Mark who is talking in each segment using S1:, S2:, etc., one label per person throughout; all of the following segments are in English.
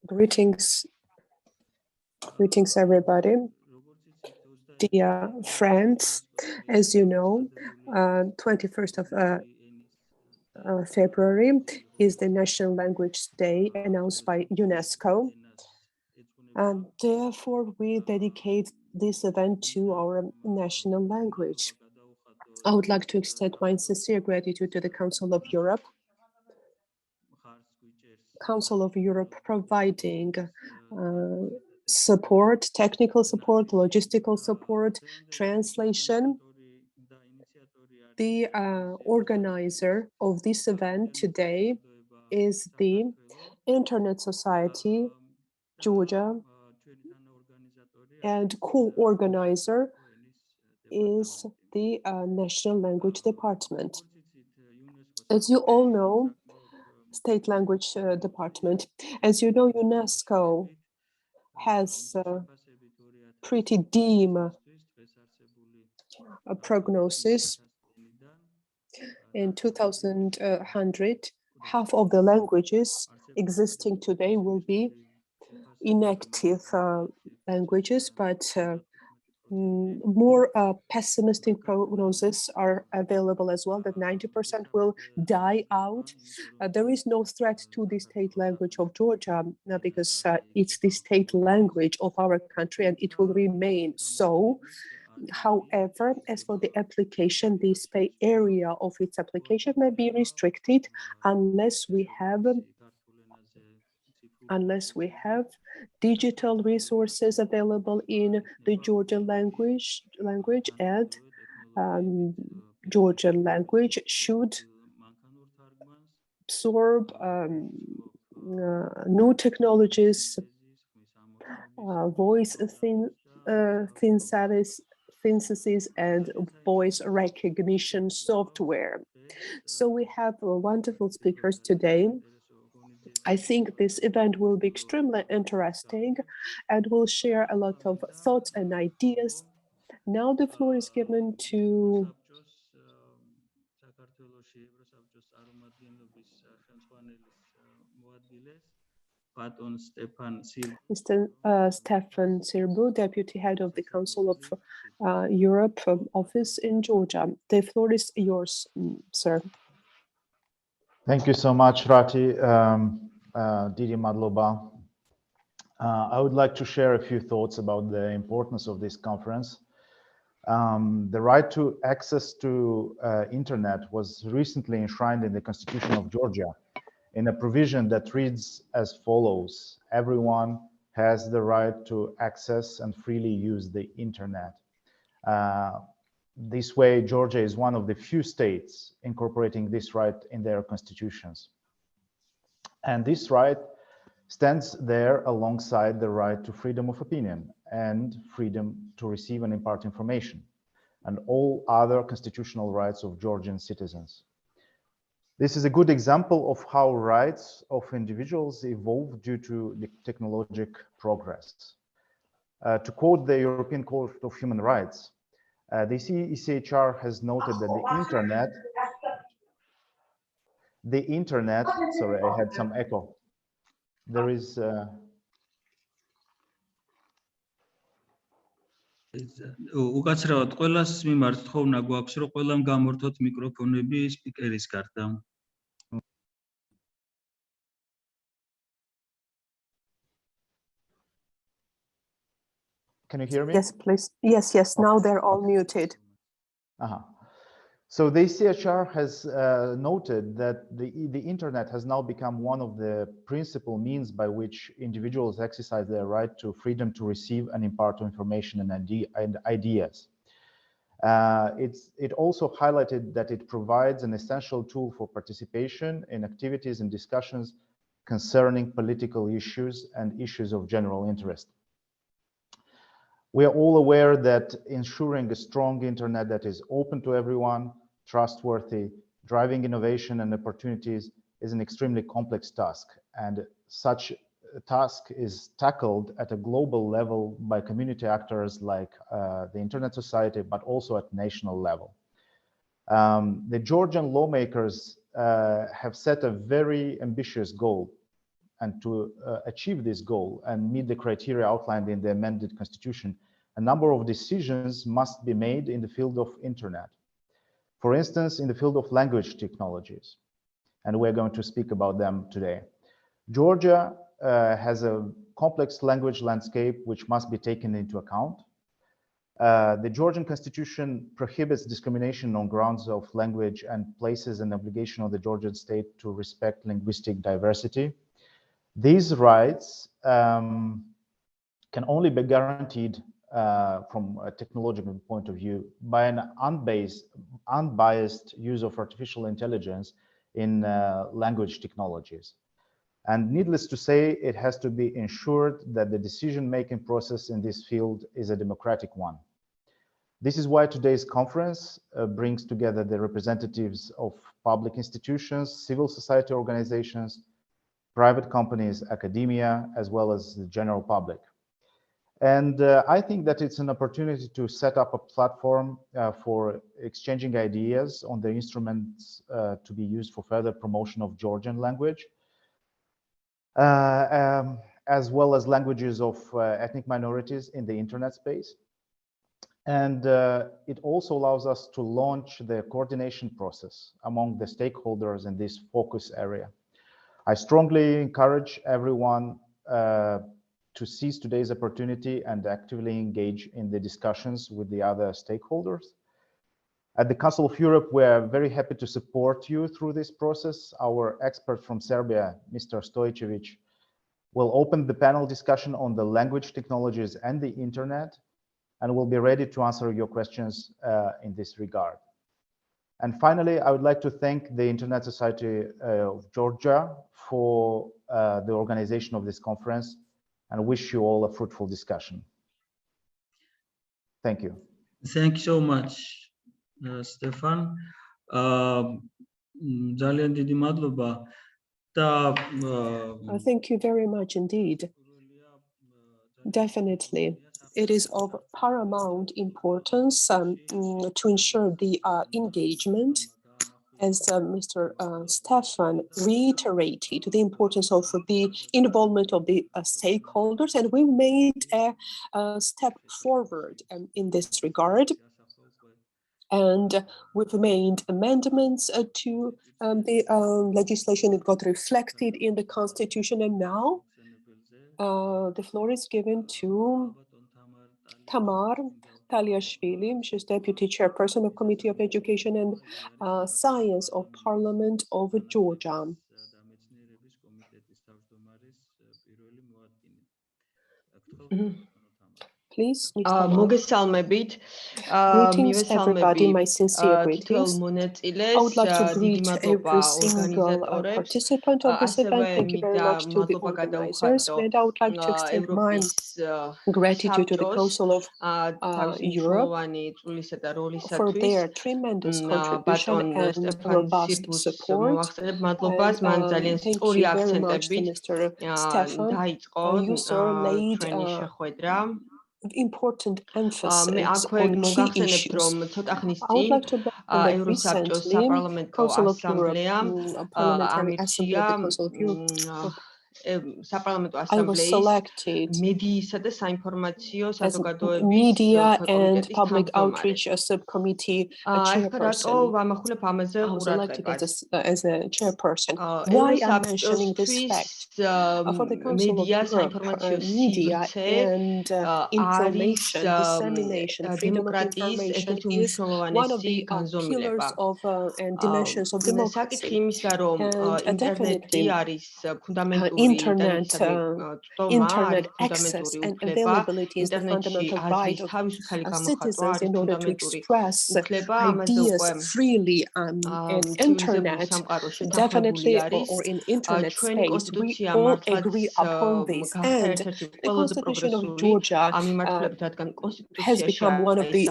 S1: Greetings, everybody. Dear friends, as you know, 21st of February is the National Language Day announced by UNESCO. And therefore, we dedicate this event to our national language. I would like to extend my sincere gratitude to the Council of Europe. Providing support, technical support, logistical support, translation. The organizer of this event today is the Internet Society, Georgia, and co-organizer is the National Language Department. As you all know, State Language Department. As you know, UNESCO has pretty dim prognosis. In 2100, half of the languages existing today will be inactive languages, but more pessimistic prognoses are available as well, that 90% will die out. There is no threat to the state language of Georgia because it's the state language of our country and it will remain so. However, as for the application, the area of its application may be restricted unless we have digital resources available in the Georgian language and Georgian language should absorb new technologies, voice synthesis and voice recognition software. So we have wonderful speakers today. I think this event will be extremely interesting and will share a lot of thoughts and ideas. Now the floor is given to Mr. Stefan Sirbu, Deputy Head of the Council of Europe Office in Georgia. The floor is yours, sir.
S2: Thank you so much, Rati. Didi Madloba. I would like to share a few thoughts about the importance of this conference. The right to access to internet was recently enshrined in the Constitution of Georgia in a provision that reads as follows: everyone has the right to access and freely use the internet. This way, Georgia is one of the few states incorporating this right in their constitutions. And this right stands there alongside the right to freedom of opinion and freedom to receive and impart information, and all other constitutional rights of Georgian citizens. This is a good example of how rights of individuals evolve due to the technological progress. To quote the European Court of Human Rights, the ECHR has noted that the internet, sorry, I had some echo. There is
S3: უკაცრავად ყველას მიმართ თხოვნა გვაქვს რომ ყველამ გამორთოთ მიკროფონები სპიკერის გარდა.
S2: Can you hear me?
S1: Yes, please. Yes, now they're all muted.
S2: So the ECHR has noted that the internet has now become one of the principal means by which individuals exercise their right to freedom to receive and impart information and ideas. It also highlighted that it provides an essential tool for participation in activities and discussions concerning political issues and issues of general interest. We are all aware that ensuring a strong internet that is open to everyone, trustworthy, driving innovation and opportunities is an extremely complex task, and such a task is tackled at a global level by community actors like the Internet Society, but also at national level. The Georgian lawmakers have set a very ambitious goal, And to achieve this goal and meet the criteria outlined in the amended constitution, a number of decisions must be made in the field of internet. For instance, in the field of language technologies, and we're going to speak about them today. Georgia has a complex language landscape which must be taken into account. The Georgian constitution prohibits discrimination on grounds of language and places an obligation on the Georgian state to respect linguistic diversity. These rights can only be guaranteed from a technological point of view by an unbiased use of artificial intelligence in language technologies. And needless to say, it has to be ensured that the decision-making process in this field is a democratic one. This is why today's conference brings together the representatives of public institutions, civil society organizations, private companies, academia, as well as the general public. And I think that it's an opportunity to set up a platform for exchanging ideas on the instruments to be used for further promotion of Georgian language, as well as languages of ethnic minorities in the internet space. And it also allows us to launch the coordination process among the stakeholders in this focus area. I strongly encourage everyone to seize today's opportunity and actively engage in the discussions with the other stakeholders. At the Council of Europe, we're very happy to support you through this process. Our expert from Serbia, Mr. Stojicevic, will open the panel discussion on the language technologies and the internet, and will be ready to answer your questions in this regard. And finally, I would like to thank the Internet Society of Georgia for the organization of this conference, and wish you all a fruitful discussion. Thank you.
S3: Thank you so much, Stefan. ძალიან დიდი მადლობა და
S1: Thank you very much indeed. Definitely, it is of paramount importance to ensure the engagement, as Mr. Stefan reiterated, the importance of the involvement of the stakeholders, and we made a step forward in this regard. And we've made amendments to the legislation that got reflected in the Constitution, and now the floor is given to Tamar Taliashvili. She's Deputy Chairperson of Committee of Education and Science of Parliament of Georgia. Please, Ms. Tamar. Greetings, everybody, my sincere greetings. I would like to greet every single participant of this event. Thank you very much to the organizers, and I would like to extend my gratitude to the Council of Europe for their tremendous contribution and robust support. And thank you very much to Mr. Stefan. You, sir, laid important emphasis on key issues. I would like to mention that recently, Council of Europe, Parliamentary Assembly of the Council of Europe, I was selected as Media and Public Outreach Subcommittee chairperson. I was elected as a chairperson. Why I'm mentioning this fact? For the Council of Europe, media and information, dissemination, freedom of information is one of the pillars of and dimensions of democracy. And definitely, internet access and availability is the fundamental right of citizens in order to express ideas freely on internet. Definitely, or in internet space, we all agree upon this. And the Constitution of Georgia has become one of the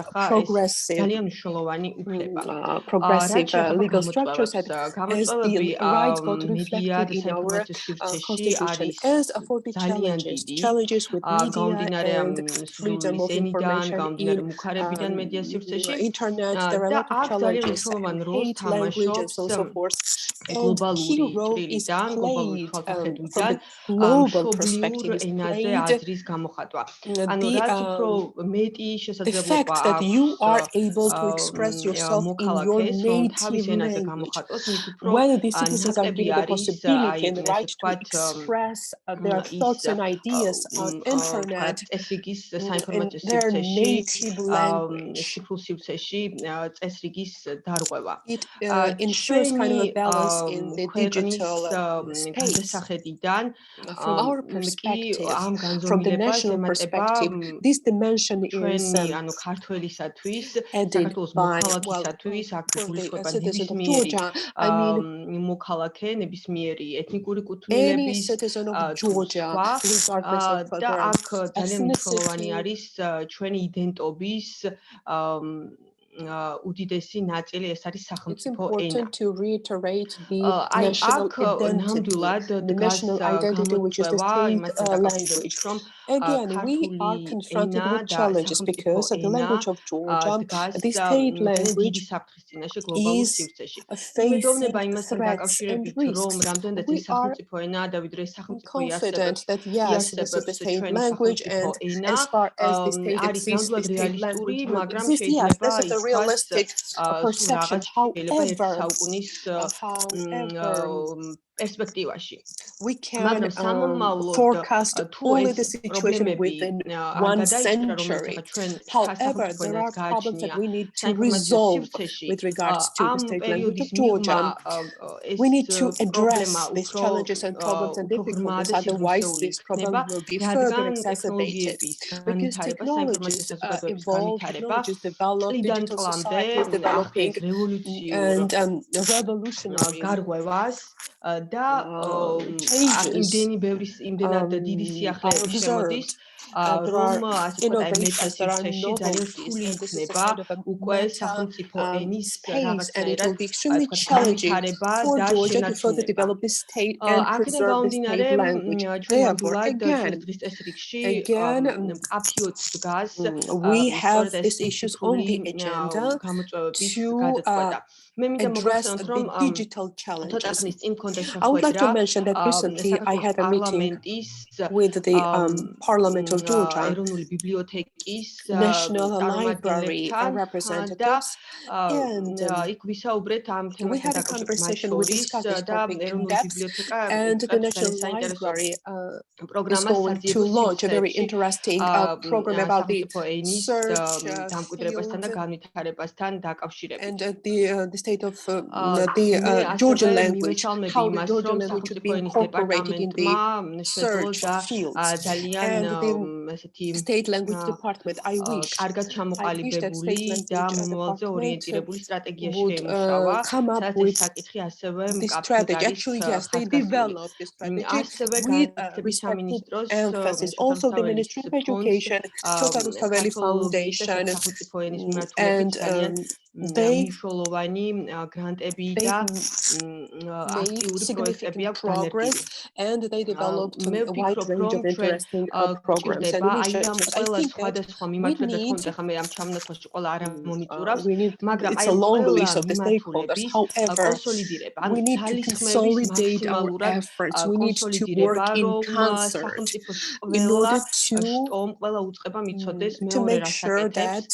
S1: progressive legal structures as the rights got reflected in our Constitution Constitution.
S4: არის
S1: As for the
S4: ძალიან დიდი.
S1: challenges with media
S4: გამომდინარე ამ
S1: and freedom of
S4: სულისენიდან,
S1: information
S4: გამომდინარე
S1: in
S4: მუხარებიდან მედია სივრცეში
S1: internet, there are a
S4: და
S1: lot of
S4: აქ ძალიან
S1: challenges
S4: მნიშვნელოვან
S1: and
S4: როლს
S1: hate language and
S4: თამაშობს
S1: so on so forth. And key
S4: გლობალური
S1: role is
S4: წვრილიდან, გლობალური
S1: played from
S4: თვალსაჩინოდან
S1: the global
S4: მშობლიურ
S1: perspective is
S4: ენაზე
S1: played
S4: აზრის გამოხატვა. ანუ რაც უფრო მეტი
S1: the
S4: შესაძლებლობა
S1: fact that you
S4: აქვს
S1: are able to express yourself in your
S4: მოქალაქეს, რომ თავის
S1: native
S4: ენაზე
S1: language.
S4: გამოხატოს, მით უფრო
S1: When the citizens are
S4: ნაკლები
S1: given the
S4: არის
S1: possibility
S4: აი
S1: and the
S4: ესე
S1: right to
S4: ვთქვათ
S1: express their
S4: ის
S1: thoughts and ideas on
S4: ვთქვათ
S1: internet
S4: წესრიგის
S1: in
S4: საინფორმაციო
S1: their
S4: სივრცეში,
S1: native language,
S4: ციფრულ სივრცეში წესრიგის დარღვევა.
S1: it ensures kind of a balance in the
S4: ქვეყნის
S1: digital space.
S4: გადასახედიდან
S1: From our
S4: კი
S1: perspective,
S4: ამ
S1: from the
S4: განზომილებას
S1: national
S4: ემატება
S1: perspective, this dimension is
S4: ჩვენი ანუ ქართველისათვის,
S1: added
S4: საქართველოს
S1: by,
S4: მოქალაქისათვის აქ
S1: for the
S4: გულისხმობა
S1: citizen of
S4: ნებისმიერი
S1: Georgia. I mean,
S4: მოქალაქე, ნებისმიერი ეთნიკური
S1: any
S4: კუთვნილების
S1: citizen of
S4: თუ
S1: Georgia,
S4: სხვა
S1: regardless of
S4: და
S1: their
S4: აქ ძალიან მნიშვნელოვანი
S1: ethnicity,
S4: არის ჩვენი იდენტობის უდიდესი ნაწილი ეს არის
S1: it's
S4: სახელმწიფო ენა.
S1: important to reiterate the
S4: აი
S1: national
S4: აქ
S1: identity,
S4: ნამდვილად
S1: the
S4: დგას
S1: national identity, which is the
S4: გამოწვევა
S1: state
S4: იმასთან
S1: language.
S4: დაკავშირებით, რომ
S1: Again, we
S4: ქართული
S1: are confronted
S4: ენა
S1: with
S4: და
S1: challenges
S4: სახელმწიფო
S1: because the
S4: ენა
S1: language of Georgia,
S4: დგას
S1: the state
S4: ძალიან დიდი
S1: language,
S4: საფრთხის წინაშე გლობალურ
S1: is
S4: სივრცეში.
S1: facing
S4: იმედოვნება იმასთან
S1: threats and
S4: დაკავშირებით, რომ
S1: risks.
S4: რამდენად
S1: We
S4: ეს
S1: are
S4: სახელმწიფო ენაა და ვიდრე სახელმწიფო
S1: confident that yes, this is the
S4: იარსებებს
S1: state
S4: ჩვენი
S1: language,
S4: სახელმწიფო
S1: and
S4: ენა
S1: as far as the state
S4: არის
S1: exists, the
S4: ნამდვილად
S1: state
S4: რეალისტური,
S1: language will
S4: მაგრამ
S1: exist. Yes,
S4: შეიძლება
S1: this is a
S4: ითქვას
S1: realistic
S4: სულ
S1: perception.
S4: რაღაც შეიძლება ერთი
S1: However,
S4: საუკუნის პერსპექტივაში.
S1: we can
S4: მაგრამ სამომავლოდ
S1: forecast
S4: თუ
S1: only
S4: ეს
S1: the situation
S4: პრობლემები
S1: within
S4: არ
S1: one
S4: გადაიჭრა, რომელიც
S1: century.
S4: ახლა ჩვენ
S1: However,
S4: სახელმწიფო
S1: there
S4: ენას
S1: are problems that
S4: გააჩნია
S1: we need to
S4: საინფორმაციო
S1: resolve
S4: სივრცეში,
S1: with regards to the
S4: ამ
S1: state language
S4: პერიოდის
S1: of Georgia.
S4: მიღმა ეს
S1: We need to
S4: პრობლემა
S1: address these
S4: უფრო
S1: challenges and problems and
S4: უფრო ღრმა
S1: difficulties,
S4: და
S1: otherwise
S4: სიღრმისეული
S1: this
S4: იქნება,
S1: problem will be further
S4: რადგან
S1: exacerbated.
S4: ტექნოლოგიების
S1: Because
S4: განვითარება, საინფორმაციო
S1: technologies
S4: საზოგადოების
S1: evolve,
S4: განვითარება
S1: technologies develop,
S4: წლიდან
S1: digital
S4: წლამდე
S1: society is developing,
S4: ახდენს რევოლუციურ
S1: and revolutionary
S4: გარღვევას და
S1: changes
S4: იმდენად დიდი სიახლეები
S1: are
S4: შემოდის,
S1: observed. There
S4: რომ
S1: are
S4: ასე ვთქვათ, აი მეტა
S1: innovations, there are
S4: სივრცეში ძალიან
S1: novelties,
S4: რთული
S1: and this is a
S4: იქნება
S1: kind of a
S4: უკვე
S1: meta
S4: სახელმწიფო ენის
S1: space, and it
S4: რაღაცნაირად
S1: will be extremely
S4: ვთქვათ,
S1: challenging
S4: განვითარება
S1: for
S4: და
S1: Georgia to further
S4: შენარჩუნება.
S1: develop the state and
S4: აქედან
S1: preserve the
S4: გამომდინარე,
S1: state language.
S4: ჩვენ
S1: Therefore,
S4: ნამდვილად
S1: again,
S4: ჩვენს დღის წესრიგში
S1: again,
S4: მკაფიოდ დგას
S1: we have
S4: სწორედ ეს
S1: these issues on
S4: ციფრული
S1: the agenda
S4: გამოწვევების
S1: to
S4: გადაწყვეტა. მე მინდა
S1: address
S4: მოგახსენოთ,
S1: the
S4: რომ
S1: digital
S4: ცოტა
S1: challenges.
S4: ხნის წინ მქონდა
S1: I would like
S4: შეხვედრა
S1: to mention that recently I
S4: საქართველოს
S1: had a meeting
S4: პარლამენტის
S1: with the Parliament of Georgia,
S4: ეროვნული ბიბლიოთეკის
S1: National Library
S4: წარმომადგენლებთან და
S1: representatives, and
S4: იქ ვისაუბრეთ ამ
S1: we
S4: თემასთან
S1: had a
S4: დაკავშირებით მათ
S1: conversation, we
S4: შორის
S1: discussed this
S4: და
S1: topic in
S4: ეროვნული
S1: depth,
S4: ბიბლიოთეკა
S1: and the
S4: ძალიან
S1: National
S4: საინტერესო
S1: Library is
S4: პროგრამას
S1: going to
S4: საძიებო
S1: launch a very
S4: სივრცეებში
S1: interesting program about the
S4: სახელმწიფო ენის
S1: search
S4: დამკვიდრებასთან და
S1: field
S4: განვითარებასთან დაკავშირებით.
S1: and the state of
S4: მე
S1: the Georgian
S4: ასევე
S1: language,
S4: მივესალმები
S1: how the
S4: იმას,
S1: Georgian
S4: რომ
S1: language should
S4: სახელმწიფო
S1: be
S4: ენის
S1: incorporated in the
S4: დეპარტამენტმა შეძლო
S1: search
S4: და
S1: fields,
S4: ძალიან
S1: and the
S4: ესეთი
S1: state language department. I wish
S4: კარგად
S1: that
S4: ჩამოყალიბებული
S1: state
S4: და
S1: language
S4: მომავალზე
S1: department
S4: ორიენტირებული სტრატეგია
S1: would
S4: შეიმუშავა,
S1: come up
S4: სადაც ეს
S1: with
S4: საკითხი ასევე
S1: the
S4: მკაფიოდ
S1: strategy.
S4: არის
S1: Actually, yes, they
S4: ხაზგასმული.
S1: developed the strategy
S4: ასევე
S1: with
S4: განათლების
S1: respectful
S4: სამინისტროს
S1: emphasis.
S4: შოთა
S1: Also, the
S4: რუსთაველის
S1: Ministry of
S4: ფონდს
S1: Education, Shota Rustaveli
S4: ქართოლოგიის და
S1: Foundation,
S4: სახელმწიფო ენის მიმართულებით
S1: and
S4: ძალიან
S1: they
S4: მნიშვნელოვანი გრანტები
S1: they
S4: და
S1: made
S4: აქტიური პროექტები
S1: significant
S4: აქვს
S1: progress,
S4: განერტილი.
S1: and they developed
S4: მე
S1: a wide
S4: ვფიქრობ,
S1: range
S4: რომ
S1: of
S4: ჩვენ
S1: interesting programs and
S4: გვჭირდება აი ამ
S1: initiatives. I
S4: ყველა
S1: think that
S4: სხვადასხვა
S1: we
S4: მიმართულებით,
S1: need
S4: თქო, ახლა მე ამ ჩამონაცვალში ყველა არ მომიწურავს,
S1: we need
S4: მაგრამ
S1: it's
S4: აი
S1: a
S4: ამ
S1: long
S4: ყველა
S1: list of the stakeholders.
S4: მიმართულების
S1: However,
S4: კონსოლიდირება, ანუ
S1: we need to
S4: ძალისხმევის
S1: consolidate our
S4: მაქსიმალურად
S1: efforts. We need to
S4: კონსოლიდირება,
S1: work in
S4: რომ
S1: concert
S4: სახელმწიფოს
S1: in
S4: ყველა
S1: order to
S4: შტომ, ყველა უწყება მიცოდეს
S1: to
S4: მეორე
S1: make
S4: რას
S1: sure
S4: აკეთებს,
S1: that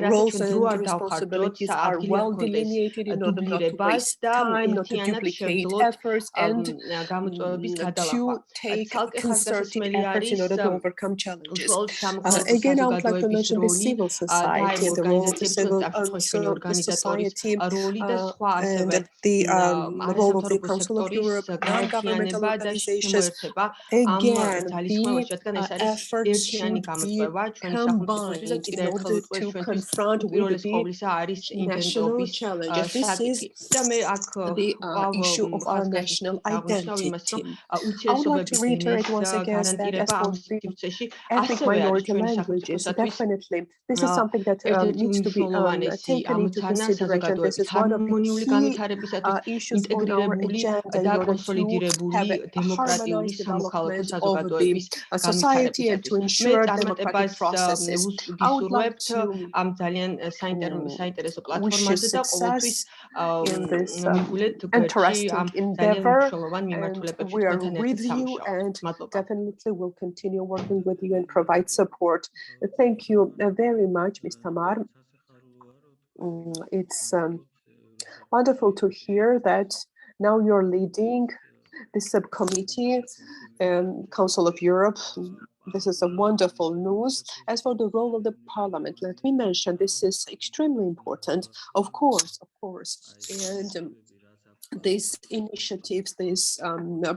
S4: რათა
S1: roles
S4: ჩვენ დრო
S1: and
S4: არ დავხარჯოთ,
S1: responsibilities are
S4: ადგილი არ
S1: well
S4: გქონდეს
S1: delineated in order not to
S4: დუბლირებას
S1: waste
S4: და
S1: time, not to
S4: ერთიანად
S1: duplicate
S4: შევძლოთ
S1: efforts, and
S4: გამოწვევების გადალახვა.
S1: to take
S4: ცალკე
S1: concerted
S4: ხაზგასმელი
S1: efforts in
S4: არის
S1: order to overcome challenges.
S4: უშუალოდ სამოქალაქო
S1: Again, I would like to
S4: საზოგადოების
S1: mention the
S4: როლი
S1: civil
S4: და
S1: society
S4: იმ
S1: and the role of the
S4: ორგანიზაციების,
S1: civil
S4: ამ შემთხვევაში ჩვენი ორგანიზატორის
S1: society
S4: როლი და სხვა
S1: and
S4: ასევე
S1: the role of the
S4: არასამთავრობო
S1: Council of
S4: სექტორის
S1: Europe, non-governmental
S4: გაერთიანება და
S1: organizations.
S4: შემოერთება ამ
S1: Again,
S4: ძალისხმევაში, რადგან ეს არის
S1: efforts
S4: ერთიანი
S1: should be
S4: გამოწვევა ჩვენი სახელმწიფოსთვის და
S1: combined
S4: კიდევ
S1: in
S4: ერთხელ
S1: order
S4: ვიტყვი
S1: to
S4: ჩვენთვის
S1: confront with
S4: უპირველეს
S1: the
S4: ყოვლისა არის
S1: national
S4: იდენტობის
S1: challenges. This is
S4: საკითხი. და მე აქ
S1: the
S4: ვყავ
S1: issue of our
S4: ხაზგასმის
S1: national
S4: აღნიშნავ იმას, რომ
S1: identity. I would like to
S4: უცირესობების
S1: reiterate
S4: ენის
S1: once again that as
S4: გარანტირება
S1: for
S4: ამ
S1: the
S4: სივრცეში
S1: ethnic minority languages. Definitely, this is something that needs to be taken into consideration. This is one of the key issues on our agenda in order to have a harmonized development of the society and to ensure democratic processes. I would like to wish you success in this interesting endeavor, and we are with you and definitely will continue working with you and provide support. Thank you very much, Ms. Tamar. It's wonderful to hear that now you're leading the subcommittee Council of Europe. This is a wonderful news. As for the role of the parliament, let me mention this is extremely important, of course, and these initiatives, these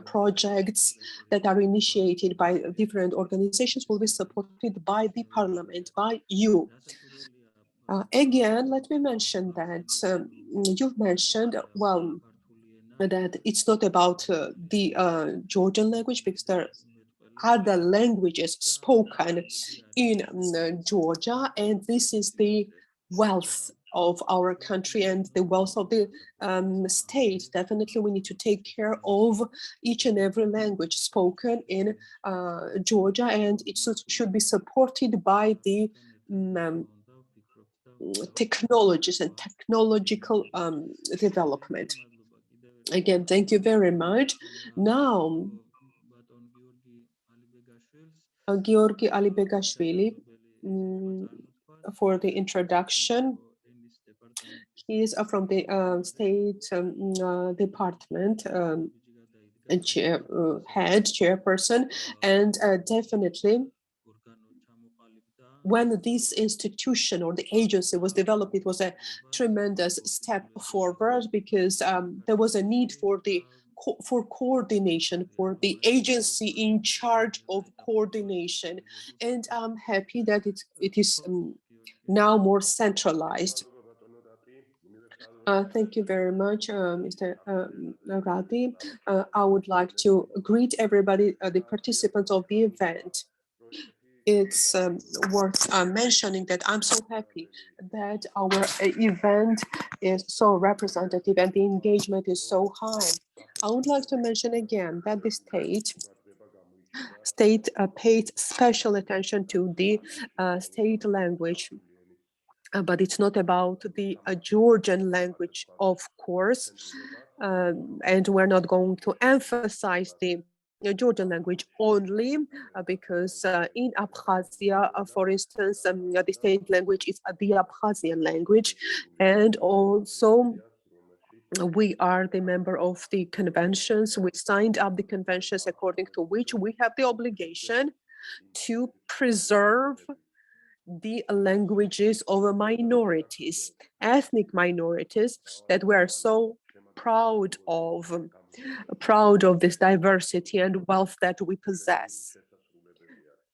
S1: projects that are initiated by different organizations will be supported by the parliament, by you. Again, let me mention that you've mentioned, well, that it's not about the Georgian language, because there are other languages spoken in Georgia, and this is the wealth of our country and the wealth of the state. Definitely, we need to take care of each and every language spoken in Georgia, and it should be supported by the technologies and technological development. Again, thank you very much. Now, Georgi Alibegashvili, for the introduction. He is from the State Department and chairperson, and definitely when this institution or the agency was developed, it was a tremendous step forward, because there was a need for coordination, for the agency in charge of coordination, and I'm happy that it is now more centralized. Thank you very much, Mr. Radi. I would like to greet everybody, the participants of the event. It's worth mentioning that I'm so happy that our event is so representative and the engagement is so high. I would like to mention again that the state paid special attention to the state language. But it's not about the Georgian language, of course, and we're not going to emphasize the Georgian language only, because in Abkhazia, for instance, the state language is the Abkhazian language, and also we are the member of the conventions. We signed up the conventions according to which we have the obligation to preserve the languages of minorities, ethnic minorities, that we are so proud of this diversity and wealth that we possess.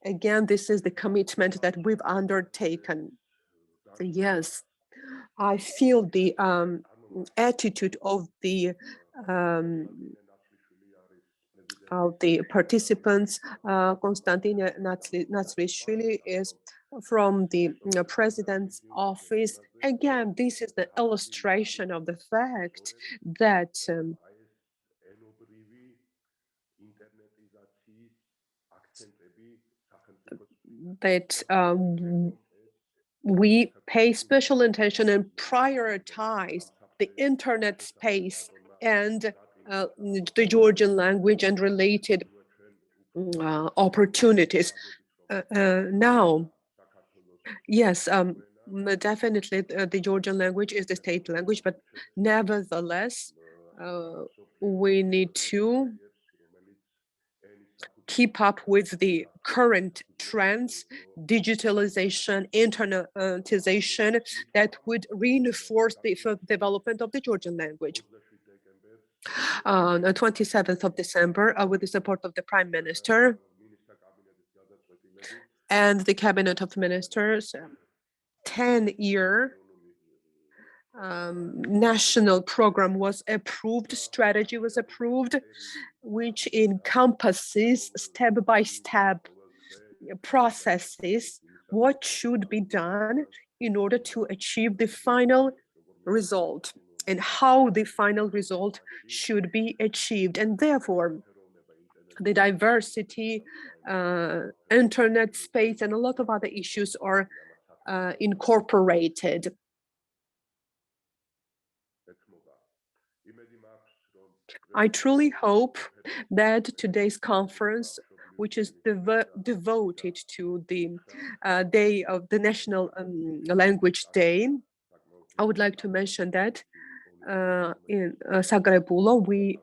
S1: Again, this is the commitment that we've undertaken. Yes, I feel the attitude of the participants. Konstantin Natslishvili is from the president's office. Again, this is the illustration of the fact that we pay special attention and prioritize the internet space and the Georgian language and related opportunities. Now, yes, definitely the Georgian language is the state language, but nevertheless, we need to keep up with the current trends, digitalization, internetization, that would reinforce the development of the Georgian language. On the 27th of December, with the support of the Prime Minister and the Cabinet of Ministers, 10-year national program was approved, strategy was approved, which encompasses step by step processes, what should be done in order to achieve the final result, and how the final result should be achieved. And therefore, the diversity, internet space, and a lot of other issues are incorporated. I truly hope that today's conference, which is devoted to the day of the National Language Day, I would like to mention that in Zagreb, we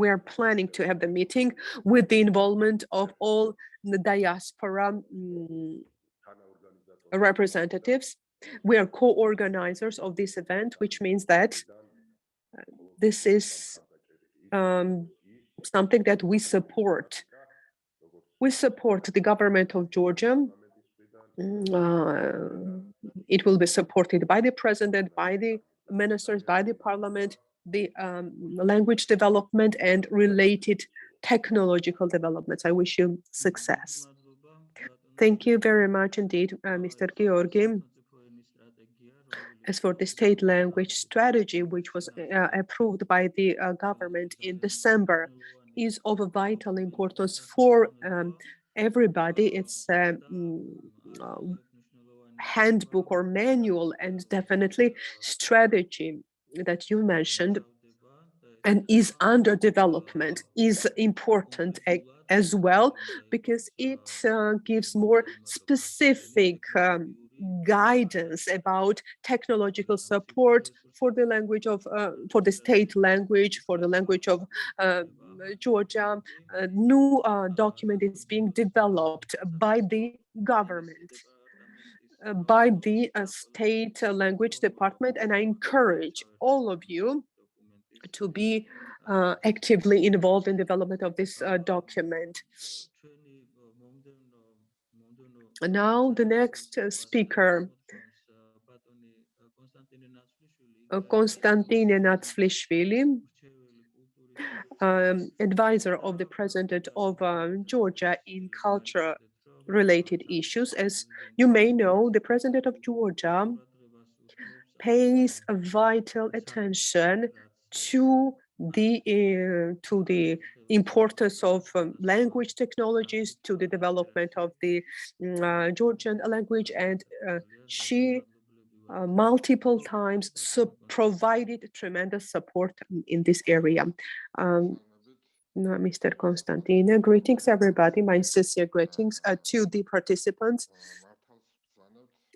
S1: are planning to have the meeting with the involvement of all the diaspora representatives. We are co-organizers of this event, which means that this is something that we support. We support the government of Georgia. It will be supported by the president, by the ministers, by the parliament, the language development and related technological developments. I wish you success. Thank you very much indeed, Mr. Georgi. As for the state language strategy, which was approved by the government in December, is of a vital importance for everybody. It's a handbook or manual, and definitely strategy that you mentioned and is under development is important as well, because it gives more specific guidance about technological support for the language of for the state language, for the language of Georgia. A new document is being developed by the government, by the state language department, and I encourage all of you to be actively involved in development of this document. Now the next speaker, Konstantin Natsvlishvili, advisor of the president of Georgia in culture-related issues. As you may know, the president of Georgia pays a vital attention to the importance of language technologies, to the development of the Georgian language, and she multiple times provided tremendous support in this area. Mr. Konstantin, greetings everybody, my sincere greetings to the participants.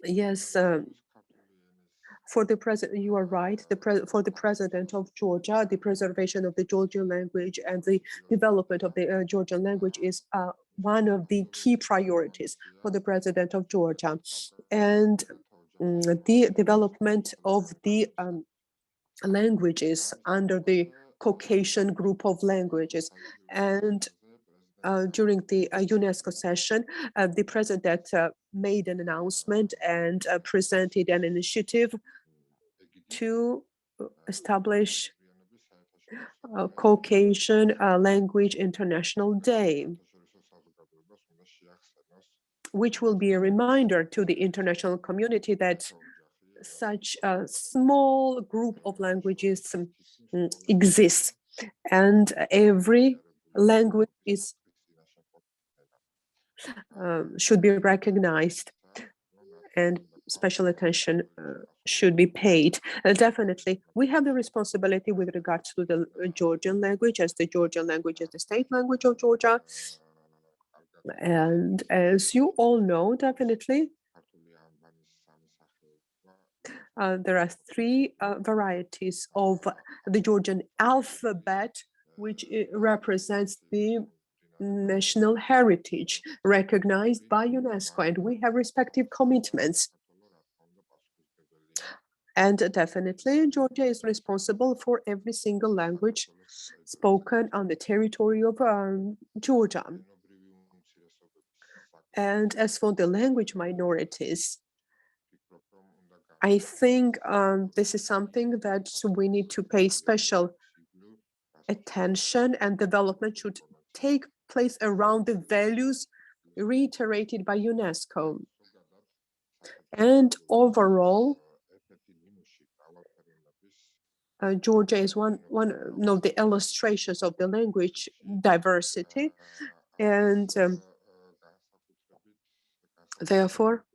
S1: Yes, for the president, you are right. For the president of Georgia, the preservation of the Georgian language and the development of the Georgian language is one of the key priorities for the president of Georgia, and the development of the languages under the Caucasian group of languages. And during the UNESCO session, the president made an announcement and presented an initiative to establish a Caucasian Language International Day, which will be a reminder to the international community that such a small group of languages exists, and every language is should be recognized, and special attention should be paid. Definitely, we have the responsibility with regards to the Georgian language, as the Georgian language is the state language of Georgia. And as you all know, definitely, there are three varieties of the Georgian alphabet, which represents the national heritage recognized by UNESCO, and we have respective commitments. And definitely, Georgia is responsible for every single language spoken on the territory of Georgia. And as for the language minorities, I think this is something that we need to pay special attention, and development should take place around the values reiterated by UNESCO. And overall, Georgia is one of the illustrations of the language diversity, and therefore,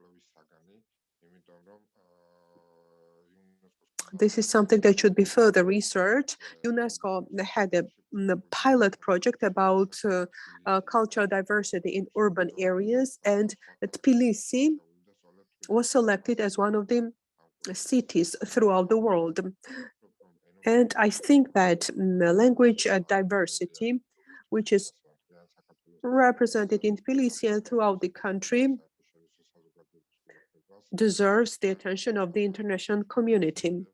S1: this is something that should be further researched. UNESCO had a pilot project about cultural diversity in urban areas, and Tbilisi was selected as one of the cities throughout the world. And I think that language diversity, which is represented in Tbilisi and throughout the country, deserves the attention of the international community.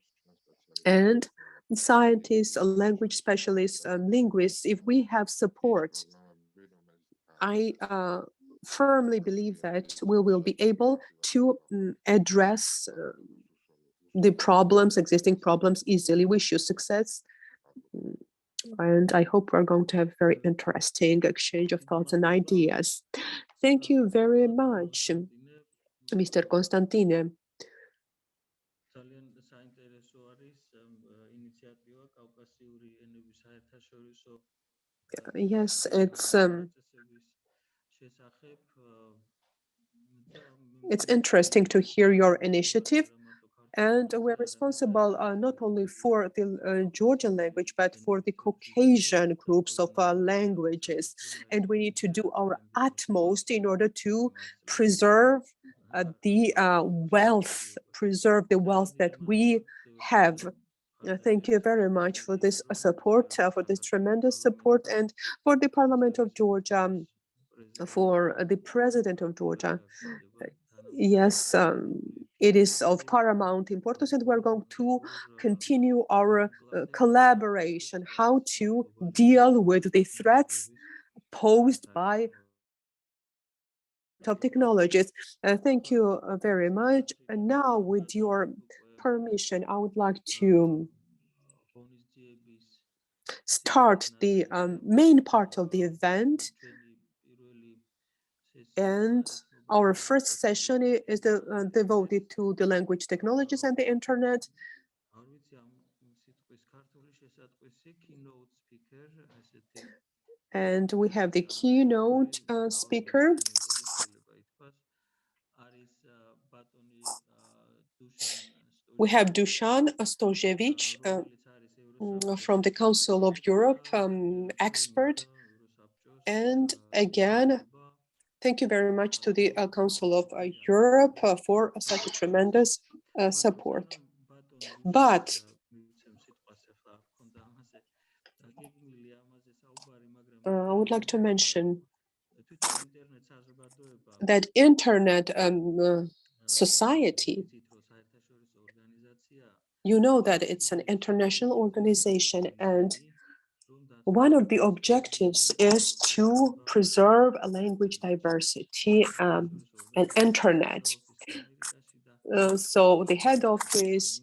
S1: And scientists, language specialists, linguists, if we have support, I firmly believe that we will be able to address the problems, existing problems easily. Wish you success. And I hope we're going to have a very interesting exchange of thoughts and ideas. Thank you very much, Mr. Constantine. Yes, it's interesting to hear your initiative. And we're responsible not only for the Georgian language, but for the Caucasian groups of languages. And we need to do our utmost in order to preserve the wealth that we have. Thank you very much for this support, for this tremendous support, and for the Parliament of Georgia, for the President of Georgia. Yes, it is of paramount importance, and we're going to continue our collaboration, how to deal with the threats posed by top technologies. Thank you very much. And now, with your permission, I would like to start the main part of the event. And our first session is devoted to the language technologies and the internet. And we have the keynote speaker. We have Dusan Stojevich from the Council of Europe, expert. And again, thank you very much to the Council of Europe for such a tremendous support. But I would like to mention that internet society, you know that it's an international organization, and one of the objectives is to preserve a language diversity and internet. So the head office,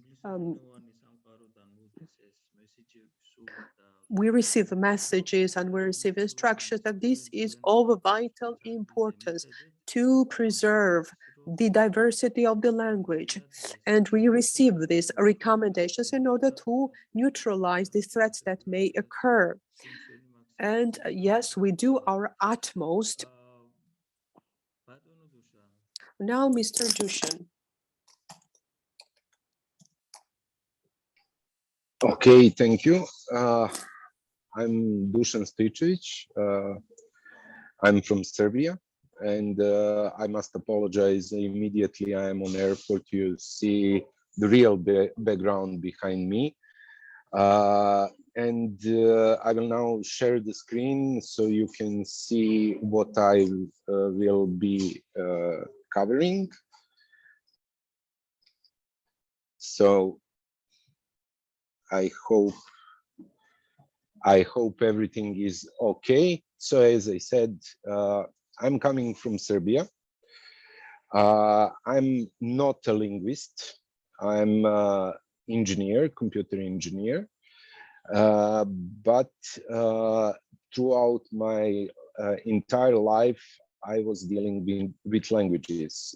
S1: we receive messages and we receive instructions that this is of vital importance to preserve the diversity of the language. And we receive these recommendations in order to neutralize the threats that may occur. And yes, we do our utmost. Now, Mr. Dushan.
S5: Okay, thank you. I'm Dusan Stojic. I'm from Serbia, and I must apologize immediately. I am on airport. You see the real background behind me. And I will now share the screen so you can see what I will be covering. So I hope everything is okay. So as I said, I'm coming from Serbia. I'm not a linguist. I'm an engineer, computer engineer. But throughout my entire life, I was dealing with languages,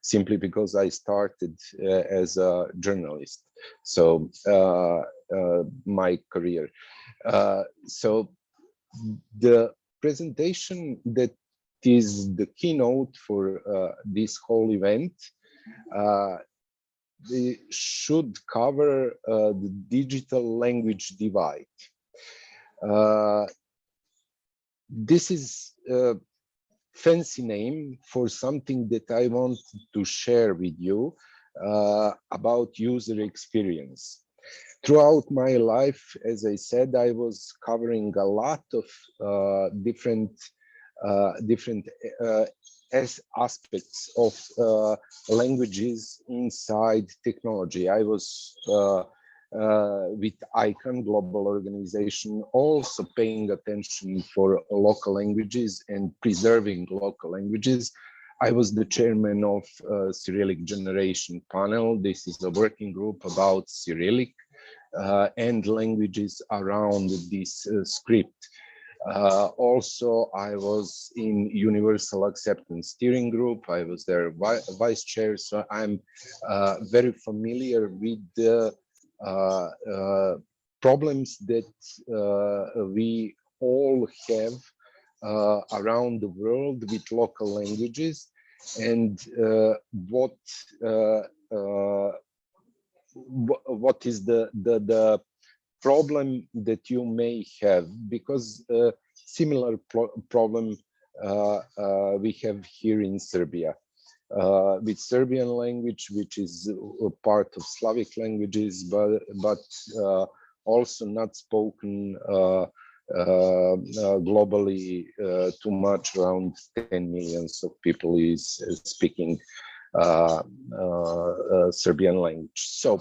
S5: simply because I started as a journalist. So my career. So the presentation that is the keynote for this whole event they should cover the digital language divide. This is a fancy name for something that I want to share with you about user experience. Throughout my life, as I said, I was covering a lot of different aspects of languages inside technology. I was with ICANN Global Organization, also paying attention for local languages and preserving local languages. I was the chairman of Cyrillic Generation Panel. This is a working group about Cyrillic and languages around this script. Also, I was in Universal Acceptance Steering Group. I was their vice chair, so I'm very familiar with the problems that we all have around the world with local languages, and what is the problem that you may have, because similar problem we have here in Serbia with Serbian language, which is a part of Slavic languages, but also not spoken globally too much. Around 10 million of people is speaking Serbian language. So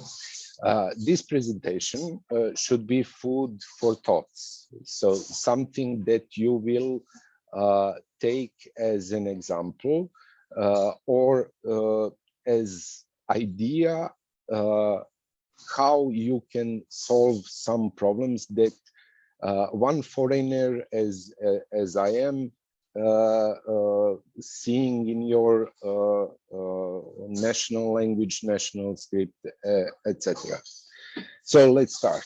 S5: this presentation should be food for thoughts. So something that you will take as an example or as idea how you can solve some problems that one foreigner as I am seeing in your national language, national script, etc. So let's start.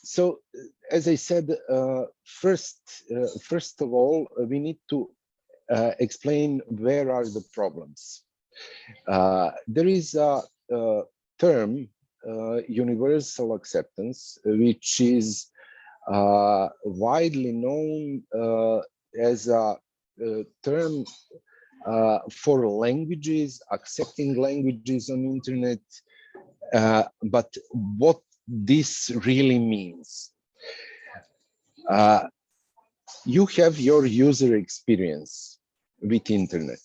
S5: So as I said, first of all, we need to explain where are the problems. There is a term, universal acceptance, which is widely known as a term for languages, accepting languages on internet. But what this really means? You have your user experience with internet.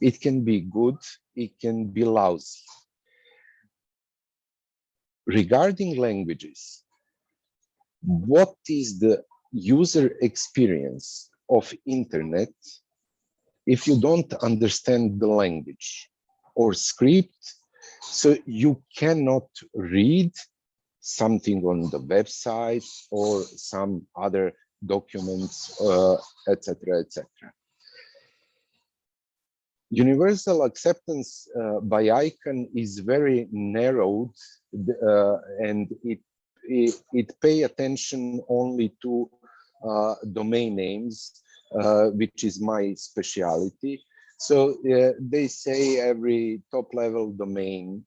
S5: It can be good, it can be lousy. Regarding languages, what is the user experience of internet if you don't understand the language or script? So you cannot read something on the website or some other documents, etc., etc. Universal acceptance by ICANN is very narrowed, and it pay attention only to domain names, which is my specialty. So they say every top-level domain,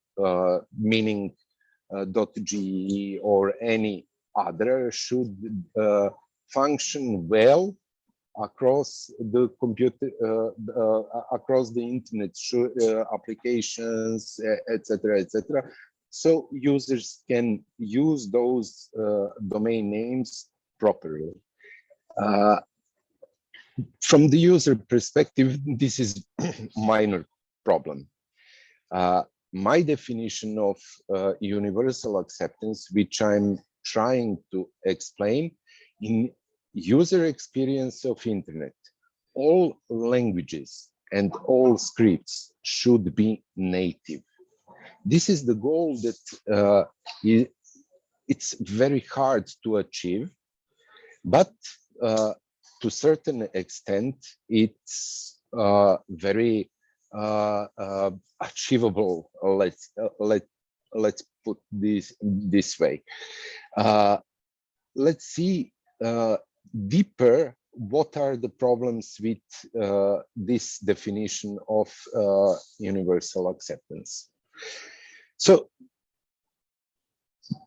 S5: meaning .ge or any other, should function well across the computer, across the internet, applications, etc., etc. So users can use those domain names properly. From the user perspective, this is minor problem. My definition of universal acceptance, which I'm trying to explain, in user experience of internet, all languages and all scripts should be native. This is the goal that it's very hard to achieve, but to a certain extent, it's very achievable. Let's put this way. Let's see deeper what are the problems with this definition of universal acceptance. So,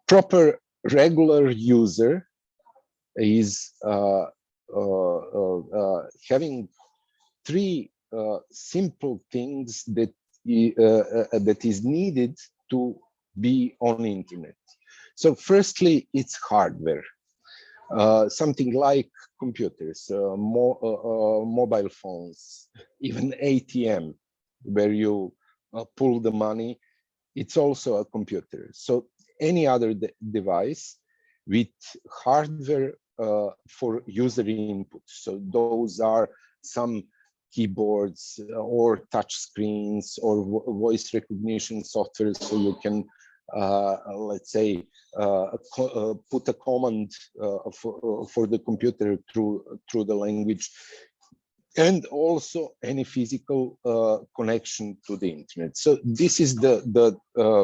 S5: proper regular user is having three simple things that that is needed to be on internet. So firstly, it's hardware, something like computers, mobile phones, even ATM, where you pull the money. It's also a computer. So any other device with hardware for user input. So those are some keyboards or touch screens or voice recognition software, so you can let's say put a command for the computer through the language, and also any physical connection to the internet. So this is the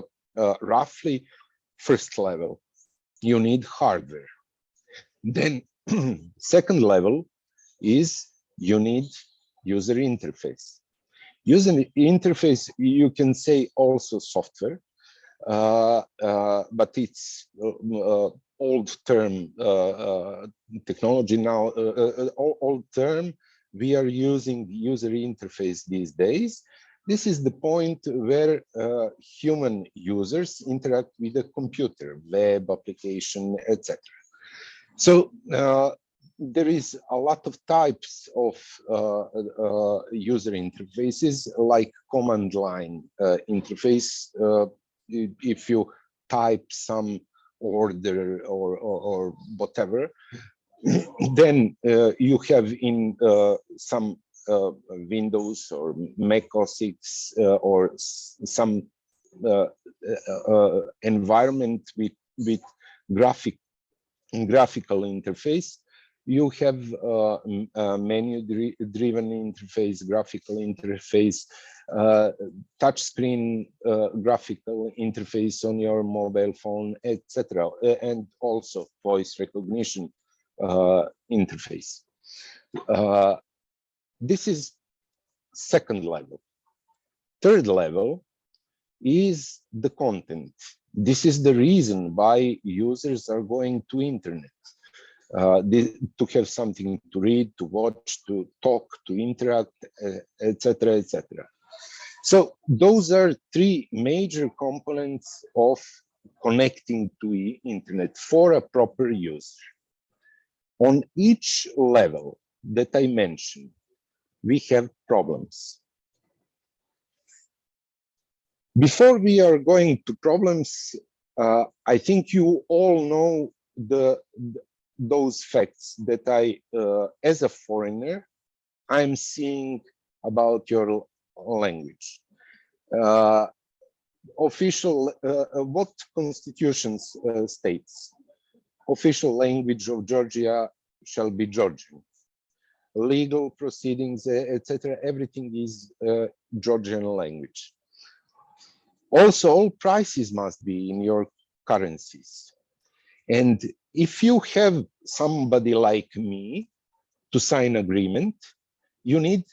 S5: roughly first level. You need hardware. Then second level is you need user interface. User interface, you can say also software, but it's old term technology now, old term. We are using user interface these days. This is the point where human users interact with the computer, web application, etc. So there is a lot of types of user interfaces, like command line interface. If you type some order or whatever, then you have in some Windows or Mac OS X or some environment with graphical interface. You have menu-driven interface, graphical interface, touchscreen graphical interface on your mobile phone, etc., and also voice recognition interface. This is second level. Third level is the content. This is the reason why users are going to internet. To have something to read, to watch, to talk, to interact, etc., etc. So those are three major components of connecting to the internet for a proper user. On each level that I mentioned, we have problems. Before we are going to problems, I think you all know those facts that I, as a foreigner, I'm seeing about your language. Official, what constitutions states? Official language of Georgia shall be Georgian. Legal proceedings, etc., everything is Georgian language. Also, all prices must be in your currencies. And if you have somebody like me to sign agreement, you need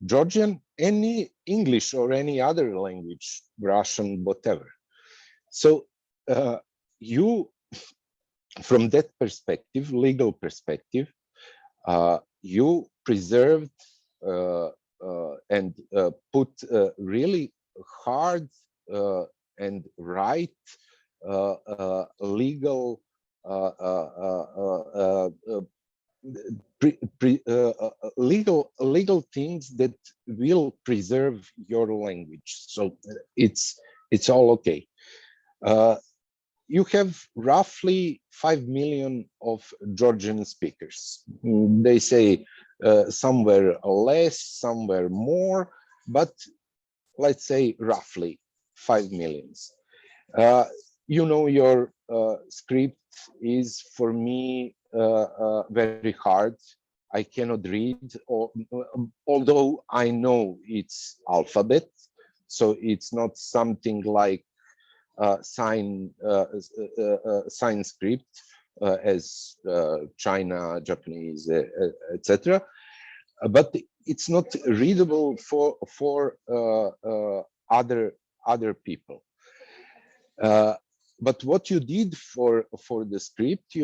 S5: Georgian, any English or any other language, Russian, whatever. So you, from that perspective, legal perspective, you preserved and put really hard and right legal legal things that will preserve your language. So it's all okay. You have roughly 5 million of Georgian speakers. They say somewhere less, somewhere more, but let's say roughly 5 million. you know, your script is for me very hard. I cannot read, although I know it's alphabet, so it's not something like sign script as China, Japanese, etc. But it's not readable for other people. But what you did for the script,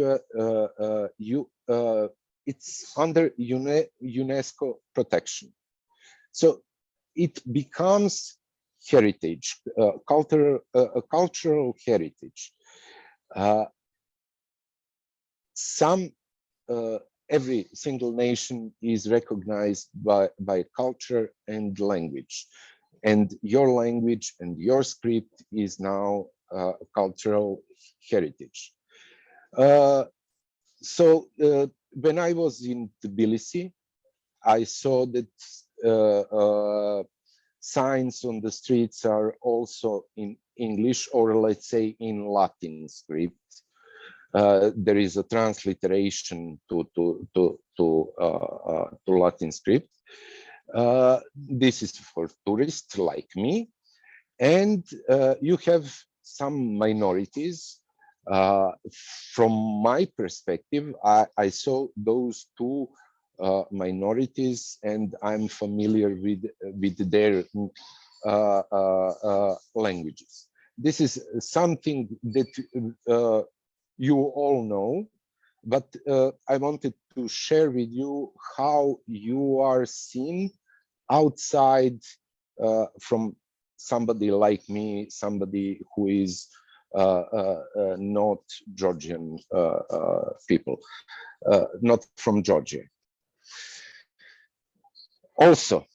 S5: it's under UNESCO protection, so it becomes heritage, cultural heritage. Every single nation is recognized by culture and language, and your language and your script is now cultural heritage. So when I was in Tbilisi, I saw that signs on the streets are also in English, or let's say in Latin script. There is a transliteration to Latin script. This is for tourists like me, and you have some minorities. From my perspective, I saw those two minorities, and I'm familiar with their languages. This is something that you all know, but I wanted to share with you how you are seen outside from somebody like me, somebody who is not Georgian people, not from Georgia. Also,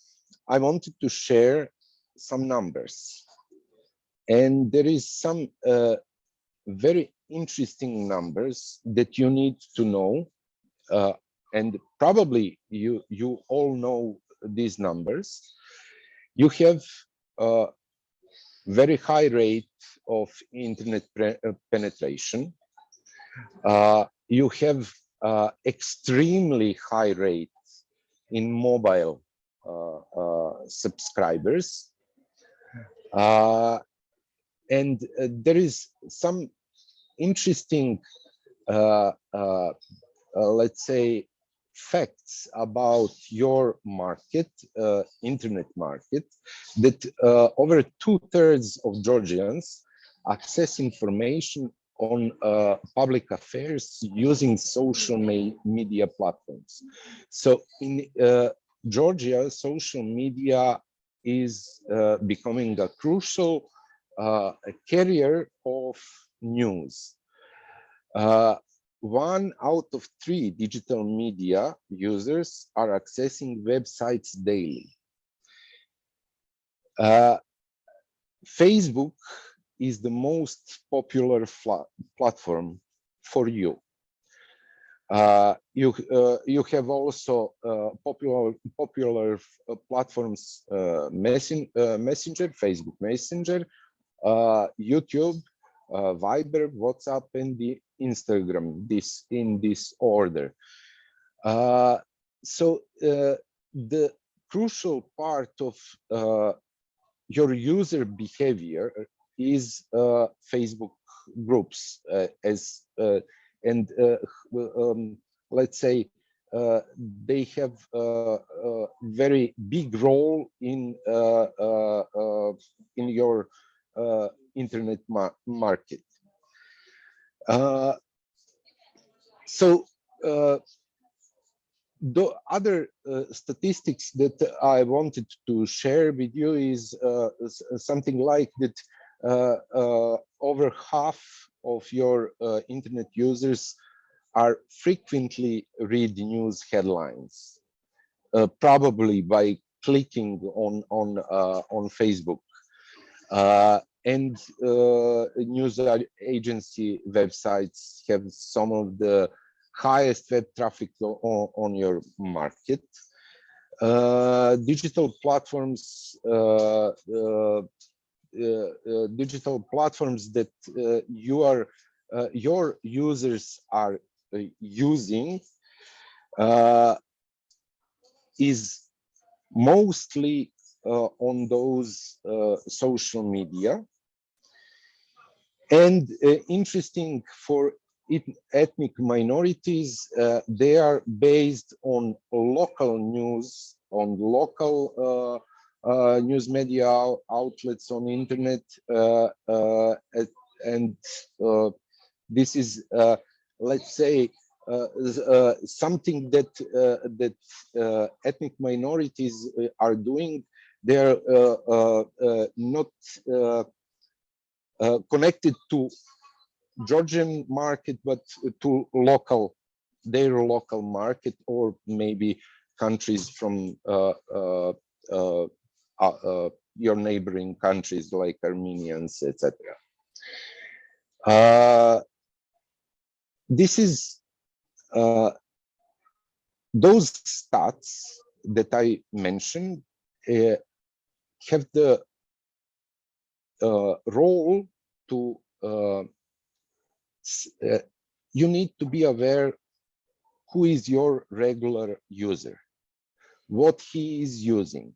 S5: I wanted to share some numbers, and there is some very interesting numbers that you need to know, and probably you all know these numbers. You have a very high rate of internet penetration. You have extremely high rate in mobile subscribers, and there is some interesting let's say facts about your market, internet market, that over 2/3 of Georgians access information on public affairs using social media platforms. So in Georgia, social media is becoming a crucial carrier of news. 1 out of 3 digital media users are accessing websites daily. Facebook is the most popular platform for you. You have also popular platforms, Messenger, Facebook Messenger, YouTube, Viber, WhatsApp, and the Instagram, in this order. So the crucial part of your user behavior is very groups, let's say they have a very big role in your internet market. So the other statistics that I wanted to share with you is something like that. Over half of your internet users are frequently read news headlines, probably by clicking on Facebook, and news agency websites have some of the highest web traffic on your market. Digital platforms digital platforms that your users are using is mostly on those social media. And interesting for ethnic minorities, they are based on local news, on local news media outlets on internet, and this is, let's say, something that ethnic minorities are doing. They are not connected to Georgian market, but to their local market, or maybe countries from your neighboring countries like Armenians, etc. This is those stats that I mentioned have the role to you need to be aware who is your regular user, what he is using,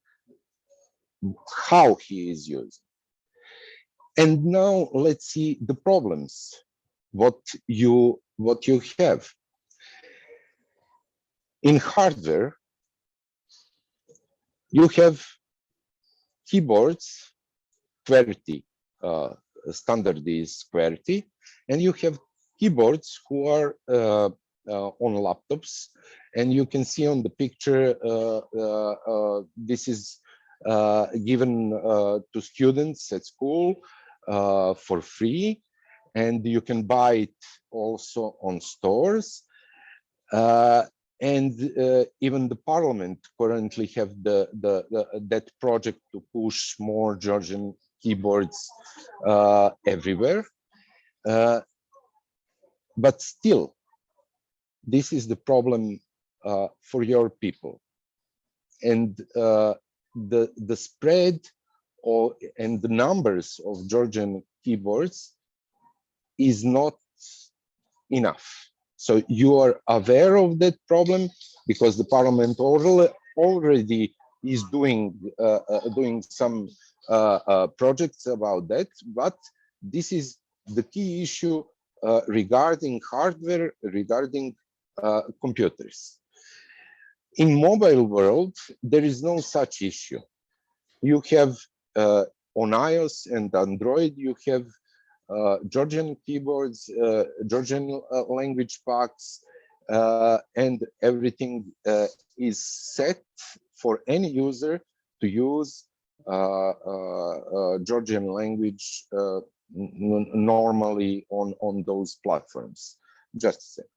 S5: how he is using. And now let's see the problems, what you have. In hardware, you have keyboards, QWERTY, standard is QWERTY, and you have keyboards who are on laptops, and you can see on the picture this is given to students at school for free, and you can buy it also on stores. And even the parliament currently have that project to push more Georgian keyboards everywhere. But still, this is the problem for your people. And the spread and the numbers of Georgian keyboards is not enough. So you are aware of that problem because the parliament already is doing some projects about that. But this is the key issue regarding hardware, regarding computers. In mobile world, there is no such issue. You have on iOS and Android, you have Georgian keyboards, Georgian language packs, and everything is set for any user to use Georgian language normally on those platforms. Just a second.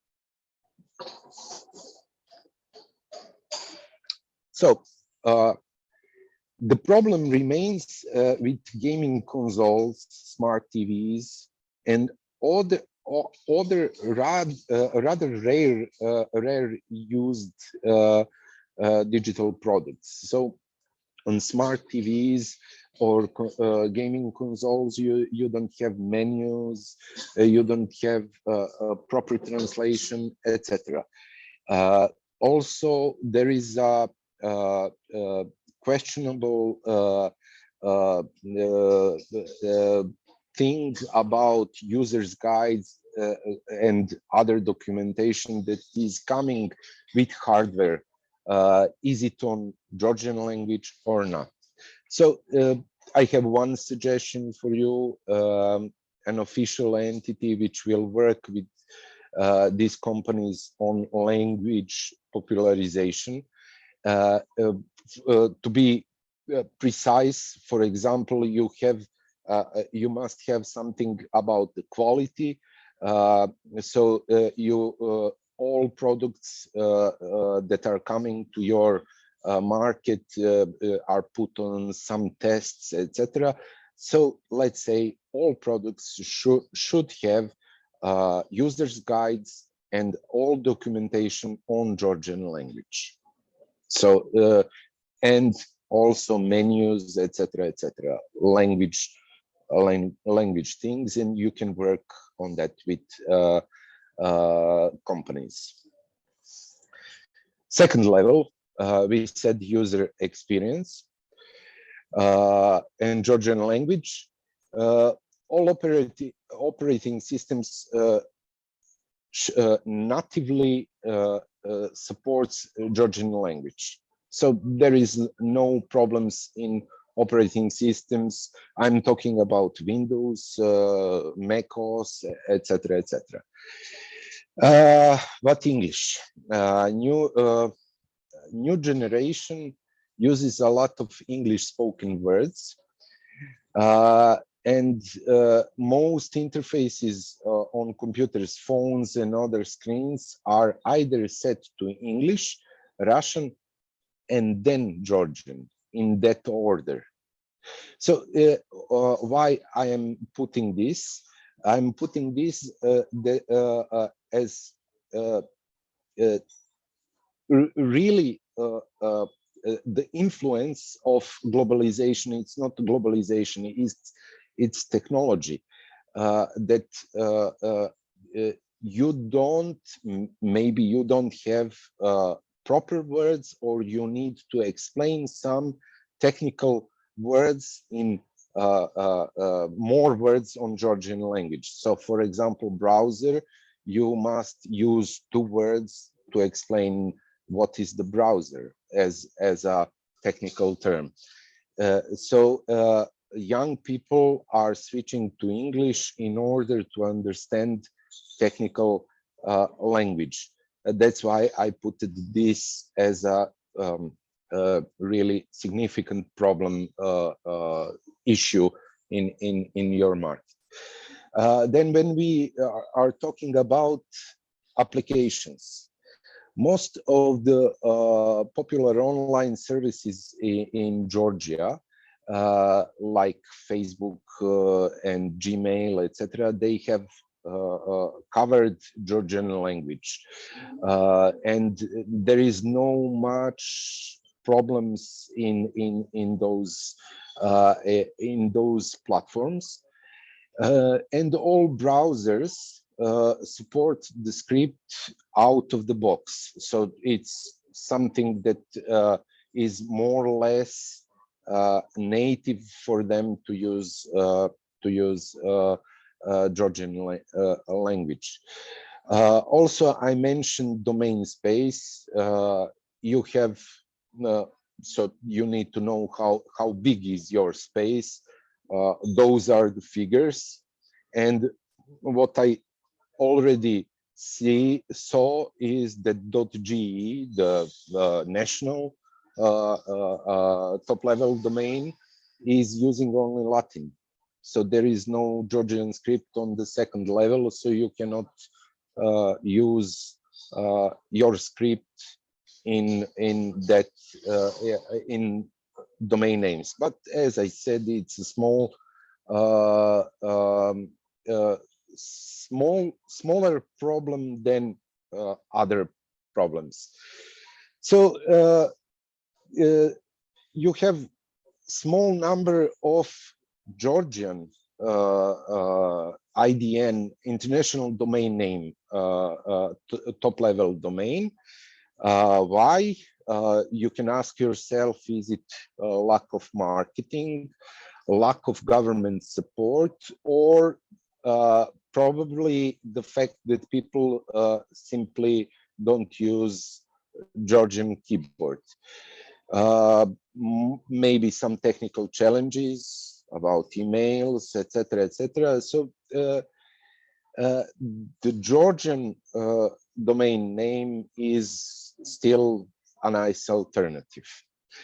S5: So the problem remains with gaming consoles, smart TVs, and other rather rare used digital products. So on smart TVs or gaming consoles, you don't have menus, you don't have proper translation, etc. Also, there is a questionable thing about users' guides and other documentation that is coming with hardware. Is it on Georgian language or not? So I have one suggestion for you, an official entity which will work with these companies on language popularization. To be precise, for example, you must have something about the quality. So all products that are coming to your market are put on some tests, etc. So let's say all products should have users' guides and all documentation on Georgian language. So and also menus, etc., etc., language language things, and you can work on that with companies. Second level, we said user experience and Georgian language. All operating systems natively supports Georgian language. So there is no problems in operating systems. I'm talking about Windows, Mac OS, etc., etc. But English, new generation uses a lot of English spoken words, and most interfaces on computers, phones, and other screens are either set to English, Russian, and then Georgian in that order. So why I am putting this? I'm putting this as really the influence of globalization. It's not globalization, it's technology that maybe you don't have proper words, or you need to explain some technical words in more words on Georgian language. So for example, browser, you must use 2 words to explain what is the browser as a technical term. So young people are switching to English in order to understand technical language. That's why I put this as a really significant problem issue in your market. Then when we are talking about applications, most of the popular online services in Georgia, like Facebook and Gmail, etc., they have covered Georgian language, and there is no much problems in those platforms, and all browsers support the script out of the box. So it's something that is more or less native for them to use Georgian language. Also, I mentioned domain space. You have so you need to know how big is your space. Those are the figures, and what I already saw is that .ge, the national top-level domain, is using only Latin. So there is no Georgian script on the second level, so you cannot use your script in that in domain names. But as I said, it's a smaller problem than other problems. So you have small number of Georgian IDN, international domain name, top-level domain. Why? You can ask yourself, is it lack of marketing, lack of government support, or probably the fact that people simply don't use Georgian keyboard? Maybe some technical challenges about emails, etc., etc. So the Georgian domain name is still a nice alternative.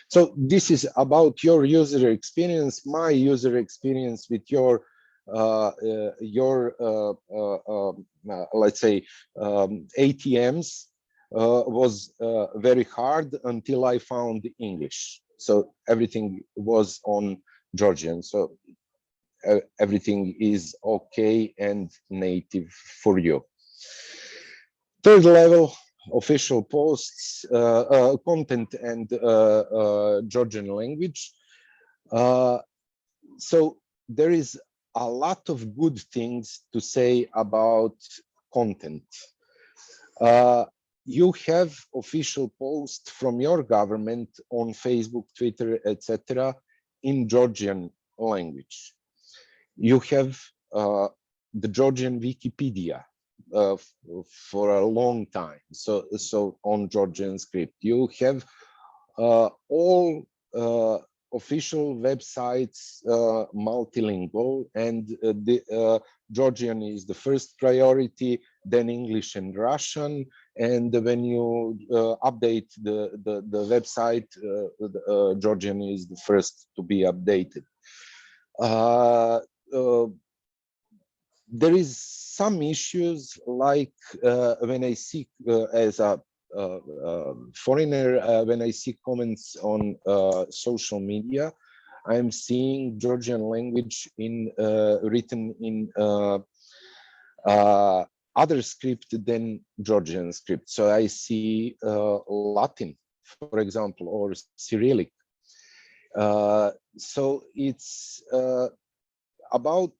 S5: So this is about your user experience, my user experience with your let's say ATMs was very hard until I found English. So everything was on Georgian. So everything is okay and native for you. Third level, official posts, content and Georgian language. So there is a lot of good things to say about content. You have official posts from your government on Facebook, Twitter, etc. in Georgian language. You have the Georgian Wikipedia for a long time, so on Georgian script. You have all official websites multilingual, and the Georgian is the first priority, then English and Russian. And when you update the website, Georgian is the first to be updated. There is some issues like when I see as a foreigner, when I see comments on social media, I'm seeing Georgian language in written in other script than Georgian script. So I see Latin, for example, or Cyrillic. So it's about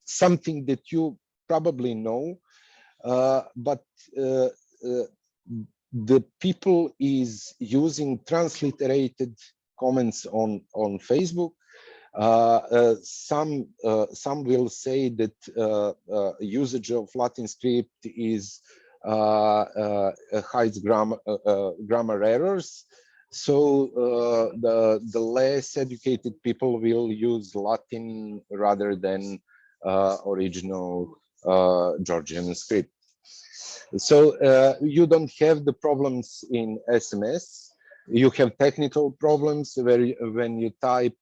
S5: something that you probably know, but the people is using transliterated comments on Facebook. Some will say that usage of Latin script is hides grammar errors. So the less educated people will use Latin rather than original Georgian script. So you don't have the problems in SMS. You have technical problems where when you type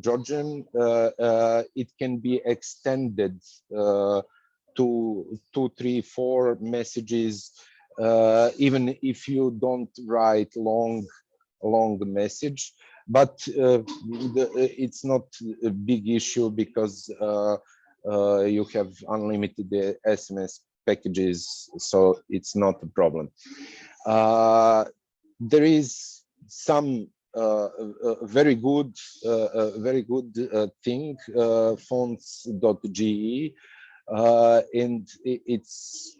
S5: Georgian, it can be extended to 2, 3, 4 messages, even if you don't write long message. But it's not a big issue because you have unlimited SMS packages, so it's not a problem. There is some very good thing, fonts.ge, and it's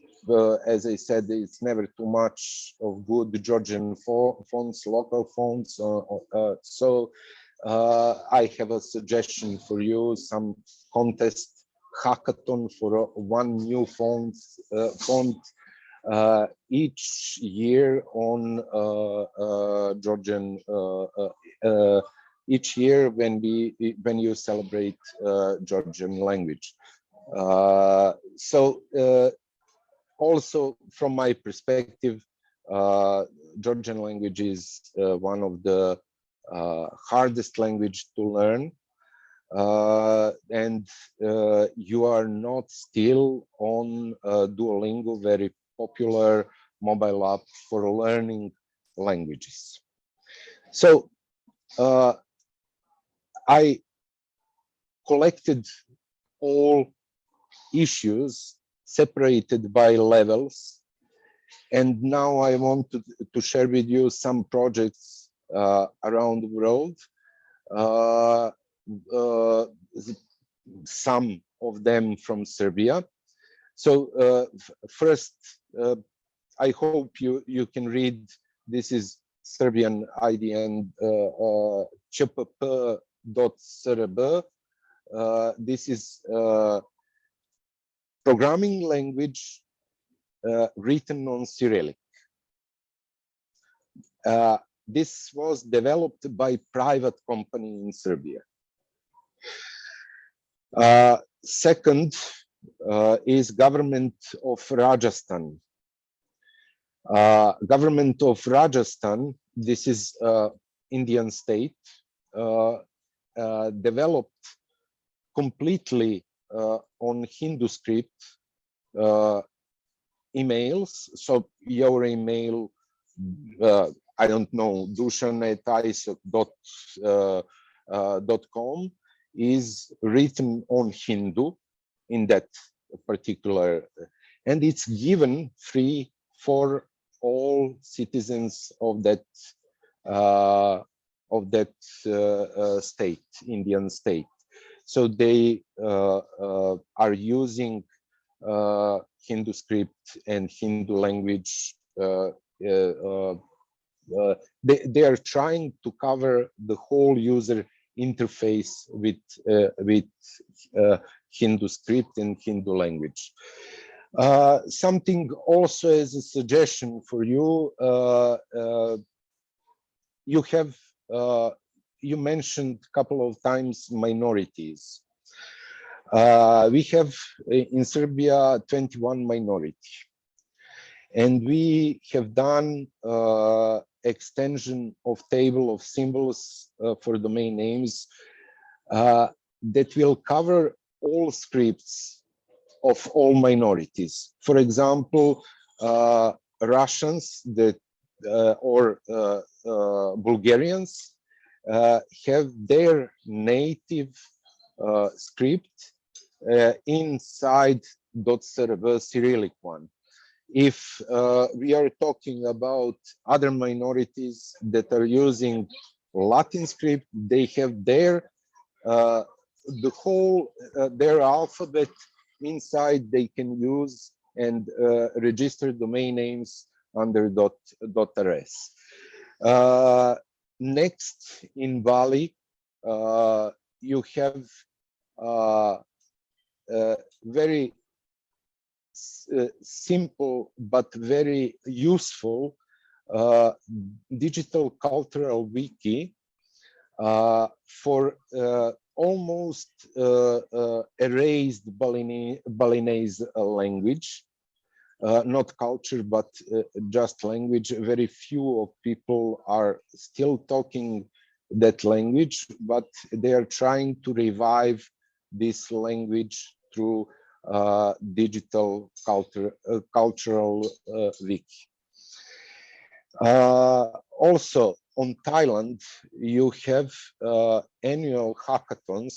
S5: as I said, it's never too much of good Georgian fonts, local fonts. So I have a suggestion for you: some contest hackathon for one new font each year on Georgian. Each year when you celebrate Georgian language. So also from my perspective, Georgian language is one of the hardest language to learn, and you are not still on Duolingo, very popular mobile app for learning languages. So I collected all issues separated by levels, and now I want to share with you some projects around the world. Some of them from Serbia. So first, I hope you can read. This is Serbian IDN chpp.srb. This is programming language written on Cyrillic. This was developed by private company in Serbia. Second is government of Rajasthan. Government of Rajasthan, this is Indian state, developed completely on Hindu script emails. So your email, I don't know, dushan@isoc.com is written on Hindu in that particular, and it's given free for all citizens of that of that state, Indian state. So they are using Hindu script and Hindu language. They are trying to cover the whole user interface with Hindu script and Hindu language. Something also as a suggestion for you, you mentioned a couple of times minorities. We have in Serbia 21 minorities, and we have done extension of table of symbols for domain names that will cover all scripts of all minorities. For example, Russians that or Bulgarians have their native script inside .serb Cyrillic one. If we are talking about other minorities that are using Latin script, they have their the whole their alphabet inside. They can use and register domain names under .rs. Next, in Bali, you have very simple but very useful digital cultural wiki for almost erased Balinese language, not culture, but just language. Very few of people are still talking that language, but they are trying to revive this language through digital cultural wiki. Also, on Thailand, you have annual hackathons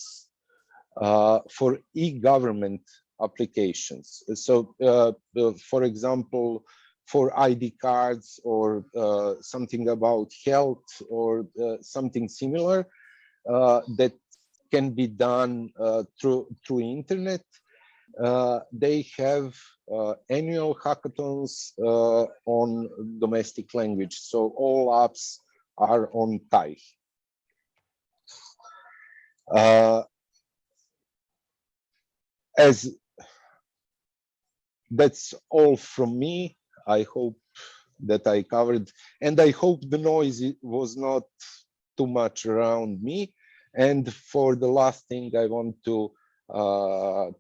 S5: for e-government applications. So, for example, for ID cards or something about health or something similar that can be done through internet. They have annual hackathons on domestic language. So all apps are on Thai. As that's all from me. I hope that I covered, and I hope the noise was not too much around me. And for the last thing, I want to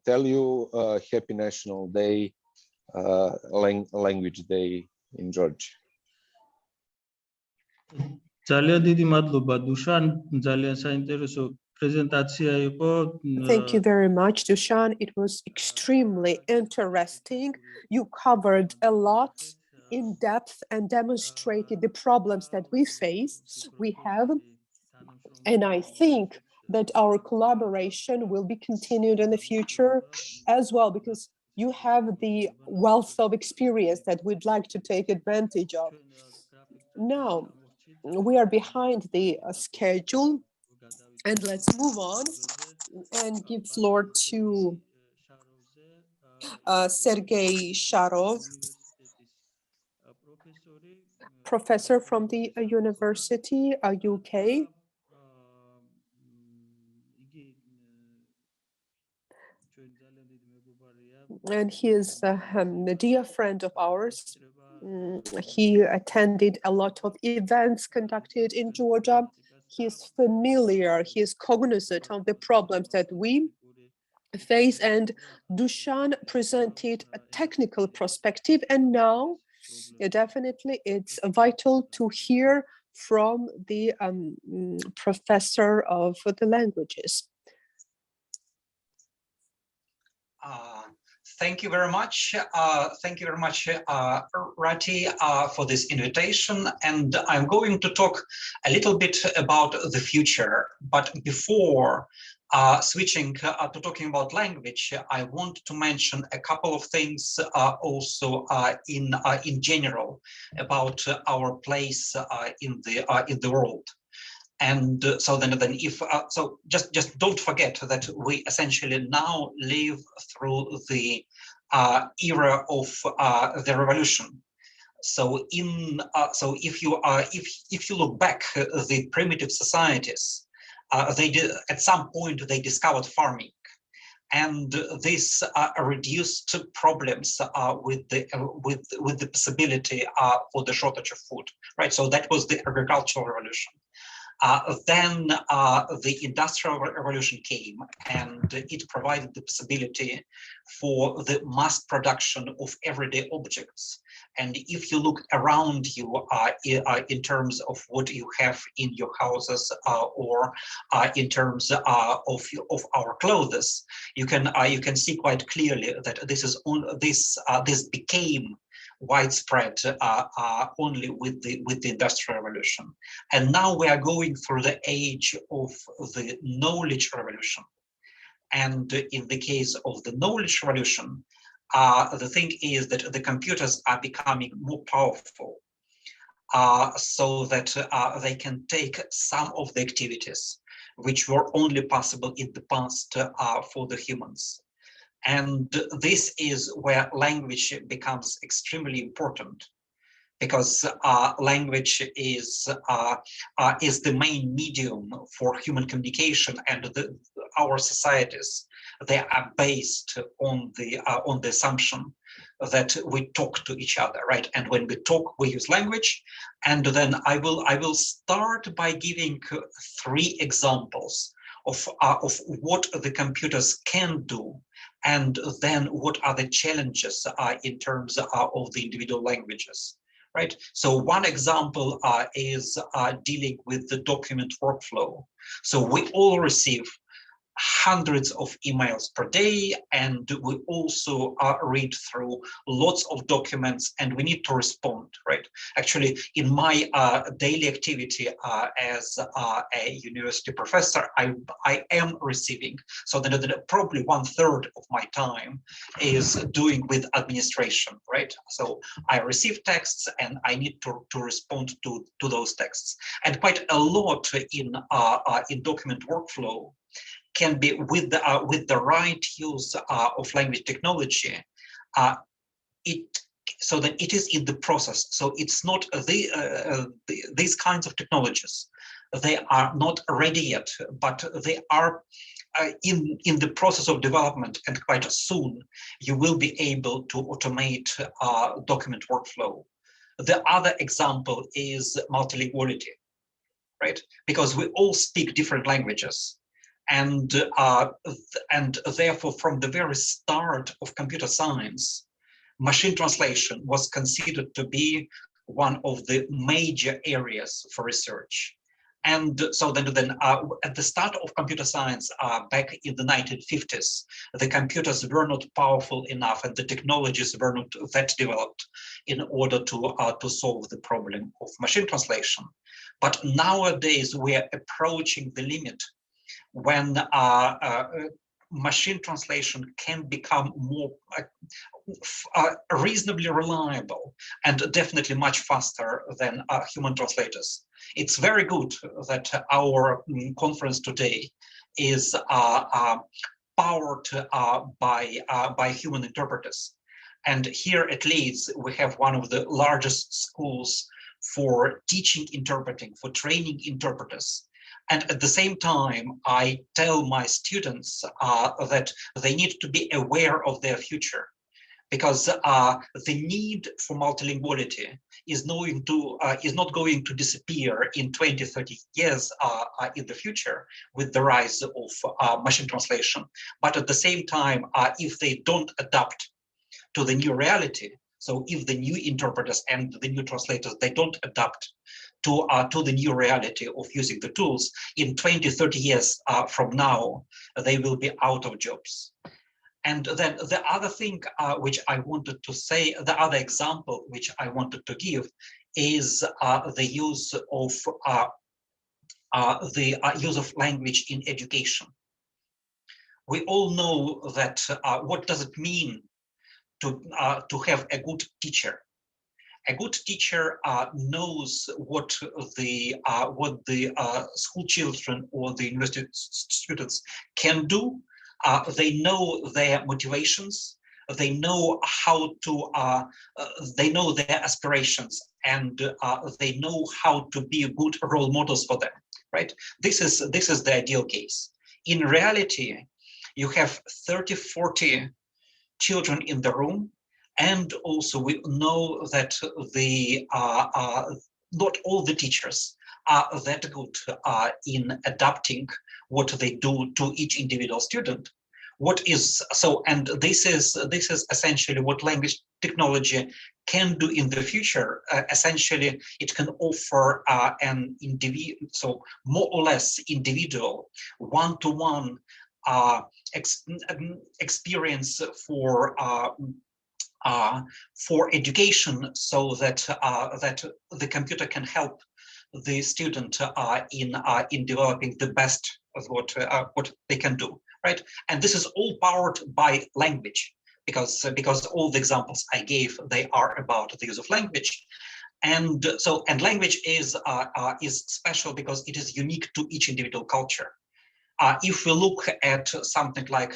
S5: tell you Happy National Day, Language Day in Georgia.
S3: ძალიან დიდი მადლობა დუშან, ძალიან საინტერესო პრეზენტაცია იყო.
S1: Thank you very much, Dushan. It was extremely interesting. You covered a lot in depth and demonstrated the problems that we have. And I think that our collaboration will be continued in the future as well, because you have the wealth of experience that we'd like to take advantage of. Now, we are behind the schedule, and let's move on and give floor to Sergei Sharov, professor from the University UK. And he is a dear friend of ours. He attended a lot of events conducted in Georgia. He is familiar, he is cognizant of the problems that we face, and Dushan presented a technical perspective, and now definitely it's vital to hear from the professor of the languages.
S6: Thank you very much. Thank you very much, Rati, for this invitation. And I'm going to talk a little bit about the future. But before switching to talking about language, I want to mention a couple of things also in general about our place in the world. And so then if so just don't forget that we essentially now live through the era of the revolution. So so if you look back, the primitive societies, they did at some point they discovered farming, and this reduced problems with the possibility for the shortage of food, right? So that was the agricultural revolution. Then the Industrial Revolution came, and it provided the possibility for the mass production of everyday objects. And if you look around you in terms of what you have in your houses or in terms of our clothes, you can see quite clearly that this became widespread only with the Industrial Revolution. And now we are going through the age of the knowledge revolution. And in the case of the knowledge revolution, the thing is that the computers are becoming more powerful, so that they can take some of the activities which were only possible in the past for the humans. And this is where language becomes extremely important, because language is the main medium for human communication, and our societies, they are based on the assumption that we talk to each other, right? And when we talk, we use language. And then I will start by giving 3 examples of what the computers can do, and then what are the challenges in terms of the individual languages. Right. So one example is dealing with the document workflow. So we all receive hundreds of emails per day, and we also read through lots of documents, and we need to respond, right? Actually, in my daily activity as a university professor, I am receiving, so that probably 1/3 of my time is doing with administration, right? So I receive texts and I need to respond to those texts, and quite a lot in document workflow can be with the right use of language technology. So that it is in the process. So it's not these kinds of technologies. They are not ready yet, but they are in the process of development, and quite soon you will be able to automate document workflow. The other example is multilinguality, right? Because we all speak different languages. And therefore, from the very start of computer science, machine translation was considered to be one of the major areas for research. And so then at the start of computer science, back in the 1950s, the computers were not powerful enough, and the technologies were not that developed in order to solve the problem of machine translation. But nowadays, we are approaching the limit when machine translation can become more reasonably reliable, and definitely much faster than human translators. It's very good that our conference today is powered by human interpreters. And here at Leeds, we have one of the largest schools for teaching interpreting, for training interpreters. And at the same time, I tell my students that they need to be aware of their future, because the need for multilinguality is not going to disappear in 20, 30 years in the future with the rise of machine translation. But at the same time, if they don't adapt to the new reality, so if the new interpreters and the new translators, they don't adapt to the new reality of using the tools, in 20, 30 years from now, they will be out of jobs. And then the other thing which I wanted to say, the other example which I wanted to give is the use of language in education. We all know that what does it mean to have a good teacher. A good teacher knows what the school children or the university students can do. They know their motivations. They know how to. They know their aspirations, and they know how to be good role models for them. Right. This is the ideal case. In reality, you have 30, 40 children in the room, and also we know that the not all the teachers are that good in adapting what they do to each individual student. What is so, and this is essentially what language technology can do in the future. Essentially, it can offer an individual, so more or less individual, one-to-one experience for education, so that that the computer can help the student in developing the best of what they can do, right? And this is all powered by language, because all the examples I gave, they are about the use of language. And so, and language is special because it is unique to each individual culture. If we look at something like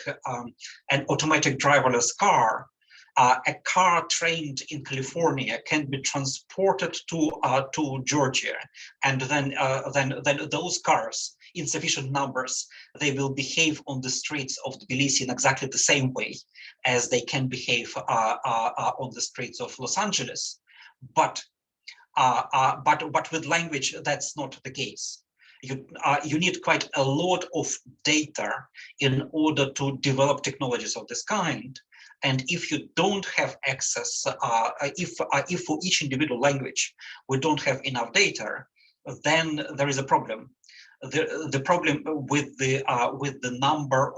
S6: an automatic driverless car, a car trained in California can be transported to Georgia, and then those cars in sufficient numbers, they will behave on the streets of Tbilisi in exactly the same way as they can behave on the streets of Los Angeles. But with language, that's not the case. You need quite a lot of data in order to develop technologies of this kind. And if you don't have access, if for each individual language we don't have enough data, then there is a problem. The problem with the number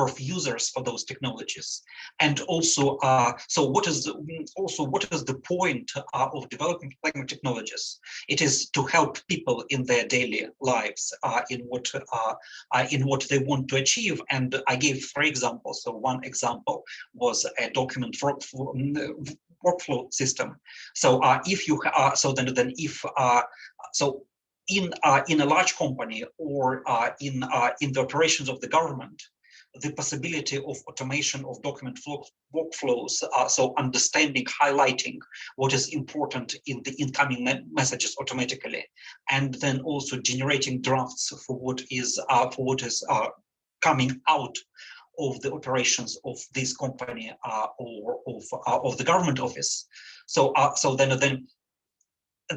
S6: of users for those technologies, and also so what is the point of developing language technologies? It is to help people in their daily lives in what they want to achieve. And I gave 3 examples. So one example was a document workflow system. So if you in a large company or in the operations of the government, the possibility of automation of document workflows, so understanding, highlighting what is important in the incoming messages automatically, and then also generating drafts for what is coming out of the operations of this company or of the government office. So then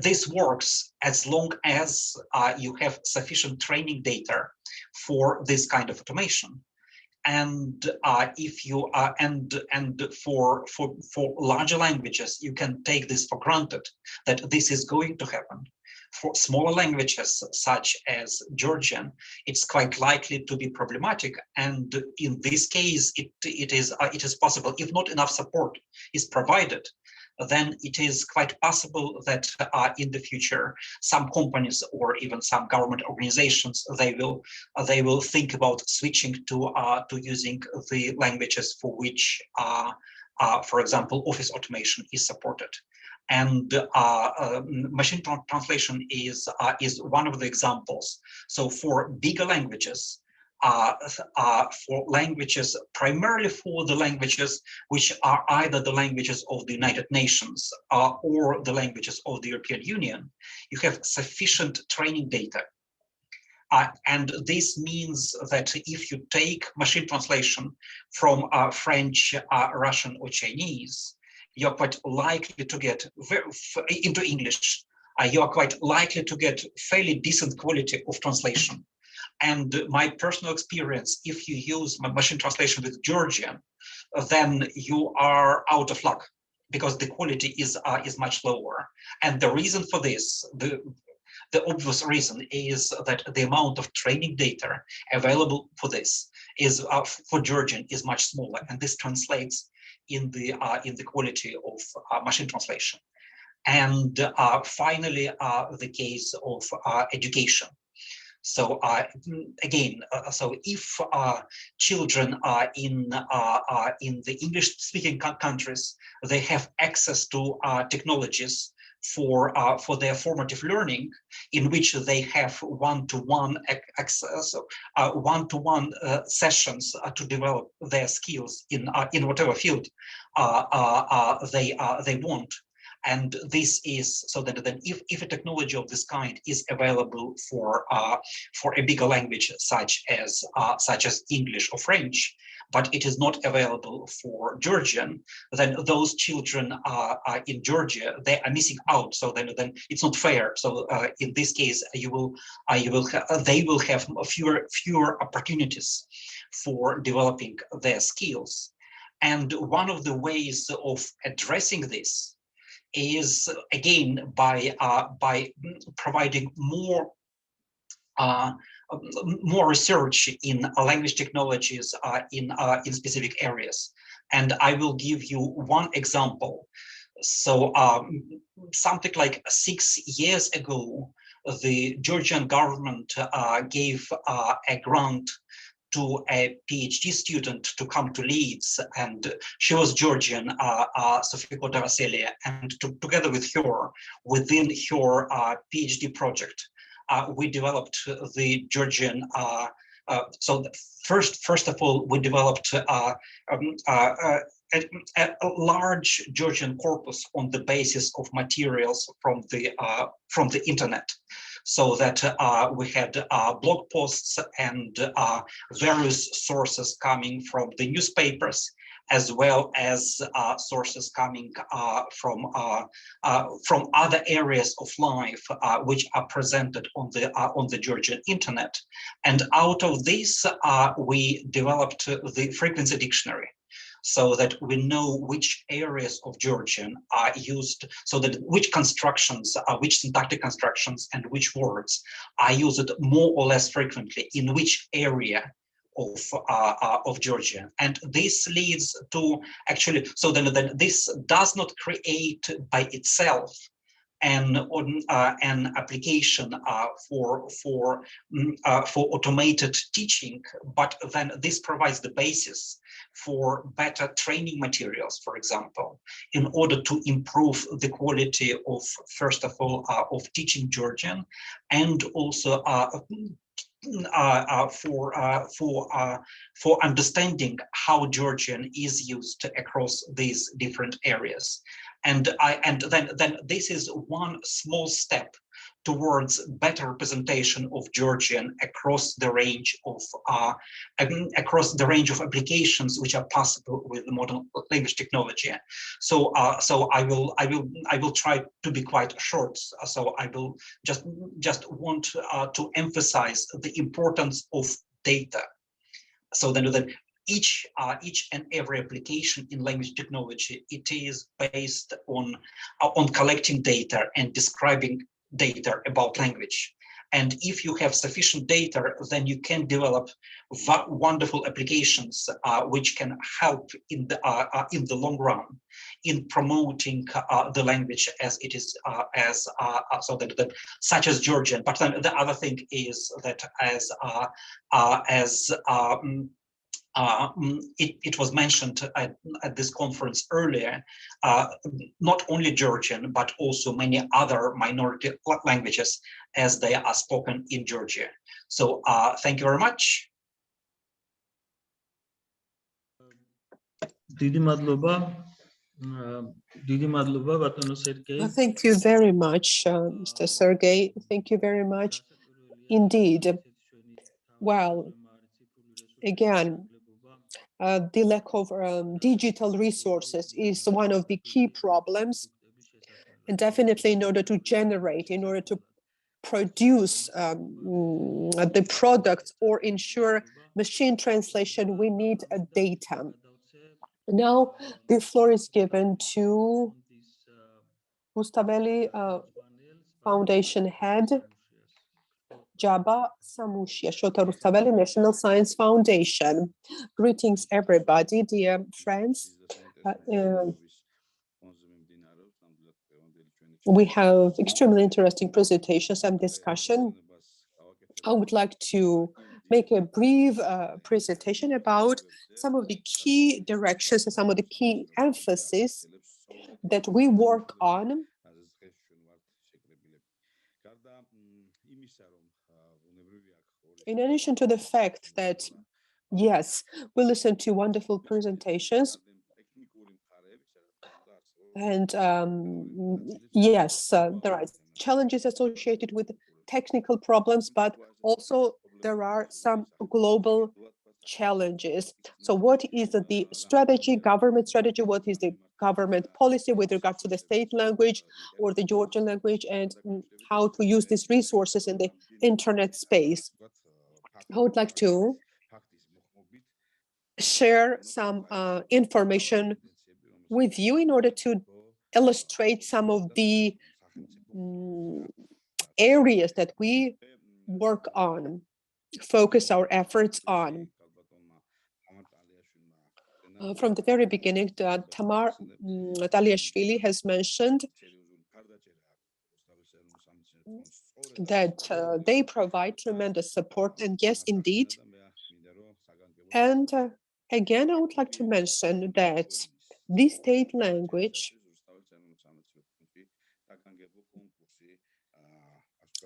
S6: this works as long as you have sufficient training data for this kind of automation. And if you and for larger languages, you can take this for granted that this is going to happen. For smaller languages such as Georgian, it's quite likely to be problematic. And in this case, it is possible, if not enough support is provided, then it is quite possible that in the future, some companies or even some government organizations, they will think about switching to using the languages for which, for example, office automation is supported. And machine translation is one of the examples. So for bigger languages, primarily for the languages which are either the languages of the United Nations or the languages of the European Union, you have sufficient training data. And this means that if you take machine translation from French, Russian, or Chinese, you're quite likely to get into English. You are quite likely to get fairly decent quality of translation. And my personal experience, if you use machine translation with Georgian, then you are out of luck because the quality is much lower. And the reason for this, the obvious reason, is that the amount of training data available for this is for Georgian is much smaller, and this translates in the quality of machine translation. And finally, the case of education. So again, so if children are in the English-speaking countries, they have access to technologies for their formative learning, in which they have one-to-one access, one-to-one sessions to develop their skills in whatever field they want. And this is so that then if a technology of this kind is available for a bigger language such as English or French, but it is not available for Georgian, then those children in Georgia, they are missing out. So then it's not fair. So in this case, they will have fewer opportunities for developing their skills. And one of the ways of addressing this is again by providing more research in language technologies in specific areas. And I will give you one example. So something like 6 years ago, the Georgian government gave a grant to a PhD student to come to Leeds, and she was Georgian, Sofiko Daraselia, and together with her, within her PhD project, we developed the Georgian. So first of all, we developed a large Georgian corpus on the basis of materials from the internet. So that we had blog posts and various sources coming from the newspapers, as well as sources coming from other areas of life which are presented on the Georgian internet. And out of this, we developed the frequency dictionary, so that we know which areas of Georgian are used, so that which constructions, which syntactic constructions and which words are used more or less frequently in which area of Georgian. And this leads to actually, so then this does not create by itself an application for automated teaching, but then this provides the basis for better training materials, for example, in order to improve the quality of, first of all, of teaching Georgian, and also for understanding how Georgian is used across these different areas. And then this is one small step towards better representation of Georgian across the range of applications which are possible with the modern language technology. So I will try to be quite short. So I will just want to emphasize the importance of data. So then each and every application in language technology, it is based on collecting data and describing data about language. And if you have sufficient data, then you can develop wonderful applications which can help in the long run in promoting the language as it is, such as Georgian. But then the other thing is that it was mentioned at this conference earlier, not only Georgian, but also many other minority languages as they are spoken in Georgia. So thank you very much.
S3: Დიდი მადლობა. Დიდი მადლობა ბატონო სერგეი.
S1: Thank you very much, Mr. Sergey. Thank you very much indeed. Well, again, the lack of digital resources is one of the key problems. And definitely in order to produce the products or ensure machine translation, we need data. Now the floor is given to Rustaveli Foundation Head, Jaba Samushia, Shota Rustaveli National Science Foundation. Greetings, everybody, dear friends. We have extremely interesting presentations and discussion. I would like to make a brief presentation about some of the key directions and some of the key emphasis that we work on. In addition to the fact that, yes, we listen to wonderful presentations, and yes, there are challenges associated with technical problems, but also there are some global challenges. So what is the strategy, government strategy? What is the government policy with regard to the state language or the Georgian language, and how to use these resources in the internet space? I would like to share some information with you in order to illustrate some of the areas that we work on, focus our efforts on. From the very beginning, Tamar Daliashvili has mentioned that they provide tremendous support, and yes, indeed. And again, I would like to mention that the state language,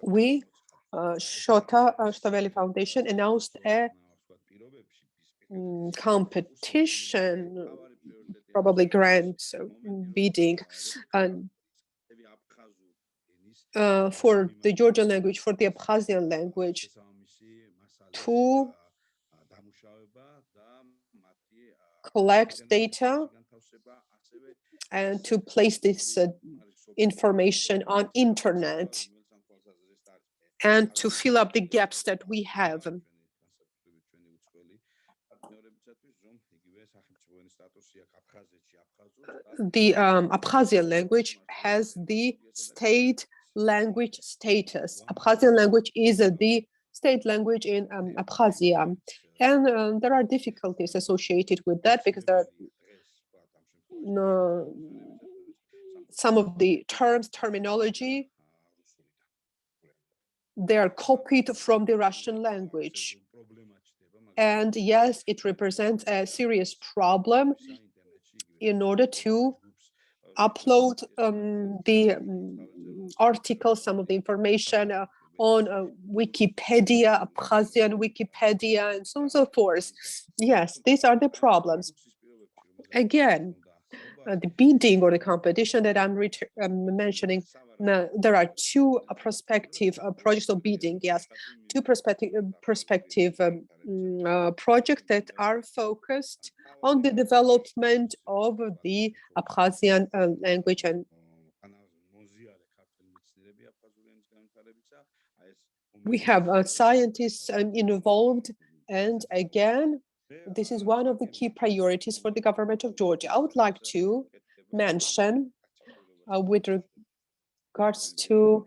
S1: we, Shota Staveli Foundation, announced a competition, probably grant bidding, and for the Georgian language, for the Abkhazian language, to collect data and to place this information on internet and to fill up the gaps that we have. The Abkhazian language has the state language status. Abkhazian language is the state language in Abkhazia. And there are difficulties associated with that because there are some of the terminology, they are copied from the Russian language. And yes, it represents a serious problem in order to upload the articles, some of the information on Wikipedia, Abkhazian Wikipedia, and so on and so forth. Yes, these are the problems. Again, the bidding or the competition that I'm mentioning, there are two prospective projects of bidding, yes, two prospective projects that are focused on the development of the Abkhazian language. And we have scientists involved, and again, this is one of the key priorities for the government of Georgia. I would like to mention with regards to,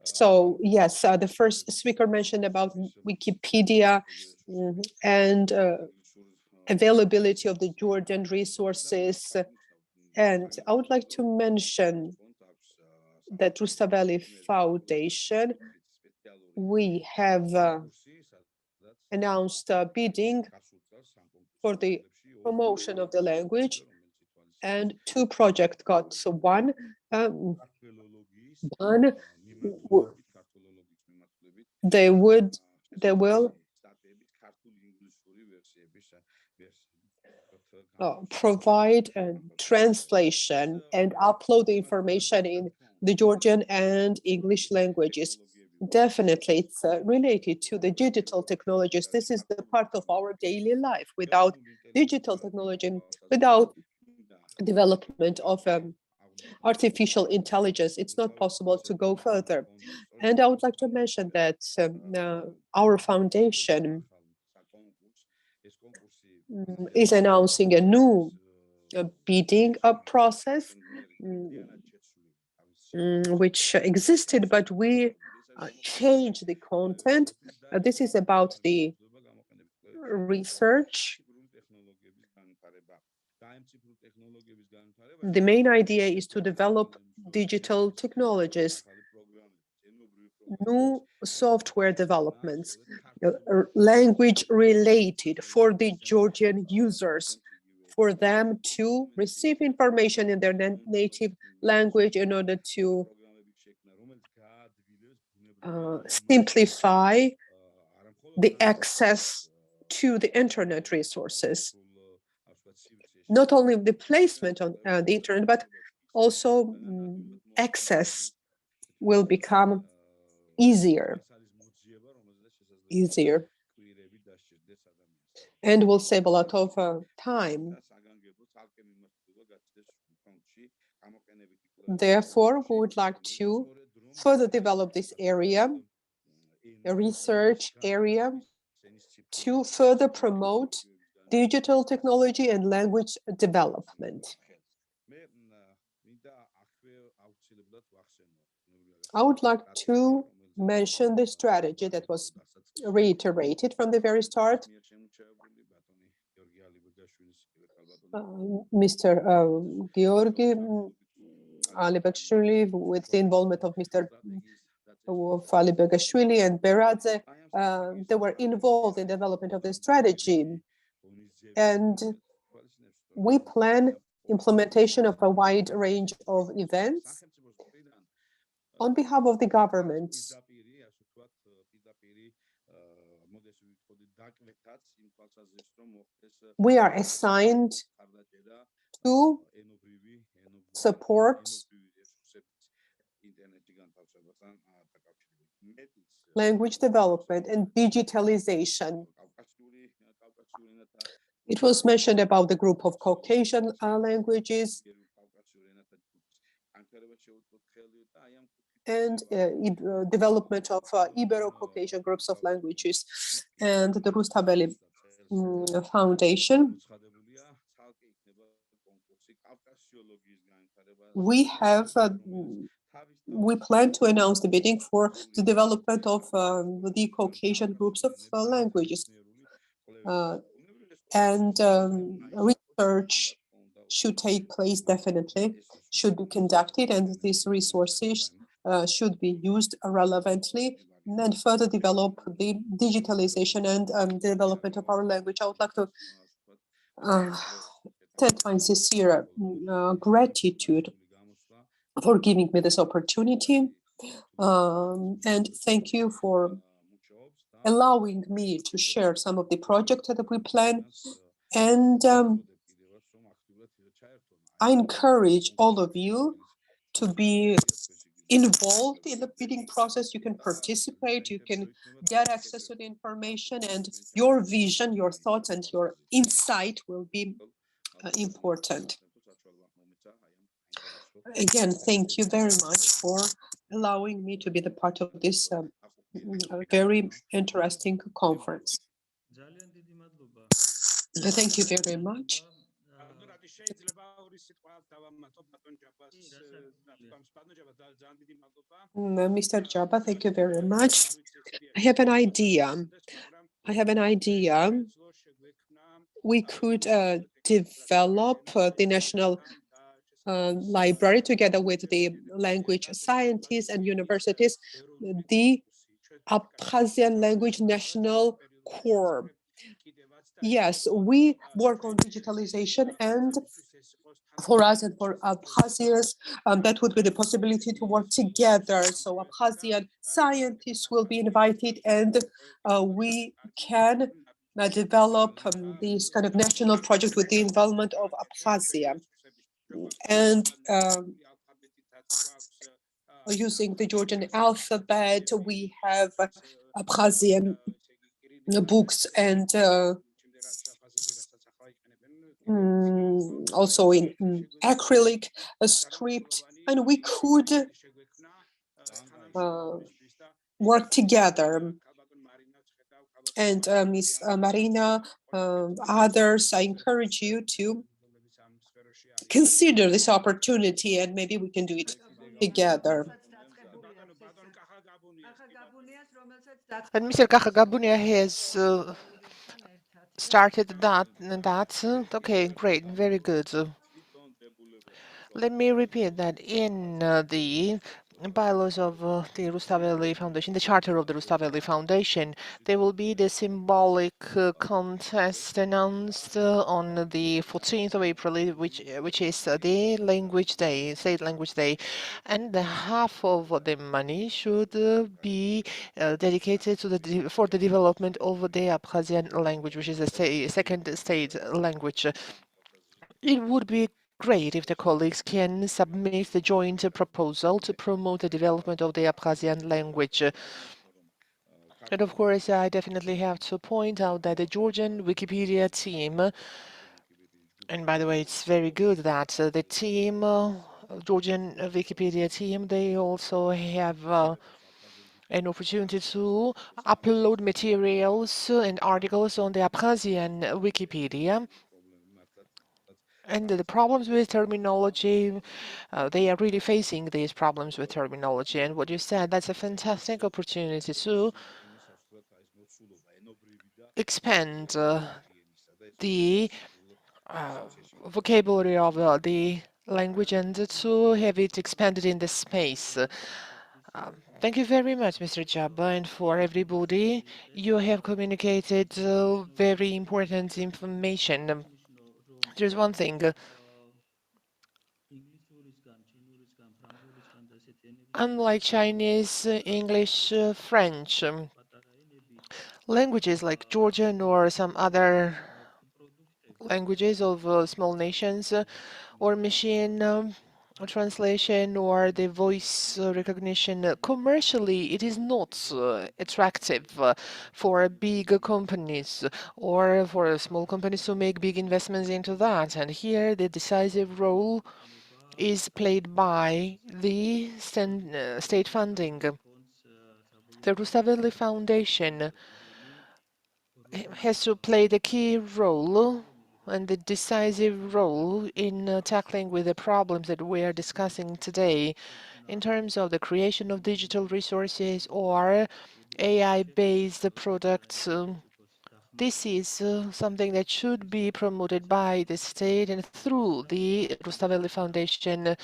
S1: so yes, the first speaker mentioned about Wikipedia and availability of the Georgian resources. And I would like to mention that Rustaveli Foundation, we have announced bidding for the promotion of the language, and two projects got. So one they will provide a translation and upload the information in the Georgian and English languages. Definitely, it's related to the digital technologies. This is the part of our daily life. Without digital technology, without development of artificial intelligence, it's not possible to go further. And I would like to mention that our foundation is announcing a new bidding process, which existed, but we changed the content. This is about the research. The main idea is to develop digital technologies. new software developments, language related for the Georgian users, for them to receive information in their native language in order to simplify the access to the internet resources. Not only the placement on the internet, but also access will become easier, and will save a lot of time. Therefore, we would like to further develop this area, a research area, to further promote digital technology and language development. I would like to mention the strategy that was reiterated from the very start. Mr. Georgi Alibekashvili, with the involvement of Mr. Alibekashvili and Beradze, they were involved in the development of the strategy. And we plan implementation of a wide range of events on behalf of the government. We are assigned to support language development and digitalization. It was mentioned about the group of Caucasian languages and development of Ibero-Caucasian groups of languages, and the Rustabeli Foundation. We plan to announce the bidding for the development of the Caucasian groups of languages. And research should take place, definitely, should be conducted, and these resources should be used relevantly and further develop the digitalization and development of our language. I would like to thank my sincere gratitude for giving me this opportunity, and thank you for allowing me to share some of the projects that we plan. And I encourage all of you to be involved in the bidding process. You can participate, you can get access to the information, and your vision, your thoughts, and your insight will be important. Again, thank you very much for allowing me to be the part of this very interesting conference. Thank you very much. Mr. Jabba, thank you very much. I have an idea. We could develop the national library together with the language scientists and universities, the Abkhazian Language National Core. Yes, we work on digitalization, and for us and for Abkhazians, that would be the possibility to work together. So Abkhazian scientists will be invited, and we can develop this kind of national project with the involvement of Abkhazia. And using the Georgian alphabet, we have Abkhazian books and also in acrylic script, and we could work together. And Ms. Marina, others, I encourage you to consider this opportunity, and maybe we can do it together.
S7: And Mr. Kakagabunia has started that. Okay, great, very good. Let me repeat that in the bylaws of the Rustaveli Foundation, the charter of the Rustaveli Foundation, there will be the symbolic contest announced on the 14th of April, which is the language day, state language day, and the half of the money should be dedicated to for the development of the Abkhazian language, which is the second state language. It would be great if the colleagues can submit the joint proposal to promote the development of the Abkhazian language. And of course, I definitely have to point out that the Georgian Wikipedia team, and by the way, it's very good that the team, Georgian Wikipedia team, they also have an opportunity to upload materials and articles on the Abkhazian Wikipedia. And the problems with terminology, they are really facing these problems with terminology. And what you said, that's a fantastic opportunity to expand the vocabulary of the language and to have it expanded in the space. Thank you very much, Mr. Jabba, and for everybody. You have communicated very important information. There's one thing. Unlike Chinese, English, French, languages like Georgian or some other languages of small nations or machine translation or the voice recognition, commercially it is not attractive for big companies or for small companies to make big investments into that. And here the decisive role is played by the state funding. The Rustaveli Foundation has to play the key role and the decisive role in tackling with the problems that we are discussing today in terms of the creation of digital resources or AI-based products. This is something that should be promoted by the state and through the Rustaveli Foundation,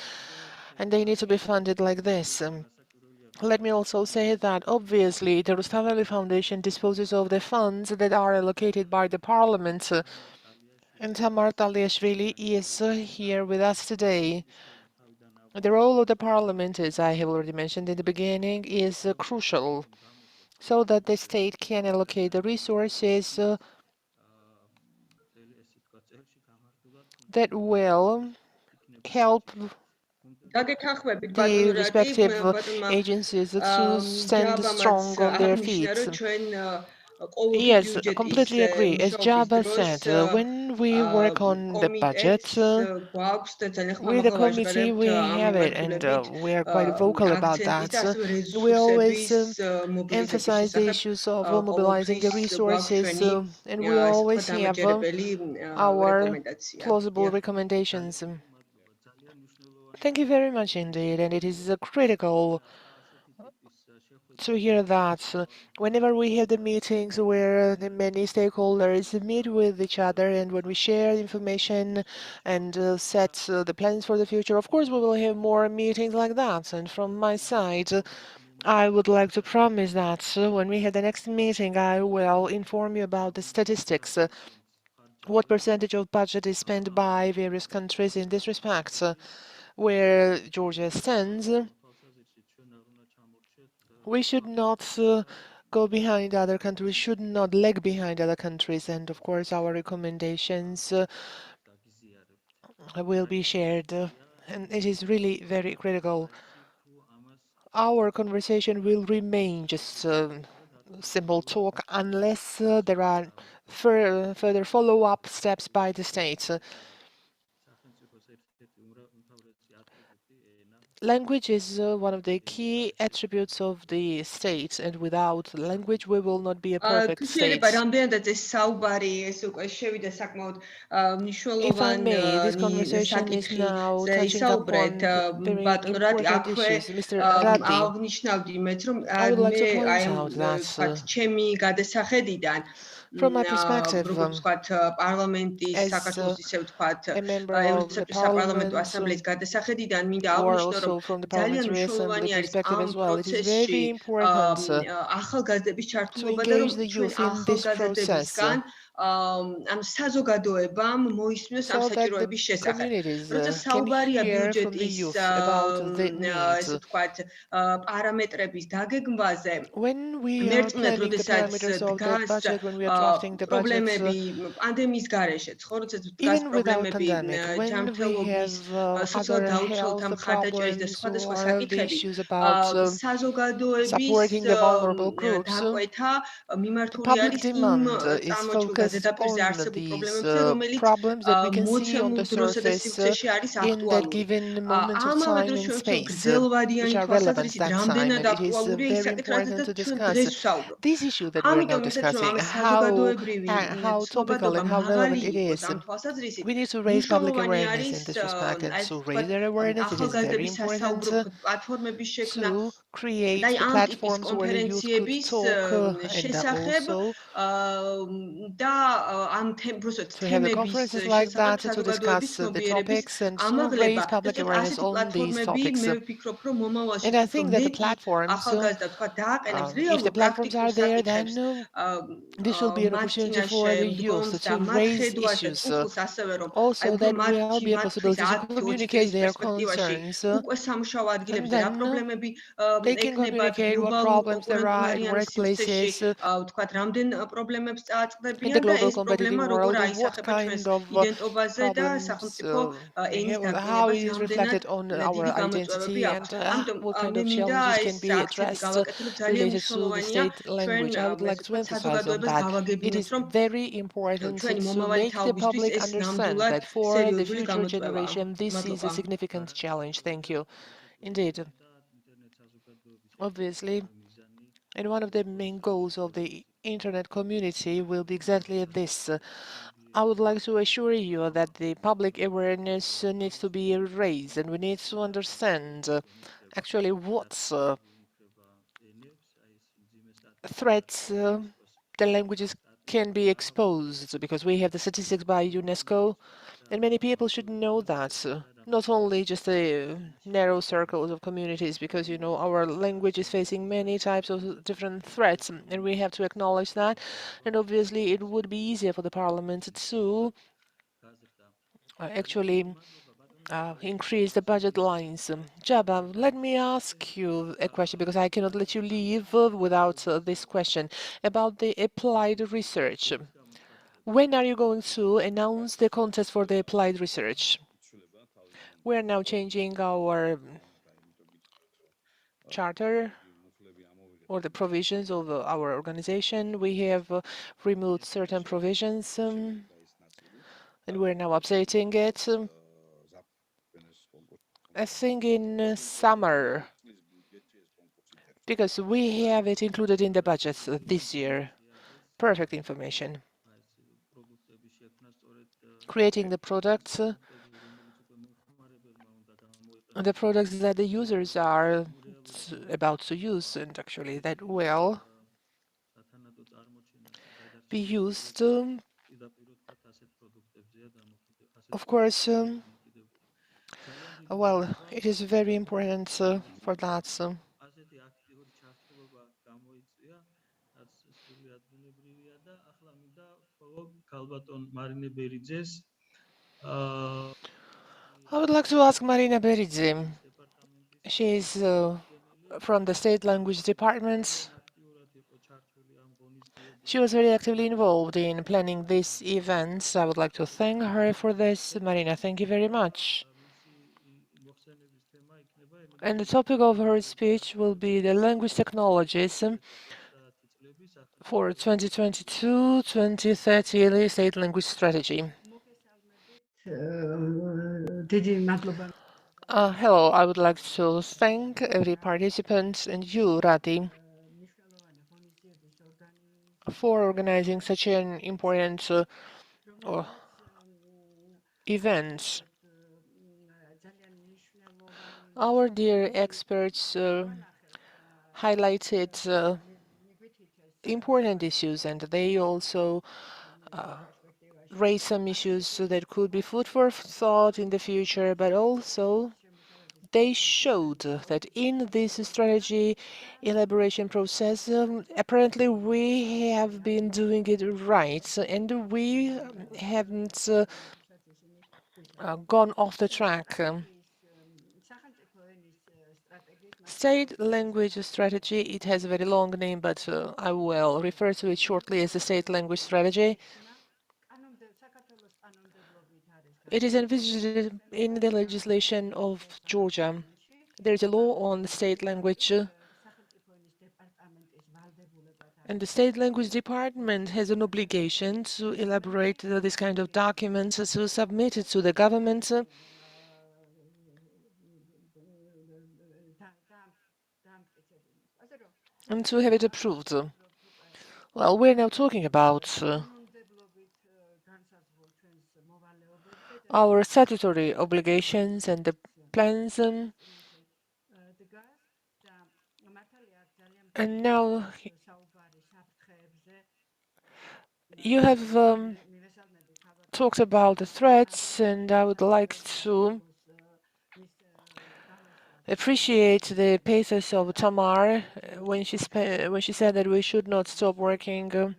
S7: and they need to be funded like this. Let me also say that obviously the Rustaveli Foundation disposes of the funds that are allocated by the parliament, and Tamar Taliashvili is here with us today. The role of the parliament, as I have already mentioned in the beginning, is crucial so that the state can allocate the resources that will help the respective agencies to stand strong on their feet. Yes, I completely agree. As Jabba said, when we work on the budget, with the committee, we have it, and we are quite vocal about that. We always emphasize the issues of mobilizing the resources, and we always have our plausible recommendations. Thank you very much indeed, and it is critical to hear that whenever we have the meetings where the many stakeholders meet with each other and when we share information and set the plans for the future, of course we will have more meetings like that. And from my side, I would like to promise that when we have the next meeting, I will inform you about the statistics. What percentage of budget is spent by various countries in this respect, where Georgia stands. We should not go behind other countries, should not lag behind other countries, and of course our recommendations will be shared, and it is really very critical. Our conversation will remain just simple talk unless there are further follow-up steps by the states. Language is one of the key attributes of the state, and without language, we will not be a perfect state. If I may, this conversation is now touching upon very important issues. Mr. Radi, I would like to point out that From my perspective,
S4: როგორც ვთქვათ, პარლამენტის,
S7: as
S4: საქართველოს ისე ვთქვათ,
S7: a member of the
S4: ევროსაბჭოს საპარლამენტო
S7: parliament,
S4: ასამბლეის გადასახედიდან მინდა
S7: or
S4: აღვნიშნო, რომ
S7: also from the
S4: ძალიან
S7: parliamentary assembly
S4: მნიშვნელოვანი არის
S7: perspective
S4: ამ
S7: as well, it is
S4: პროცესში
S7: very important
S4: ახალგაზრდების
S7: to
S4: ჩართულობა და რომ
S7: engage the
S4: ჩვენ
S7: youth in this process,
S4: ახალგაზრდებისგან ამ საზოგადოებამ მოისმინოს ამ
S7: so that the
S4: საჭიროების შესახებ.
S7: communities
S4: როცა
S7: can
S4: საუბარია
S7: hear from the
S4: ბიუჯეტის
S7: youth about the needs.
S4: ესე ვთქვათ პარამეტრების დაგეგმვაზე,
S7: When we are
S4: მერწმუნად,
S7: planning the
S4: როდესაც
S7: parameters of the
S4: დგას
S7: budget, when we are drafting the budgets,
S4: პრობლემები პანდემიის garaშეც, ხო, როცა დგას
S7: even without
S4: პრობლემები
S7: pandemic, when we
S4: ჯანმრთელობის,
S7: have
S4: სოციალურ
S7: other
S4: დაუცველთა
S7: health
S4: მხარდაჭერის და
S7: problems
S4: სხვადასხვა
S7: or the
S4: საკითხები,
S7: issues about
S4: საზოგადოების
S7: supporting the vulnerable groups,
S4: დაკვეთა
S7: the
S4: მიმართული
S7: public
S4: არის იმ
S7: demand is
S4: წარმოჩულ
S7: focused
S4: გაზეთაფერზე
S7: on
S4: არსებულ
S7: these
S4: პრობლემებზე, რომელიც
S7: problems that we can see on
S4: მოცემულ
S7: the
S4: დროსა და
S7: surface
S4: სივრცეში არის
S7: in that
S4: აქტუალური.
S7: given moment of
S4: ამავე
S7: time
S4: დროს
S7: and
S4: ჩვენ
S7: space, which
S4: გრძელვადიანი
S7: are relevant
S4: თვალსაზრისით
S7: that time,
S4: რამდენად
S7: and it is
S4: აქტუალურია ის
S7: very
S4: საკითხი,
S7: important
S4: რადგან
S7: to
S4: ჩვენ
S7: discuss
S4: დღეს ვსაუბრობთ.
S7: this issue that we are now
S4: ამიტომ ისეთ რომ
S7: discussing,
S4: ამ საზოგადოებრივი
S7: how topical
S4: ცნობადობა
S7: and how
S4: მაღალი
S7: relevant it
S4: იყოს
S7: is.
S4: ამ თვალსაზრისით,
S7: We need to raise public
S4: მნიშვნელოვანი
S7: awareness
S4: არის
S7: in this respect, and
S4: აი
S7: to
S4: თქვა
S7: raise their awareness, it is very
S4: ახალგაზრდების
S7: important
S4: სასაუბრო პლატფორმების შექმნა
S7: to create
S4: და
S7: the
S4: ამ ტიპის
S7: platforms where the youth could
S4: კონფერენციების
S7: talk and
S4: შესახებ
S7: also
S4: და ამ
S7: to have the
S4: თემების
S7: conferences like
S4: შესახებ
S7: that to
S4: საზოგადოების
S7: discuss the
S4: ცნობიერების
S7: topics and to
S4: ამაღლება.
S7: raise public
S4: ზუსტად
S7: awareness
S4: ასეთი
S7: on these
S4: პლატფორმები
S7: topics.
S4: მე ვფიქრობ, რომ მომავალში
S7: And I
S4: უფრო
S7: think that the
S4: მეტი
S7: platforms,
S4: ახალგაზრდა თქვა დააყენებს
S7: if the
S4: რეალურ
S7: platforms
S4: პრაქტიკულ
S7: are there,
S4: საკითხებს
S7: then this will be an
S4: მათ
S7: opportunity
S4: წინაშე
S7: for the
S4: მდგომს
S7: youth
S4: და
S7: to
S4: მათ
S7: raise
S4: ხედვას და
S7: issues.
S4: წერტილს ასევე რომ აი
S7: Also,
S4: უფრო
S7: that will be a
S4: მათთვის
S7: possibility to
S4: 10-20
S7: communicate
S4: წლის
S7: their
S4: პერსპექტივაში
S7: concerns,
S4: უკვე სამუშაო
S7: and
S4: ადგილებზე რა
S7: then
S4: პრობლემები
S7: they can
S4: ექნებათ
S7: communicate what
S4: გლობალურ
S7: problems there are in
S4: კონკურენტულარიან სივრცეში,
S7: workplaces
S4: თქვათ რამდენ პრობლემებს
S7: in the
S4: წააწყდებიან და
S7: global
S4: ეს პრობლემა
S7: competitive
S4: როგორ
S7: world, what
S4: აისახება ჩვენს
S7: kind of
S4: იდენტობაზე და
S7: problems
S4: სახელმწიფო
S7: we
S4: ენის
S7: have, how
S4: დაკინებას
S7: it is
S4: რამდენად
S7: reflected on our
S4: დიდი გამოწვევები
S7: identity,
S4: აქვს.
S7: and
S4: ამიტომ
S7: what kind
S4: მე
S7: of
S4: მინდა
S7: challenges can
S4: ეს
S7: be
S4: აქცენტი
S7: addressed
S4: გავაკეთო, რომ ძალიან
S7: related to the
S4: მნიშვნელოვანია
S7: state
S4: ჩვენ
S7: language. I would like
S4: ესე
S7: to
S4: ვთქვათ
S7: emphasize on
S4: საზოგადოებას
S7: that. It
S4: გავაგებინოთ,
S7: is
S4: რომ
S7: very important
S4: ჩვენი
S7: to
S4: მომავალი
S7: make the
S4: თაობისთვის
S7: public
S4: ეს
S7: understand
S4: ნამდვილად
S7: that for the
S4: სერიოზული
S7: future
S4: გამოწვევაა.
S7: generation, this is a
S4: მადლობა.
S7: significant challenge. Thank you. Indeed. Obviously, and one of the main goals of the internet community will be exactly this. I would like to assure you that the public awareness needs to be raised, and we need to understand actually what threats the languages can be exposed, because we have the statistics by UNESCO, and many people should know that, not only just a narrow circles of communities, because, you know, our language is facing many types of different threats, and we have to acknowledge that. And obviously, it would be easier for the parliament to actually increase the budget lines. Jabba, let me ask you a question, because I cannot let you leave without this question about the applied research. When are you going to announce the contest for the applied research? We are now changing our charter or the provisions of our organization. We have removed certain provisions, and we're now updating it. I think in summer, because we have it included in the budget this year. Perfect information. Creating the products that the users are about to use, and actually that will be used. Of course, well, it is very important for that. I would like to ask Marina Beridze. She is from the State Language Department. She was very actively involved in planning this event. I would like to thank her for this. Marina, thank you very much. And the topic of her speech will be the language technologies for 2022-2030 State Language Strategy. Hello, I would like to thank every participant and you, Rati, for organizing such an important event. Our dear experts highlighted important issues, and they also raise some issues that could be food for thought in the future, but also they showed that in this strategy elaboration process, apparently we have been doing it right, and we haven't gone off the track. State language strategy, it has a very long name, but I will refer to it shortly as the state language strategy. It is envisaged in the legislation of Georgia. There is a law on the state language, and the state language department has an obligation to elaborate this kind of documents, to submit it to the government, and to have it approved. Well, we're now talking about our statutory obligations and the plans, and now you have talked about the threats, and I would like to appreciate the pathos of Tamar when she said that we should not stop working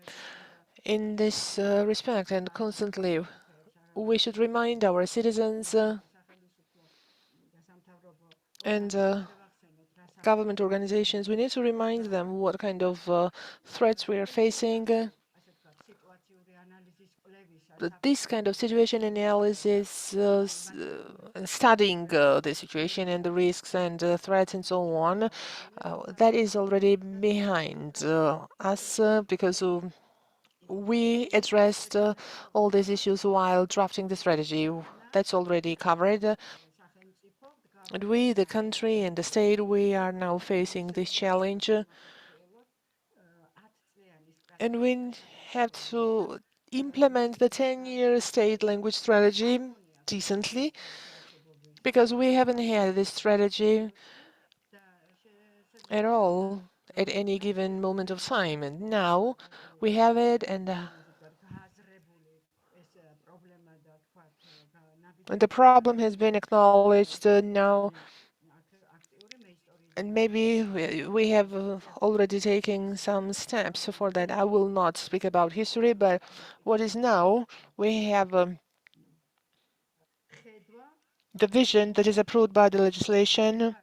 S7: in this respect, and constantly we should remind our citizens and government organizations, we need to remind them what kind of threats we are facing. This kind of situation analysis, studying the situation and the risks and threats and so on, that is already behind us because we addressed all these issues while drafting the strategy. That's already covered. And we, the country and the state, we are now facing this challenge. And we have to implement the 10-year state language strategy decently, because we haven't had this strategy at all at any given moment of time. And now we have it, and the problem has been acknowledged now, and maybe we have already taken some steps for that. I will not speak about history, but what is now, we have the vision that is approved by the legislation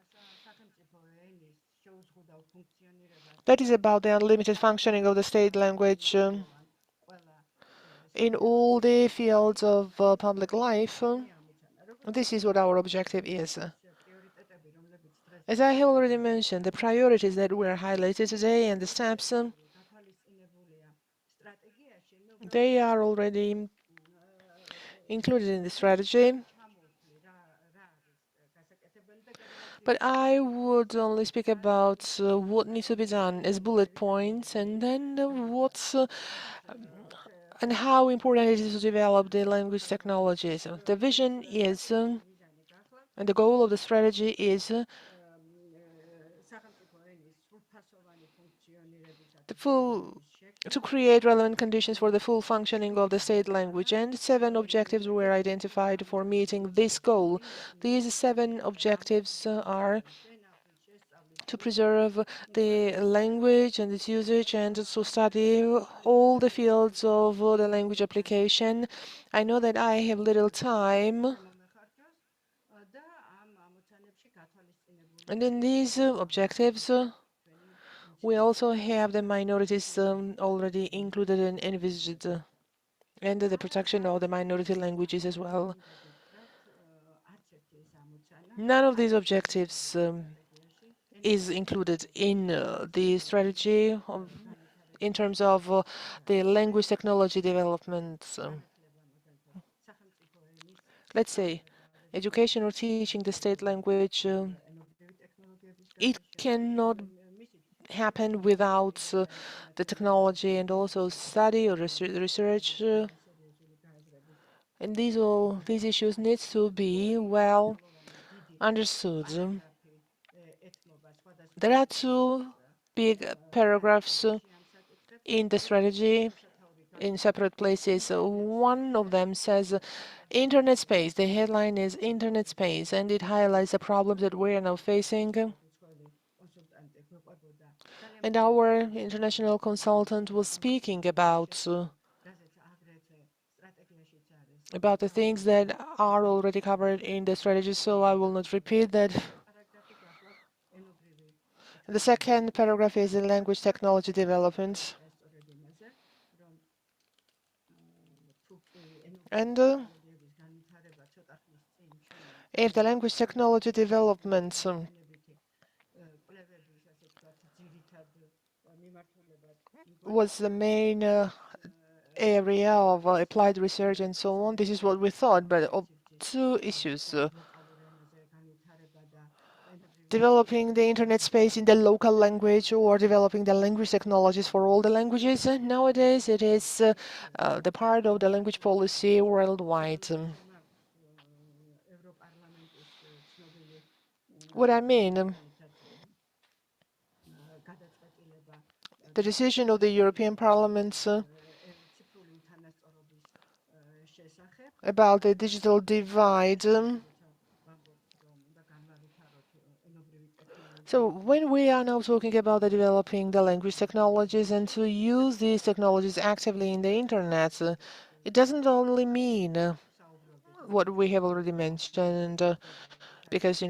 S7: that is about the unlimited functioning of the state language in all the fields of public life. This is what our objective is. As I have already mentioned, the priorities that were highlighted today and the steps, they are already included in the strategy. But I would only speak about what needs to be done as bullet points, and then and how important it is to develop the language technologies. The vision is, and the goal of the strategy is to create relevant conditions for the full functioning of the state language, and 7 objectives were identified for meeting this goal. These 7 objectives are to preserve the language and its usage, and to study all the fields of the language application. I know that I have little time, and in these objectives, we also have the minorities already included and envisaged, and the protection of the minority languages as well. None of these objectives is included in the strategy in terms of the language technology development. Let's say education or teaching the state language, it cannot happen without the technology, and also study or research. And these issues need to be well understood. There are 2 big paragraphs in the strategy in separate places. One of them says internet space. The headline is internet space, and it highlights the problems that we are now facing. And our international consultant was speaking about the things that are already covered in the strategy, so I will not repeat that. The second paragraph is in language technology development. And if the language technology development was the main area of applied research and so on, this is what we thought, but of two issues. Developing the internet space in the local language or developing the language technologies for all the languages. Nowadays, it is the part of the language policy worldwide. What I mean, the decision of the European Parliament about the digital divide. So when we are now talking about developing the language technologies and to use these technologies actively in the internet, it doesn't only mean what we have already mentioned, because,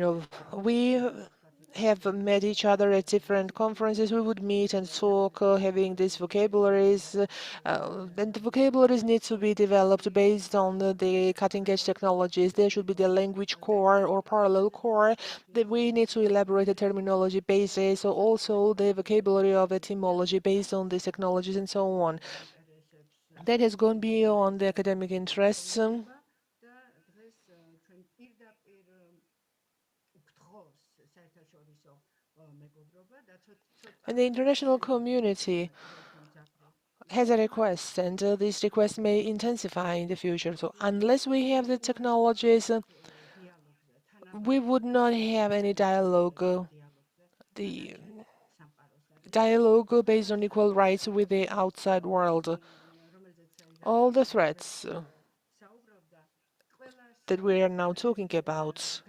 S7: we have met each other at different conferences. We would meet and talk, having these vocabularies. And the vocabularies need to be developed based on the cutting-edge technologies. There should be the language core or parallel core. That we need to elaborate the terminology basis, so also the vocabulary of etymology based on these technologies and so on. That has gone beyond the academic interests. And the international community has a request, and this request may intensify in the future. So unless we have the technologies, we would not have any dialogue. The dialogue based on equal rights with the outside world. All the threats that we are now talking about,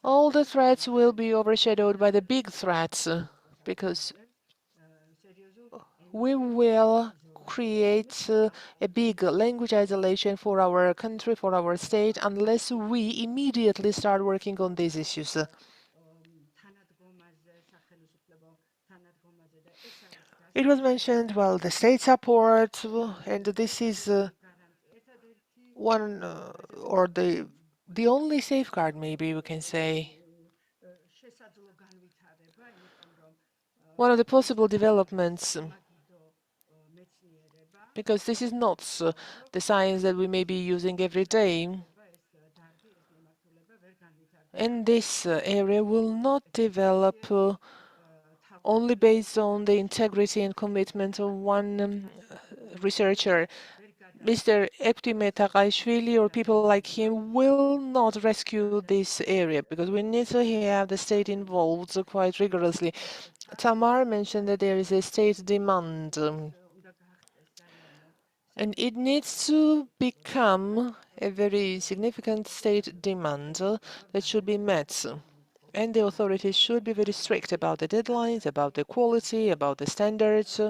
S7: all the threats will be overshadowed by the big threats, because we will create a big language isolation for our country, for our state, unless we immediately start working on these issues. It was mentioned, well, the state support, and this is one or the only safeguard, maybe we can say. One of the possible developments, because this is not the science that we may be using every day. And this area will not develop only based on the integrity and commitment of one researcher. Mr. Eptimetakaishvili or people like him will not rescue this area, because we need to have the state involved quite rigorously. Tamar mentioned that there is a state demand, and it needs to become a very significant state demand that should be met. And the authorities should be very strict about the deadlines, about the quality, about the standards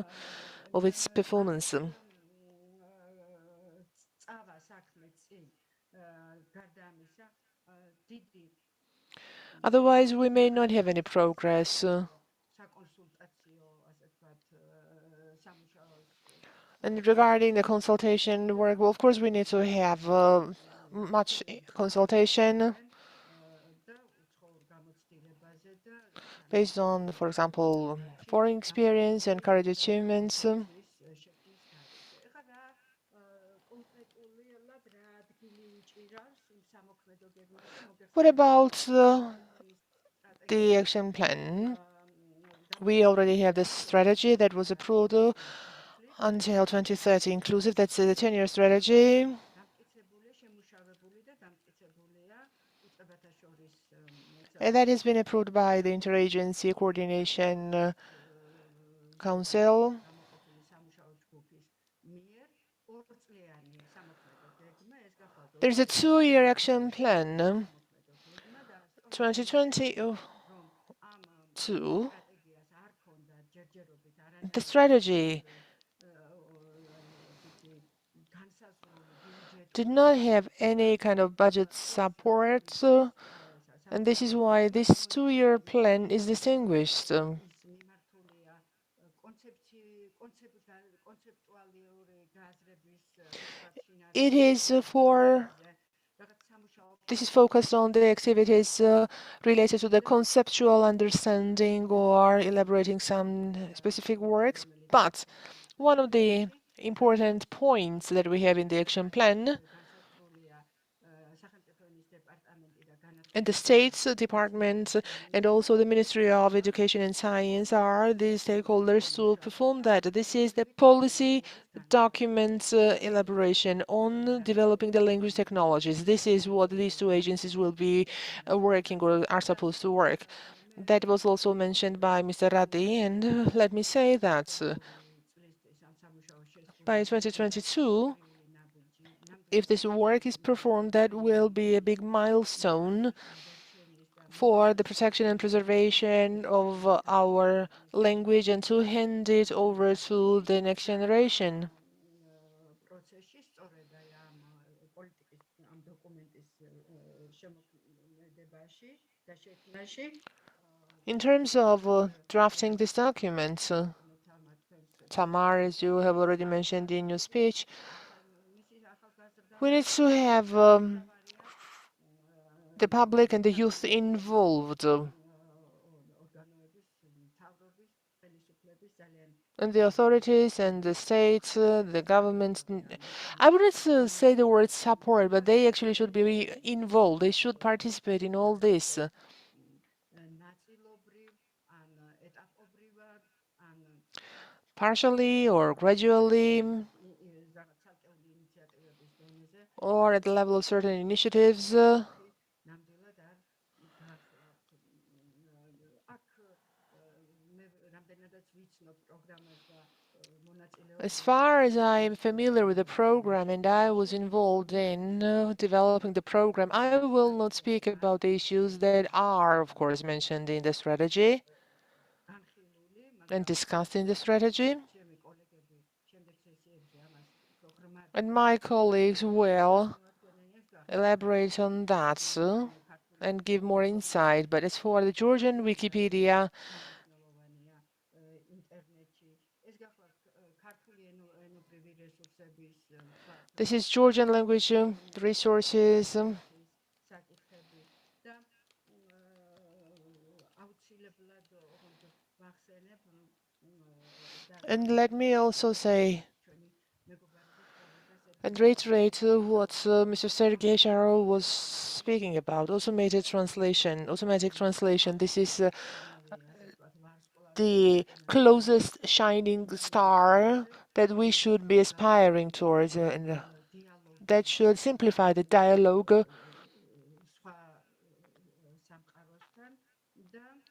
S7: of its performance. Otherwise, we may not have any progress. And regarding the consultation work, well, of course, we need to have much consultation based on, for example, foreign experience and current achievements. What about the action plan? We already have the strategy that was approved until 2030 inclusive. That's the 10-year strategy. And that has been approved by the Interagency Coordination Council. There's a 2-year action plan, 2022. The strategy did not have any kind of budget support, and this is why this 2-year plan is distinguished. It is this is focused on the activities related to the conceptual understanding or elaborating some specific works. But one of the important points that we have in the action plan, and the State's Department and also the Ministry of Education and Science are the stakeholders to perform that. This is the policy document elaboration on developing the language technologies. This is what these two agencies will be working or are supposed to work. That was also mentioned by Mr. Ratti, and let me say that by 2022, if this work is performed, that will be a big milestone for the protection and preservation of our language and to hand it over to the next generation. In terms of drafting this document, Tamar, as you have already mentioned in your speech, we need to have the public and the youth involved. And the authorities and the states, the governments, I wouldn't say the word support, but they actually should be involved. They should participate in all this. Partially or gradually, or at the level of certain initiatives. As far as I'm familiar with the program and I was involved in developing the program, I will not speak about the issues that are, of course, mentioned in the strategy and discussed in the strategy. And my colleagues will elaborate on that and give more insight. But as for the Georgian Wikipedia, this is Georgian language resources. And let me also say and reiterate what Mr. Sergei Sharov was speaking about, automated translation, automatic translation. This is the closest shining star that we should be aspiring towards, and that should simplify the dialogue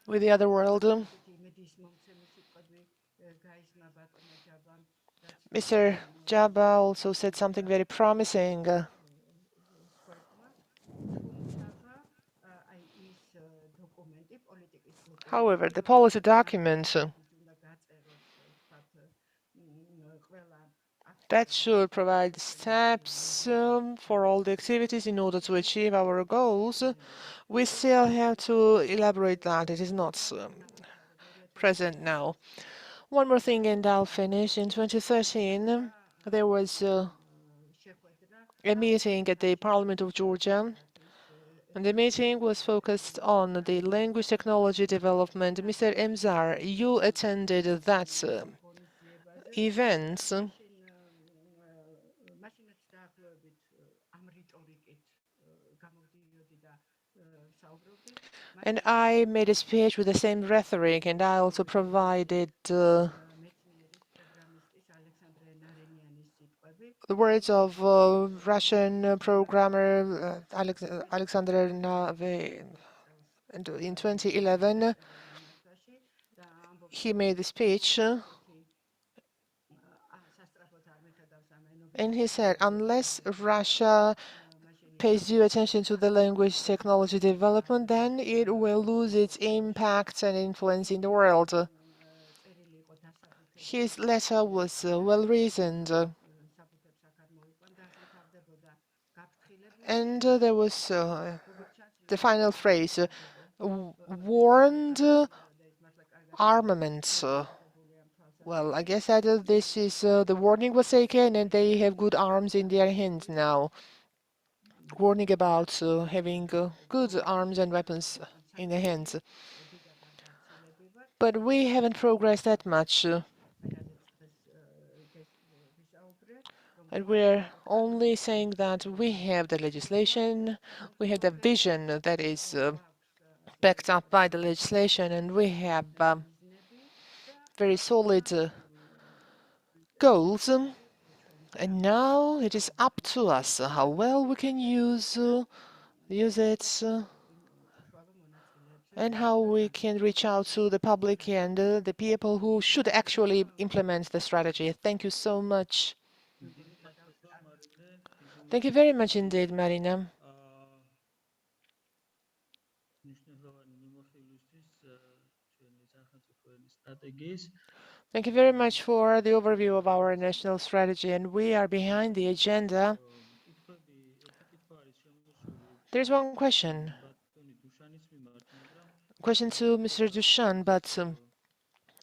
S7: with the other world. Mr. Jabba also said something very promising. However, the policy document that should provide steps for all the activities in order to achieve our goals. We still have to elaborate that. It is not present now. One more thing and I'll finish. In 2013, there was a meeting at the Parliament of Georgia, and the meeting was focused on the language technology development. Mr. Emzar, you attended that event. And I made a speech with the same rhetoric, and I also provided the words of Russian programmer Alexander Nave. And in 2011, he made a speech And he said, unless Russia pays due attention to the language technology development, then it will lose its impact and influence in the world. His letter was well-reasoned. And there was the final phrase, warned armaments. Well, I guess that this is the warning was taken and they have good arms in their hands now. Warning about having good arms and weapons in their hands. But we haven't progressed that much. And we're only saying that we have the legislation, we have the vision that is backed up by the legislation, and we have very solid goals. And now it is up to us how well we can use it and how we can reach out to the public and the people who should actually implement the strategy. Thank you so much. Thank you very much indeed, Marina. Thank you very much for the overview of our national strategy, and we are behind the agenda. There's one question to Mr. Dushan, but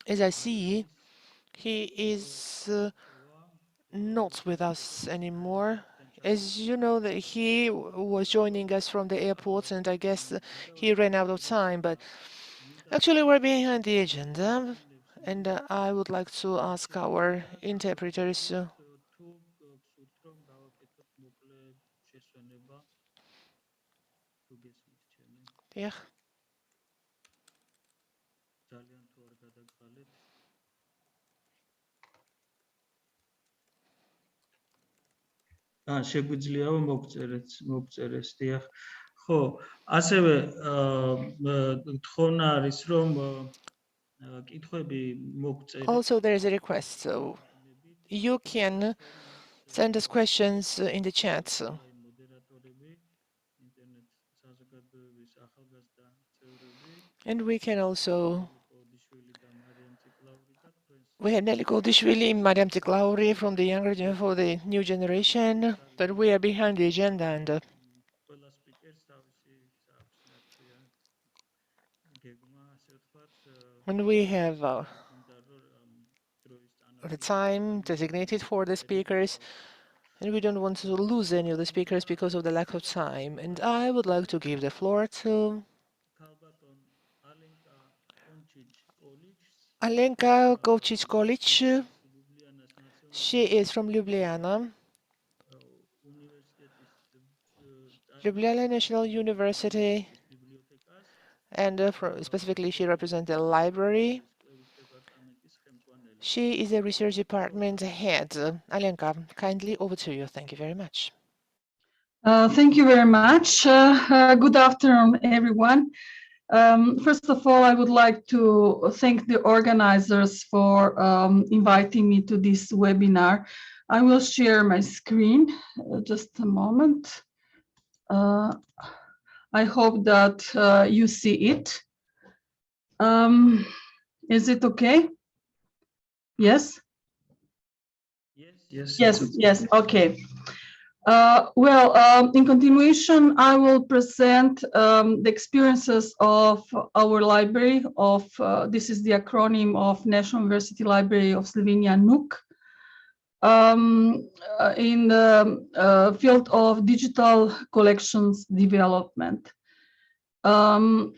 S7: as I see, he is not with us anymore. As you know, that he was joining us from the airport, and I guess he ran out of time, but actually we're behind the agenda, and I would like to ask our interpreters yeah.
S3: შეგვიძლია მოგწერეს დიახ. ხო, ასევე თხოვნა არის რომ კითხვები მოგწერეთ.
S7: Also, there is a request, so you can send us questions in the chat. And we can also, we have Nelly Goldishvili, Mariam Tiklauri from the younger for the new generation, but we are behind the agenda and when we have the time designated for the speakers, and we don't want to lose any of the speakers because of the lack of time. And I would like to give the floor to Alenka Govčić-Kolić. She is from Ljubljana, Ljubljana National University, and specifically she represents the library. She is a research department head. Alenka, kindly over to you. Thank you very much.
S8: Thank you very much. Good afternoon, everyone. First of all, I would like to thank the organizers for inviting me to this webinar. I will share my screen. Just a moment. I hope that you see it. Is it okay? Yes? Yes, okay. In continuation, I will present the experiences of our library of, this is the acronym of National University Library of Slovenia, NUK, in the field of digital collections development. I'm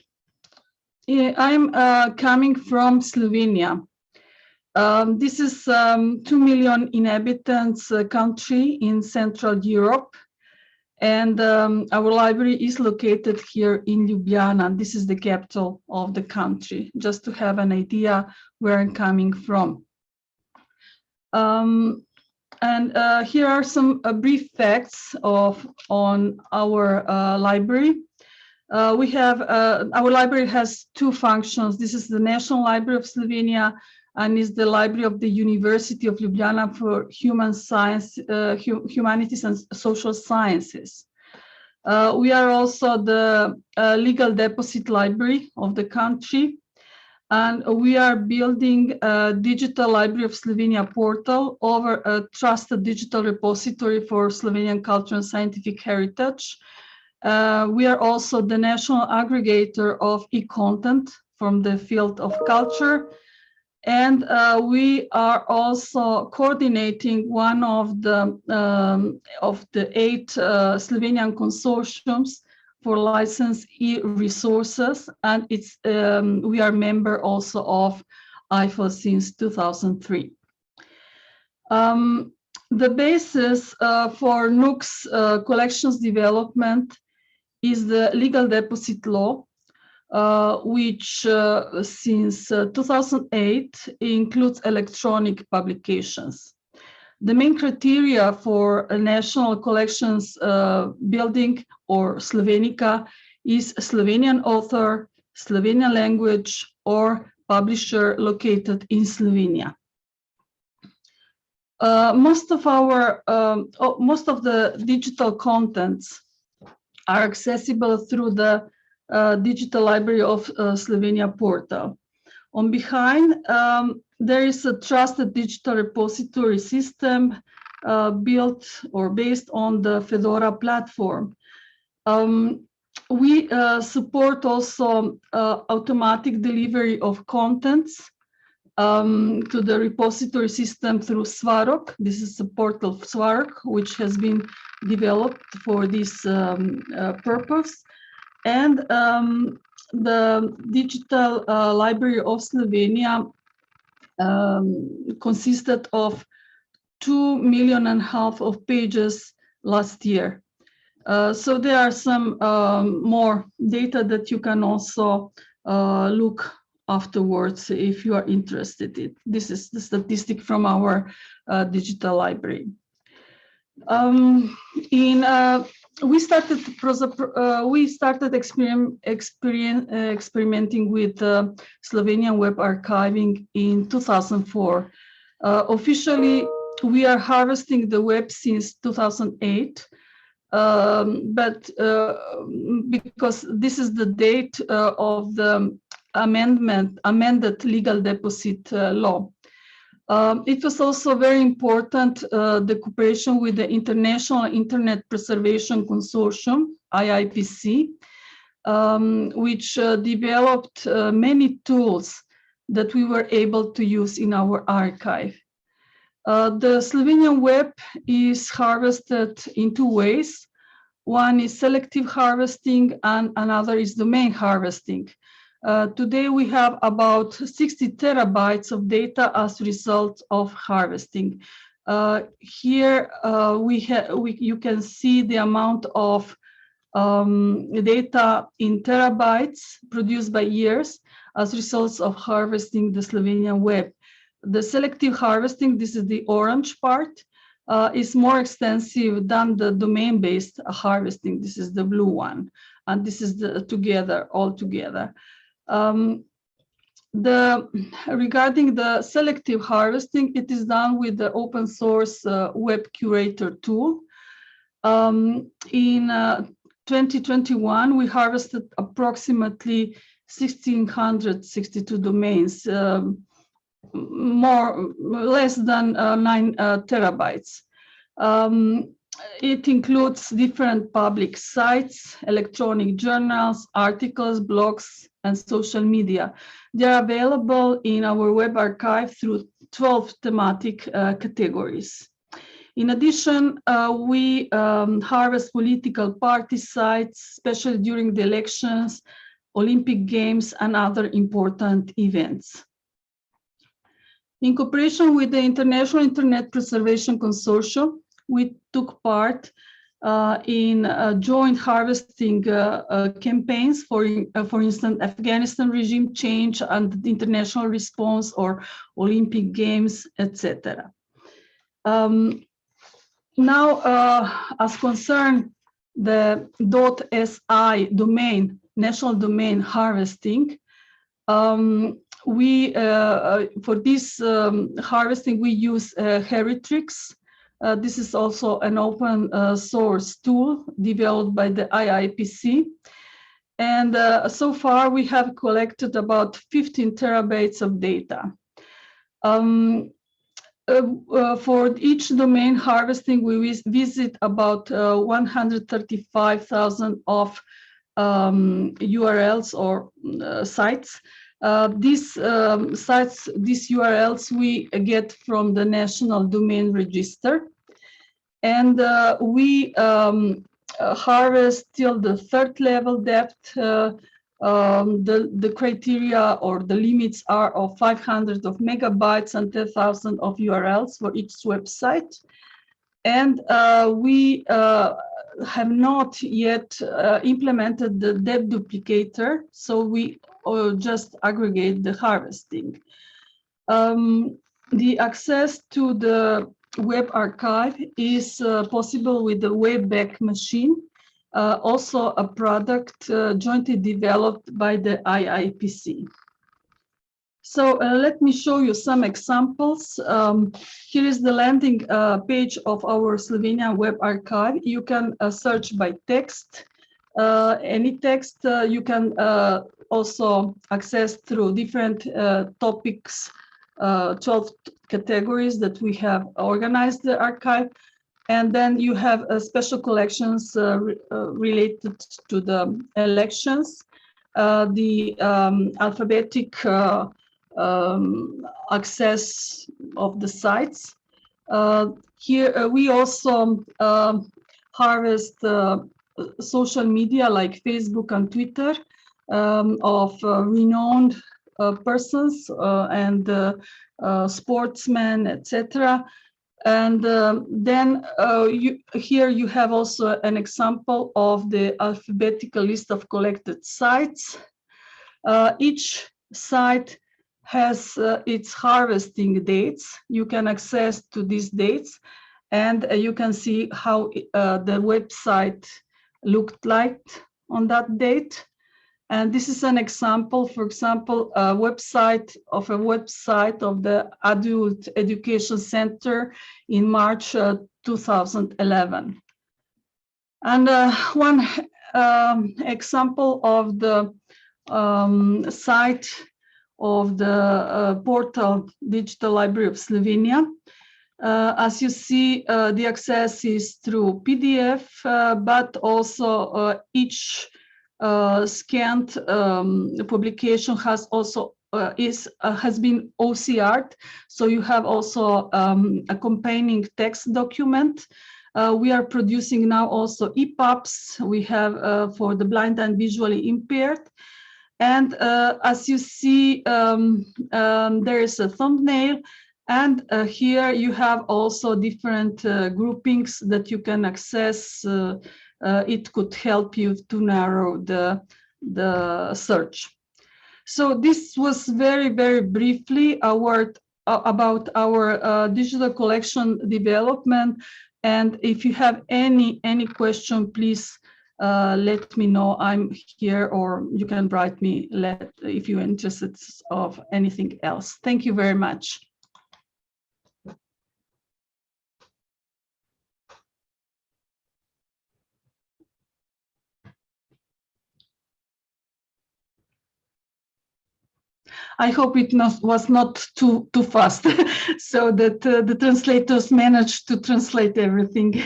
S8: coming from Slovenia. This is 2 million inhabitants country in Central Europe, and our library is located here in Ljubljana. This is the capital of the country, just to have an idea where I'm coming from. Here are some brief facts on our library. We have our library has two functions. This is the National Library of Slovenia. and is the library of the University of Ljubljana for humanities and social sciences. We are also the legal deposit library of the country, and we are building a digital library of Slovenia portal over a trusted digital repository for Slovenian culture and scientific heritage. We are also the national aggregator of e-content from the field of culture. And we are also coordinating one of the 8 Slovenian consortiums for licensed e-resources, and it's we are member also of IFO since 2003. The basis for NUC's collections development is the legal deposit law, which since 2008 includes electronic publications. The main criteria for a national collections building or Slovenica is Slovenian author, Slovenian language, or publisher located in Slovenia. Most of the digital contents are accessible through the digital library of Slovenia portal. On behind, there is a trusted digital repository system built or based on the Fedora platform. We support also automatic delivery of contents to the repository system through Svarog. This is the portal of Svarog, which has been developed for this purpose. And the digital library of Slovenia consisted of 2.5 million of pages last year. So there are some more data that you can also look afterwards if you are interested in. This is the statistic from our digital library. We started experimenting with Slovenian web archiving in 2004. Officially, we are harvesting the web since 2008, but because this is the date of the amended legal deposit law. It was also very important, the cooperation with the International Internet Preservation Consortium, IIPC, which developed many tools that we were able to use in our archive. The Slovenian web is harvested in 2 ways. One is selective harvesting and another is domain harvesting. Today we have about 60 terabytes of data as a result of harvesting. Here you can see the amount of data in terabytes produced by years as results of harvesting the Slovenian web. The selective harvesting, this is the orange part, is more extensive than the domain-based harvesting. This is the blue one, and this is the all together. Regarding the selective harvesting, it is done with the open source web curator tool. In 2021, we harvested approximately 1,662 domains, less than 9 terabytes. It includes different public sites, electronic journals, articles, blogs, and social media. They are available in our web archive through 12 thematic categories. In addition, we harvest political party sites, especially during the elections, Olympic Games, and other important events. In cooperation with the International Internet Preservation Consortium, we took part in joint harvesting campaigns for instance, Afghanistan regime change and the international response or Olympic Games, etc. Now, as concerned the .si domain, national domain harvesting, we for this harvesting we use Heritrix. This is also an open source tool developed by the IIPC. And so far we have collected about 15 terabytes of data. For each domain harvesting, we visit about 135,000 of URLs or sites. These sites, these URLs we get from the National Domain Register. And we harvest till the third level depth. The criteria or the limits are of 500 of megabytes and 10,000 of URLs for each website. And we have not yet implemented the depth duplicator, so we just aggregate the harvesting. The access to the web archive is possible with the Webback machine, also a product jointly developed by the IIPC. So let me show you some examples. Here is the landing page of our Slovenian web archive. You can search by text, any text. You can also access through different topics, 12 categories that we have organized the archive. And then you have special collections related to the elections, the alphabetic access of the sites. Here we also harvest social media like Facebook and Twitter of renowned persons and sportsmen, etc. And then here you have also an example of the alphabetical list of collected sites. Each site has its harvesting dates. You can access to these dates, and you can see how the website looked like on that date. And this is an example, for example, a website of the Adult Education Center in March 2011. And one example of the site of the portal Digital Library of Slovenia. As you see, the access is through PDF, but also each scanned publication has also has been OCR'd, so you have also accompanying text document. We are producing now also EPUBs. We have for the blind and visually impaired. And as you see, there is a thumbnail, and here you have also different groupings that you can access. It could help you to narrow the search. So this was very, very briefly about our digital collection development. And if you have any question, please let me know. I'm here, or you can write me if you're interested of anything else. Thank you very much. I hope it was not too fast, so that the translators managed to translate everything.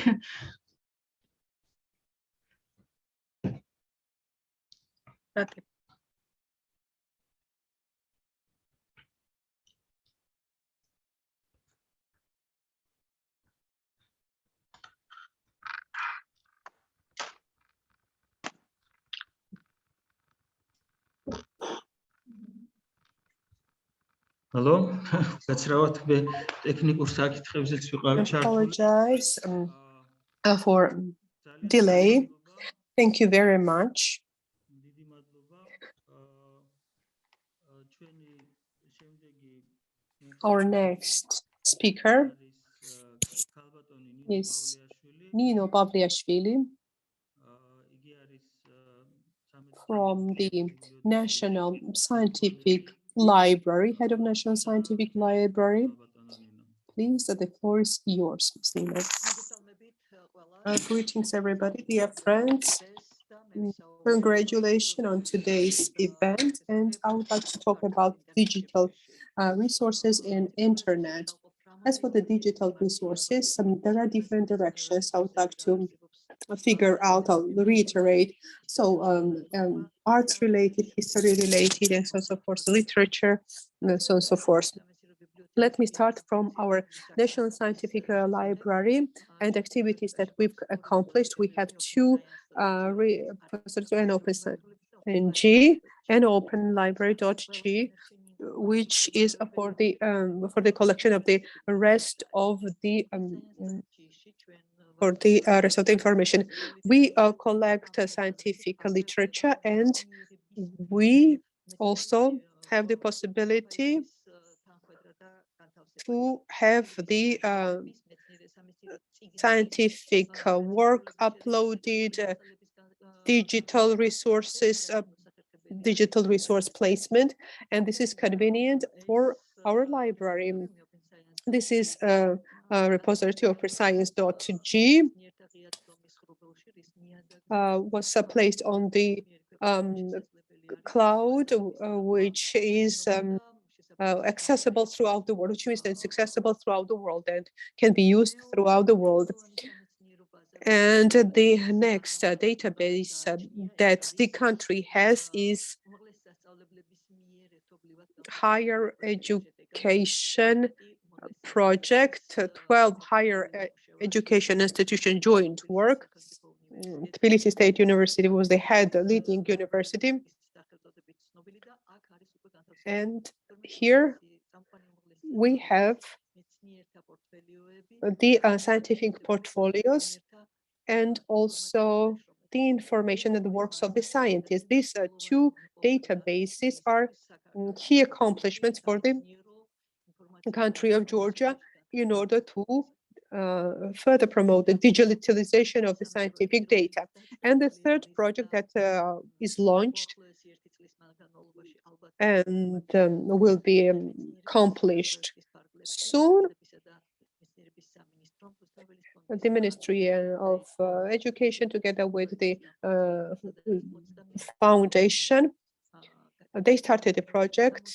S1: Okay.
S3: Hello. გაცრავად მე ტექნიკურ საკითხებზეც ვიყავი ჩართული.
S1: Apologize for delay. Thank you very much. Our next speaker is Nino Pavliashvili from the National Scientific Library, Head of National Scientific Library. Please, the floor is yours, Ms. Nina. Greetings, everybody, dear friends. Congratulations on today's event, and I would like to talk about digital resources and internet. As for the digital resources, there are different directions I would like to figure out, I'll reiterate. So arts related, history related, and so on, so forth, literature, and so on, so forth. Let me start from our National Scientific Library and activities that we've accomplished. We have two an open G and open library.g, which is for the collection of the rest of the rest of the information. We collect scientific literature, and we also have the possibility to have the scientific work uploaded, digital resources, digital resource placement, and this is convenient for our library. This is a repository of science.g, was placed on the cloud, which is accessible throughout the world, which means that it's accessible throughout the world and can be used throughout the world. And the next database that the country has is higher education project. 12 higher education institutions joined work. Tbilisi State University was the leading university. And here we have the scientific portfolios and also the information and the works of the scientists. These two databases are key accomplishments for the country of Georgia in order to further promote the digitalization of the scientific data. And the third project that is launched and will be accomplished soon. The Ministry of Education, together with the foundation, they started a project.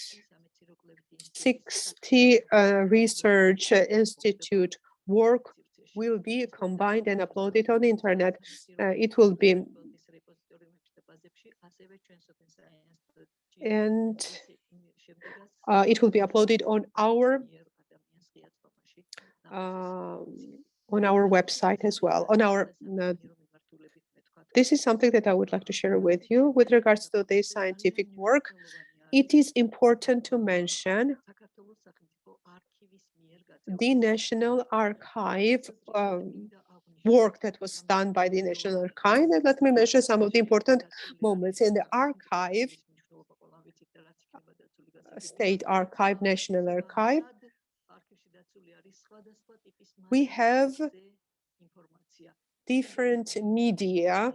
S1: 60 research institute work will be combined and uploaded on the internet. It will be uploaded on our website as well. This is something that I would like to share with you with regards to the scientific work. It is important to mention the National Archive work that was done by the National Archive. And let me mention some of the important moments in the archive. State Archive, National Archive. We have different media,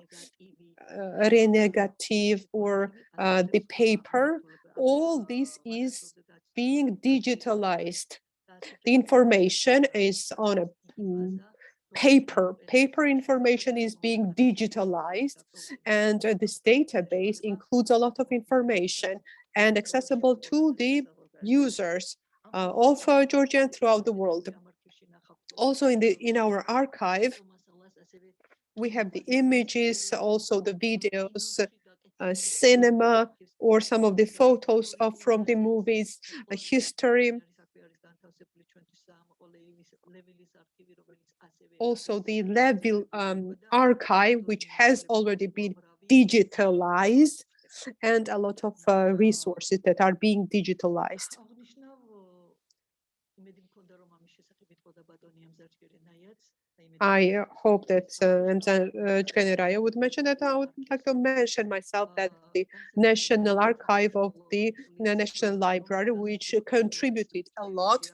S1: renegative or the paper. All this is being digitalized. The information is on a paper. Paper information is being digitalized, and this database includes a lot of information and accessible to the users of Georgia and throughout the world. Also in our archive, we have the images, also the videos, cinema, or some of the photos from the movies, history. Also the Levil archive, which has already been digitalized, and a lot of resources that are being digitalized. I hope that Generaya would mention that. I would like to mention myself that the National Archive of the National Library, which contributed a lot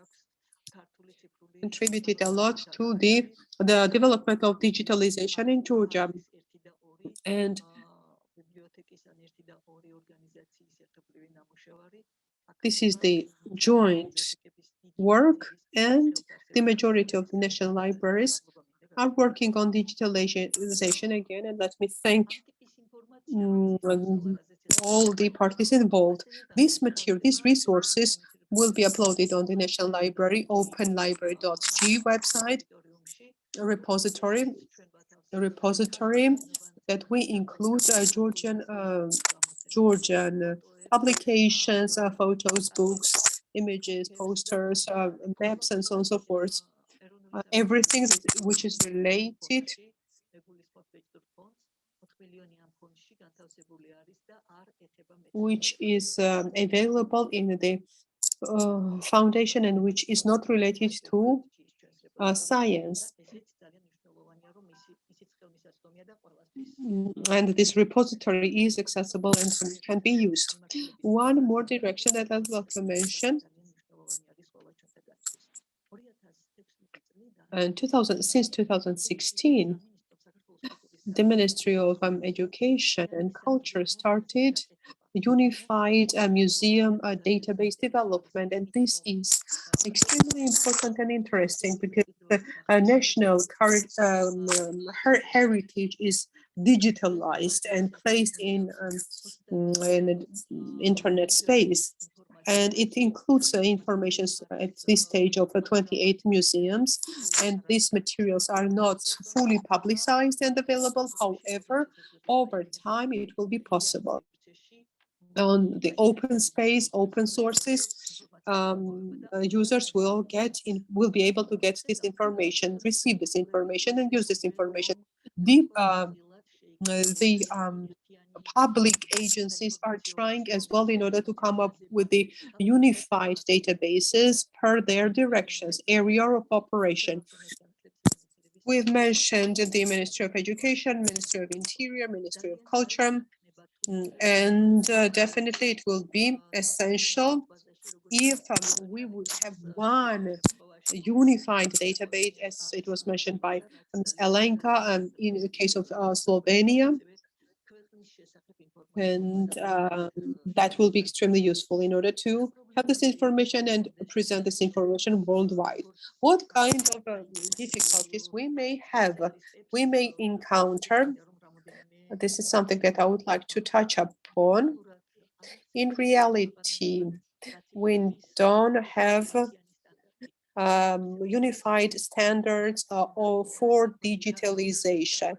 S1: to the development of digitalization in Georgia. And This is the joint work, and the majority of the national libraries are working on digitalization again. And let me thank all the parties involved. This material, these resources will be uploaded on the National Library, openlibrary.g website, a repository that we include Georgian publications, photos, books, images, posters, maps, and so on and so forth. Everything which is related which is available in the foundation and which is not related to science. And this repository is accessible and can be used. One more direction that I'd like to mention. And since 2016, the Ministry of Education and Culture started unified museum database development, and this is extremely important and interesting because the national heritage is digitalized and placed in internet space. And it includes information at this stage of 28 museums, and these materials are not fully publicized and available. However, over time, it will be possible. On the open space, open sources, users will be able to get this information, receive this information, and use this information. The public agencies are trying as well in order to come up with the unified databases per their directions, area of operation. We've mentioned the Ministry of Education, Ministry of Interior, Ministry of Culture, and definitely it will be essential if we would have one unified database, as it was mentioned by Ms. Alenka, in the case of Slovenia. And that will be extremely useful in order to have this information and present this information worldwide. What kind of difficulties we may encounter? This is something that I would like to touch upon. In reality, we don't have unified standards for digitalization,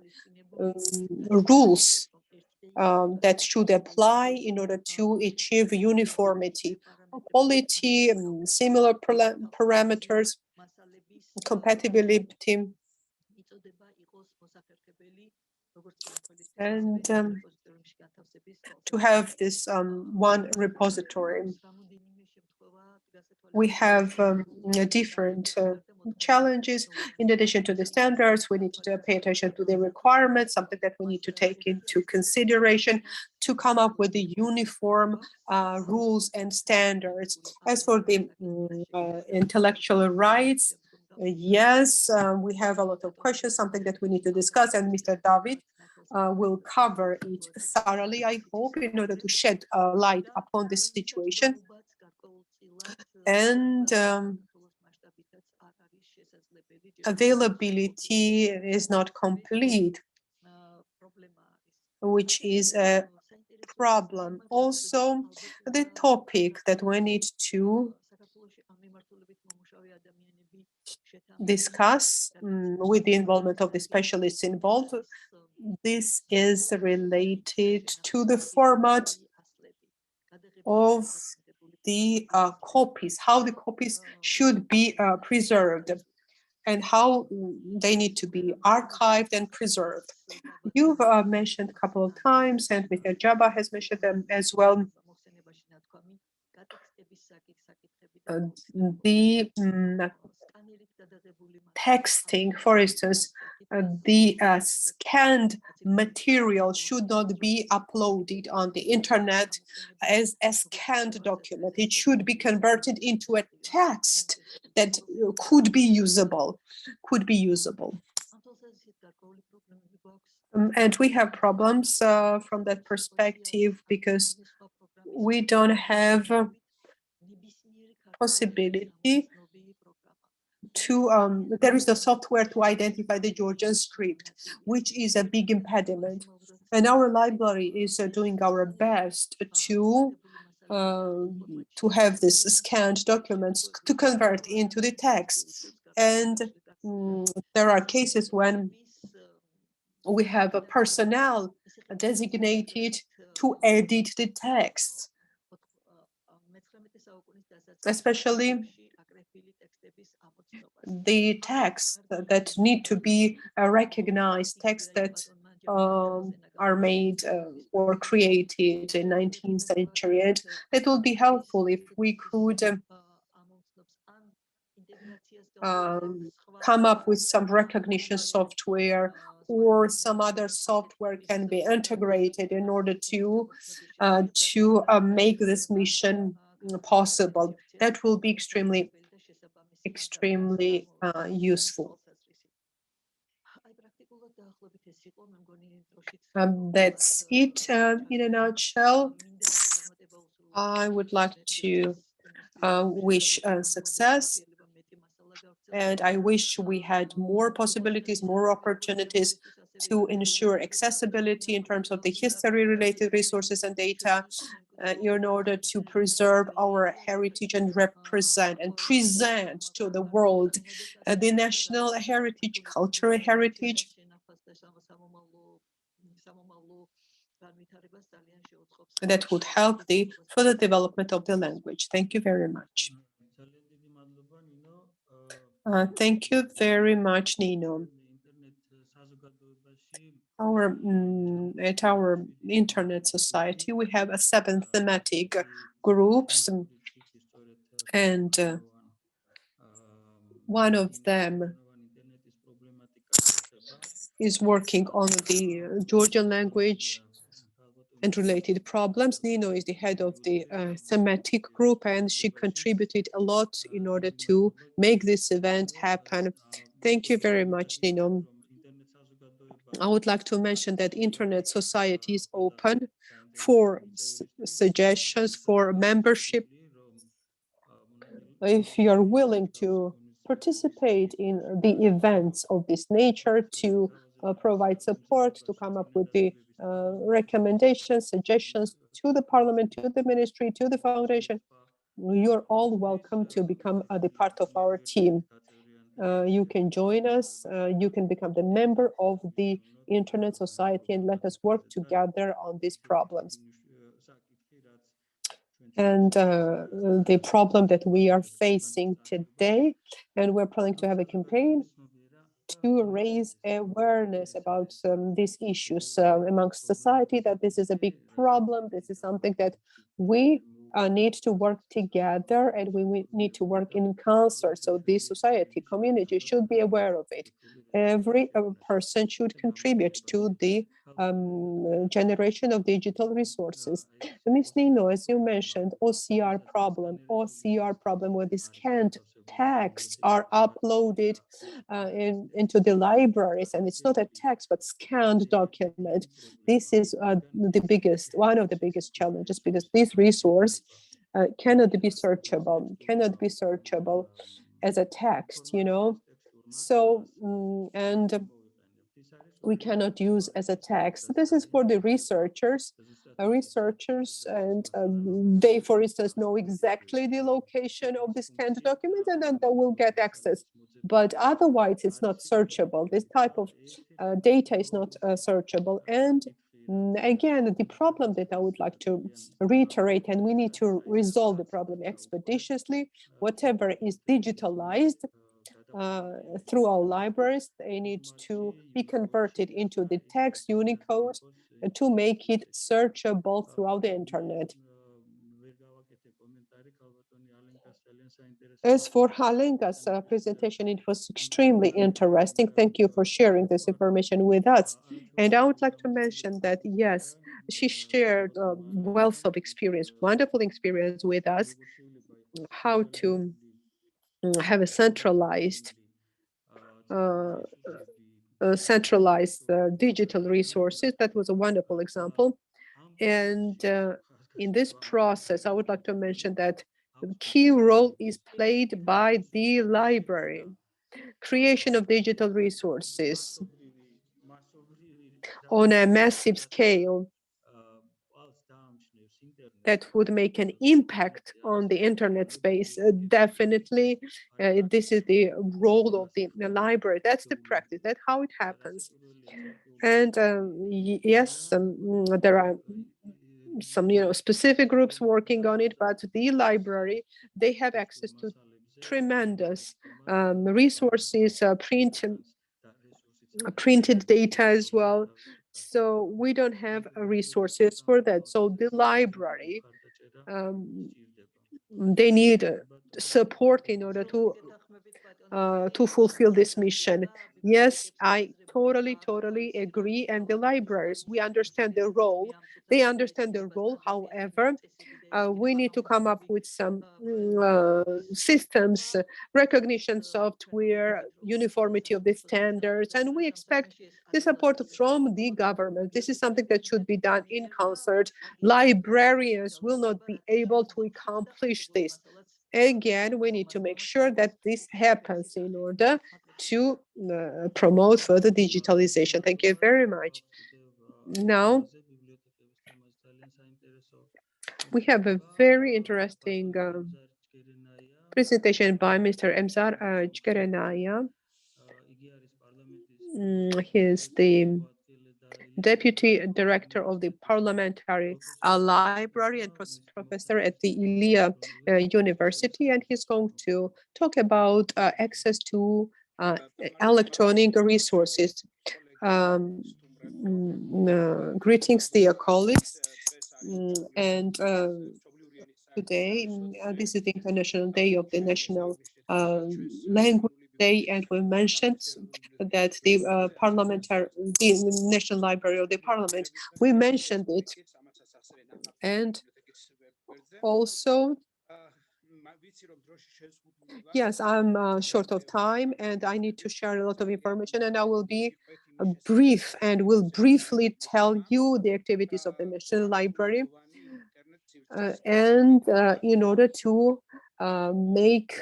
S1: rules that should apply in order to achieve uniformity, quality, similar parameters, compatibility, and to have this one repository. We have different challenges. In addition to the standards, we need to pay attention to the requirements, something that we need to take into consideration to come up with the uniform rules and standards. As for the intellectual rights, yes, we have a lot of questions, something that we need to discuss, and Mr. David will cover it thoroughly, I hope, in order to shed light upon this situation. And availability is not complete, which is a problem. Also, the topic that we need to discuss with the involvement of the specialists involved, this is related to the format of the copies, how the copies should be preserved, and how they need to be archived and preserved. You've mentioned a couple of times, and Mr. Jabba has mentioned them as well. The texting, for instance, the scanned material should not be uploaded on the internet as a scanned document. It should be converted into a text that could be usable. And we have problems from that perspective because we don't have possibility to, there is the software to identify the Georgian script, which is a big impediment. And our library is doing our best to have this scanned documents to convert into the text. And there are cases when we have a personnel designated to edit the text, especially the texts that need to be recognized, texts that are made or created in 19th century. And it will be helpful if we could come up with some recognition software, or some other software can be integrated in order to make this mission possible. That will be extremely useful. That's it in a nutshell. I would like to wish success, and I wish we had more possibilities, more opportunities to ensure accessibility in terms of the history-related resources and data, in order to preserve our heritage and represent and present to the world the national heritage, cultural heritage. That would help the further development of the language. Thank you very much. Thank you very much, Nino. At our internet society, we have 7 thematic groups, and one of them is working on the Georgian language and related problems. Nino is the head of the thematic group, and she contributed a lot in order to make this event happen. Thank you very much, Nino. I would like to mention that Internet Society is open for suggestions, for membership. If you are willing to participate in the events of this nature, to provide support, to come up with the recommendations, suggestions to the parliament, to the ministry, to the foundation, you're all welcome to become the part of our team. You can join us, you can become the member of the Internet Society, and let us work together on these problems. And the problem that we are facing today, and we're planning to have a campaign to raise awareness about these issues amongst society, that this is a big problem, this is something that we need to work together, and we need to work in concert. So the society, community should be aware of it. Every person should contribute to the generation of digital resources. Ms. Nino, as you mentioned, OCR problem where the scanned texts are uploaded into the libraries, and it's not a text but scanned document. This is one of the biggest challenges, because this resource cannot be searchable as a text, so and we cannot use as a text. This is for the researchers, and they, for instance, know exactly the location of the scanned document, and then they will get access. But otherwise, it's not searchable. This type of data is not searchable. And again, the problem that I would like to reiterate, and we need to resolve the problem expeditiously, whatever is digitalized through our libraries, they need to be converted into the text Unicode to make it searchable throughout the internet. As for Halenga's presentation, it was extremely interesting. Thank you for sharing this information with us. And I would like to mention that, yes, she shared a wealth of experience, wonderful experience with us, how to have a centralized digital resources. That was a wonderful example. And in this process, I would like to mention that The key role is played by the library. Creation of digital resources on a massive scale that would make an impact on the internet space. Definitely, this is the role of the library. That's the practice. That's how it happens. And yes, there are some specific groups working on it, but the library, they have access to tremendous resources, printed data as well. So we don't have resources for that. So the library, they need support in order to fulfill this mission. Yes, I totally agree. And the libraries, we understand the role. They understand the role. However, we need to come up with some systems, recognition software, uniformity of the standards, and we expect the support from the government. This is something that should be done in concert. Librarians will not be able to accomplish this. Again, we need to make sure that this happens in order to promote further digitalization. Thank you very much. Now, we have a very interesting presentation by Mr. Emzar Chkerenaya. He is the Deputy Director of the Parliamentary Library and Professor at the Ilia University, and he's going to talk about access to electronic resources. Greetings, dear colleagues. And today, this is the International Day of the National Language Day, and we mentioned that the the National Library of the Parliament, we mentioned it, and also, yes, I'm short of time, and I need to share a lot of information, and I will be brief and will briefly tell you the activities of the National Library. And in order to make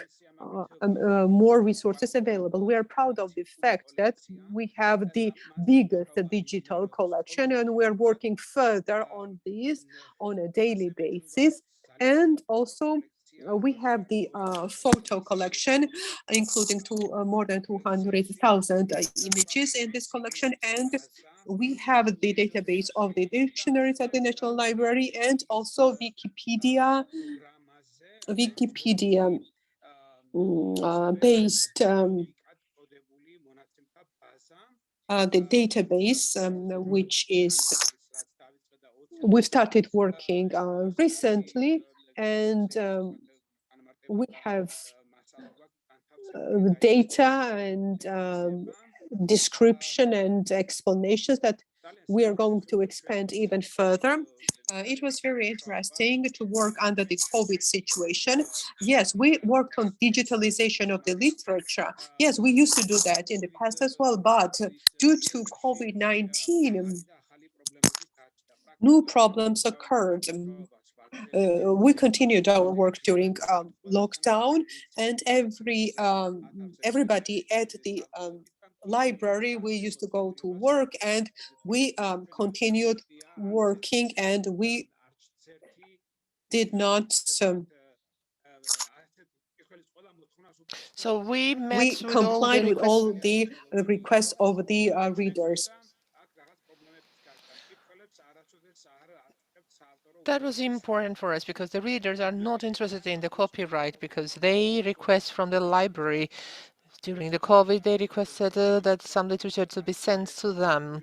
S1: more resources available. We are proud of the fact that we have the biggest digital collection, and we're working further on this on a daily basis. And also, we have the photo collection, including more than 200,000 images in this collection. And we have the database of the dictionaries at the National Library, and also Wikipedia based the database, which is we've started working recently, and we have data and description and explanations that we are going to expand even further. It was very interesting to work under the COVID situation. Yes, we worked on digitalization of the literature. Yes, we used to do that in the past as well, but due to COVID-19, new problems occurred. We continued our work during lockdown, and everybody at the library, we used to go to work, and we continued working, and we did not
S7: so we met with
S1: complied with all the requests of the readers.
S7: That was important for us because the readers are not interested in the copyright, because they request from the library. During the COVID, they requested that some literature to be sent to them.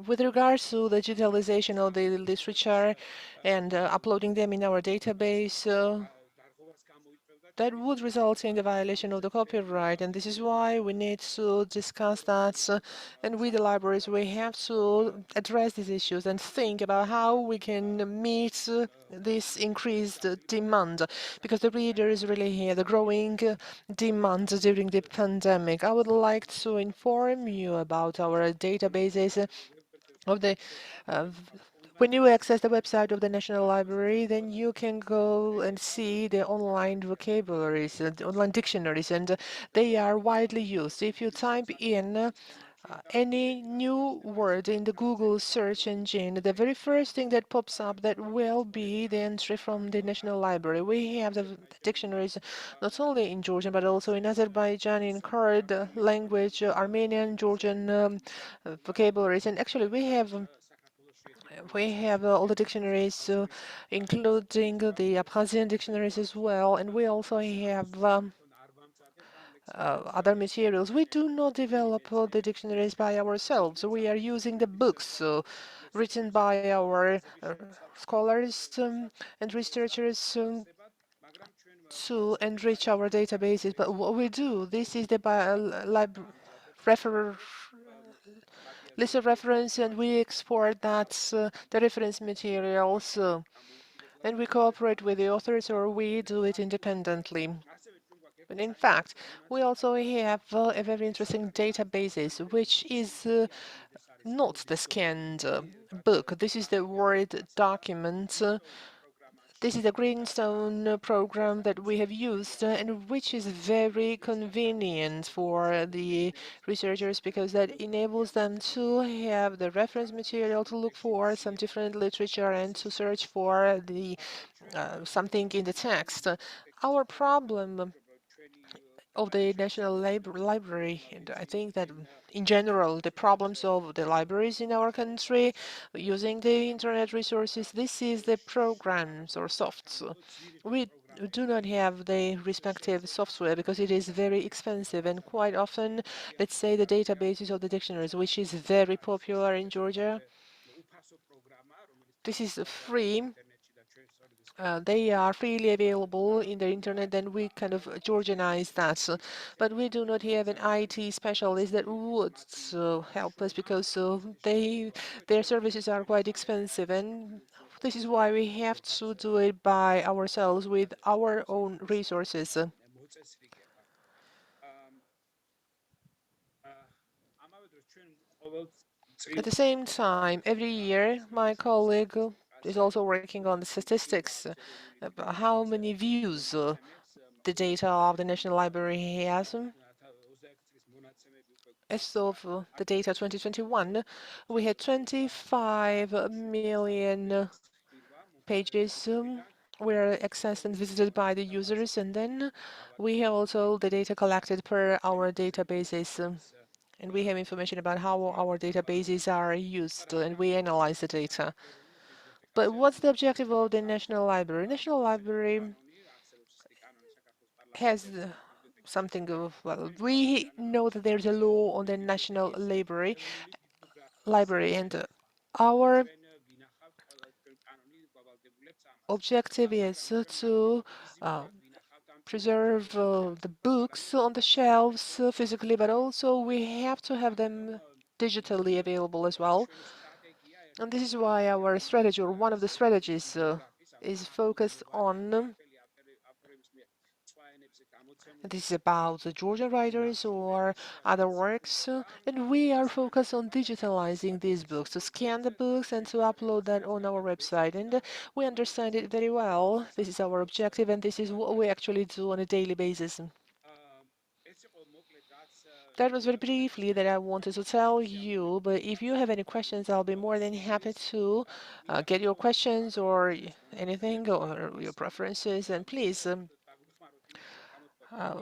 S7: With regards to the digitalization of the literature and uploading them in our database, that would result in the violation of the copyright, and this is why we need to discuss that. And with the libraries, we have to address these issues and think about how we can meet this increased demand, because the readers really hear the growing demand during the pandemic. I would like to inform you about our databases of the When you access the website of the National Library, then you can go and see the online vocabularies and online dictionaries, and they are widely used. If you type in any new word in the Google search engine, the very first thing that pops up that will be the entry from the National Library. We have the dictionaries not only in Georgian but also in Azerbaijani, in Kurd language, Armenian, Georgian vocabularies, and actually we have all the dictionaries, including the Abkhazian dictionaries as well, and we also have other materials. We do not develop the dictionaries by ourselves. We are using the books written by our scholars and researchers to enrich our databases. But what we do, this is the refer list of reference, and we export that the reference materials, and we cooperate with the authors, or we do it independently. But in fact, we also have a very interesting databases, which is not the scanned book. This is the Word document. This is the Greenstone program that we have used, and which is very convenient for the researchers because that enables them to have the reference material to look for some different literature and to search for the something in the text. Our problem of the National Library, and I think that in general the problems of the libraries in our country using the internet resources, this is the programs or softs. We do not have the respective software because it is very expensive, and quite often, let's say the databases of the dictionaries, which is very popular in Georgia, this is free. They are freely available in the internet, then we kind of Georgianize that. But we do not have an IT specialist that would help us because their services are quite expensive, and this is why we have to do it by ourselves with our own resources. At the same time, every year, my colleague is also working on the statistics about how many views the data of the National Library has. As of the data 2021, we had 25 million pages were accessed and visited by the users, and then we have also the data collected per our databases. And we have information about how our databases are used, and we analyze the data. But what's the objective of the National Library? National Library has something of, well, we know that there's a law on the National Library, and our objective is to preserve the books on the shelves physically, but also we have to have them digitally available as well. And this is why our strategy, or one of the strategies, is focused on this is about the Georgian writers or other works, and we are focused on digitalizing these books, to scan the books and to upload that on our website. And we understand it very well. This is our objective, and this is what we actually do on a daily basis. That was very briefly that I wanted to tell you, but if you have any questions, I'll be more than happy to get your questions or anything or your preferences. And please, uh,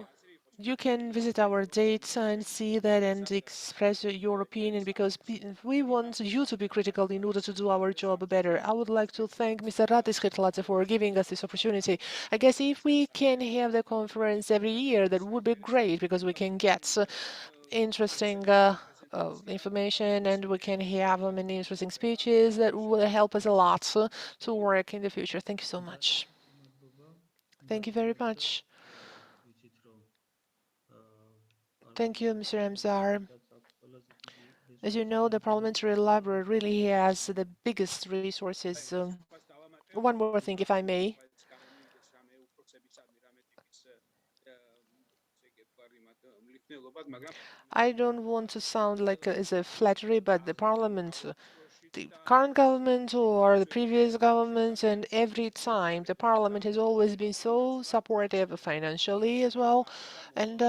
S7: you can visit our data and see that and express your opinion because we want you to be critical in order to do our job better. I would like to thank Mr. Ratis Khetladze for giving us this opportunity. I guess if we can have the conference every year, that would be great because we can get interesting information and we can have many interesting speeches that will help us a lot to work in the future. Thank you so much. Thank you very much. Thank you, Mr. Amzar. As you know, the Parliamentary Library really has the biggest resources. One more thing, if I may. I don't want to sound like as a flattery, but the Parliament the current government or the previous government, and every time the parliament has always been so supportive financially as well, and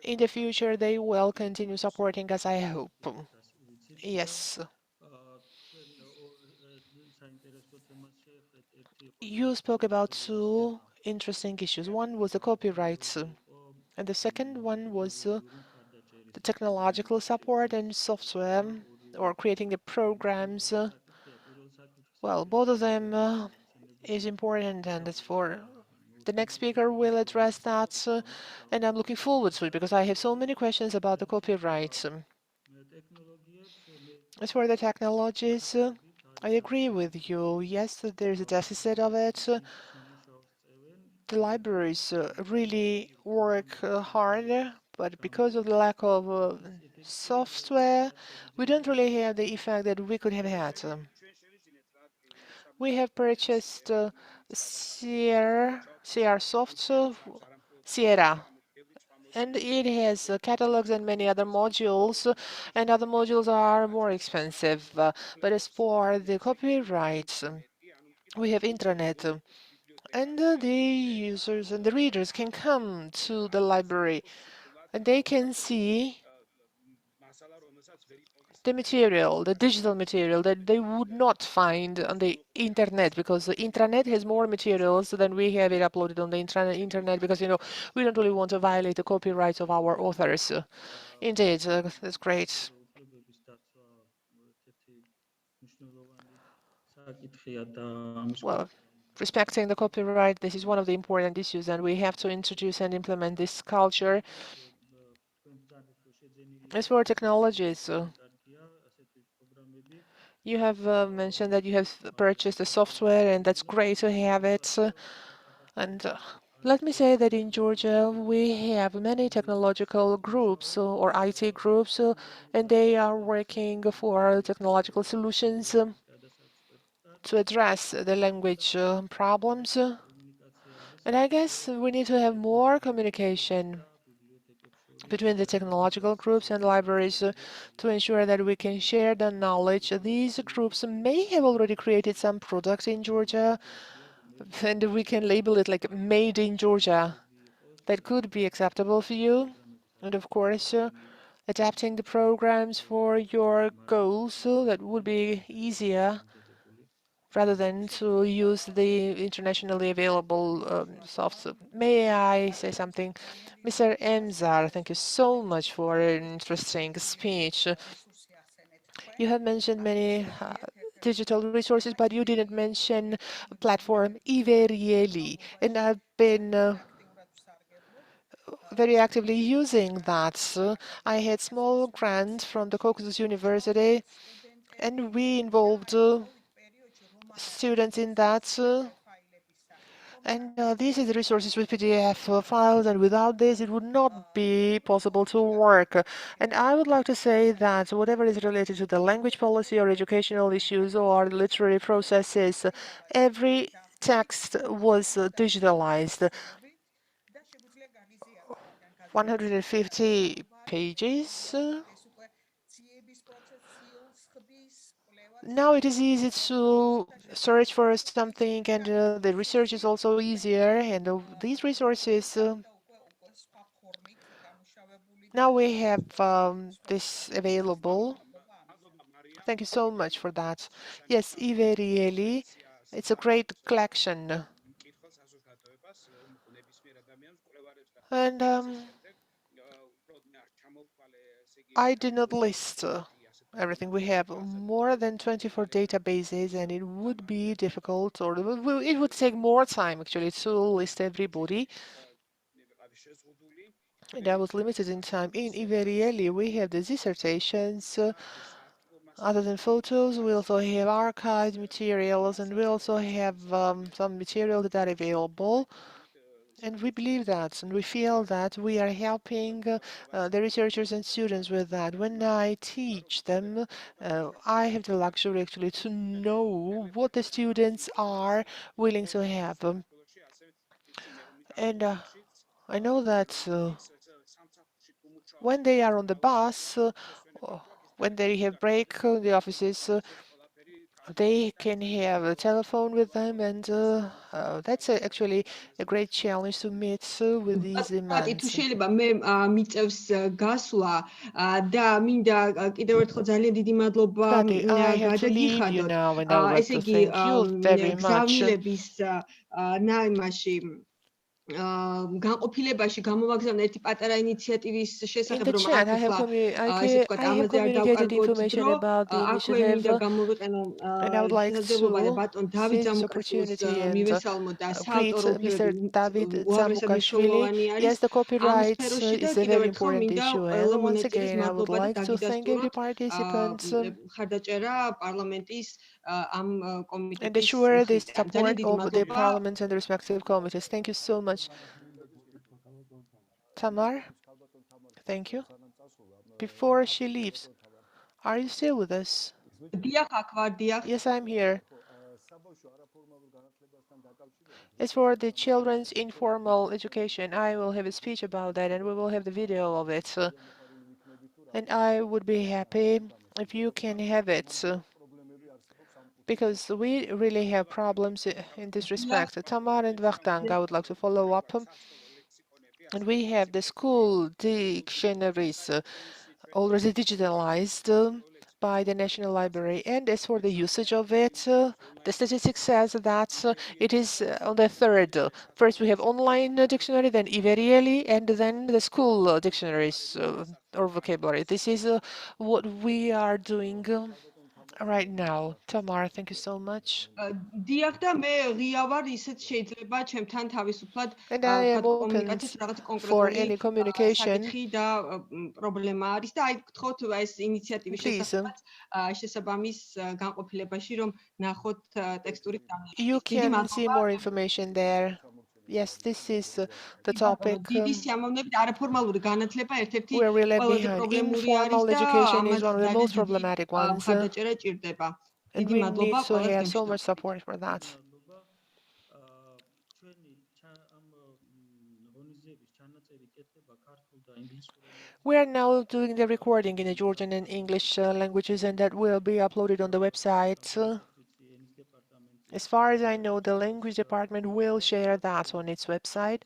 S7: in the future they will continue supporting us, I hope. Yes. You spoke about two interesting issues. One was the copyright, and the second one was the technological support and software or creating the programs. Well, both of them is important, and it's for the next speaker will address that, and I'm looking forward to it because I have so many questions about the copyright. As for the technologies, I agree with you. Yes, there's a deficit of it. The libraries really work hard, but because of the lack of software, we don't really have the effect that we could have had. We have purchased Sierra Soft, Sierra, and it has catalogs and many other modules, and other modules are more expensive. But as for the copyrights, we have intranet, and the users and the readers can come to the library, and they can see the material, the digital material that they would not find on the internet, because the intranet has more materials than we have it uploaded on the internet, because we don't really want to violate the copyrights of our authors. Indeed, that's great. Well, respecting the copyright, this is one of the important issues, and we have to introduce and implement this culture. As for technologies, you have mentioned that you have purchased the software, and that's great to have it. And let me say that in Georgia, we have many technological groups or IT groups, and they are working for technological solutions to address the language problems. And I guess we need to have more communication between the technological groups and libraries to ensure that we can share the knowledge. These groups may have already created some products in Georgia, and we can label it like made in Georgia. That could be acceptable for you. And of course, adapting the programs for your goals, so that would be easier rather than to use the internationally available software. May I say something? Mr. Emzar, thank you so much for an interesting speech. You have mentioned many digital resources, but you didn't mention platform Iverieli, and I've been very actively using that. I had small grant from the Caucasus University, and we involved students in that. And these are the resources with PDF files, and without this, it would not be possible to work. And I would like to say that whatever is related to the language policy or educational issues or literary processes, every text was digitalized. 150 pages. Now it is easy to search for something, and the research is also easier, and these resources now we have this available. Thank you so much for that. Yes, Iverieli, it's a great collection. And I did not list everything. We have more than 24 databases, and it would be difficult, or it would take more time actually to list everybody. And I was limited in time. In Iverieli, we have the dissertations. Other than photos, we also have archived materials, and we also have some materials that are available. And we believe that, and we feel that we are helping the researchers and students with that. When I teach them, I have the luxury actually to know what the students are willing to have. And I know that when they are on the bus, when they have break in the offices, they can have a telephone with them, and that's actually a great challenge to meet with these
S4: ბატონო, თუ
S7: demands.
S4: შეიძლება მე მიწევს გასვლა და მინდა კიდევ ერთხელ ძალიან დიდი მადლობა
S7: Kati, I have to leave you
S4: გადაგიხადოთ.
S7: now, and I would like
S4: ესე
S7: to
S4: იგი,
S7: thank you very much.
S4: გზავნილების ნაიმაში განყოფილებაში გამოვაგზავნა ერთი პატარა ინიციატივის
S7: In
S4: შესახებ,
S7: the
S4: რომ
S7: chat,
S4: აქ ახლა ესე ვთქვათ,
S7: I have
S4: ამაზე არ
S7: communicated
S4: დავკარგოთ
S7: information
S4: დრო,
S7: about the
S4: აქვე მინდა
S7: initiative,
S4: გამოვიყენო
S7: and I would like
S4: შესაძლებლობა და
S7: to
S4: ბატონ დავით
S7: seize this
S4: ზამუკაშვილის
S7: opportunity and
S4: მივესალმო და
S7: greet
S4: საავტორო უფლებები
S7: Mr. David
S4: უაღრესად
S7: Zamukashvili.
S4: მნიშვნელოვანი არის
S7: Yes, the
S4: ამ
S7: copyright
S4: სფეროში და
S7: is a
S4: კიდევ
S7: very
S4: ერთხელ
S7: important
S4: მინდა
S7: issue.
S4: ყველა
S7: And once
S4: მონაწილეს
S7: again, I would
S4: მადლობა და
S7: like to thank every
S4: დაგიდასტუროთ
S7: participant
S4: მხარდაჭერა პარლამენტის ამ
S7: and
S4: კომიტეტის
S7: assure the
S4: მხრიდან. ძალიან
S7: support
S4: დიდი
S7: of the
S4: მადლობა.
S7: parliament and the respective committees. Thank you so much. Tamar, thank you. Before she leaves, are you still with us?
S4: დიახ, აქ ვარ, დიახ.
S7: Yes, I'm here. As for the children's informal education, I will have a speech about that, and we will have the video of it. And I would be happy if you can have it, because we really have problems in this respect. Tamar and Vakhtang, I would like to follow up. And we have the school dictionaries already digitalized by the National Library. And as for the usage of it, the statistics says that it is on the third. First, we have online dictionary, then Iverieli, and then the school dictionaries or vocabulary. This is what we are doing right now. Tamar, thank you so much.
S4: დიახ და მე ღია ვარ, ისეთ შეიძლება ჩემთან თავისუფლად
S7: And I am
S4: ვთქვათ
S7: open
S4: კომუნიკაციას რაღაც
S7: for
S4: კონკრეტული
S7: any communication.
S4: საკითხი და პრობლემა არის და აი გთხოვთ ეს ინიციატივის
S7: Please.
S4: შესახებაც შესაბამის განყოფილებაში რომ ნახოთ ტექსტური დამლევი.
S7: You
S4: დიდი
S7: can see
S4: მადლობა.
S7: more information there. Yes, this is the
S4: კი ბატონო,
S7: topic
S4: დიდი სიამოვნებით არაფორმალური განათლება ერთ-ერთი
S7: we're really
S4: ყველაზე
S7: behind.
S4: პრობლემური არის
S7: Informal
S4: და
S7: education is
S4: ამას
S7: one of the
S4: ძალიან
S7: most
S4: დიდი
S7: problematic ones,
S4: მხარდაჭერა ჭირდება.
S7: and
S4: დიდი
S7: we need
S4: მადლობა
S7: to
S4: ყველას
S7: have so
S4: გემშვიდობა.
S7: much support for that. We are now doing the recording in the Georgian and English languages, and that will be uploaded on the website. As far as I know, the language department will share that on its website.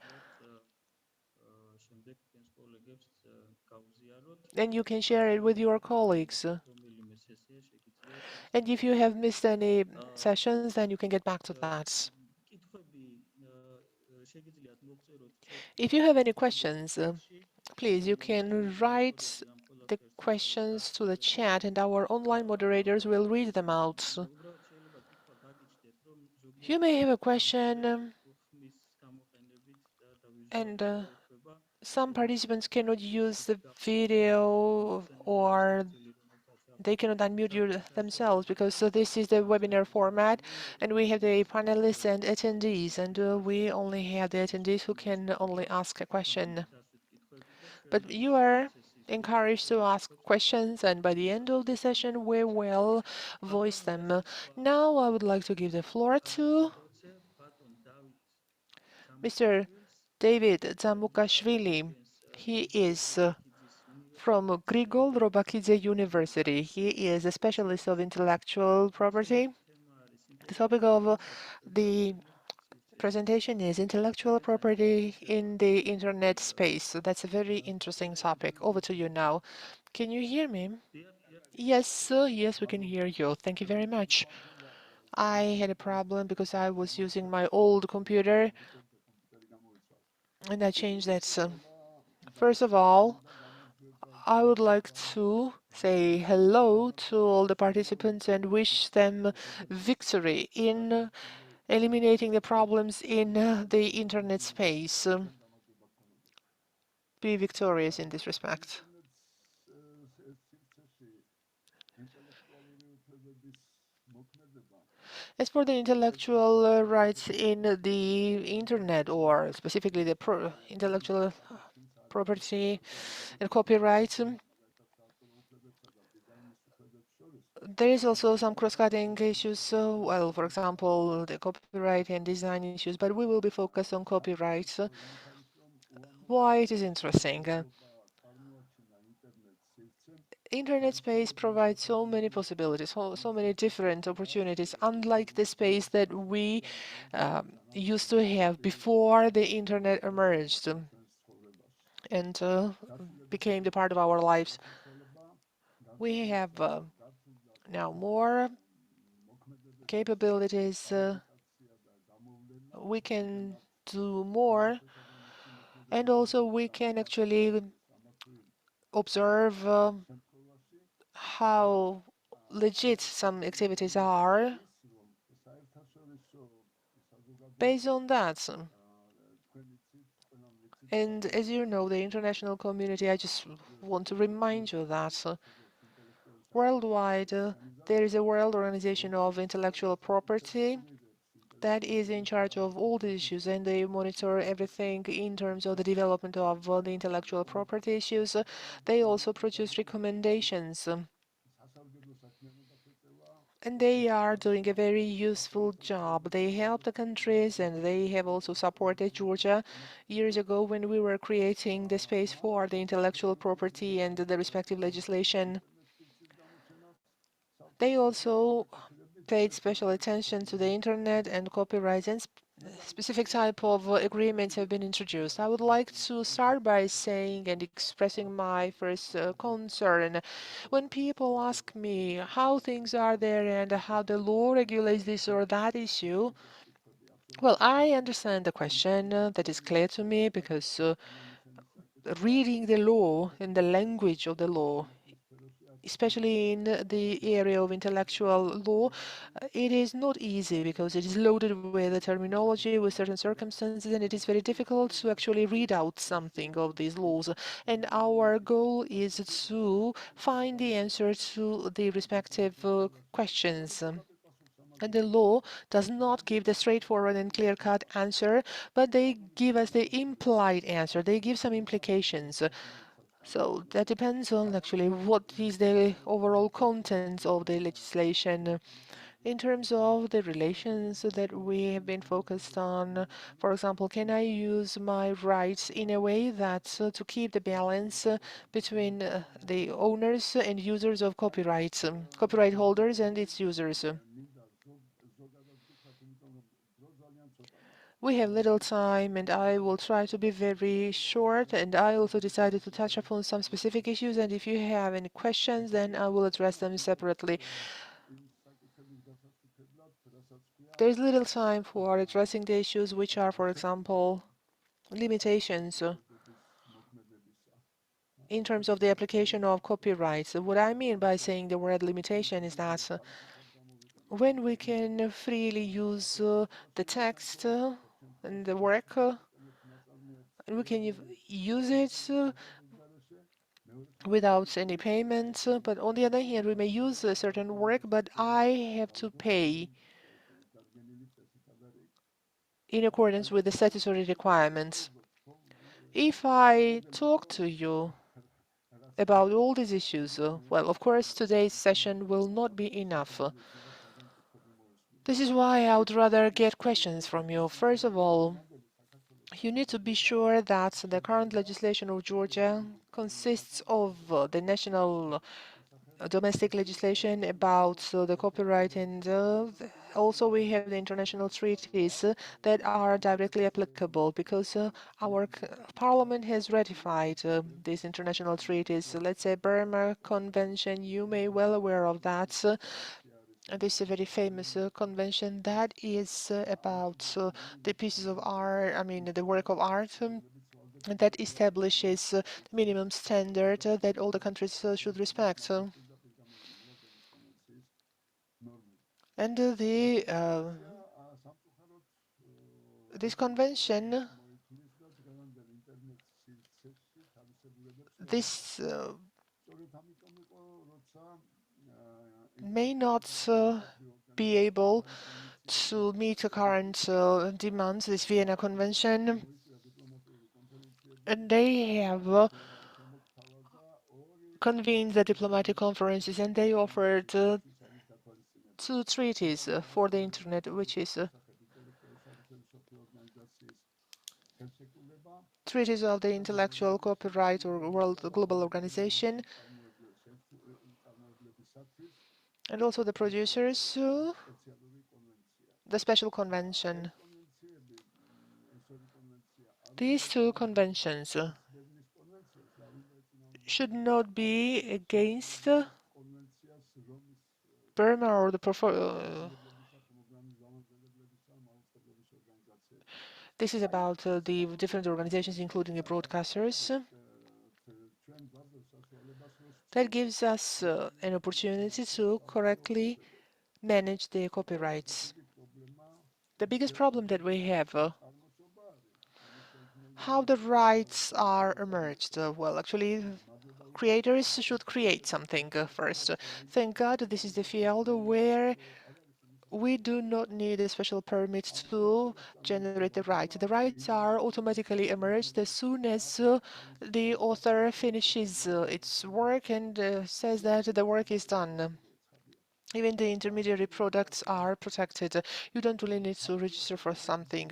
S7: And you can share it with your colleagues. And if you have missed any sessions, then you can get back to that. If you have any questions, please, you can write the questions to the chat, and our online moderators will read them out. You may have a question, and some participants cannot use the video, or they cannot unmute themselves, because this is the webinar format, and we have the panelists and attendees, and we only have the attendees who can only ask a question. But you are encouraged to ask questions, and by the end of the session, we will voice them. Now, I would like to give the floor to Mr. David Zamukashvili. He is from Grigol Robakidze University. He is a specialist of intellectual property. The topic of the presentation is intellectual property in the internet space. So that's a very interesting topic. Over to you now. Can you hear me? Yes, yes, we can hear you. Thank you very much. I had a problem because I was using my old computer, and I changed that. First of all, I would like to say hello to all the participants and wish them victory in eliminating the problems in the internet space. Be victorious in this respect. As for the intellectual rights in the internet, or specifically the intellectual property and copyright, there is also some cross-cutting issues. Well, for example, the copyright and design issues, but we will be focused on copyright. Why it is interesting? Internet space provides so many possibilities, so many different opportunities, unlike the space that we used to have before the internet emerged and became the part of our lives. We have now more capabilities. We can do more, and also we can actually observe how legit some activities are based on that. And as you know, the international community, I just want to remind you that worldwide, there is a World Organization of Intellectual Property that is in charge of all the issues, and they monitor everything in terms of the development of the intellectual property issues. They also produce recommendations. And they are doing a very useful job. They help the countries, and they have also supported Georgia years ago when we were creating the space for the intellectual property and the respective legislation. They also paid special attention to the internet and copyright, and specific type of agreements have been introduced. I would like to start by saying and expressing my first concern. When people ask me how things are there and how the law regulates this or that issue, well, I understand the question. That is clear to me because reading the law and the language of the law, especially in the area of intellectual law, it is not easy because it is loaded with the terminology, with certain circumstances, and it is very difficult to actually read out something of these laws. And our goal is to find the answer to the respective questions. And the law does not give the straightforward and clear-cut answer, but they give us the implied answer. They give some implications. So that depends on actually what is the overall content of the legislation. In terms of the relations that we have been focused on, for example, can I use my rights in a way that to keep the balance between the owners and users of copyrights, copyright holders and its users? We have little time, and I will try to be very short, and I also decided to touch upon some specific issues, and if you have any questions, then I will address them separately. There's little time for addressing the issues which are, for example, limitations in terms of the application of copyrights. What I mean by saying the word limitation is that when we can freely use the text and the work, and we can use it without any payment, but on the other hand, we may use a certain work, but I have to pay in accordance with the statutory requirements. If I talk to you about all these issues, well, of course, today's session will not be enough. This is why I would rather get questions from you. First of all, you need to be sure that the current legislation of Georgia consists of the national domestic legislation about the copyright, and also we have the international treaties that are directly applicable because our parliament has ratified these international treaties. Let's say Burma Convention, you may well aware of that. This is a very famous convention that is about the pieces of art, I mean the work of art, that establishes the minimum standard that all the countries should respect. And this convention, this may not be able to meet the current demands, this Vienna Convention, and they have convened the diplomatic conferences, and they offered two treaties for the internet, which is treaties of the intellectual copyright or World Global Organization, and also the producers, the special convention. These two conventions should not be against Burma or the this is about the different organizations, including the broadcasters. That gives us an opportunity to correctly manage the copyrights. The biggest problem that we have, how the rights are emerged. Well, actually, creators should create something first. Thank God this is the field where we do not need a special permit to generate the rights. The rights are automatically emerged as soon as the author finishes its work and says that the work is done. Even the intermediary products are protected. You don't really need to register for something.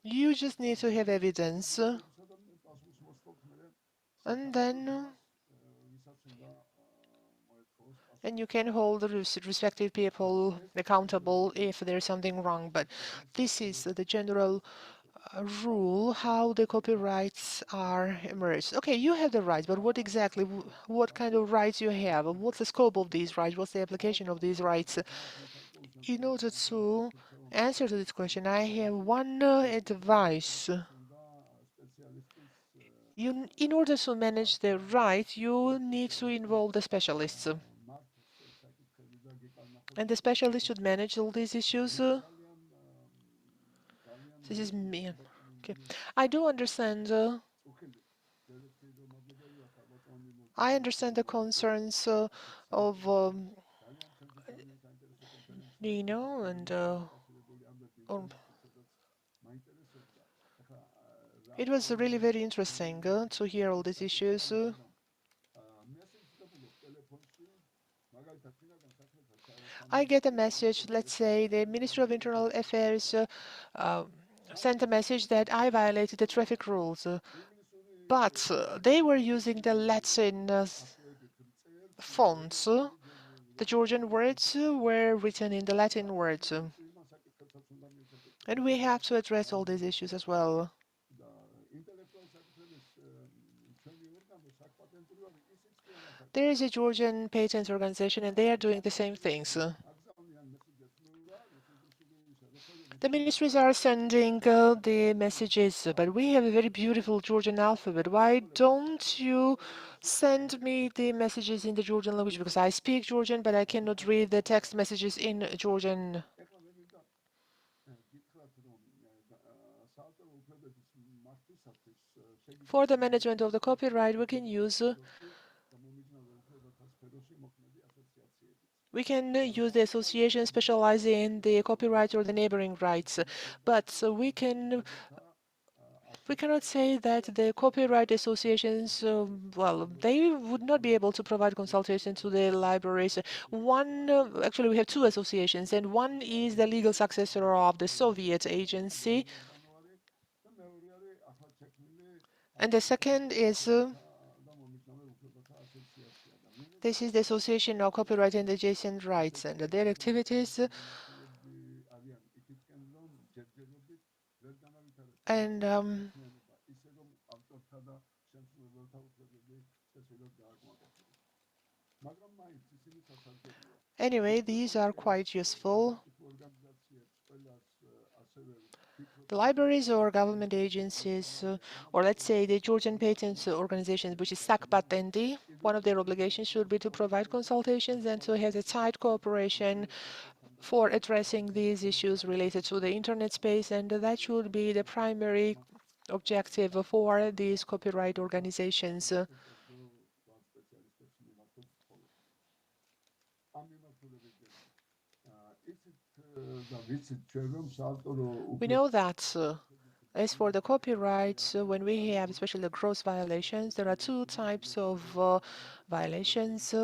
S7: You just need to have evidence, and then you can hold the respective people accountable if there's something wrong. But this is the general rule how the copyrights are emerged. Okay, you have the rights, but what exactly, what kind of rights you have? What's the scope of these rights? What's the application of these rights? In order to answer to this question, I have one advice. In order to manage the right, you need to involve the specialists. And the specialists should manage all these issues. This is me. Okay. I do understand. I understand the concerns of Nino and it was really very interesting to hear all these issues. I get a message, let's say the Ministry of Internal Affairs sent a message that I violated the traffic rules, but they were using the Latin fonts. The Georgian words were written in the Latin words. And we have to address all these issues as well. There is a Georgian patent organization, and they are doing the same things. The ministries are sending the messages, but we have a very beautiful Georgian alphabet. Why don't you send me the messages in the Georgian language? Because I speak Georgian, but I cannot read the text messages in Georgian. For the management of the copyright, we can use the association specializing in the copyright or the neighboring rights, but we cannot say that the copyright associations, well, they would not be able to provide consultation to the libraries. Actually, we have two associations, and one is the legal successor of the Soviet agency, and the second is this is the Association of Copyright and Adjacent Rights, and their activities and anyway, these are quite useful. The libraries or government agencies, or let's say the Georgian Patents Organization, which is SAC Patendi, one of their obligations should be to provide consultations and to have a tight cooperation for addressing these issues related to the internet space, and that should be the primary objective for these copyright organizations. We know that as for the copyrights, when we have especially the gross violations, there are two types of violations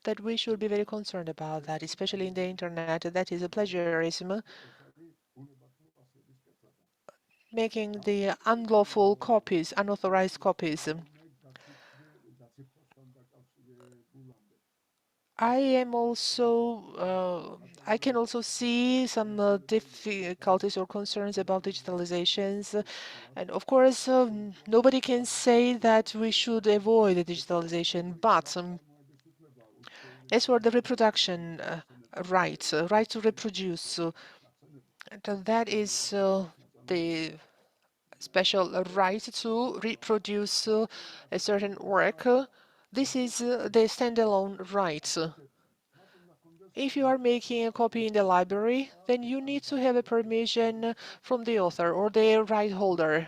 S7: that we should be very concerned about that, especially in the internet. That is a plagiarism, making the unlawful copies, unauthorized copies. I can also see some difficulties or concerns about digitalizations. And of course, nobody can say that we should avoid the digitalization, but as for the reproduction rights, right to reproduce, that is the special right to reproduce a certain work. This is the standalone rights. If you are making a copy in the library, then you need to have a permission from the author or the right holder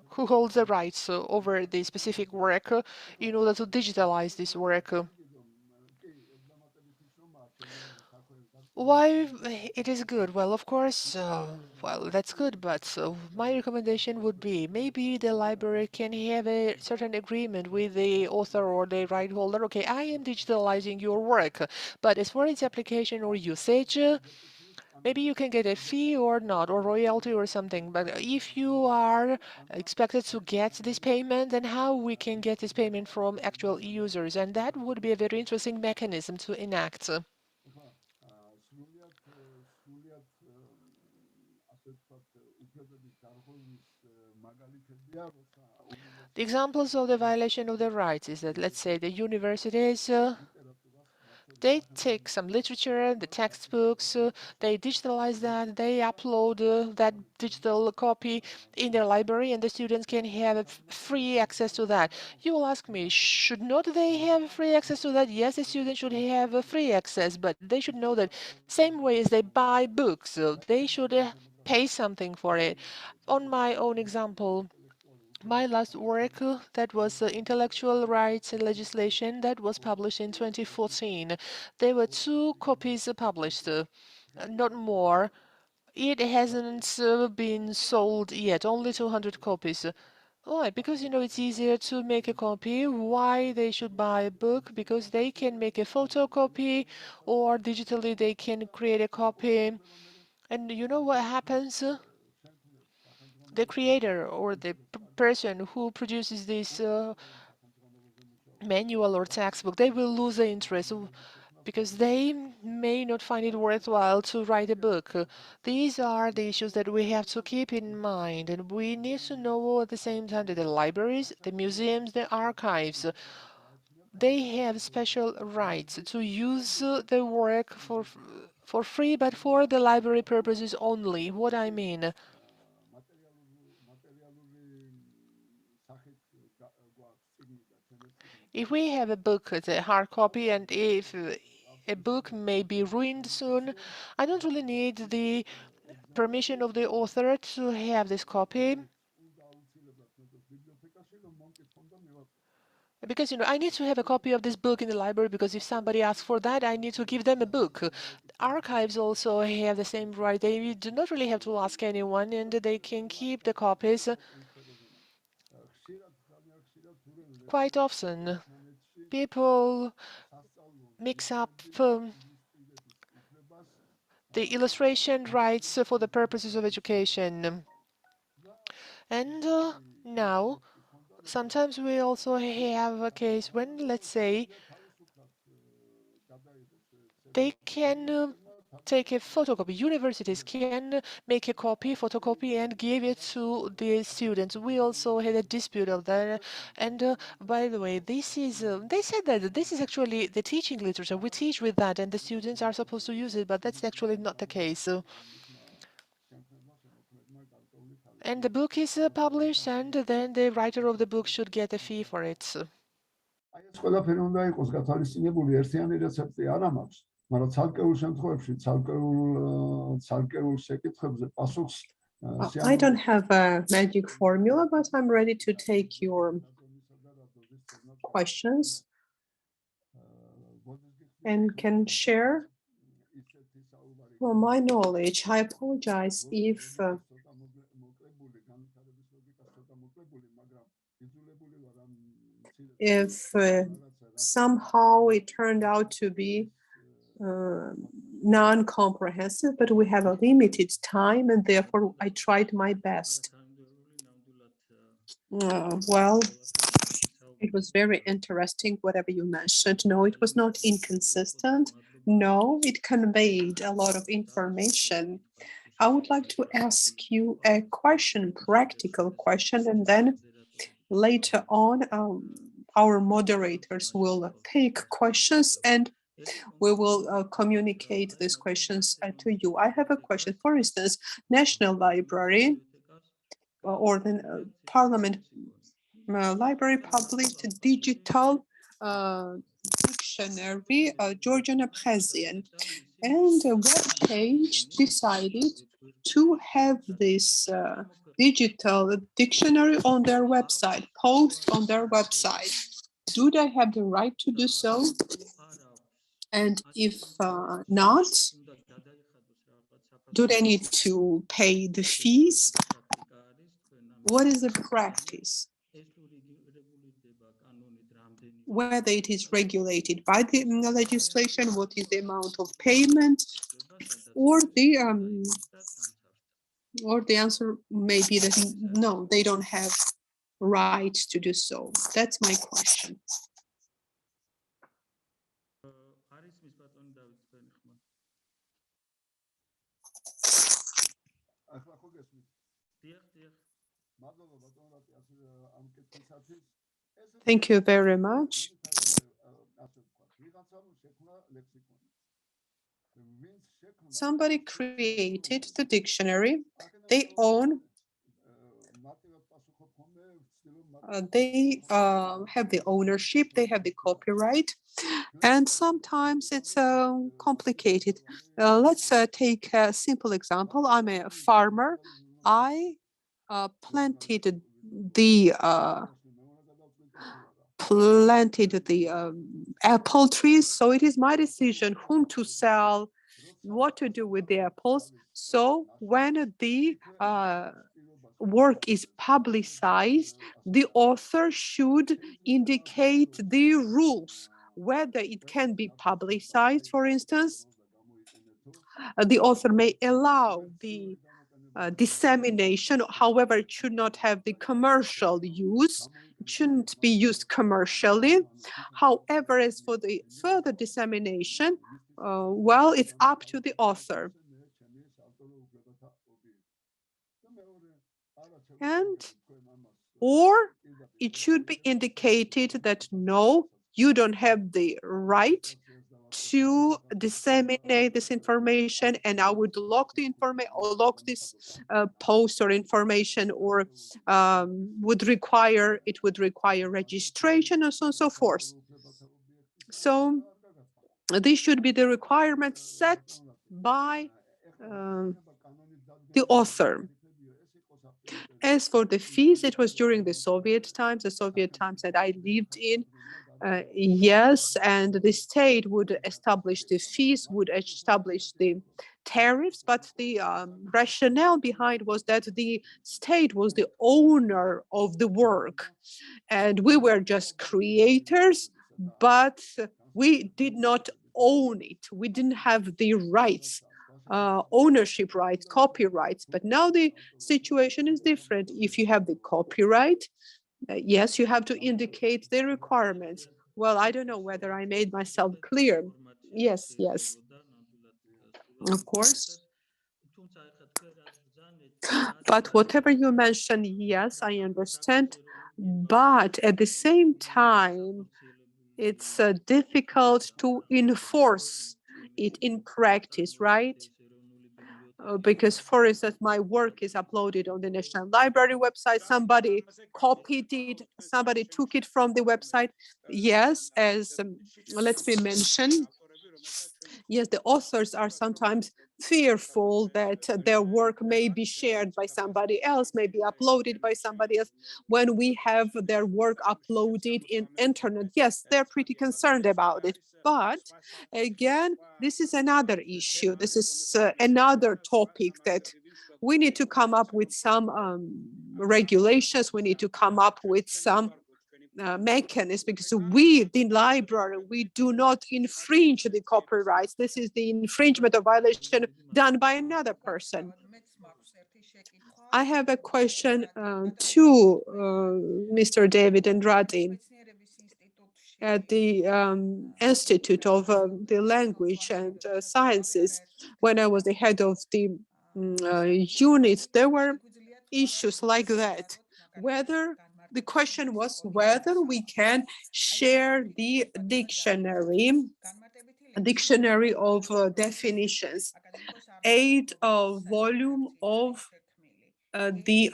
S7: who holds the rights over the specific work in order to digitalize this work. Why it is good? Well, of course, well, that's good, but my recommendation would be maybe the library can have a certain agreement with the author or the right holder. Okay, I am digitalizing your work, but as for its application or usage, maybe you can get a fee or not, or royalty or something. But if you are expected to get this payment, then how we can get this payment from actual users? And that would be a very interesting mechanism to enact. The examples of the violation of the rights is that, let's say, the universities they take some literature, the textbooks, they digitalize that, they upload that digital copy in their library, and the students can have free access to that. You will ask me, should not they have free access to that? Yes, the students should have free access, but they should know that same way as they buy books, they should pay something for it. On my own example, my last work, that was intellectual rights and legislation, that was published in 2014. There were 2 copies published, not more. It hasn't been sold yet, only 200 copies. Why? Because, it's easier to make a copy. Why they should buy a book? Because they can make a photocopy, or digitally they can create a copy. And you know what happens? The creator or the person who produces this manual or textbook, they will lose the interest because they may not find it worthwhile to write a book. These are the issues that we have to keep in mind, and we need to know at the same time that the libraries, the museums, the archives, they have special rights to use the work for free, but for the library purposes only. What I mean, if we have a book, it's a hard copy, and if a book may be ruined soon, I don't really need the permission of the author to have this copy. Because, I need to have a copy of this book in the library, because if somebody asks for that, I need to give them a book. Archives also have the same right. They do not really have to ask anyone, and they can keep the copies. Quite often, people mix up the illustration rights for the purposes of education. And now, sometimes we also have a case when, let's say, they can take a photocopy. Universities can make a copy, photocopy, and give it to the students. We also had a dispute of that. And by the way, this is, they said that this is actually the teaching literature. We teach with that, and the students are supposed to use it, but that's actually not the case. And the book is published, and then the writer of the book should get a fee for it.
S9: ეს ყველაფერი უნდა იყოს გათვალისწინებული ერთიანი რეცეპტი არ მაქვს, მაგრამ ცალკეულ შემთხვევებში ცალკეულ შეკითხვებზე პასუხს
S1: I don't have a magic formula, but I'm ready to take your questions and can share my knowledge. I apologize if somehow it turned out to be non-comprehensive, but we have a limited time, and therefore I tried my best. Well, It was very interesting, whatever you mentioned. No, it was not inconsistent. No, it conveyed a lot of information. I would like to ask you a question, practical question, and then later on, our moderators will take questions and we will communicate these questions to you. I have a question. For instance, National Library or the Parliament Library published a digital dictionary, Georgian Abkhazian, and a web page decided to have this digital dictionary on their website, post on their website. Do they have the right to do so? And if not, do they need to pay the fees? What is the practice? Whether it is regulated by the legislation, what is the amount of payment, or the answer may be that no, they don't have right to do so. That's my question. Thank you very much. Somebody created the dictionary. They own, they have the ownership, they have the copyright, and sometimes it's complicated. Let's take a simple example. I'm a farmer. I planted the apple trees, so it is my decision whom to sell, what to do with the apples. So when the work is publicized, the author should indicate the rules, whether it can be publicized, for instance. The author may allow the dissemination, however, it should not have the commercial use. It shouldn't be used commercially. However, as for the further dissemination, well, it's up to the author. Or it should be indicated that no, you don't have the right to disseminate this information, and I would lock the information or lock this post or information, or would require registration and so on and so forth. So these should be the requirements set by the author. As for the fees, it was during the Soviet times that I lived in. Yes, and the state would establish the fees, would establish the tariffs, but the rationale behind was that the state was the owner of the work, and we were just creators, but we did not own it. We didn't have the rights, ownership rights, copyrights. But now the situation is different. If you have the copyright, yes, you have to indicate the requirements. Well, I don't know whether I made myself clear. Yes, yes. Of course. But whatever you mentioned, yes, I understand. But at the same time, it's difficult to enforce it in practice, right? Because, for instance, my work is uploaded on the National Library website. Somebody copied it, somebody took it from the website. Yes, as let me mention, yes, the authors are sometimes fearful that their work may be shared by somebody else, may be uploaded by somebody else. When we have their work uploaded in internet, yes, they're pretty concerned about it. But again, this is another issue. This is another topic that we need to come up with some regulations. We need to come up with some mechanism, because we, the library, we do not infringe the copyrights. This is the infringement or violation done by another person. I have a question to Mr. David and Radin. at the Institute of the Language and Sciences, when I was the head of the unit, there were issues like that. Whether the question was whether we can share the dictionary of definitions, 8 volume of the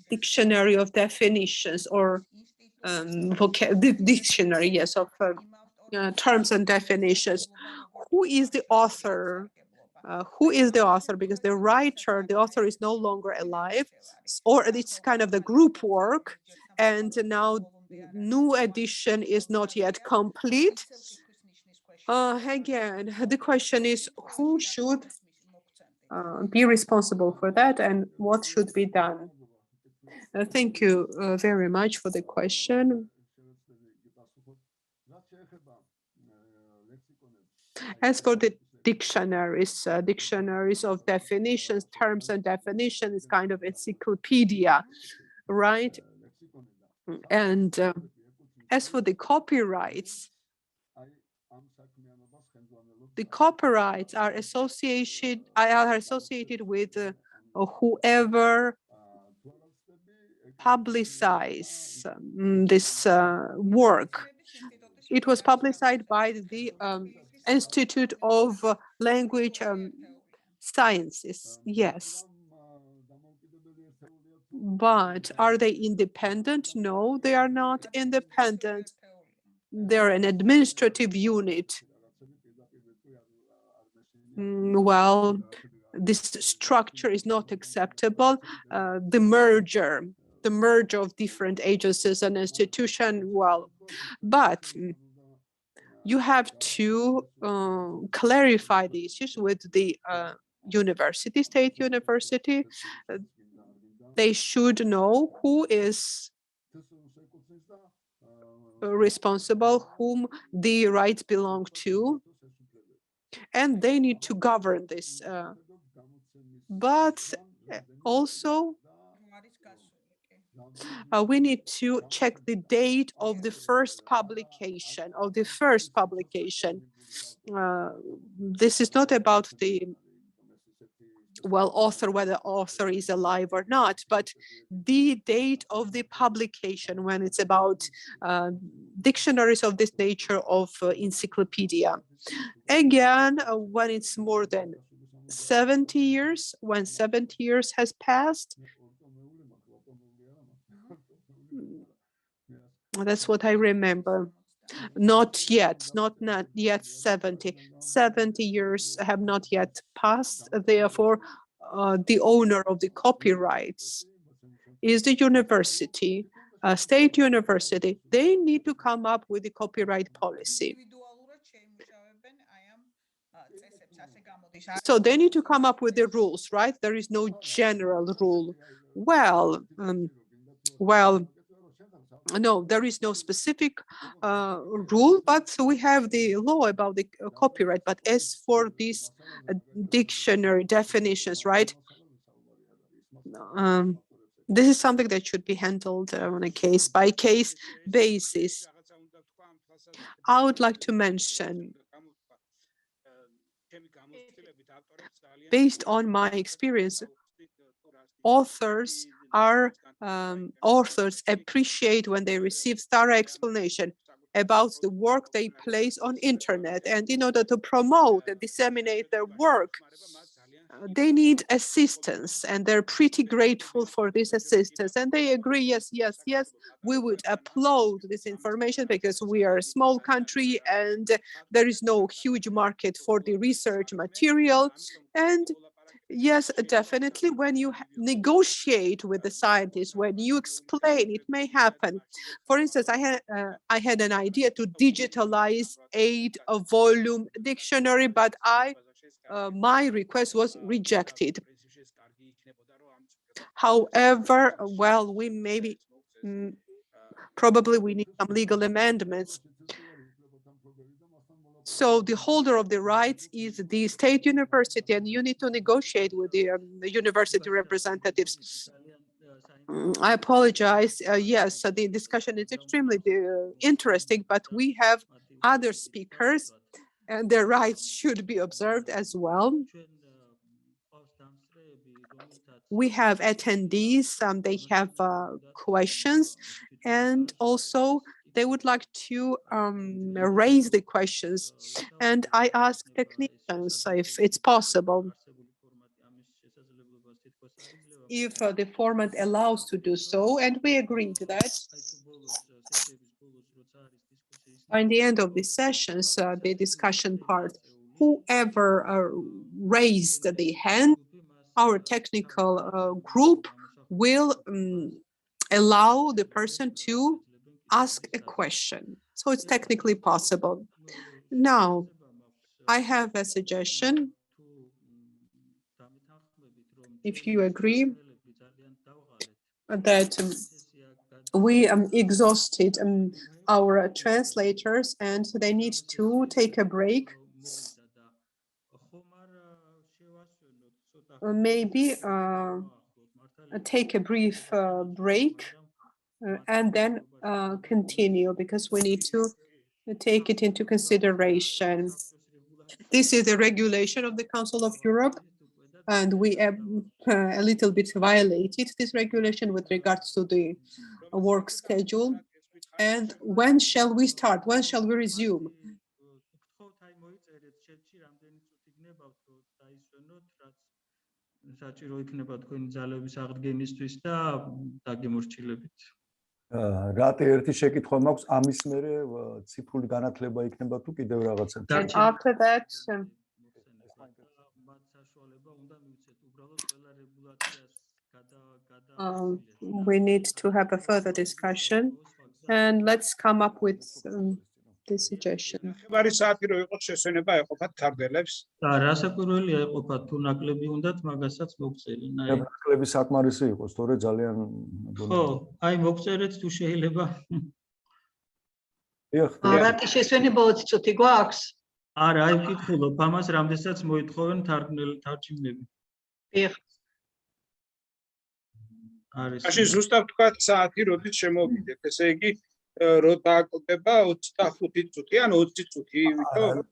S1: dictionary of definitions, or the dictionary, yes, of terms and definitions. Who is the author? Who is the author? Because the author is no longer alive, or it's kind of the group work, and now new edition is not yet complete. Again, the question is who should be responsible for that and what should be done? Thank you very much for the question. As for the dictionaries of definitions, terms and definitions, kind of encyclopedia, right? And as for the copyrights are associated with whoever publicize this work. It was publicized by the Institute of Language Sciences, yes. But are they independent? No, they are not independent. They're an administrative unit. Well, this structure is not acceptable. The merger of different agencies and institutions, well, but you have to clarify the issues with the state university. They should know who is responsible, whom the rights belong to, and they need to govern this. But also, we need to check the date of the first publication, this is not about the author, whether author is alive or not, but the date of the publication when it's about dictionaries of this nature of encyclopedia. Again, when it's more than 70 years, when 70 years has passed, that's what I remember. Not yet 70. 70 years have not yet passed. Therefore, the owner of the copyrights is the university, state university. They need to come up with the copyright policy. So they need to come up with the rules, right? There is no general rule. No, there is no specific rule, but we have the law about the copyright. But as for these dictionary definitions, right? This is something that should be handled on a case-by-case basis. I would like to mention, based on my experience, authors appreciate when they receive thorough explanation about the work they place on internet, and in order to promote and disseminate their work, they need assistance, and they're pretty grateful for this assistance, and they agree, yes, we would upload this information because we are a small country and there is no huge market for the research material. And yes, definitely, when you negotiate with the scientists, when you explain, it may happen. For instance, I had an idea to digitalize 8-volume dictionary, but my request was rejected. However, well, we maybe probably we need some legal amendments. So the holder of the rights is the state university, and you need to negotiate with the university representatives. I apologize. Yes, the discussion is extremely interesting, but we have other speakers and their rights should be observed as well. We have attendees, they have questions, and also they would like to raise the questions. And I ask technicians if it's possible, if the format allows to do so, and we agree to that. By the end of the sessions, the discussion part, whoever raised the hand, our technical group will allow the person to ask a question. So it's technically possible. Now, I have a suggestion. If you agree that we exhausted our translators and they need to take a break, maybe take a brief break and then continue, because we need to take it into consideration. This is a regulation of the Council of Europe, and we a little bit violated this regulation with regards to the work schedule. And when shall we start? When shall we resume?
S3: საჭირო იქნება თქვენი ძალების აღდგენისთვის და დაგემორჩილებით.
S10: რატი ერთი შეკითხვა მაქვს, ამის მერე ციფრული განათლება იქნება თუ კიდევ რაღაცა?
S1: And after that, we need to have a further discussion and let's come up with this suggestion.
S3: და რასაკვირველია ეყოფათ თუ ნაკლები უნდათ მაგასაც მოგწერენ.
S10: ნაკლები საკმარისი იყოს, თორე ძალიან
S3: ხო, აი მოგწერეთ თუ შეიძლება.
S11: რატი შესვენება 20 წუთი გვაქვს?
S3: არა, აი ვკითხულობ ამას, რამდენსაც მოითხოვენ თარჯიმნები.
S11: დიახ.
S3: არის.
S12: მაშინ ზუსტად თქვა საათი როდით შემოვიდეთ, ესე იგი რო დააკლდება 25 წუთი ან 20 წუთი, ვითომ?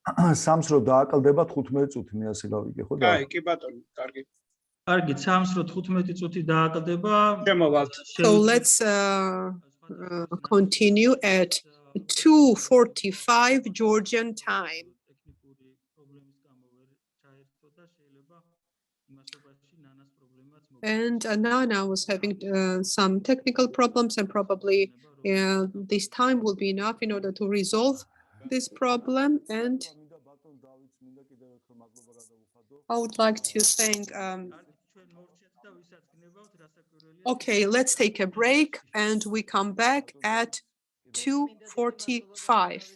S10: სამს რო დააკლდება 15 წუთი, მე ასე გავიგე, ხო და?
S12: აი, კი ბატონო, კარგი.
S3: კარგი, სამს რო 15 წუთი დააკლდება,
S12: შემოვალთ.
S1: So let's continue at 2:45 Georgian time. And Nana was having some technical problems, and probably this time will be enough in order to resolve this problem. And I would like to thank okay, let's take a break and we come back at 2:45.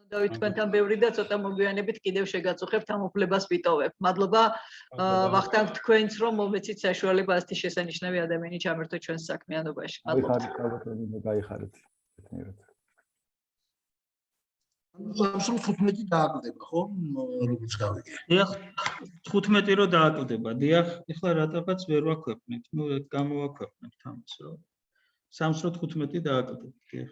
S11: დავით თქვენთან ბევრი და ცოტა მოგვიანებით კიდევ შეგაწუხებთ ამ უფლებას ვიტოვებ. მადლობა ვახტანგ თქვენც რომ მომეცით საშუალება ასეთი შესანიშნავი ადამიანი ჩამერთო ჩვენს საქმიანობაში. მადლობა.
S10: გაიხარეთ ერთნაირად.
S13: სამს 15 დააკლდება, ხო? როგორც გავიგე.
S3: დიახ, 15 რო დააკლდება. დიახ, ეხლა რატომაც ვერ ვაქვეყნებთ? ნუ გამოვაქვეყნებთ ამას, რომ სამს რო 15 დააკლდება. დიახ.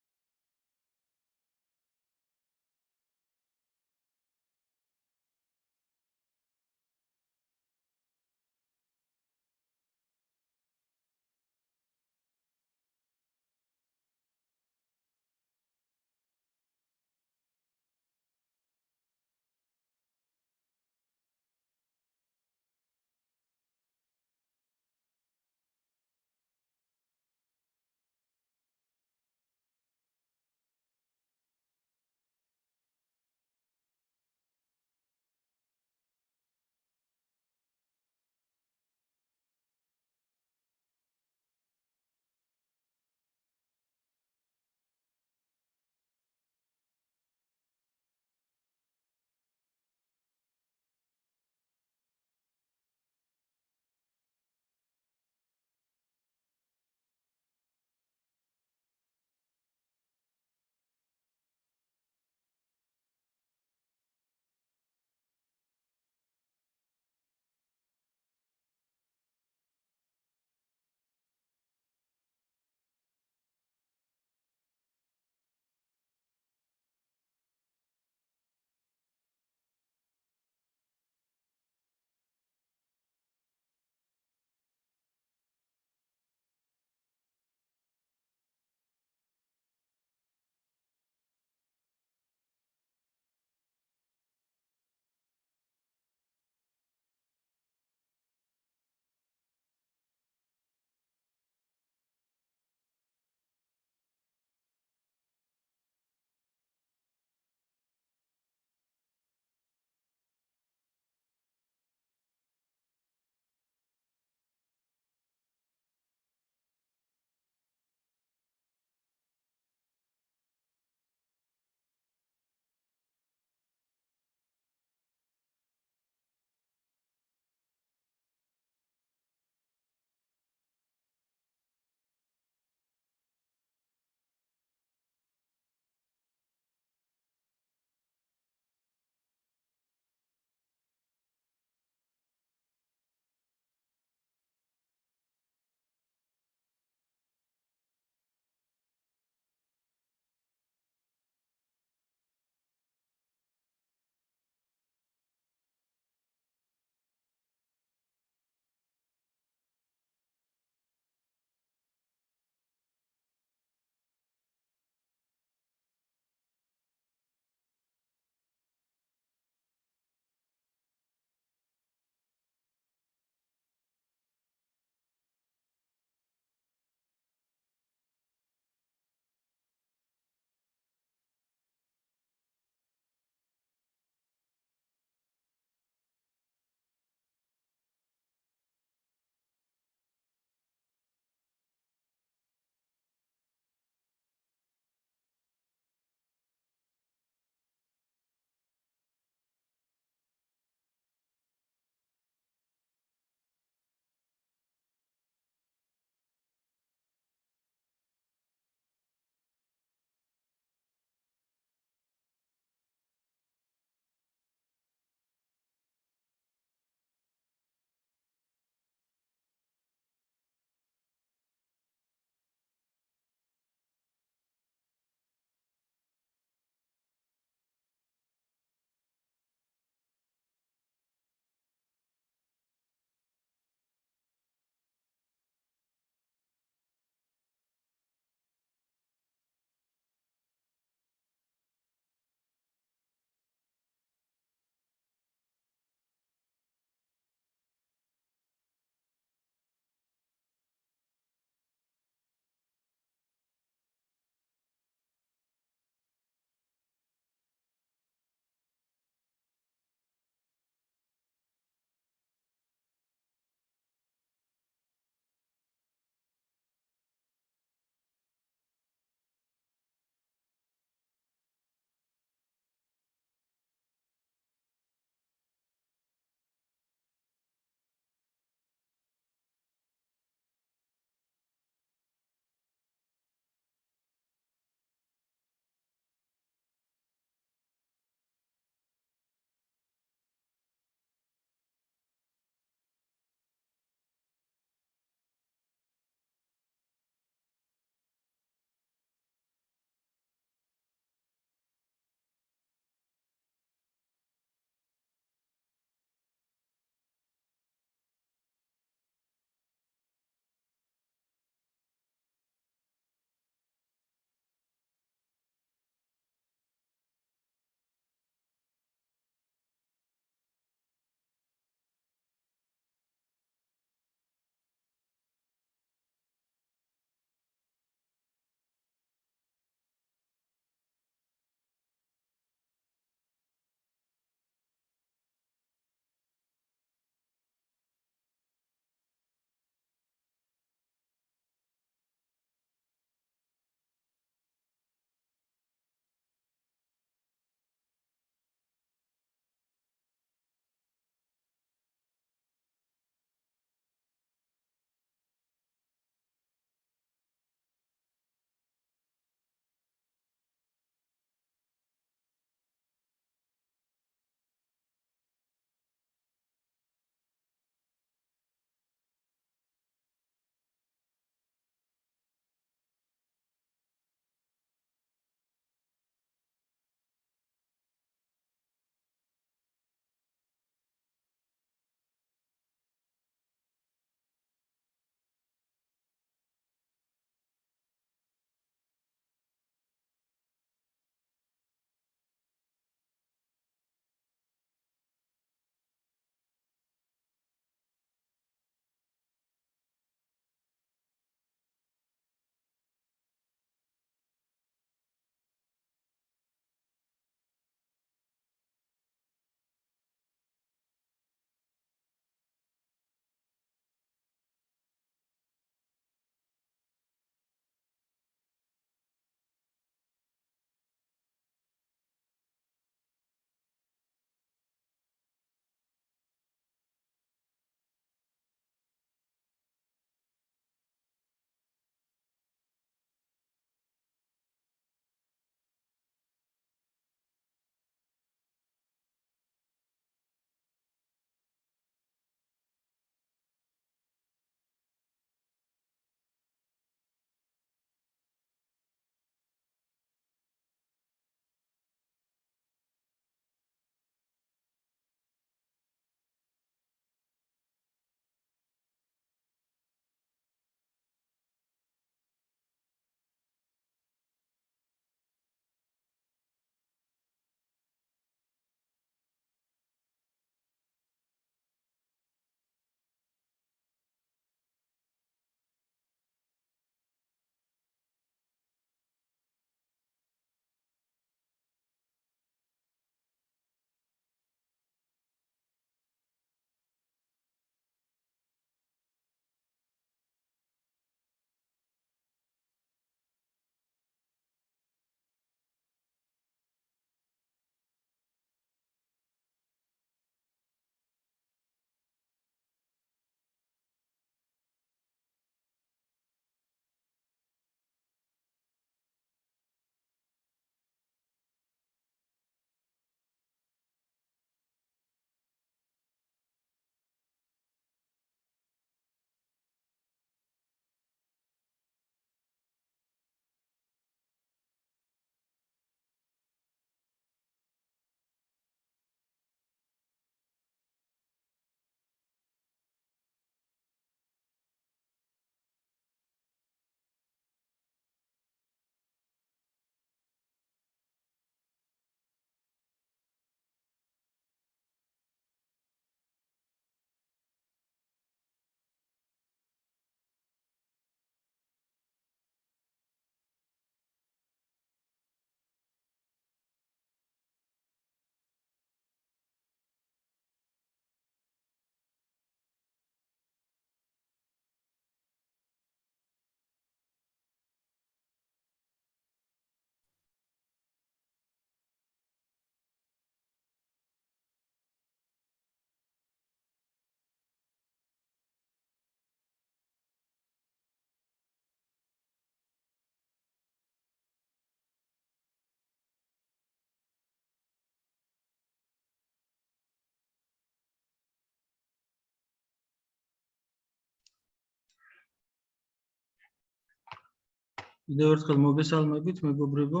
S3: კიდევ ერთხელ მოგესალმებით, მეგობრებო.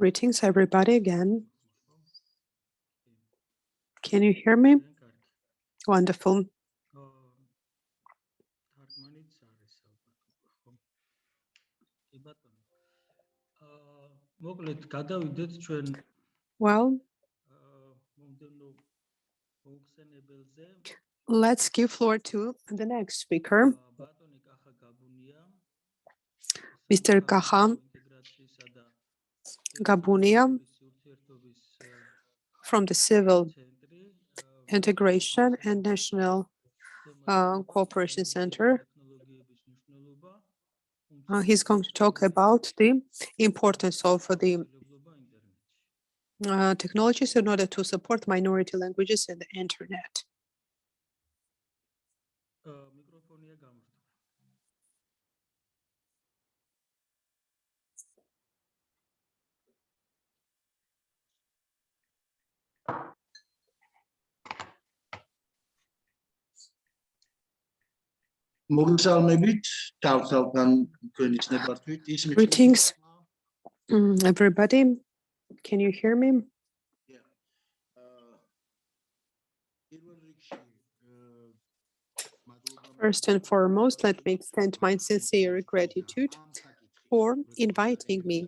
S1: Greetings, everybody, again. Can you hear me? Wonderful.
S3: თარგმანიც არის ალბათ, ხო? კი ბატონო. მოკლედ გადავიდეთ ჩვენ
S1: Well,
S3: მომდევნო მოხსენებელზე.
S1: let's give floor to the next speaker,
S3: ბატონი კახა გაბუნია.
S1: Mr. Kaha Gabunia from the Civil Integration and National Cooperation Center. He's going to talk about the importance of the technologies in order to support minority languages in the internet.
S3: მიკროფონია გამართული.
S13: მოგესალმებით, თავთავთან თქვენის ნებართვით.
S1: Greetings, everybody. Can you hear me? First and foremost, let me extend my sincere gratitude for inviting me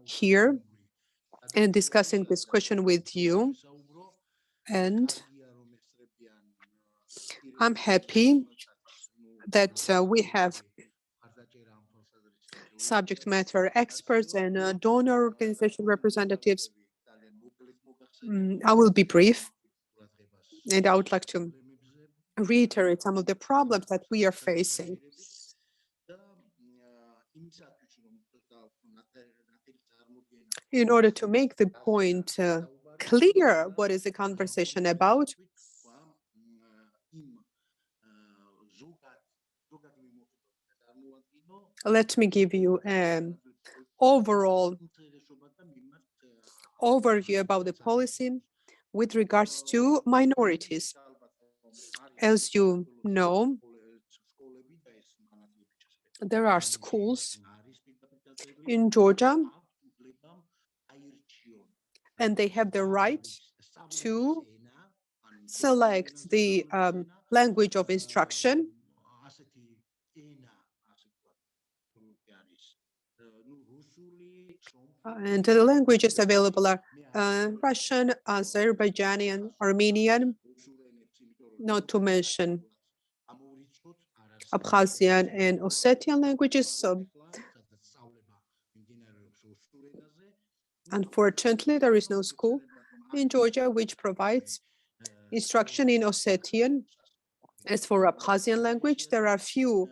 S1: here and discussing this question with you. And I'm happy that we have subject matter experts and donor organization representatives. I will be brief, and I would like to reiterate some of the problems that we are facing. In order to make the point clear, what is the conversation about? Let me give you an overall overview about the policy with regards to minorities. As you know, there are schools in Georgia, and they have the right to select the language of instruction. And the languages available are Russian, Azerbaijani, Armenian, not to mention Abkhazian and Ossetian languages. So, unfortunately, there is no school in Georgia which provides instruction in Ossetian. As for Abkhazian language, there are few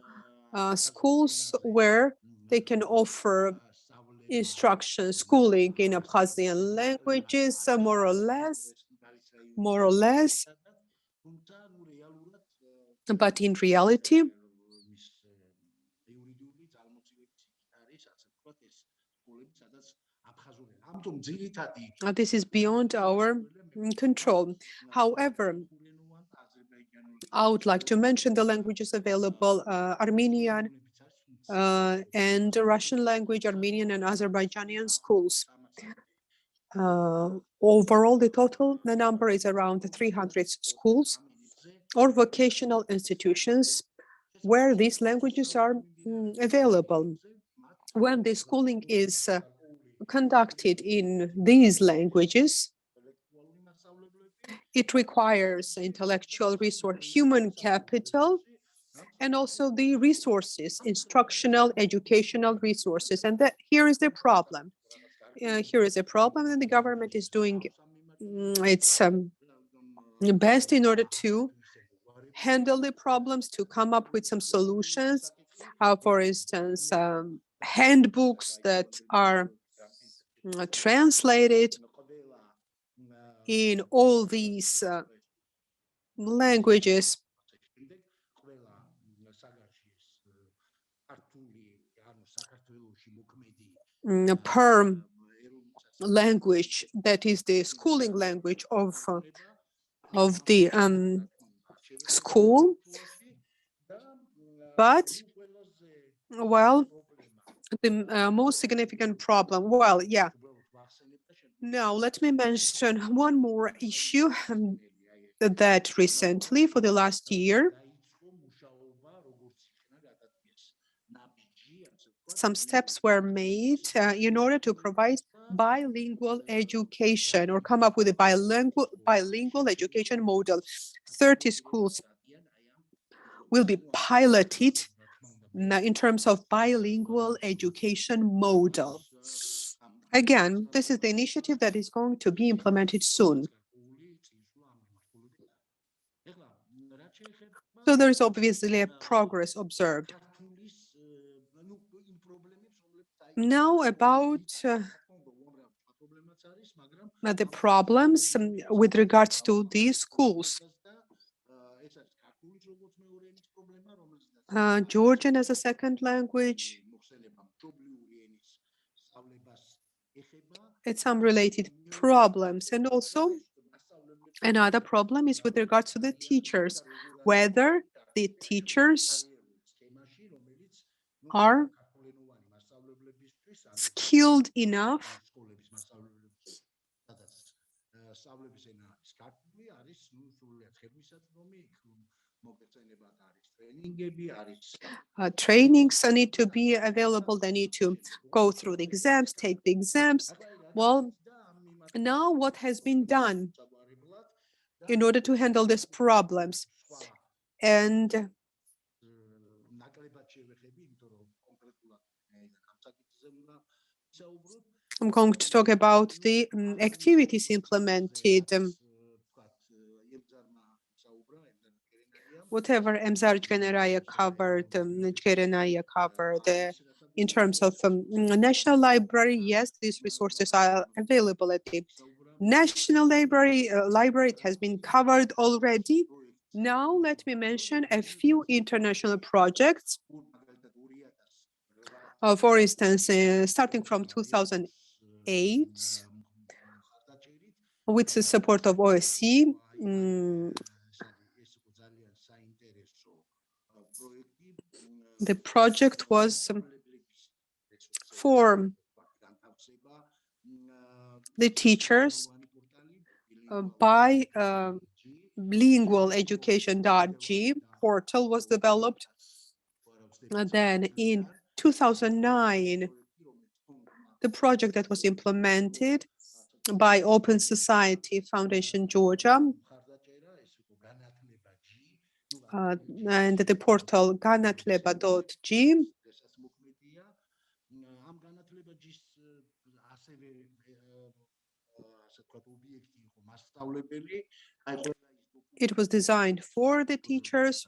S1: schools where they can offer instruction, schooling in Abkhazian languages, more or less. But in reality, this is beyond our control. However, I would like to mention the languages available, Armenian and Russian language, Armenian and Azerbaijani schools. Overall, the number is around 300 schools or vocational institutions where these languages are available. When the schooling is conducted in these languages, it requires intellectual resource, human capital, and also the resources, instructional, educational resources. And here is the problem. Here is a problem, and the government is doing its best in order to handle the problems, to come up with some solutions. For instance, handbooks that are translated in all these languages. Per language, that is the schooling language of the school. But Well, the most significant problem, well, yeah. Now, let me mention one more issue that recently, for the last year, some steps were made in order to provide bilingual education or come up with a bilingual education model. 30 schools will be piloted in terms of bilingual education model. Again, this is the initiative that is going to be implemented soon. So there is obviously a progress observed. Now about the problems with regards to these schools. Georgian as a second language. It's some related problems. And also another problem is with regards to the teachers, whether the teachers are skilled enough trainings need to be available. They need to go through the exams, take the exams. Well, now what has been done in order to handle these problems? And I'm going to talk about the activities implemented. Whatever Emzar Generaya covered, in terms of National Library, yes, these resources are available at the National Library. It has been covered already. Now, let me mention a few international projects. For instance, starting from 2008, with the support of OSCE, the project was for the teachers by bilingual education.g portal was developed. Then in 2009, the project that was implemented by Open Society Foundation Georgia and the portal ganatleba.g. It was designed for the teachers.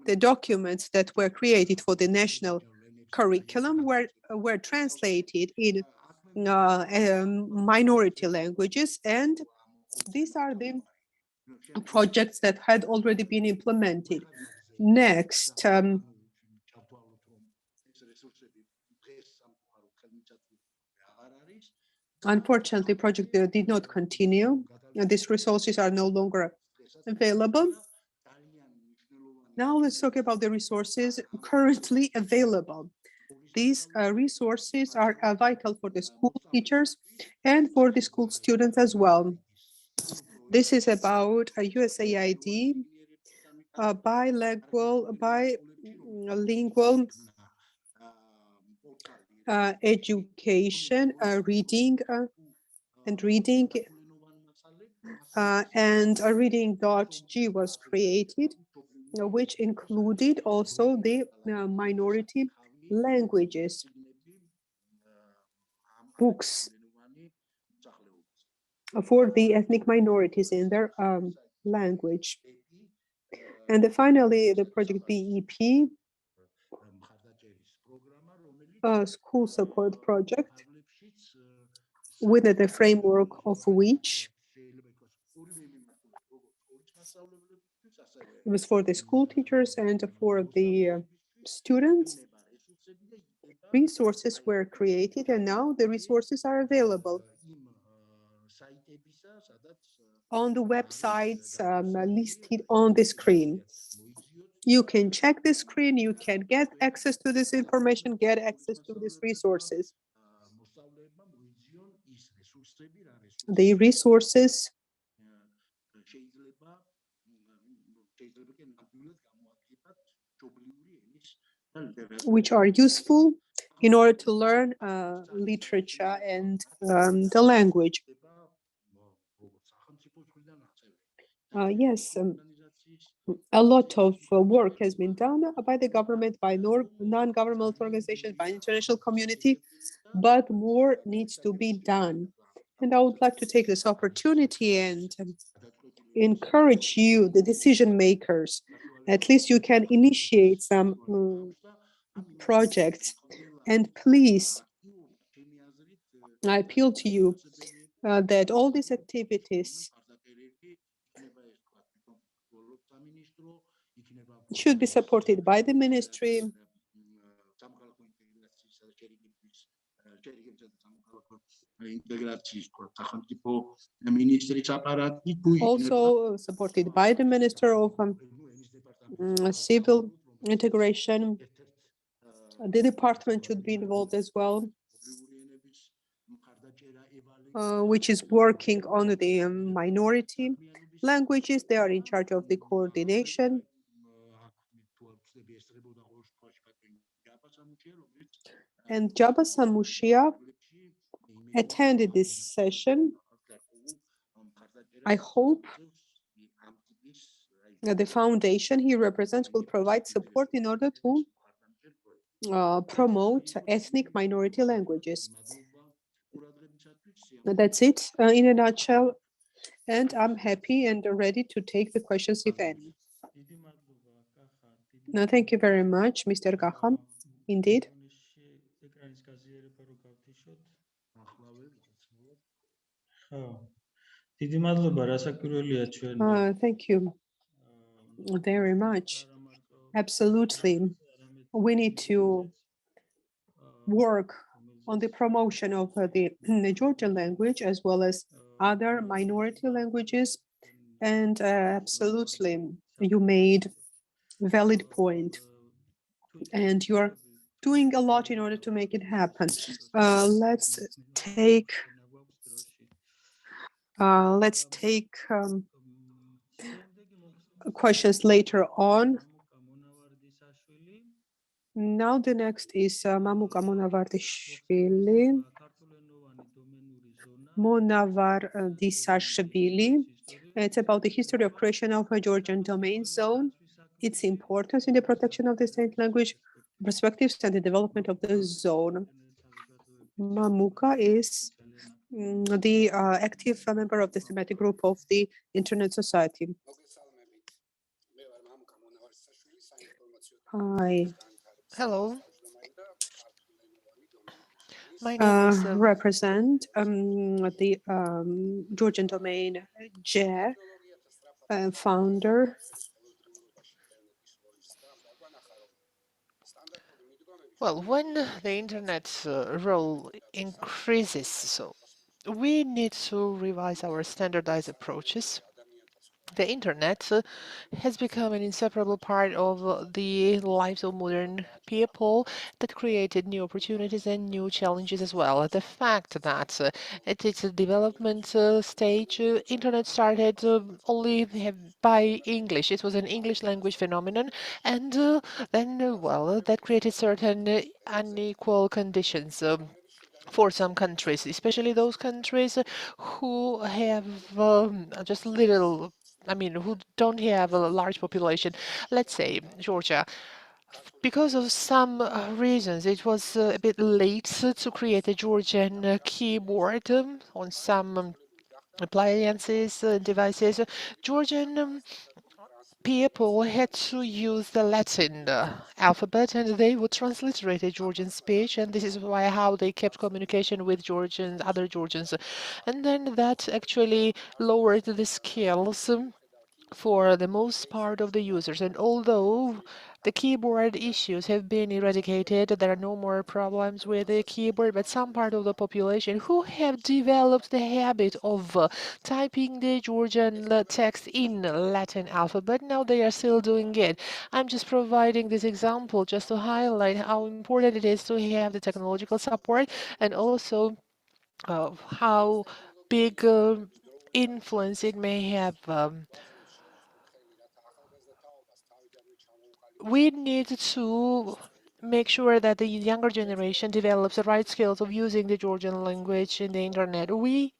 S1: The documents that were created for the national curriculum were translated in minority languages, and these are the projects that had already been implemented. Next, unfortunately, the project did not continue. These resources are no longer available. Now let's talk about the resources currently available. These resources are vital for the school teachers and for the school students as well. This is about a USAID bilingual education, reading and reading, and a reading.g was created, which included also the minority languages, books for the ethnic minorities in their language. And finally, the project BEP, school support project, within the framework of which it was for the school teachers and for the students. Resources were created, and now the resources are available. on the websites listed on the screen. You can check the screen, you can get access to this information, get access to these resources. The resources which are useful in order to learn literature and the language. Yes, a lot of work has been done by the government, by non-governmental organizations, by international community, but more needs to be done. And I would like to take this opportunity and encourage you, the decision makers, at least you can initiate some projects. And please, I appeal to you that all these activities should be supported by the ministry. Also supported by the Minister of Civil Integration. The department should be involved as well, which is working on the minority languages. They are in charge of the coordination. And Jaba Samushia attended this session. I hope that the foundation he represents will provide support in order to promote ethnic minority languages. That's it in a nutshell. And I'm happy and ready to take the questions, if any. No, thank you very much, Mr. Gaham. Indeed. Thank you very much. Absolutely. We need to work on the promotion of the Georgian language as well as other minority languages. And absolutely, you made a valid point. And you're doing a lot in order to make it happen. Let's take questions later on. Now the next is Mamuka Monavardishvili. Monavardisashvili. It's about the history of creation of a Georgian domain zone, its importance in the protection of the state language, perspectives and the development of the zone. Mamuka is the active member of the thematic group of the Internet Society. Hi.
S7: Hello. My name is
S1: Represent the Georgian domain JE founder.
S7: Well, when the internet's role increases, so we need to revise our standardized approaches. The internet has become an inseparable part of the lives of modern people that created new opportunities and new challenges as well. The fact that at its development stage, internet started only by English. It was an English language phenomenon, and then, well, that created certain unequal conditions. For some countries, especially those countries who have just little, who don't have a large population. Let's say Georgia. Because of some reasons, it was a bit late to create a Georgian keyboard on some appliances, devices. Georgian people had to use the Latin alphabet, and they would transliterate a Georgian speech, and this is why how they kept communication with Georgians, other Georgians, and then that actually lowered the skills for the most part of the users. And although the keyboard issues have been eradicated, there are no more problems with the keyboard, but some part of the population who have developed the habit of typing the Georgian text in Latin alphabet, now they are still doing it. I'm just providing this example just to highlight how important it is to have the technological support, and also how big influence it may have. We need to make sure that the younger generation develops the right skills of using the Georgian language in the internet. We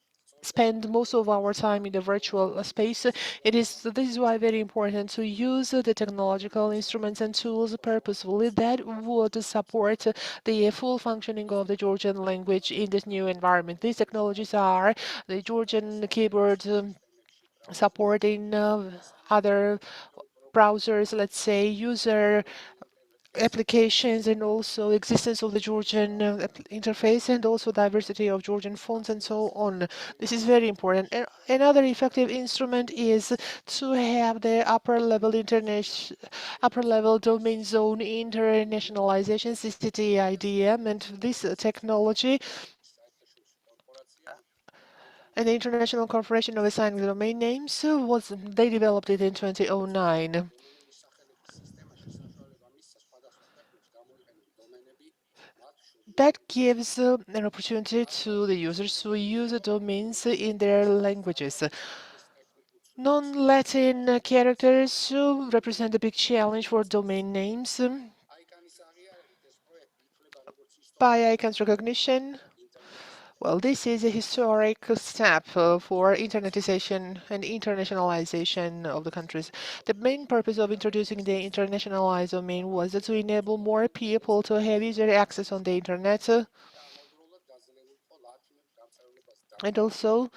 S7: spend most of our time in the virtual space. This is why very important to use the technological instruments and tools purposefully that would support the full functioning of the Georgian language in this new environment. These technologies are the Georgian keyboard supporting other browsers, let's say, user applications, and also existence of the Georgian interface, and also diversity of Georgian fonts and so on. This is very important. And another effective instrument is to have the upper level domain zone internationalization CCTIDM, and this technology and the International Corporation of Assigning Domain Names they developed it in 2009. That gives an opportunity to the users to use the domains in their languages. Non-Latin characters represent a big challenge for domain names. By icons recognition, well, this is a historic step for internetization and internationalization of the countries. The main purpose of introducing the internationalized domain was to enable more people to have easier access on the internet, and also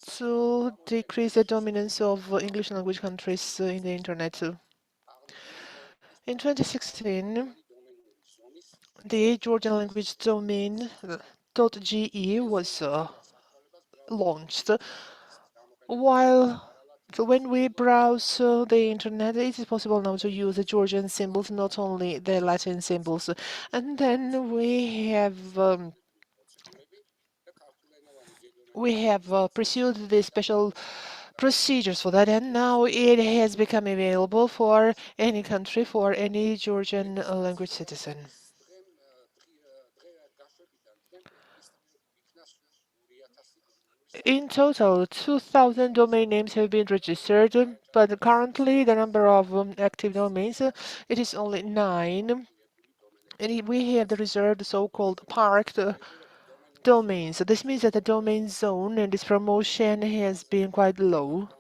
S7: to decrease the dominance of English language countries in the internet. In 2016, the Georgian language domain .ge was launched. When we browse the internet, it is possible now to use the Georgian symbols, not only the Latin symbols. And then we have pursued the special procedures for that, and now it has become available for any country, for any Georgian language citizen. In total, 2,000 domain names have been registered, but currently the number of active domains, it is only 9. And we have the reserved so-called parked domains. So this means that the domain zone and its promotion has been quite low.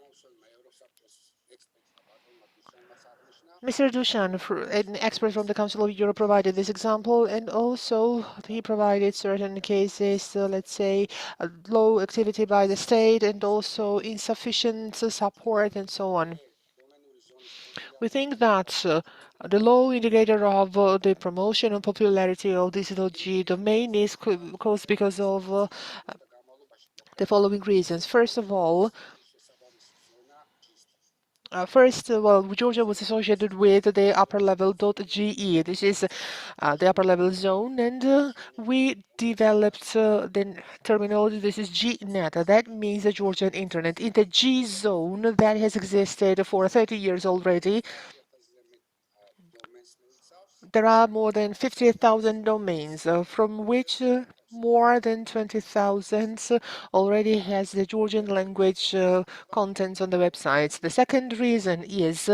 S7: Mr. Dushan, an expert from the Council of Europe, provided this example, and also he provided certain cases, let's say, low activity by the state, and also insufficient support, and so on. We think that the low indicator of the promotion and popularity of digital G domain is caused because of the following reasons. First of all, Georgia was associated with the upper level .ge. This is the upper level zone, and we developed the terminology. This is GNet. That means the Georgian internet. In the G zone that has existed for 30 years already, there are more than 50,000 domains, from which more than 20,000 already has the Georgian language contents on the websites. The second reason is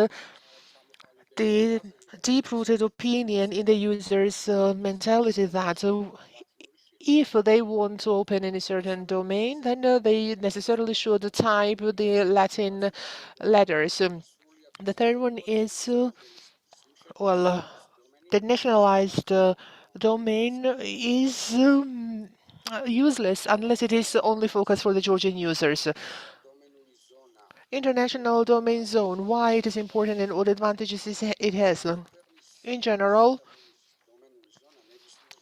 S7: the deep-rooted opinion in the user's mentality that if they want to open any certain domain, then they necessarily should type the Latin letters. The third one is, the nationalized domain is useless unless it is only focused for the Georgian users. International domain zone, why it is important and what advantages it has. In general,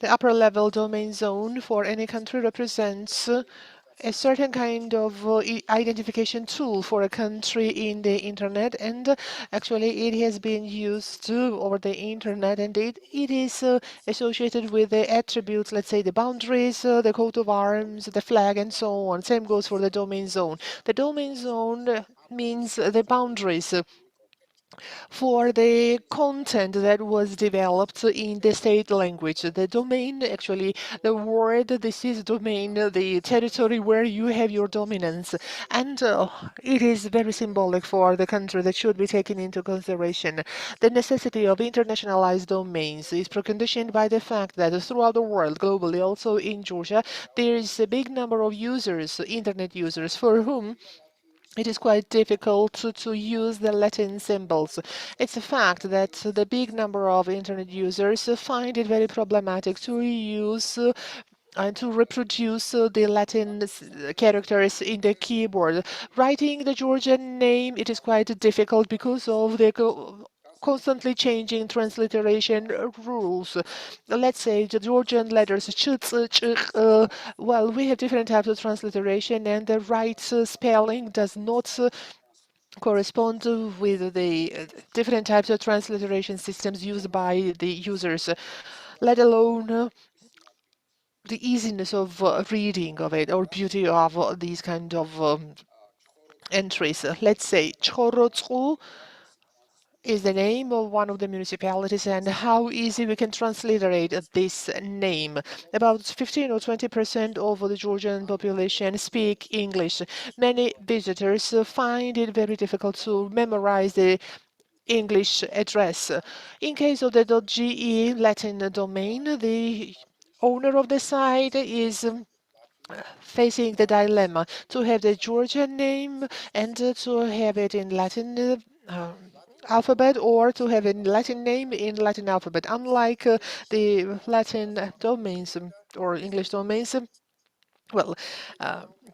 S7: the upper level domain zone for any country represents a certain kind of identification tool for a country in the internet, and actually it has been used over the internet, and it is associated with the attributes, let's say the boundaries, the coat of arms, the flag, and so on. Same goes for the domain zone. The domain zone means the boundaries for the content that was developed in the state language. The domain, actually, the word, this is domain, the territory where you have your dominance. And it is very symbolic for the country that should be taken into consideration. The necessity of internationalized domains is preconditioned by the fact that throughout the world, globally, also in Georgia, there is a big number of users, internet users, for whom it is quite difficult to use the Latin symbols. It's a fact that the big number of internet users find it very problematic to use and to reproduce the Latin characters in the keyboard. Writing the Georgian name, it is quite difficult because of the constantly changing transliteration rules. Let's say the Georgian letters, well, we have different types of transliteration, and the right spelling does not correspond with the different types of transliteration systems used by the users, let alone the easiness of reading of it or beauty of these kind of entries. Let's say Chorotsu is the name of one of the municipalities, and how easy we can transliterate this name. About 15 or 20% of the Georgian population speak English. Many visitors find it very difficult to memorize the English address. In case of the .ge Latin domain, the owner of the site is facing the dilemma to have the Georgian name and to have it in Latin alphabet, or to have a Latin name in Latin alphabet. Unlike the Latin domains or English domains, well,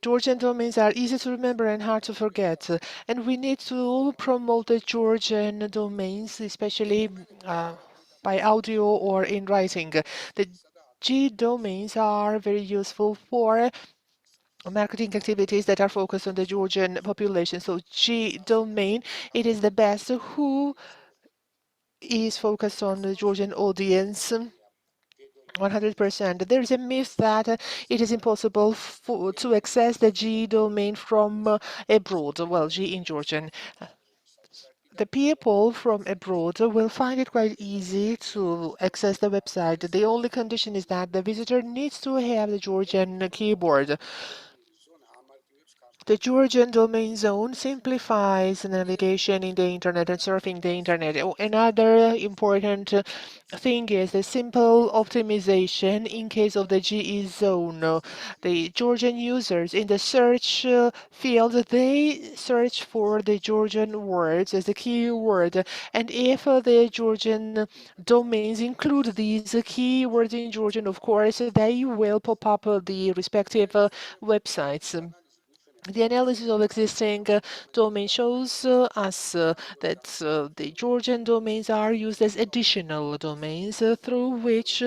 S7: Georgian domains are easy to remember and hard to forget, and we need to promote the Georgian domains, especially by audio or in writing. The G domains are very useful for marketing activities that are focused on the Georgian population. So G domain, it is the best who is focused on the Georgian audience. 100%. There is a myth that it is impossible to access the G domain from abroad. Well, G in Georgian. The people from abroad will find it quite easy to access the website. The only condition is that the visitor needs to have the Georgian keyboard. The Georgian domain zone simplifies navigation in the internet and surfing the internet. Another important thing is the simple optimization in case of the GE zone. The Georgian users in the search field, they search for the Georgian words as a keyword. And if the Georgian domains include these keywords in Georgian, of course, they will pop up the respective websites. The analysis of existing domain shows us that the Georgian domains are used as additional domains through which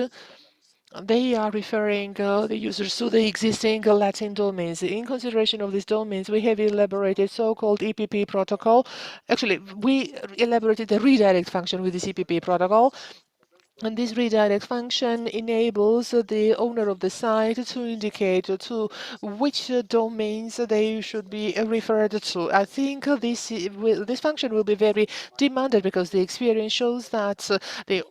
S7: they are referring the users to the existing Latin domains. In consideration of these domains, we have elaborated so-called EPP protocol. Actually, we elaborated the redirect function with this EPP protocol. And this redirect function enables the owner of the site to indicate to which domains they should be referred to. I think this function will be very demanded because the experience shows that the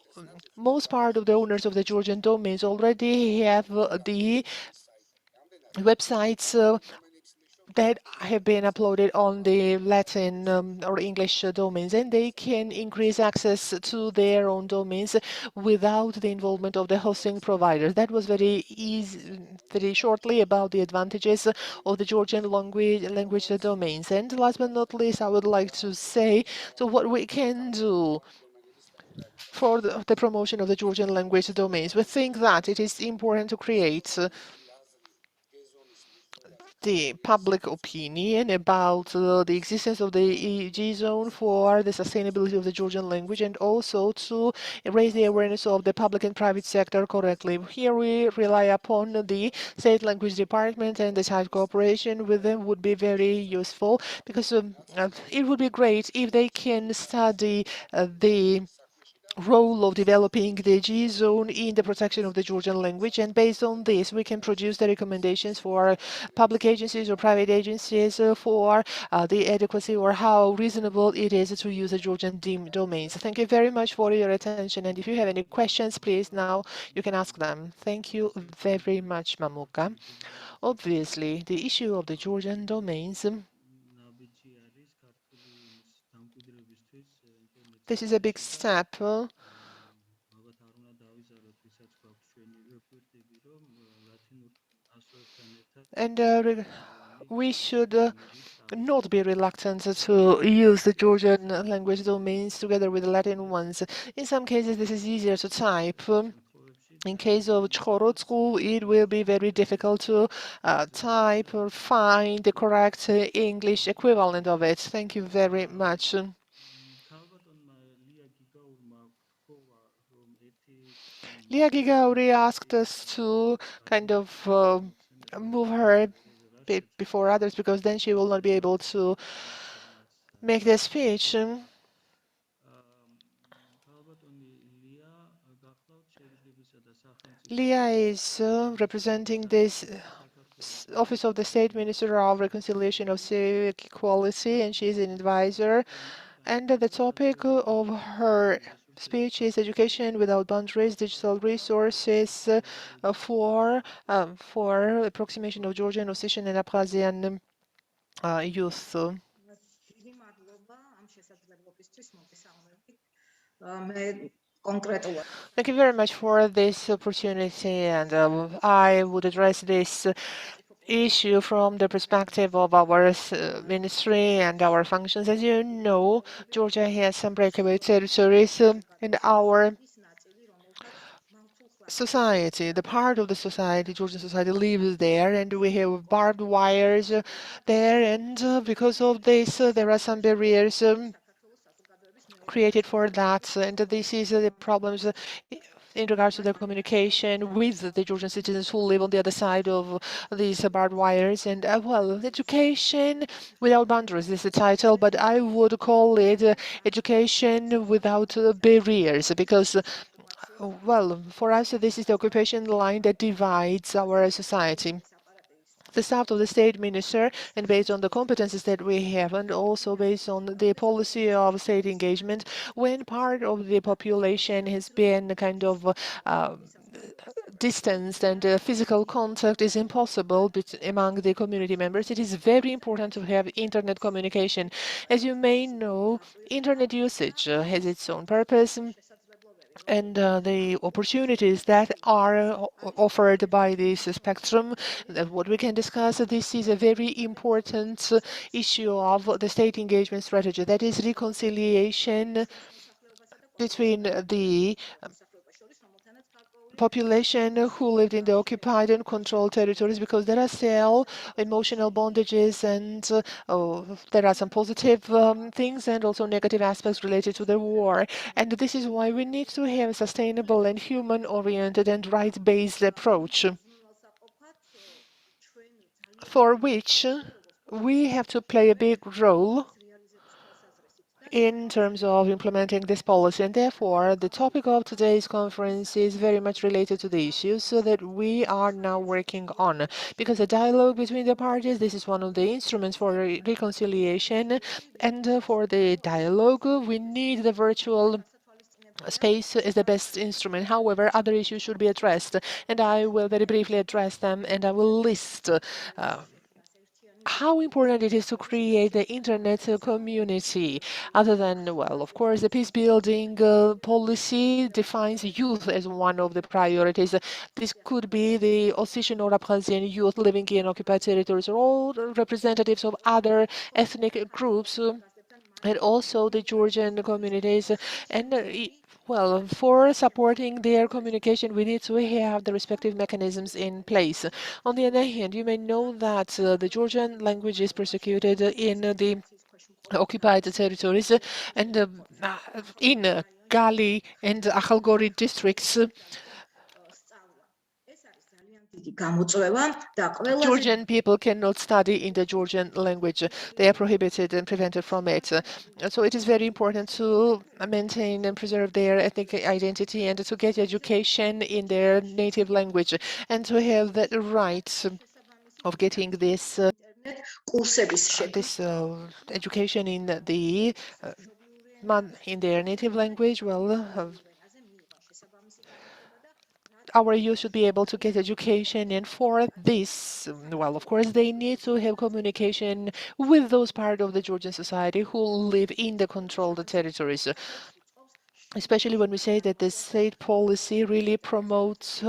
S7: most part of the owners of the Georgian domains already have the websites that have been uploaded on the Latin or English domains, and they can increase access to their own domains without the involvement of the hosting provider. That was very easy, very shortly about the advantages of the Georgian language domains. And last but not least, I would like to say, so what we can do for the promotion of the Georgian language domains. We think that it is important to create the public opinion about the existence of the EG zone for the sustainability of the Georgian language, and also to raise the awareness of the public and private sector correctly. Here we rely upon the state language department, and the site cooperation with them would be very useful, because it would be great if they can study the role of developing the G zone in the protection of the Georgian language, and based on this we can produce the recommendations for public agencies or private agencies for the adequacy or how reasonable it is to use the Georgian domains. Thank you very much for your attention, and if you have any questions, please now you can ask them. Thank you very much, Mamuka. Obviously, the issue of the Georgian domains, this is a big step. And we should not be reluctant to use the Georgian language domains together with the Latin ones. In some cases, this is easier to type. In case of Chorotsku, it will be very difficult to type or find the correct English equivalent of it. Thank you very much. Lia Gigauri asked us to kind of move her a bit before others, because then she will not be able to make the speech. Lia is representing this Office of the State Minister of Reconciliation of Civic Equality, and she is an advisor. And the topic of her speech is education without boundaries, digital resources for approximation of Georgian, Ossetian, and Abkhazian youth. Thank you very much for this opportunity, and I would address this issue from the perspective of our ministry and our functions. As you know, Georgia has some breakaway territories in our society. The part of the society, Georgian society, lives there, and we have barbed wires there, and because of this, there are some barriers created for that, and this is the problems in regards to their communication with the Georgian citizens who live on the other side of these barbed wires. And well, education without boundaries is the title, but I would call it education without barriers, because well, for us, this is the occupation line that divides our society. The staff of the state minister, and based on the competences that we have, and also based on the policy of state engagement, when part of the population has been kind of distanced and physical contact is impossible among the community members, it is very important to have internet communication. As you may know, internet usage has its own purpose, and the opportunities that are offered by this spectrum, what we can discuss, this is a very important issue of the state engagement strategy, that is reconciliation between the population who lived in the occupied and controlled territories, because there are still emotional bondages, and there are some positive things and also negative aspects related to the war. And this is why we need to have a sustainable and human-oriented and right-based approach, for which we have to play a big role in terms of implementing this policy. And therefore, the topic of today's conference is very much related to the issues so that we are now working on. Because a dialogue between the parties, this is one of the instruments for reconciliation. And for the dialogue, we need the virtual space is the best instrument. However, other issues should be addressed, and I will very briefly address them, and I will list how important it is to create the internet community. Other than, well, of course, the peace building policy defines youth as one of the priorities. This could be the Ossetian or Abkhazian youth living in occupied territories, or all representatives of other ethnic groups and also the Georgian communities. And well, for supporting their communication, we need to have the respective mechanisms in place. On the other hand, you may know that the Georgian language is persecuted in the occupied territories, and in Gali and Akhalgori districts. Georgian people cannot study in the Georgian language. They are prohibited and prevented from it. So it is very important to maintain and preserve their ethnic identity and to get education in their native language and to have the right of getting this education in the in their native language. Well, our youth should be able to get education, and for this, well, of course, they need to have communication with those part of the Georgian society who live in the controlled territories. Especially when we say that the state policy really promotes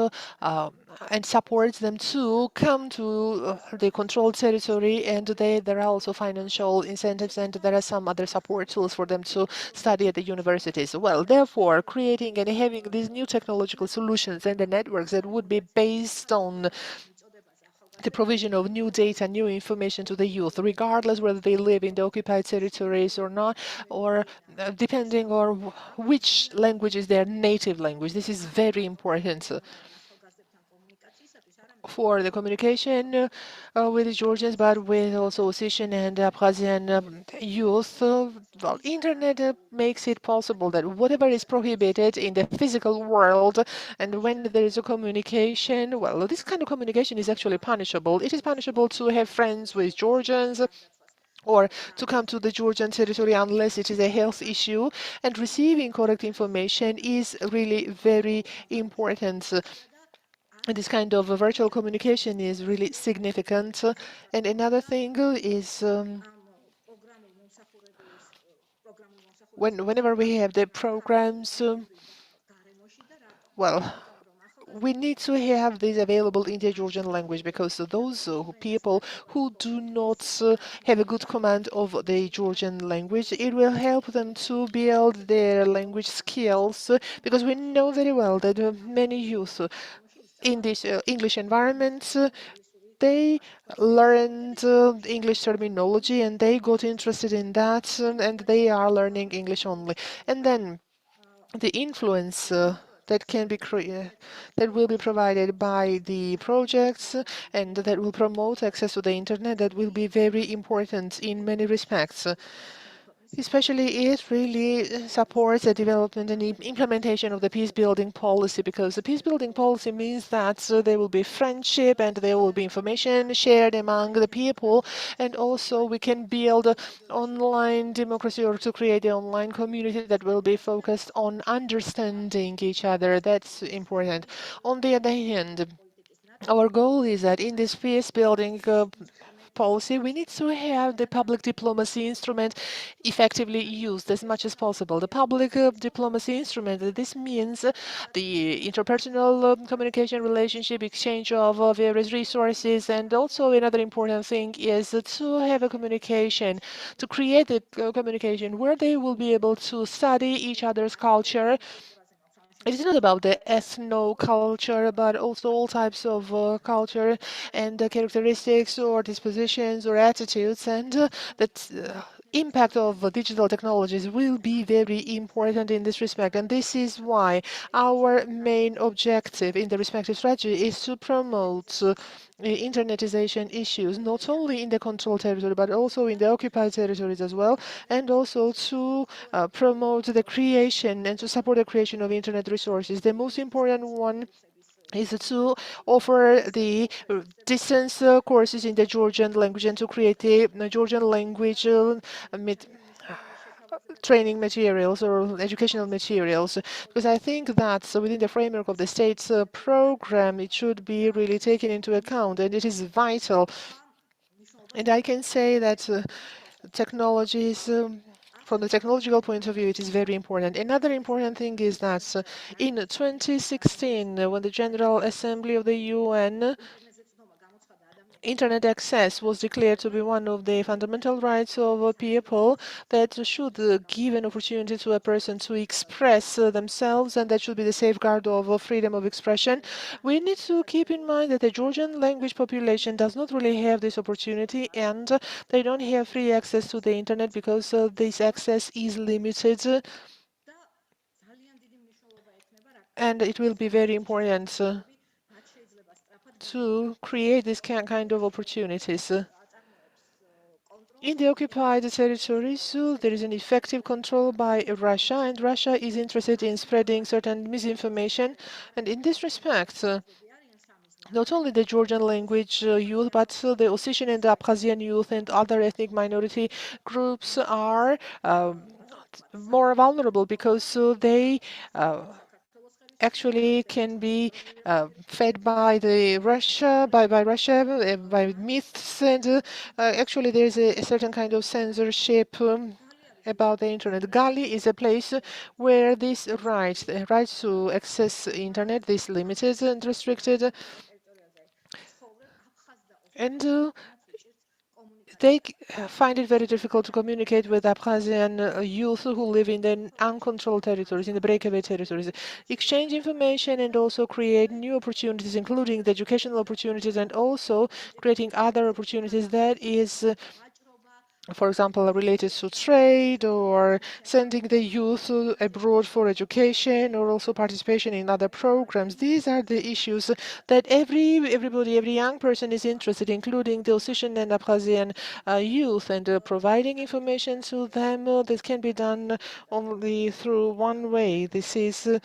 S7: and supports them to come to the controlled territory, and there are also financial incentives, and there are some other support tools for them to study at the universities. Well, therefore, creating and having these new technological solutions and the networks that would be based on the provision of new data, new information to the youth, regardless whether they live in the occupied territories or not, or depending on which language is their native language. This is very important for the communication with the Georgians, but with also Ossetian and Abkhazian youth. Well, internet makes it possible that whatever is prohibited in the physical world, and when there is a communication, well, this kind of communication is actually punishable. It is punishable to have friends with Georgians or to come to the Georgian territory unless it is a health issue, and receiving correct information is really very important. This kind of virtual communication is really significant. And another thing is whenever we have the programs, well, we need to have this available in the Georgian language, because those people who do not have a good command of the Georgian language, it will help them to build their language skills, because we know very well that many youth in this English environment, they learned English terminology and they got interested in that, and they are learning English only. And then the influence that can be that will be provided by the projects and that will promote access to the internet, that will be very important in many respects. Especially, it really supports the development and implementation of the peace-building policy, because the peace-building policy means that there will be friendship and there will be information shared among the people, and also we can build online democracy, or to create an online community that will be focused on understanding each other. That's important. On the other hand, our goal is that in this peace-building policy, we need to have the public diplomacy instrument effectively used as much as possible. The public diplomacy instrument, this means the interpersonal communication relationship, exchange of various resources, and also another important thing is to have a communication, to create a communication where they will be able to study each other's culture. It is not about the ethno-culture, but also all types of culture and characteristics or dispositions or attitudes, and that impact of digital technologies will be very important in this respect. And this is why our main objective in the respective strategy is to promote internetization issues, not only in the controlled territory, but also in the occupied territories as well, and also to promote the creation and to support the creation of internet resources. The most important one is to offer the distance courses in the Georgian language and to create the Georgian language training materials or educational materials, because I think that within the framework of the state's program, it should be really taken into account, and it is vital. And I can say that technologies, from the technological point of view, it is very important. Another important thing is that in 2016, when the General Assembly of the UN Internet access was declared to be one of the fundamental rights of people that should give an opportunity to a person to express themselves, and that should be the safeguard of freedom of expression. We need to keep in mind that the Georgian language population does not really have this opportunity, and they don't have free access to the internet because this access is limited. And it will be very important to create this kind of opportunities. In the occupied territories, there is an effective control by Russia, and Russia is interested in spreading certain misinformation. And in this respect, not only the Georgian language youth, but the Ossetian and Abkhazian youth and other ethnic minority groups are more vulnerable because they actually can be fed by the Russia, by Russia, by myths, and actually there's a certain kind of censorship about the internet. Gali is a place where this right, the right to access internet, is limited and restricted, and they find it very difficult to communicate with Abkhazian youth who live in the uncontrolled territories, in the breakaway territories, exchange information and also create new opportunities, including the educational opportunities, and also creating other opportunities that is for example, related to trade or sending the youth abroad for education or also participation in other programs. These are the issues that everybody, every young person is interested in, including the Ossetian and Abkhazian youth, and providing information to them. This can be done only through one way. This is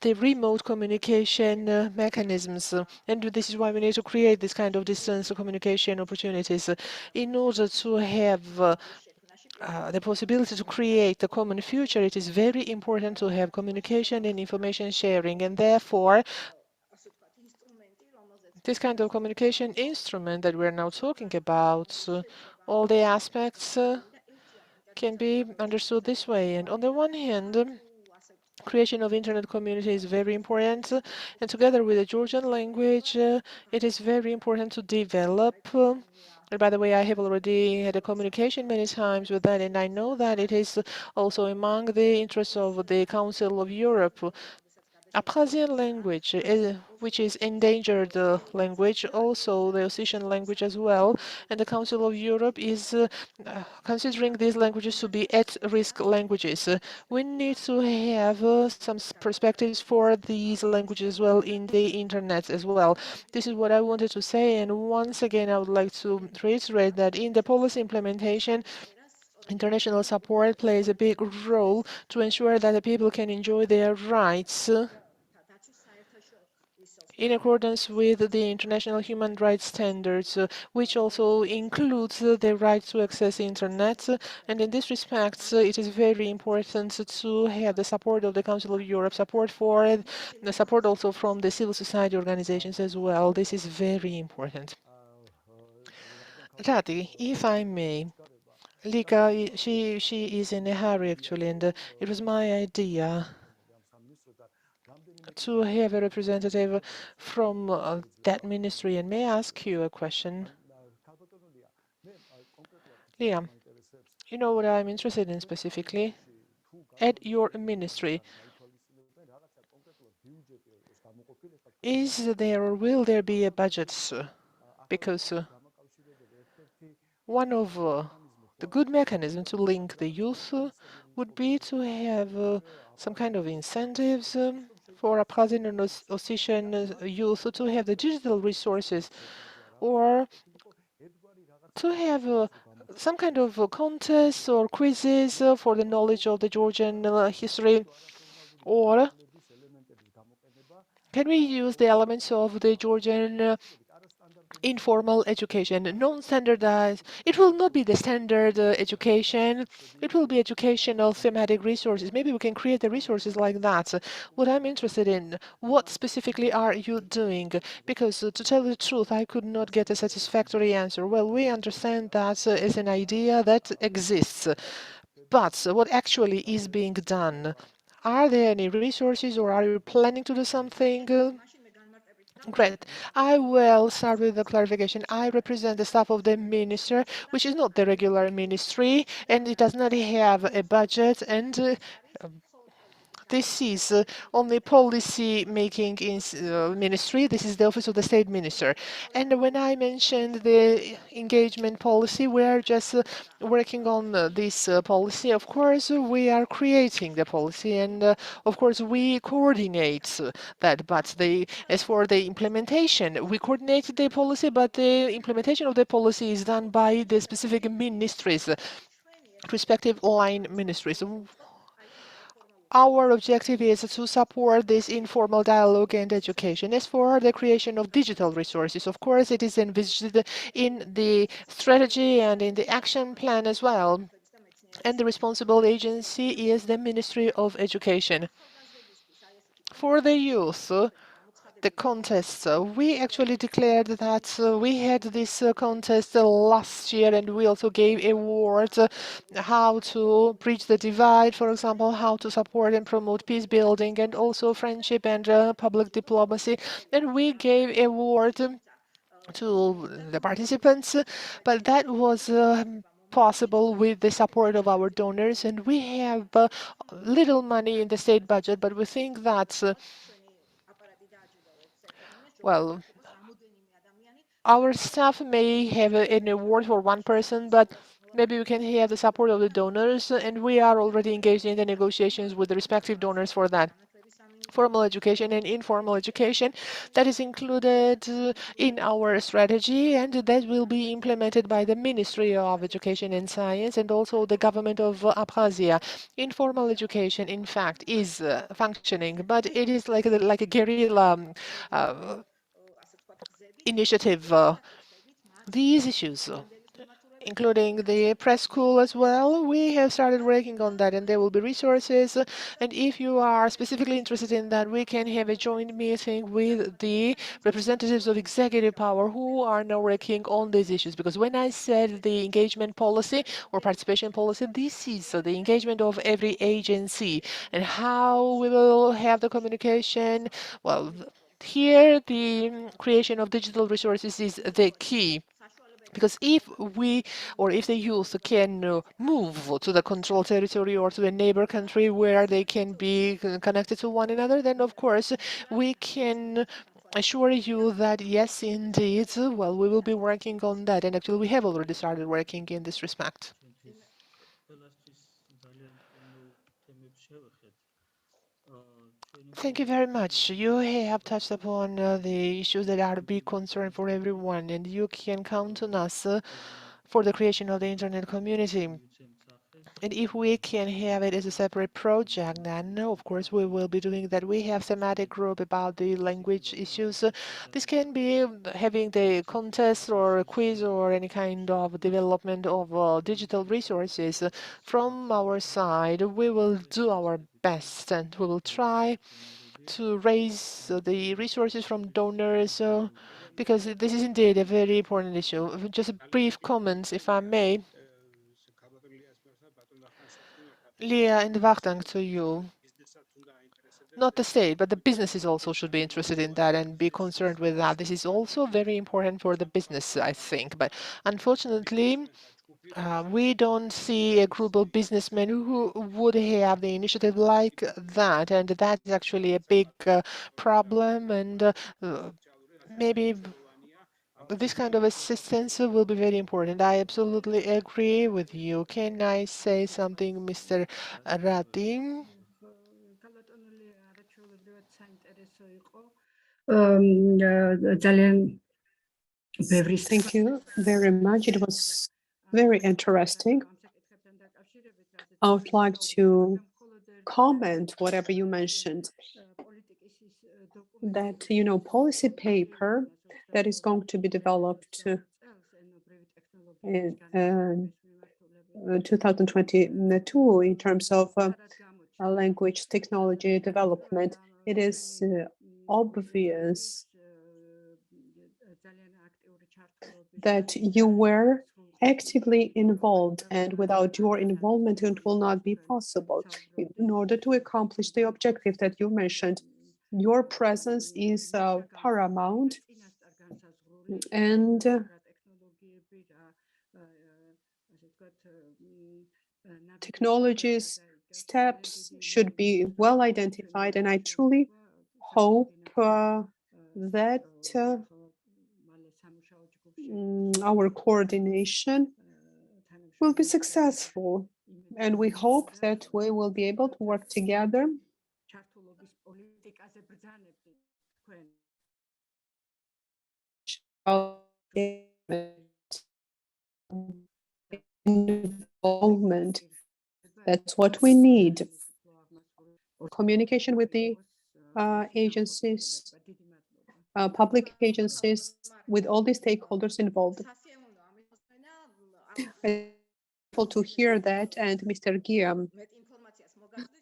S7: the remote communication mechanisms. And this is why we need to create this kind of distance communication opportunities in order to have the possibility to create a common future. It is very important to have communication and information sharing, and therefore this kind of communication instrument that we're now talking about, all the aspects can be understood this way. And on the one hand, creation of internet community is very important, and together with the Georgian language, it is very important to develop. And by the way, I have already had a communication many times with that, and I know that it is also among the interests of the Council of Europe. Abkhazian language, which is endangered language, also the Ossetian language as well, and the Council of Europe is considering these languages to be at-risk languages. We need to have some perspectives for these languages as well in the internet as well. This is what I wanted to say, and once again, I would like to reiterate that in the policy implementation, international support plays a big role to ensure that the people can enjoy their rights in accordance with the international human rights standards, which also includes the right to access internet. And in this respect, it is very important to have the support of the Council of Europe, support for the support also from the civil society organizations as well. This is very important. Rati, if I may, Lika, she is in a hurry actually, and it was my idea to have a representative from that ministry. And may I ask you a question? Liam, you know what I'm interested in specifically? At your ministry, is there or will there be a budget? Because one of the good mechanisms to link the youth would be to have some kind of incentives for Abkhazian and Ossetian youth to have the digital resources, or to have some kind of contests or quizzes for the knowledge of the Georgian history, or can we use the elements of the Georgian informal education, non-standardized? It will not be the standard education. It will be educational thematic resources. Maybe we can create the resources like that. What I'm interested in, what specifically are you doing? Because to tell the truth, I could not get a satisfactory answer. Well, we understand that is an idea that exists, but what actually is being done? Are there any resources, or are you planning to do something? Great. I will start with the clarification. I represent the staff of the minister, which is not the regular ministry, and it does not have a budget, and this is only policy making in ministry. This is the office of the state minister. And when I mentioned the engagement policy, we are just working on this policy. Of course, we are creating the policy, and of course, we coordinate that. But as for the implementation, we coordinate the policy, but the implementation of the policy is done by the specific ministries, respective line ministries. Our objective is to support this informal dialogue and education. As for the creation of digital resources, of course, it is envisaged in the strategy and in the action plan as well. And the responsible agency is the Ministry of Education. For the youth, the contest. We actually declared that we had this contest last year, and we also gave awards how to bridge the divide, for example, how to support and promote peace building and also friendship and public diplomacy. And we gave award to the participants, but that was possible with the support of our donors, and we have little money in the state budget, but we think that well, our staff may have an award for one person, but maybe we can have the support of the donors, and we are already engaged in the negotiations with the respective donors for that. Formal education and informal education, that is included in our strategy, and that will be implemented by the Ministry of Education and Science and also the government of Abkhazia. Informal education, in fact, is functioning, but it is like a guerrilla initiative. These issues, including the press school as well, we have started working on that, and there will be resources. And if you are specifically interested in that, we can have a joint meeting with the representatives of executive power who are now working on these issues. Because when I said the engagement policy or participation policy, this is the engagement of every agency and how we will have the communication. Well, here the creation of digital resources is the key. Because if we or if the youth can move to the control territory or to a neighbor country where they can be connected to one another, then of course we can assure you that yes, indeed, well, we will be working on that. And actually, we have already started working in this respect. Thank you very much. You have touched upon the issues that are a big concern for everyone, and you can count on us for the creation of the internet community. And if we can have it as a separate project, then of course we will be doing that. We have thematic group about the language issues. This can be having the contest or a quiz or any kind of development of digital resources. From our side, we will do our best and we will try to raise the resources from donors because this is indeed a very important issue. Just a brief comments, if I may. Leah and Wachtang, to you. Not the state, but the businesses also should be interested in that and be concerned with that. This is also very important for the business, I think. But unfortunately, we don't see a group of businessmen who would have the initiative like that. And that is actually a big problem. And maybe this kind of assistance will be very important. I absolutely agree with you. Can I say something, Mr. Ratim?
S1: Thank you very much. It was very interesting. I would like to comment whatever you mentioned, that, policy paper that is going to be developed in 2022 in terms of language technology development. It is obvious that you were actively involved, and without your involvement, it will not be possible in order to accomplish the objective that you mentioned. Your presence is paramount, and technologies, steps should be well identified, and I truly hope that our coordination will be successful, and we hope that we will be able to work together involvement. That's what we need. Communication with the agencies, public agencies, with all the stakeholders involved. To hear that, and Mr. Guillaume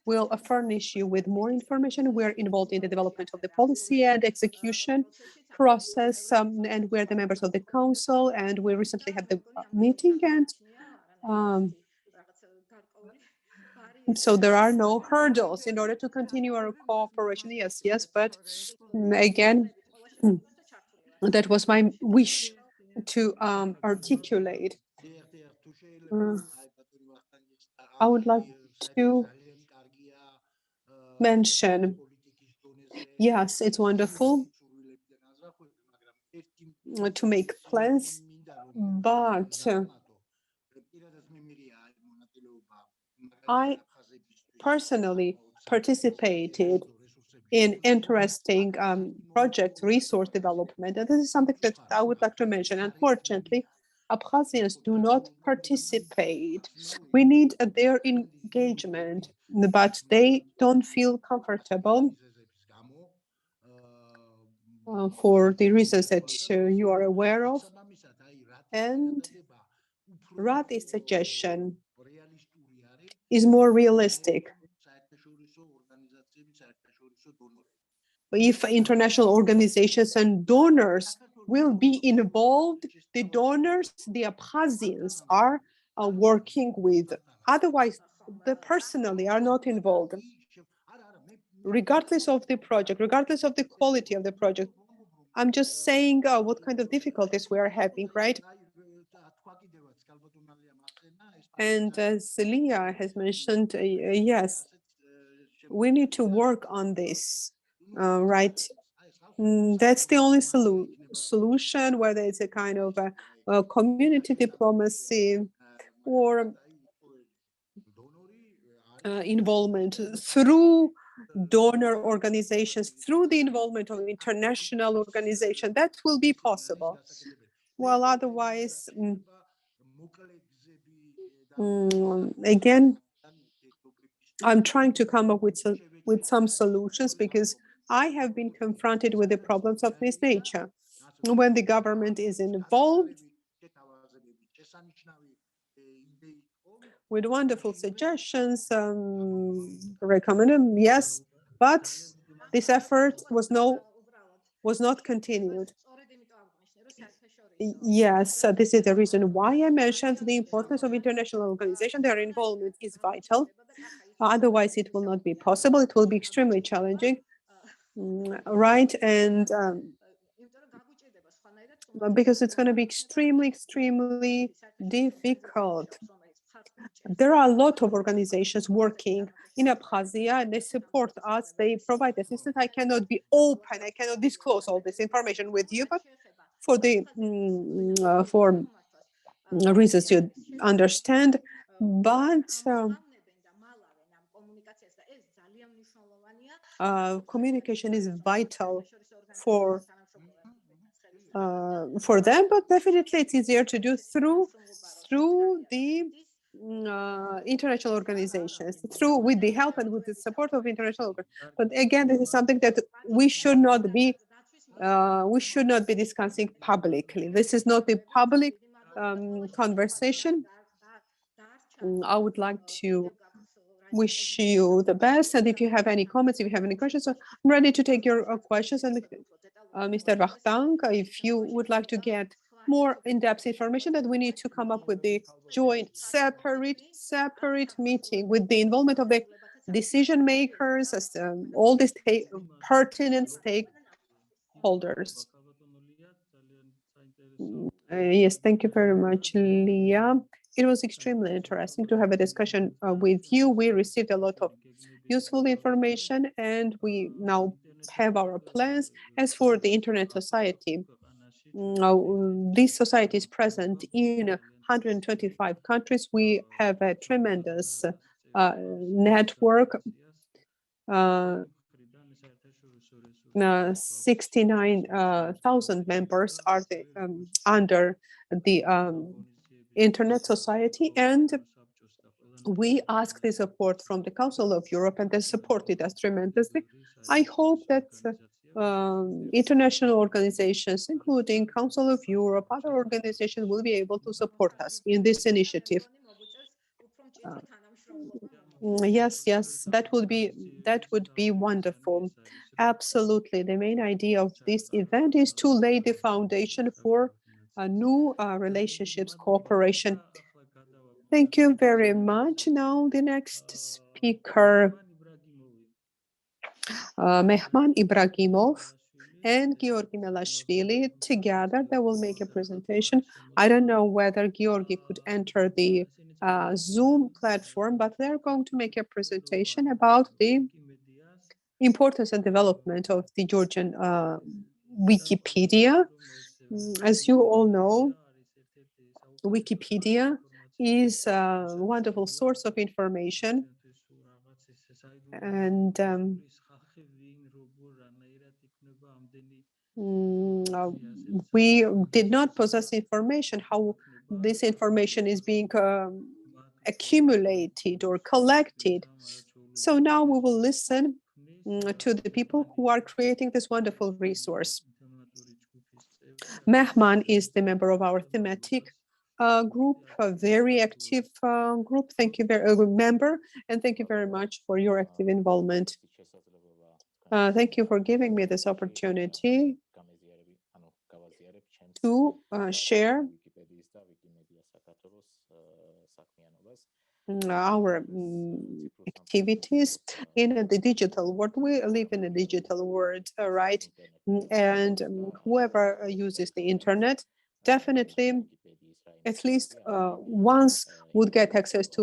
S1: will furnish you with more information. We're involved in the development of the policy and execution process, and we're the members of the council, and we recently had the meeting, and so there are no hurdles in order to continue our cooperation. Yes, but again, that was my wish to articulate. I would like to mention, yes, it's wonderful to make plans, but I personally participated in interesting project resource development, and this is something that I would like to mention. Unfortunately, Abkhazians do not participate. We need their engagement, but they don't feel comfortable for the reasons that you are aware of. And Radi's suggestion is more realistic. If international organizations and donors will be involved, the donors, the Abkhazians are working with. Otherwise, they personally are not involved. Regardless of the project, regardless of the quality of the project, I'm just saying what kind of difficulties we are having, right? And as Leah has mentioned, yes, we need to work on this, right? That's the only solution, whether it's a kind of a community diplomacy or involvement through donor organizations, through the involvement of international organizations, that will be possible. Well, otherwise, again, I'm trying to come up with some solutions, because I have been confronted with the problems of this nature. When the government is involved with wonderful suggestions, recommend them, yes, but this effort was not continued. Yes, this is the reason why I mentioned the importance of international organization. Their involvement is vital. Otherwise, it will not be possible. It will be extremely challenging, right? And because it's going to be extremely, extremely difficult. There are a lot of organizations working in Abkhazia, and they support us. They provide assistance. I cannot be open. I cannot disclose all this information with you, but for the for reasons you understand. But communication is vital for them, but definitely it's easier to do through the international organizations, with the help and with the support of international organizations. But again, this is something that we should not be discussing publicly. This is not a public conversation. I would like to wish you the best, and if you have any comments, if you have any questions, so I'm ready to take your questions. And Mr. Vakhtang, if you would like to get more in-depth information, that we need to come up with the joint separate meeting with the involvement of the decision makers, as all the pertinent stakeholders. Yes, thank you very much, Leah. It was extremely interesting to have a discussion with you. We received a lot of useful information, and we now have our plans. As for the Internet Society, this society is present in 125 countries. We have a tremendous network. 69,000 members are under the Internet Society, and we ask the support from the Council of Europe, and they supported us tremendously. I hope that international organizations, including Council of Europe, other organizations, will be able to support us in this initiative. Yes, that would be wonderful. Absolutely. The main idea of this event is to lay the foundation for new relationships, cooperation. Thank you very much. Now the next speaker, Mehman Ibragimov and Georgi Melashvili. Together they will make a presentation. I don't know whether Georgi could enter the Zoom platform, but they're going to make a presentation about the importance and development of the Georgian Wikipedia. As you all know, Wikipedia is a wonderful source of information, and we did not possess information how this information is being accumulated or collected. So now we will listen to the people who are creating this wonderful resource. Mehman is the member of our thematic group, a very active group. Thank you member, and thank you very much for your active involvement. Thank you for giving me this opportunity to share our activities in the digital world. We live in a digital world, right? And whoever uses the internet definitely at least once would get access to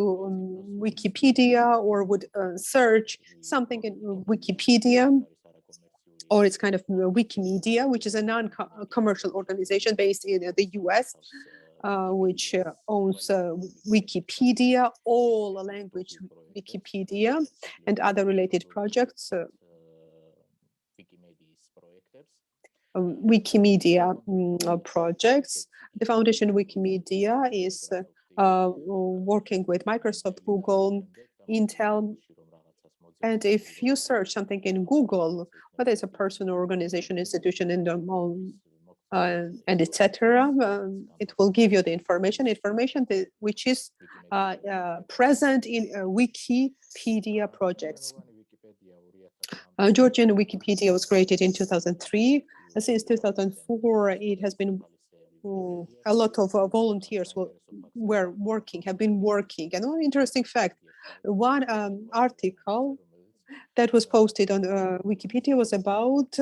S1: Wikipedia, or would search something in Wikipedia, or it's kind of Wikimedia, which is a non-commercial organization based in the US, which owns Wikipedia, all language Wikipedia, and other related projects. Wikimedia projects. The Foundation Wikimedia is working with Microsoft, Google, Intel. And if you search something in Google, whether it's a person or organization, institution, and etc., it will give you the information which is present in Wikipedia projects. Georgian Wikipedia was created in 2003. Since 2004, it has been a lot of volunteers have been working. And one interesting fact, one article that was posted on Wikipedia was about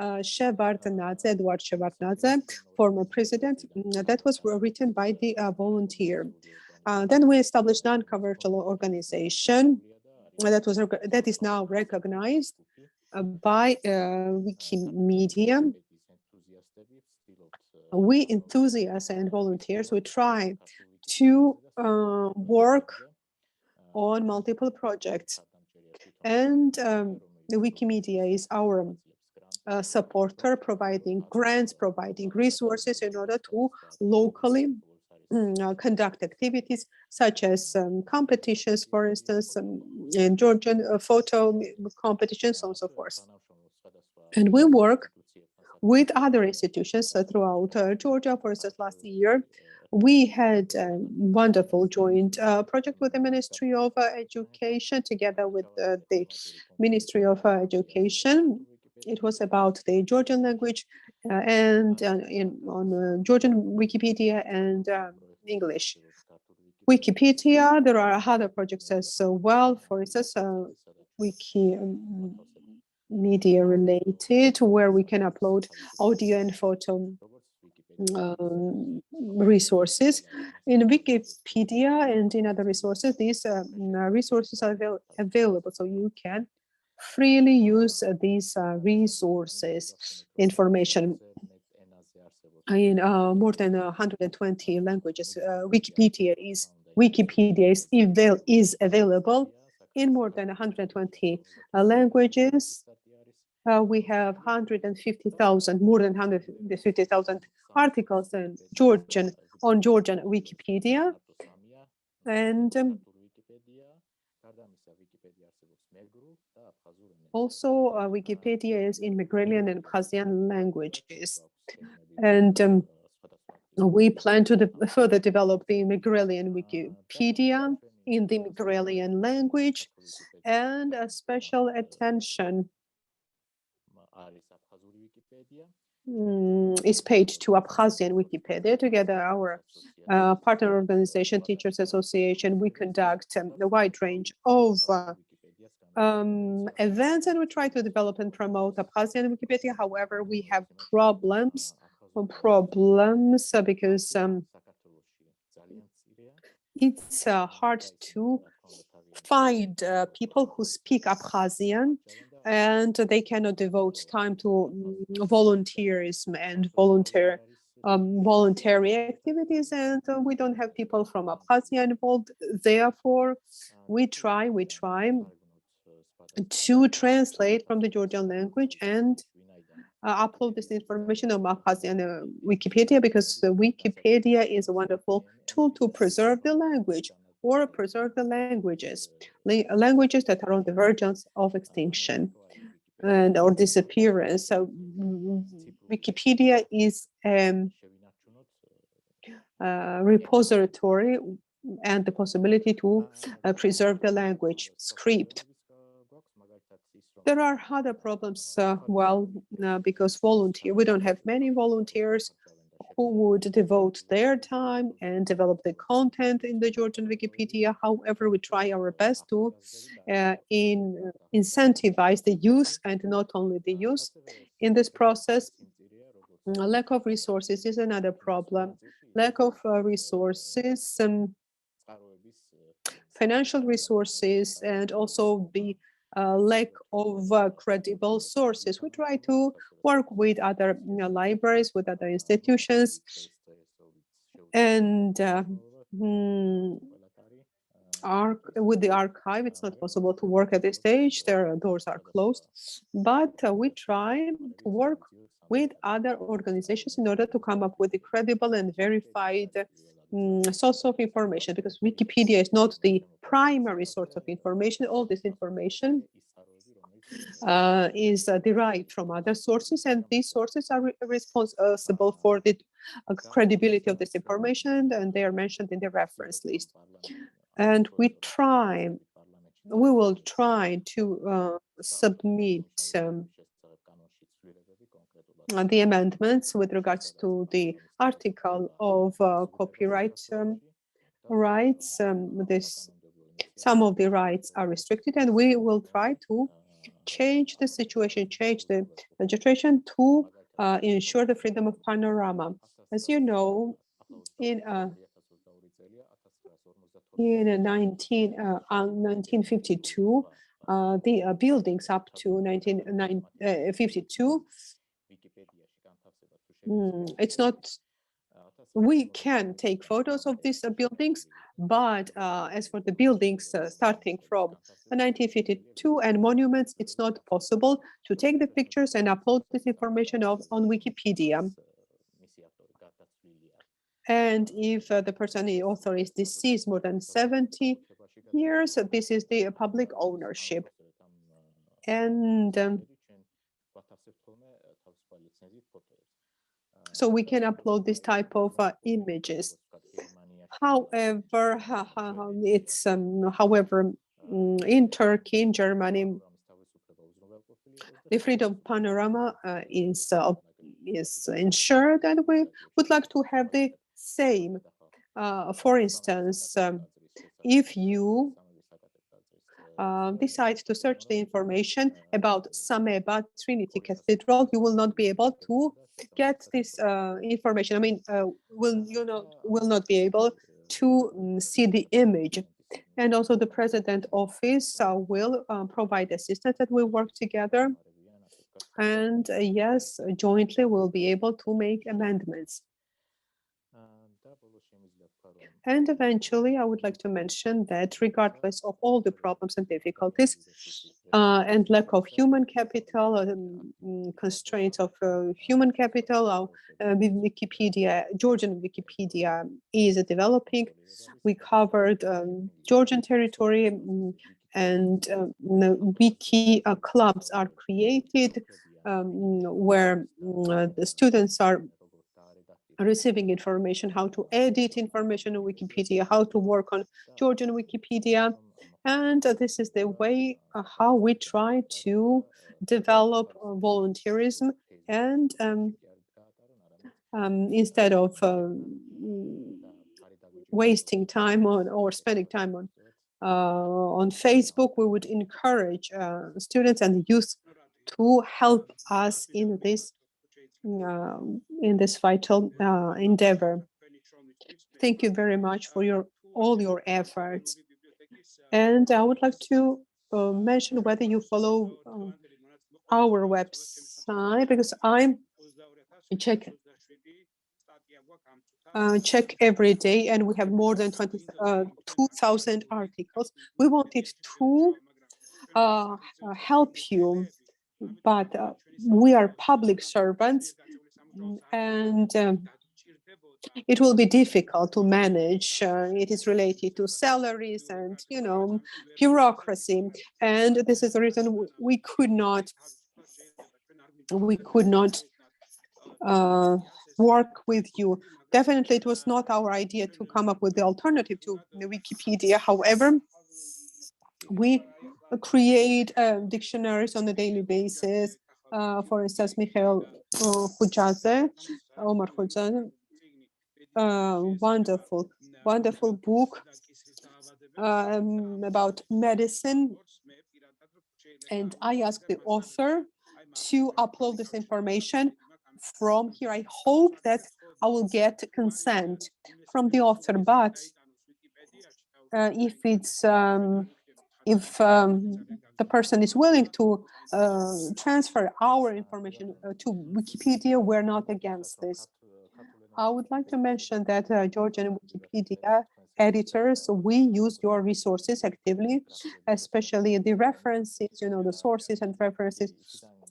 S1: Shevardnadze, Eduard Shevardnadze, former president. That was written by the volunteer. Then we established non-commercial organization that is now recognized by Wikimedia. We enthusiasts and volunteers, we try to work on multiple projects, and the Wikimedia is our supporter, providing grants, providing resources in order to locally conduct activities such as competitions, for instance, in Georgian photo competitions, and so forth. And we work with other institutions throughout Georgia. For instance, last year, we had a wonderful joint project with the Ministry of Education, together with the Ministry of Education. It was about the Georgian language and on Georgian Wikipedia and English. Wikipedia, there are other projects as well. For instance, Wiki media related, where we can upload audio and photo resources. In Wikipedia and in other resources, these resources are available, so you can freely use these resources, information in more than 120 languages. Wikipedia is available in more than 120 languages. We have 150,000, more than 150,000 articles in Georgian on Georgian Wikipedia, and also Wikipedia is in Megrelian and Abkhazian languages, and we plan to further develop the Megrelian Wikipedia in the Megrelian language, and a special attention is paid to Abkhazian Wikipedia. Together, our partner organization, Teachers Association, we conduct a wide range of events, and we try to develop and promote Abkhazian Wikipedia. However, we have problems because it's hard to find people who speak Abkhazian, and they cannot devote time to volunteerism and voluntary activities, and we don't have people from Abkhazia involved. Therefore, we try to translate from the Georgian language and upload this information on Abkhazian Wikipedia, because Wikipedia is a wonderful tool to preserve the language or preserve the languages that are on the verge of extinction and or disappearance. So Wikipedia is a repository and the possibility to preserve the language script. There are other problems, because we don't have many volunteers who would devote their time and develop the content in the Georgian Wikipedia. However, we try our best to incentivize the use, and not only the use in this process. Lack of resources is another problem. Lack of resources, financial resources, and also the lack of credible sources. We try to work with other libraries, with other institutions, and with the archive, it's not possible to work at this stage. Their doors are closed, but we try to work with other organizations in order to come up with a credible and verified source of information, because Wikipedia is not the primary source of information. All this information is derived from other sources, and these sources are responsible for the credibility of this information, and they are mentioned in the reference list. And we will try to submit the amendments with regards to the article of copyright rights. Some of the rights are restricted, and we will try to change the situation, change the legislation to ensure the freedom of panorama. As you know, in 1952, the buildings up to 1952, it's not, we can take photos of these buildings, but as for the buildings starting from 1952 and monuments, it's not possible to take the pictures and upload this information on Wikipedia. And if the person, the author, is deceased more than 70 years, this is the public ownership. And so we can upload this type of images. However, in Turkey, in Germany, the freedom of panorama is ensured, and we would like to have the same For instance, if you decide to search the information about Sameba Trinity Cathedral, you will not be able to get this information. I mean, will not be able to see the image. And also the president office will provide assistance that will work together. And yes, jointly we'll be able to make amendments. And eventually, I would like to mention that regardless of all the problems and difficulties and lack of human capital, constraints of human capital, Wikipedia, Georgian Wikipedia is developing. We covered Georgian territory and wiki clubs are created where the students are receiving information, how to edit information on Wikipedia, how to work on Georgian Wikipedia. And this is the way how we try to develop volunteerism and instead of wasting time on or spending time on Facebook, we would encourage students and youth to help us in this vital endeavor. Thank you very much for all your efforts. And I would like to mention whether you follow our website, because I check every day, and we have more than 2,000 articles. We wanted to help you, but we are public servants, and it will be difficult to manage. It is related to salaries and, bureaucracy. And this is the reason we could not work with you. Definitely, it was not our idea to come up with the alternative to Wikipedia. However, we create dictionaries on a daily basis. For instance, Mikhail Khudjadze, Omar Khudjadze, wonderful book about medicine. And I asked the author to upload this information from here. I hope that I will get consent from the author, but if the person is willing to transfer our information to Wikipedia, we're not against this. I would like to mention that Georgian Wikipedia editors, we use your resources actively, especially the references, the sources and references.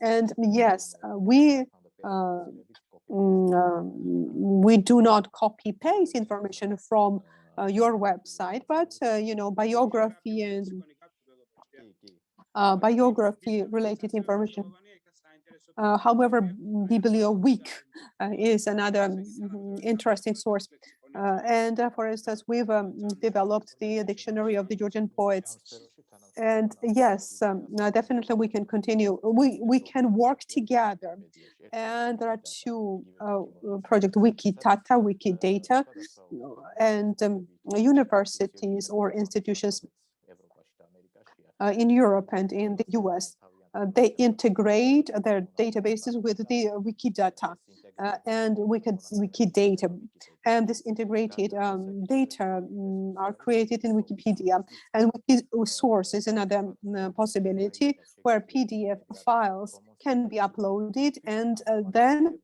S1: And yes, we do not copy paste information from your website, but biography and biography related information. However, BiblioWeek is another interesting source. And for instance, we've developed the dictionary of the Georgian poets. And yes, definitely we can continue. We can work together. And there are two projects, Wikitata, Wikidata, and universities or institutions in Europe and in the US. They integrate their databases with the Wikidata and Wikidata. And this integrated data are created in Wikipedia. And Wikisource is another possibility where PDF files can be uploaded, and then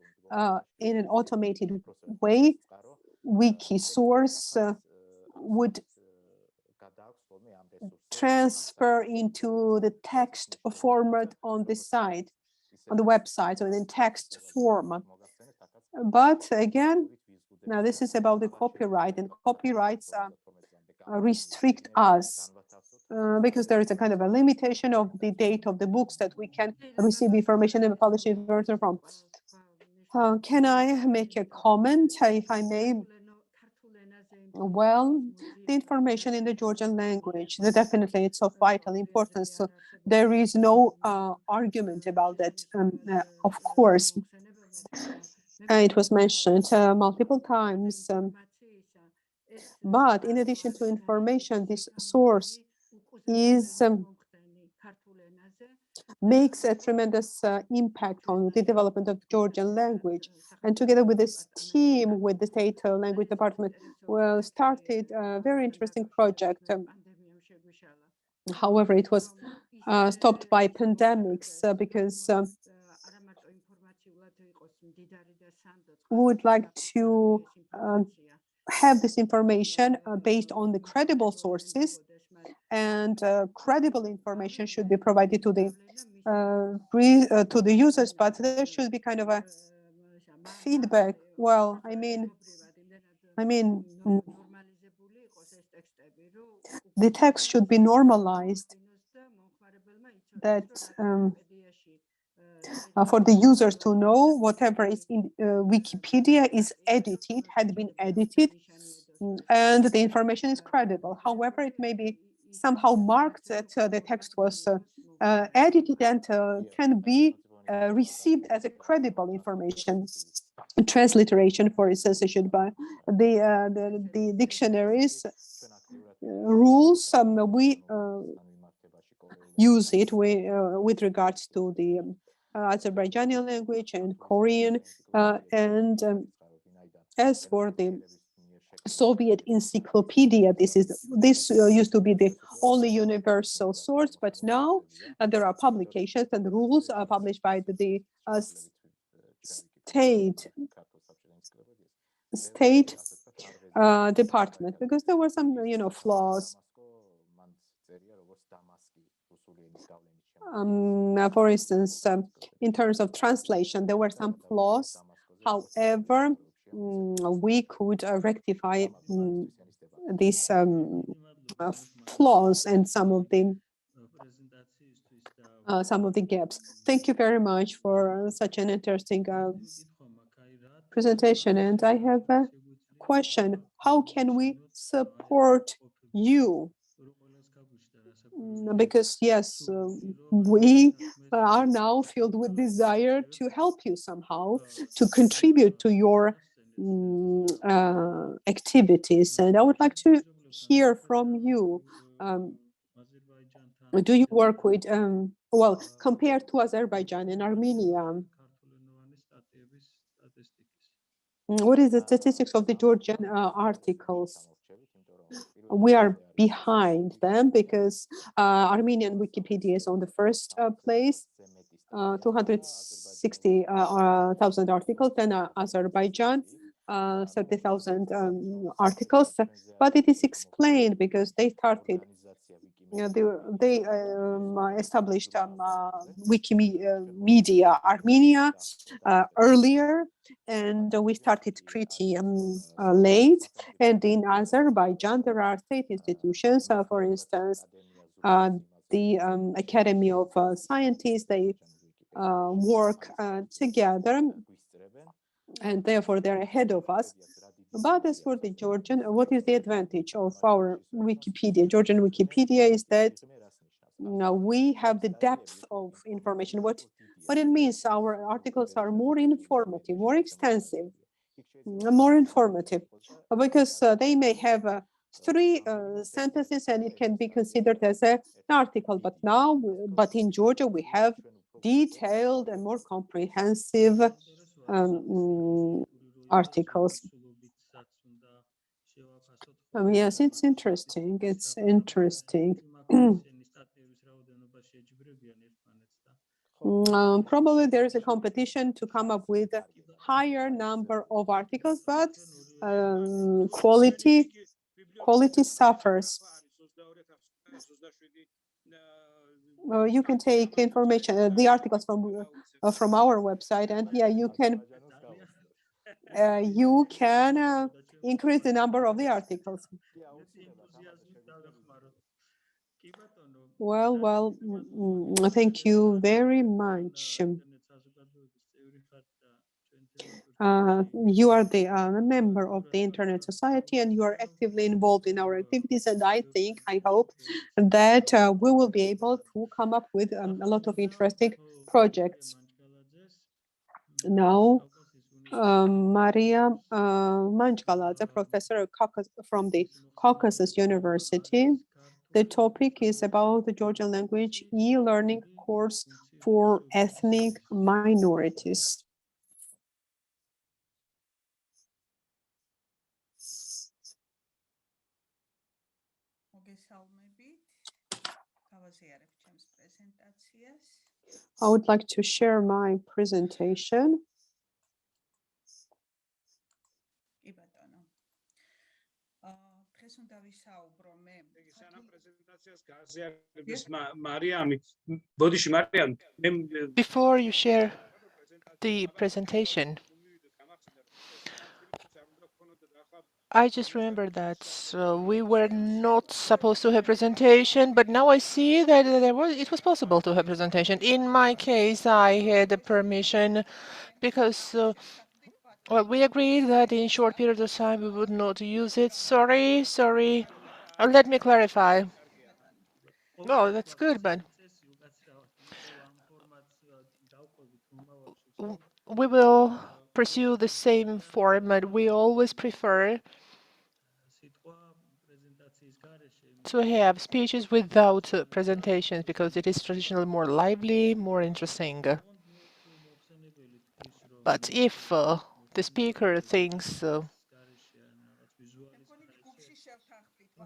S1: in an automated way, Wikisource would transfer into the text format on the site, on the website, so in text form. But again, now this is about the copyright, and copyrights restrict us because there is a kind of a limitation of the date of the books that we can receive information and publish information from. Can I make a comment, if I may? Well, the information in the Georgian language, definitely it's of vital importance. So there is no argument about that. Of course, it was mentioned multiple times. But in addition to information, this source is makes a tremendous impact on the development of Georgian language. And together with this team, with the State Language Department, we started a very interesting project. However, it was stopped by pandemics because we would like to have this information based on the credible sources, and credible information should be provided to the users, but there should be kind of a feedback. Well, I mean, the text should be normalized, that for the users to know whatever is in Wikipedia is edited, had been edited, and the information is credible. However, it may be somehow marked that the text was edited and can be received as a credible information. Transliteration, for instance, should by the dictionaries rules. We use it with regards to the Azerbaijani language and Korean, and as for the Soviet encyclopedia, this used to be the only universal source, but now there are publications and rules published by the state department, because there were some flaws. For instance, in terms of translation, there were some flaws. However, we could rectify these flaws and some of the gaps. Thank you very much for such an interesting presentation. And I have a question: how can we support you? Because yes, we are now filled with desire to help you somehow, to contribute to your activities. And I would like to hear from you. Do you work with, well, compared to Azerbaijan and Armenia, what is the statistics of the Georgian articles? We are behind them because Armenian Wikipedia is on the first place, 260,000 articles, and Azerbaijan, 30,000 articles. But it is explained because they started, they established Wikimedia Armenia earlier, and we started pretty late. And in Azerbaijan, there are state institutions, for instance, the Academy of Scientists. They work together, and therefore they're ahead of us. But as for the Georgian, what is the advantage of our Wikipedia, Georgian Wikipedia, is that we have the depth of information. What it means, our articles are more informative, more extensive, more informative, because they may have 3 sentences and it can be considered as an article. But in Georgia, we have detailed and more comprehensive articles. Yes, it's interesting. It's interesting. Probably there is a competition to come up with a higher number of articles, but quality suffers. You can take information, the articles from our website, and yeah, you can increase the number of the articles. Well, thank you very much. You are the member of the Internet Society, and you are actively involved in our activities. And I hope that we will be able to come up with a lot of interesting projects. Now, Maria Manjgaladze, professor from the Caucasus University. The topic is about the Georgian language e-learning course for ethnic minorities. I would like to share my presentation.
S7: Before you share the presentation, I just remember that we were not supposed to have presentation, but now I see that it was possible to have presentation. In my case, I had the permission because well, we agreed that in short period of time we would not use it. Sorry. Let me clarify. No, that's good, but we will pursue the same format. We always prefer to have speeches without presentations because it is traditionally more lively, more interesting. But if the speaker thinks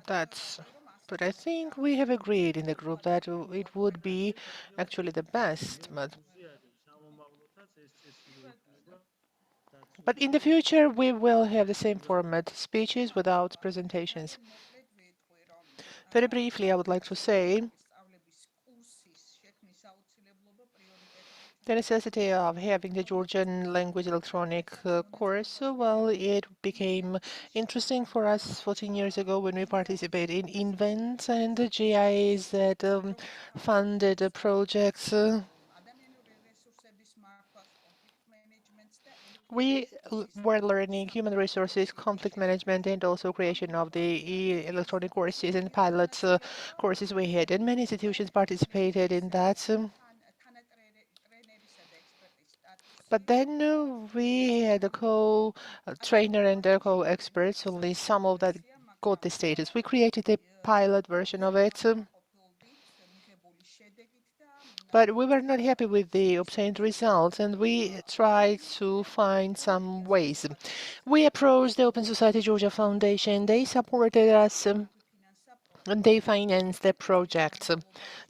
S7: that's, but I think we have agreed in the group that it would be actually the best. But in the future, we will have the same format, speeches without presentations. Very briefly, I would like to say the necessity of having the Georgian language electronic course, well, it became interesting for us 14 years ago when we participated in Invent and the GIAs that funded projects. We were learning human resources, conflict management, and also creation of the electronic courses and pilot courses we had. And many institutions participated in that. But then we had a co-trainer and a co-experts, only some of that got the status. We created a pilot version of it. But we were not happy with the obtained results, and we tried to find some ways. We approached the Open Society Georgia Foundation. They supported us, and they financed the project.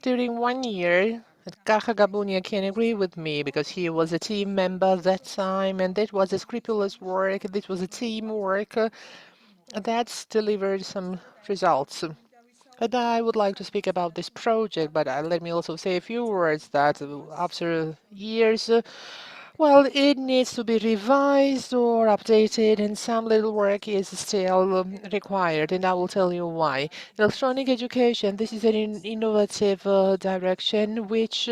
S7: During 1 year, Kacha Gabunia can agree with me because he was a team member that time, and that was a scrupulous work. This was a teamwork that's delivered some results. And I would like to speak about this project, but let me also say a few words that after years, well, it needs to be revised or updated, and some little work is still required, and I will tell you why. Electronic education, this is an innovative direction which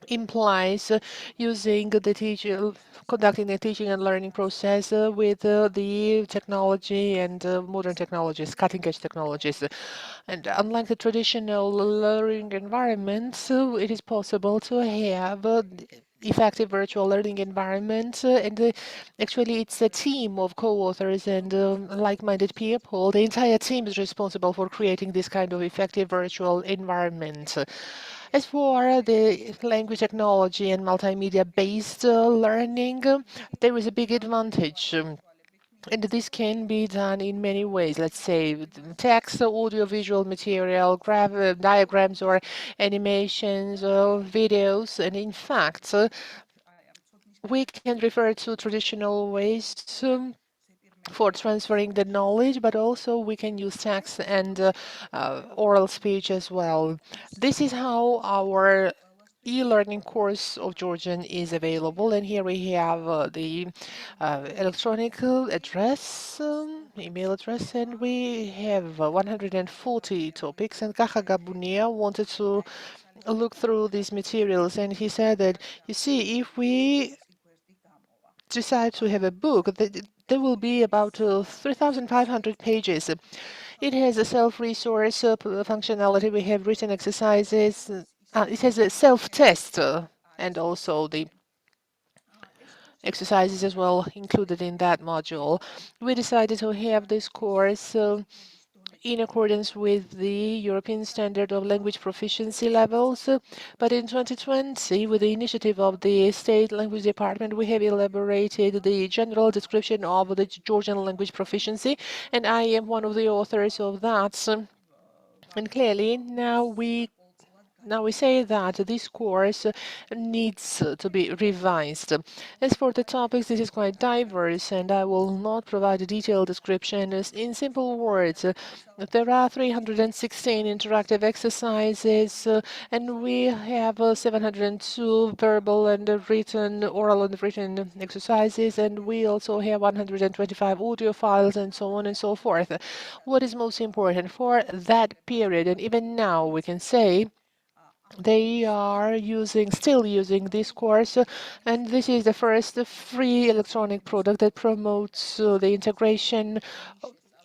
S7: implies using the conducting the teaching and learning process with the technology and modern technologies, cutting-edge technologies. And unlike the traditional learning environments, it is possible to have effective virtual learning environment. And actually, it's a team of co-authors and like-minded people. The entire team is responsible for creating this kind of effective virtual environment. As for the language technology and multimedia-based learning, there is a big advantage. And this can be done in many ways. Let's say text, audio, visual material, diagrams or animations or videos. And in fact, we can refer to traditional ways for transferring the knowledge, but also we can use text and oral speech as well. This is how our e-learning course of Georgian is available, and here we have the electronic address, email address, and we have 140 topics. And Kacha Gabunia wanted to look through these materials, and he said that, you see, if we decide to have a book, there will be about 3,500 pages. It has a self-resource functionality. We have written exercises. It has a self-test and also the exercises as well included in that module. We decided to have this course in accordance with the European Standard of Language Proficiency levels. But in 2020, with the initiative of the State Language Department, we have elaborated the general description of the Georgian language proficiency, and I am one of the authors of that. And clearly, now we say that this course needs to be revised. As for the topics, this is quite diverse, and I will not provide a detailed description. In simple words, there are 316 interactive exercises, and we have 702 verbal and written, oral and written exercises, and we also have 125 audio files, and so on and so forth. What is most important for that period, and even now we can say they are still using this course, and this is the first free electronic product that promotes the integration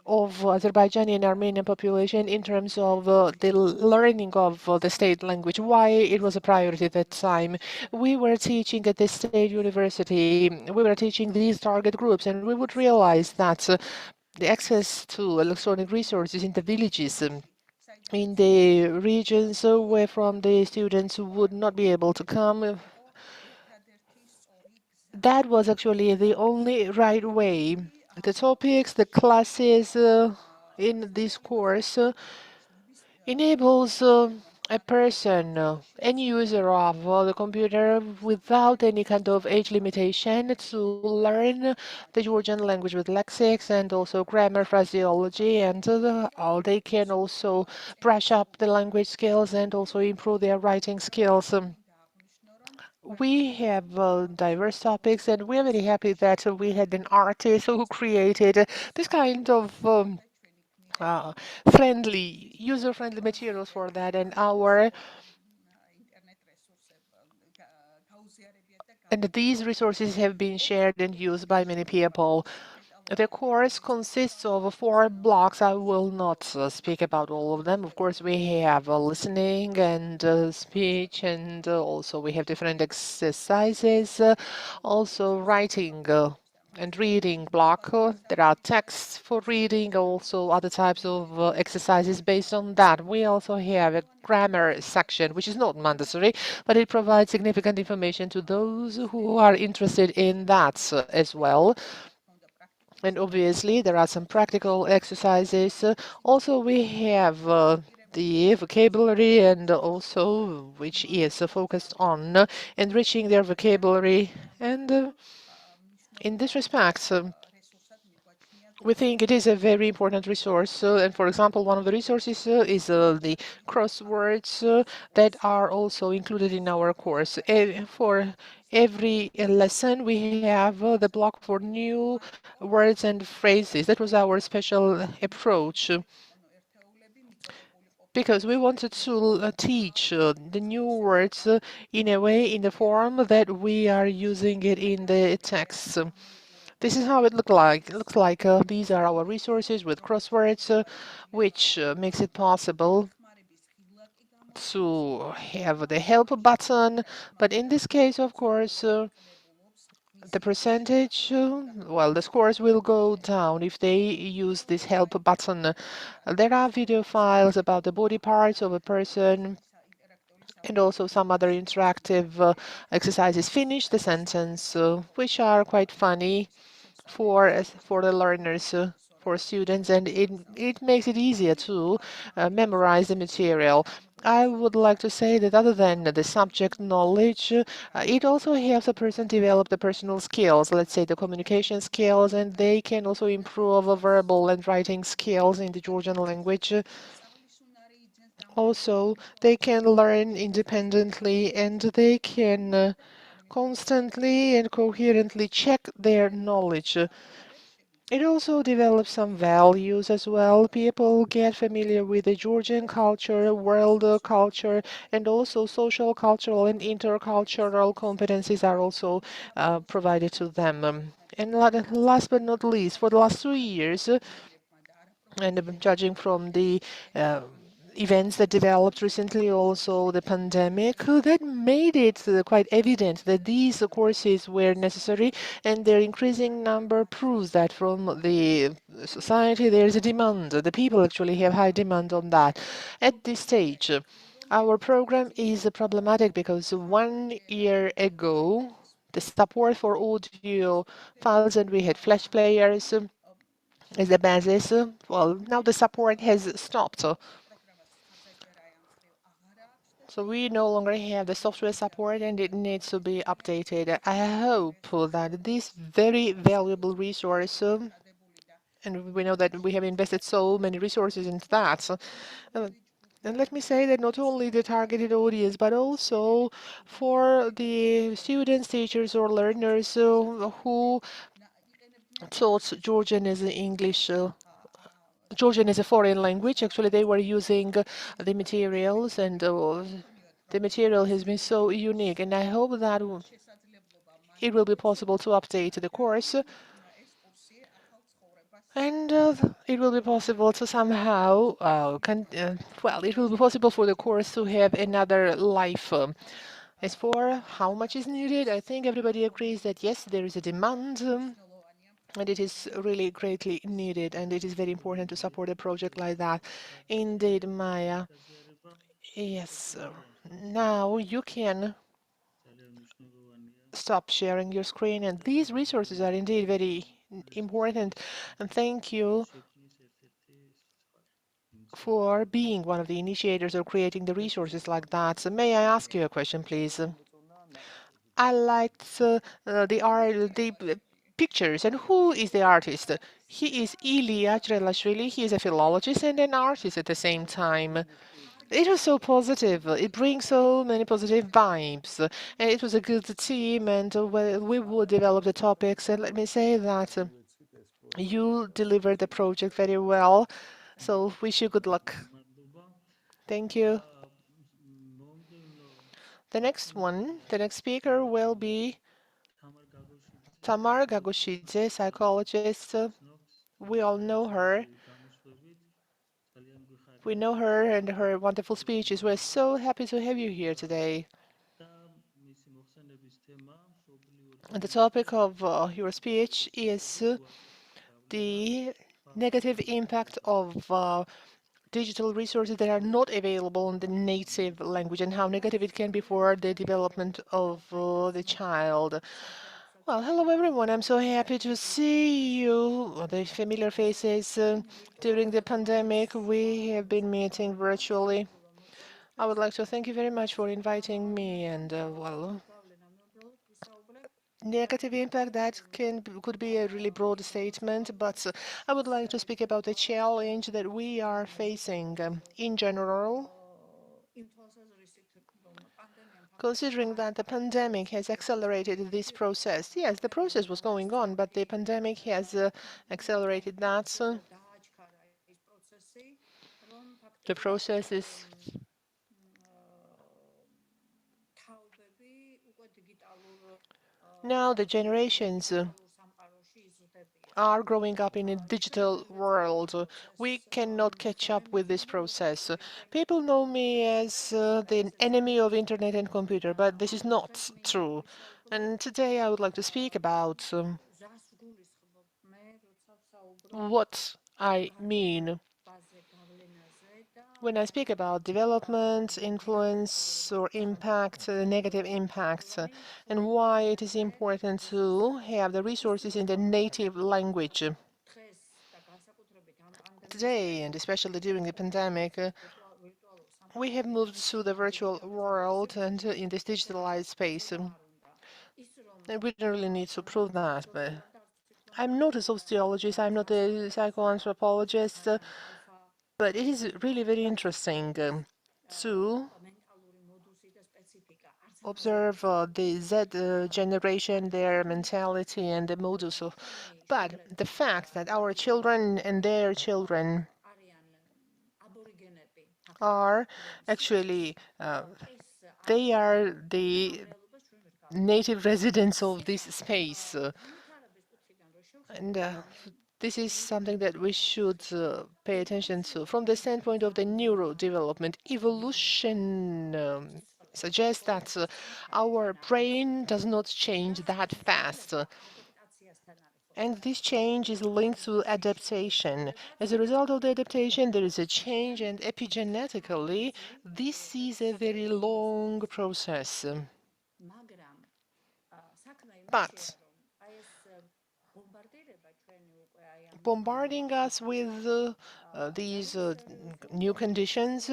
S7: of Azerbaijani and Armenian population in terms of the learning of the state language. Why it was a priority at that time? We were teaching at the state university, we were teaching these target groups, and we would realize that the access to electronic resources in the villages in the regions where from the students would not be able to come. That was actually the only right way. The topics, the classes in this course enables a person, any user of the computer without any kind of age limitation to learn the Georgian language with lexics and also grammar, phraseology, and they can also brush up the language skills and also improve their writing skills. We have diverse topics, and we're very happy that we had an artist who created this kind of user-friendly materials for that, and these resources have been shared and used by many people. The course consists of 4 blocks. I will not speak about all of them. Of course, we have listening and speech, and also we have different exercises, also writing and reading block. There are texts for reading, also other types of exercises based on that. We also have a grammar section, which is not mandatory, but it provides significant information to those who are interested in that as well. And obviously, there are some practical exercises. Also, we have the vocabulary, and also which is focused on enriching their vocabulary. And in this respect, we think it is a very important resource. And for example, one of the resources is the crosswords that are also included in our course. For every lesson, we have the block for new words and phrases. That was our special approach, because we wanted to teach the new words in a way, in the form that we are using it in the text. This is how it looks like. It looks like these are our resources with crosswords, which makes it possible to have the help button. But in this case, of course, the percentage, well, the scores will go down if they use this help button. There are video files about the body parts of a person, and also some other interactive exercises. Finish the sentence, which are quite funny for the learners, for students, and it makes it easier to memorize the material. I would like to say that other than the subject knowledge, it also helps a person develop the personal skills, let's say the communication skills, and they can also improve verbal and writing skills in the Georgian language. Also, they can learn independently, and they can constantly and coherently check their knowledge. It also develops some values as well. People get familiar with the Georgian culture, world culture, and also social, cultural, and intercultural competencies are also provided to them. And last but not least, for the last 2 years, and judging from the events that developed recently, also the pandemic, that made it quite evident that these courses were necessary, and their increasing number proves that from the society there is a demand. The people actually have high demand on that. At this stage, our program is problematic because 1 year ago, the support for audio files, and we had flash players as the basis. Well, now the support has stopped. So we no longer have the software support, and it needs to be updated. I hope that this very valuable resource, and we know that we have invested so many resources into that. And let me say that not only the targeted audience, but also for the students, teachers, or learners who taught Georgian as an English Georgian is a foreign language. Actually, they were using the materials, and the material has been so unique. And I hope that it will be possible to update the course, and it will be possible to somehow, well, it will be possible for the course to have another life. As for how much is needed, I think everybody agrees that yes, there is a demand. And it is really greatly needed, and it is very important to support a project like that. Indeed, Maya. Yes. Now you can stop sharing your screen, and these resources are indeed very important. And thank you for being one of the initiators of creating the resources like that. So may I ask you a question, please? I liked the pictures. And who is the artist? He is Ilya Trelashvili. He is a philologist and an artist at the same time. It was so positive. It brings so many positive vibes. And it was a good team, and we would develop the topics. And let me say that you delivered the project very well. So wish you good luck. Thank you. The next speaker will be Tamar Gagoshidze, psychologist. We all know her. We know her and her wonderful speeches. We're so happy to have you here today. And the topic of your speech is the negative impact of digital resources that are not available in the native language, and how negative it can be for the development of the child. Well, hello everyone. I'm so happy to see you, the familiar faces. During the pandemic, we have been meeting virtually. I would like to thank you very much for inviting me, and well, negative impact, that could be a really broad statement, but I would like to speak about the challenge that we are facing in general, considering that the pandemic has accelerated this process. Yes, the process was going on, but the pandemic has accelerated that. The process is now the generations are growing up in a digital world. We cannot catch up with this process. People know me as the enemy of internet and computer, but this is not true. And today I would like to speak about what I mean when I speak about development, influence, or impact, negative impact, and why it is important to have the resources in the native language. Today, and especially during the pandemic, we have moved to the virtual world and in this digitalized space. And we don't really need to prove that, but I'm not a sociologist, I'm not a psychoanthropologist, but it is really very interesting to observe the Z generation, their mentality and the modus of. But the fact that our children and their children are actually, they are the native residents of this space. And This is something that we should pay attention to. From the standpoint of the neurodevelopment, evolution suggests that our brain does not change that fast. And this change is linked to adaptation. As a result of the adaptation, there is a change, and epigenetically, this is a very long process. But bombarding us with these new conditions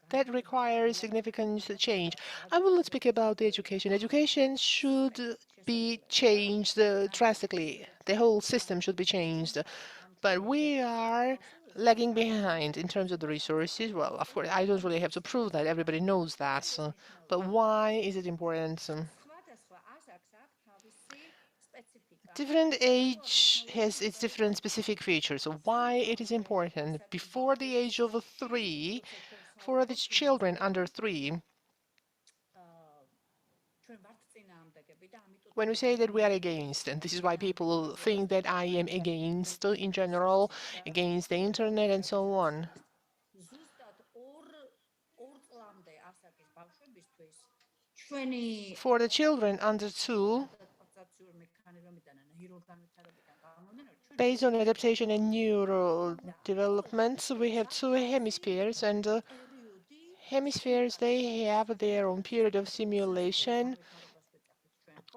S7: that requires significant change. I will not speak about the education. Education should be changed drastically. The whole system should be changed. But we are lagging behind in terms of the resources. Well, of course, I don't really have to prove that. Everybody knows that. But why is it important? Different age has its different specific features. So why it is important? Before the age of 3, for the children under 3, when we say that we are against, and this is why people think that I am against, in general, against the internet and so on. For the children under 2, based on adaptation and neural development, we have 2 hemispheres, and hemispheres, they have their own period of simulation,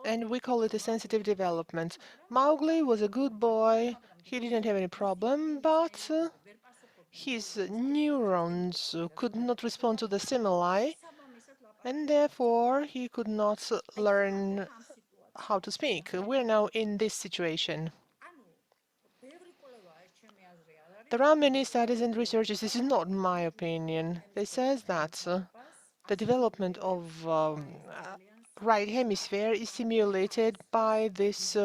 S7: and we call it a sensitive development. Mowgli was a good boy. He didn't have any problem, but his neurons could not respond to the stimuli, and therefore he could not learn how to speak. We're now in this situation. There are many studies and researches, this is not my opinion. They says that the development of right hemisphere is stimulated by this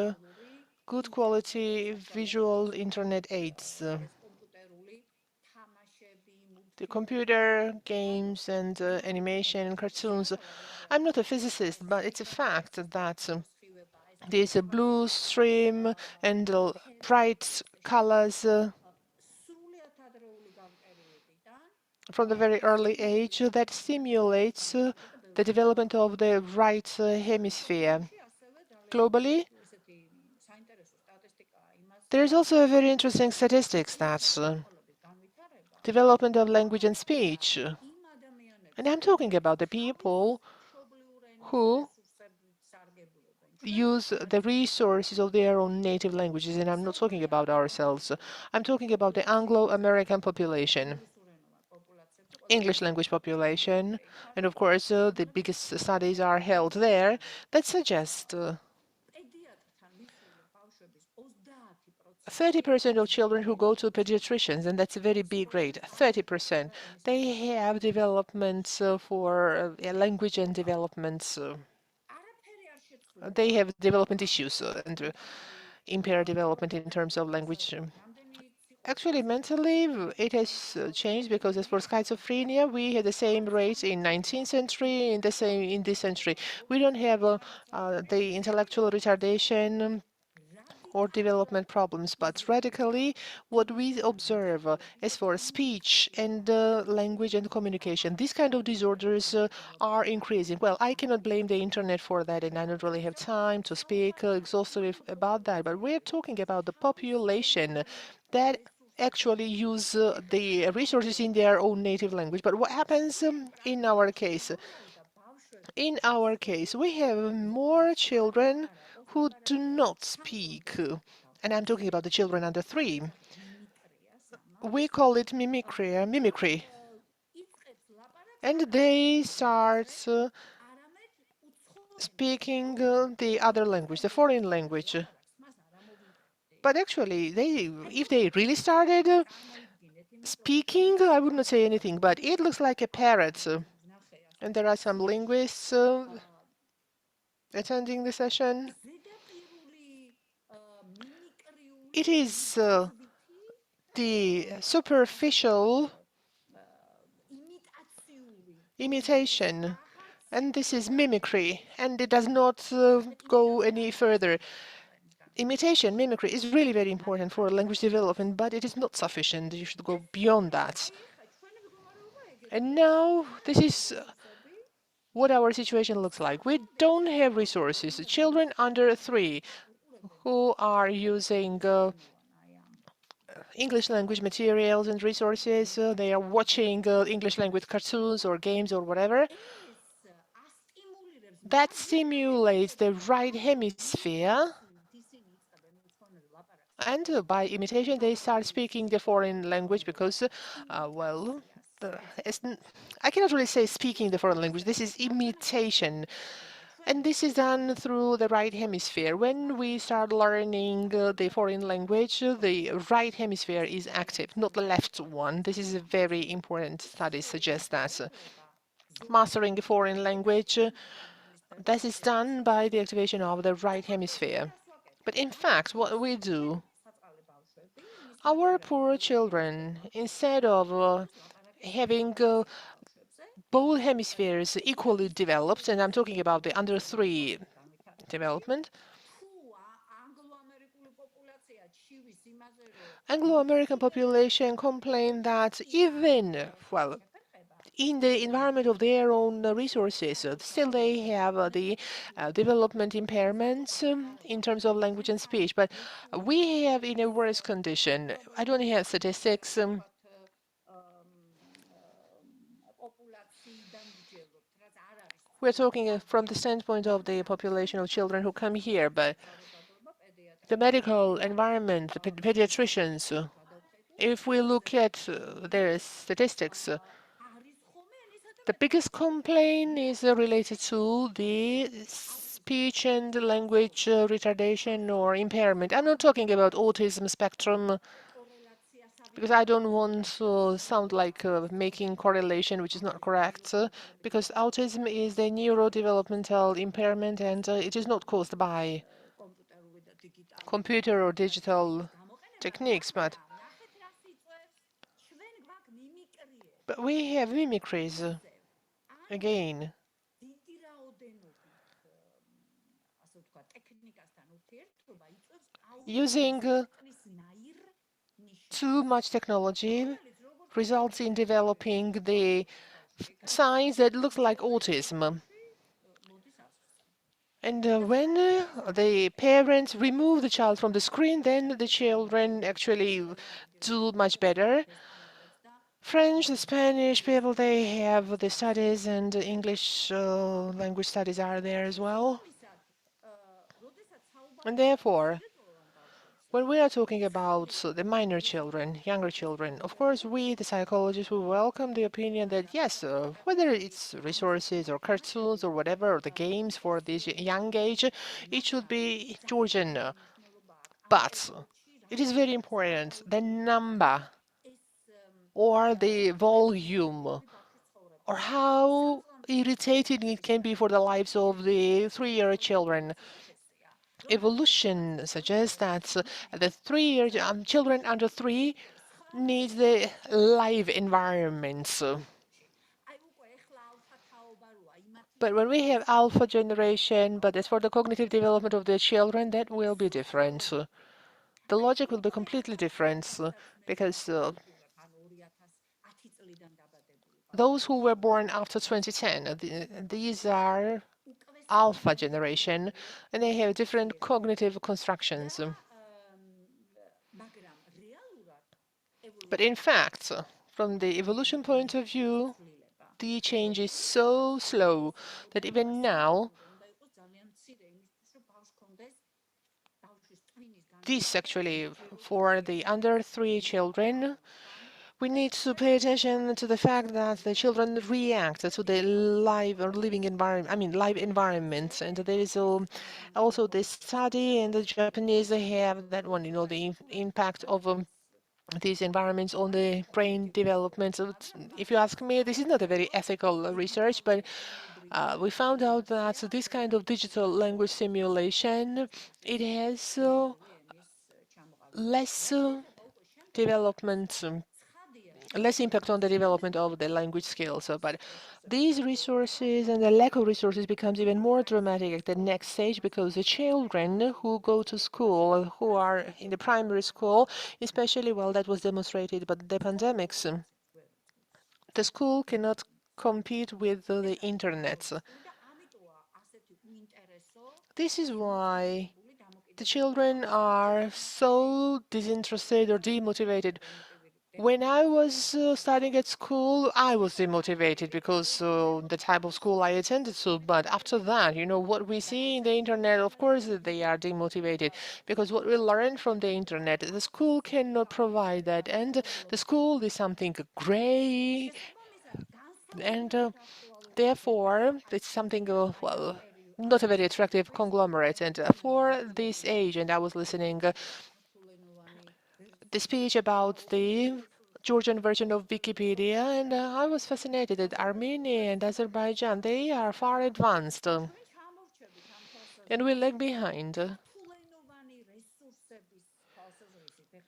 S7: good quality visual internet aids. The computer games and animation and cartoons. I'm not a physicist, but it's a fact that there's a blue stream and bright colors from the very early age that stimulates the development of the right hemisphere. Globally, there is also a very interesting statistics that development of language and speech, and I'm talking about the people who use the resources of their own native languages, and I'm not talking about ourselves. I'm talking about the Anglo-American population, English language population, and of course the biggest studies are held there that suggest 30% of children who go to pediatricians, and that's a very big rate, 30%, they have developments for language and developments. They have development issues and impaired development in terms of language. Actually, mentally, it has changed because as for schizophrenia, we had the same rates in 19th century, in this century. We don't have the intellectual retardation or development problems, but radically what we observe is for speech and language and communication. These kind of disorders are increasing. Well, I cannot blame the internet for that, and I don't really have time to speak exhaustively about that, but we're talking about the population that actually use the resources in their own native language. But what happens in our case? In our case, we have more children who do not speak, and I'm talking about the children under 3. We call it mimicry, and they start speaking the other language, the foreign language. But actually, if they really started speaking, I would not say anything, but it looks like a parrot. And there are some linguists attending the session. It is the superficial imitation, and this is mimicry, and it does not go any further. imitation, mimicry is really very important for language development, but it is not sufficient. You should go beyond that. And now this is what our situation looks like. We don't have resources. Children under 3 who are using English language materials and resources, they are watching English language cartoons or games or whatever. That stimulates the right hemisphere, and by imitation they start speaking the foreign language because, well, I cannot really say speaking the foreign language. This is imitation. And this is done through the right hemisphere. When we start learning the foreign language, the right hemisphere is active, not the left one. This is a very important. Studies suggest that. Mastering a foreign language, this is done by the activation of the right hemisphere. But in fact, what we do, our poor children, instead of having both hemispheres equally developed, and I'm talking about the under 3 development, Anglo-American population complain that even, well, in the environment of their own resources, still they have the development impairments in terms of language and speech. But we have in a worse condition. I don't have statistics. We're talking from the standpoint of the population of children who come here, but the medical environment, the pediatricians, if we look at their statistics, the biggest complaint is related to the speech and language retardation or impairment. I'm not talking about autism spectrum, because I don't want to sound like making correlation, which is not correct, because autism is the neurodevelopmental impairment, and it is not caused by computer or digital techniques, but we have mimicries again. Using too much technology results in developing the signs that look like autism. And when the parents remove the child from the screen, then the children actually do much better. French, the Spanish people, they have the studies, and English language studies are there as well. And therefore, when we are talking about the minor children, younger children, of course, we, the psychologists, will welcome the opinion that, yes, whether it's resources or cartoons or whatever, or the games for this young age, it should be Georgian. But it is very important, the number or the volume or how irritating it can be for the lives of the 3-year children. Evolution suggests that the 3-year children under 3 need the live environments. But when we have alpha generation, but as for the cognitive development of the children, that will be different. The logic will be completely different because those who were born after 2010, these are alpha generation, and they have different cognitive constructions. But in fact, from the evolution point of view, the change is so slow that even now, this actually, for the under 3 children, we need to pay attention to the fact that the children react to the live or living environment, live environment. And there is also this study, and the Japanese, they have that one, the impact of these environments on the brain development. So if you ask me, this is not a very ethical research, but we found out that this kind of digital language simulation, it has less development less impact on the development of the language skills. But these resources and the lack of resources becomes even more dramatic at the next stage, because the children who go to school, who are in the primary school, especially, well, that was demonstrated by the pandemics, the school cannot compete with the internet. This is why the children are so disinterested or demotivated. When I was studying at school, I was demotivated because the type of school I attended to. But after that, you know, what we see in the internet, of course, they are demotivated, because what we learn from the internet, the school cannot provide that. And the school is something gray, and therefore, it's something, well, not a very attractive conglomerate. And for this age, and I was listening the speech about the Georgian version of Wikipedia, and I was fascinated that Armenia and Azerbaijan, they are far advanced, and we lag behind.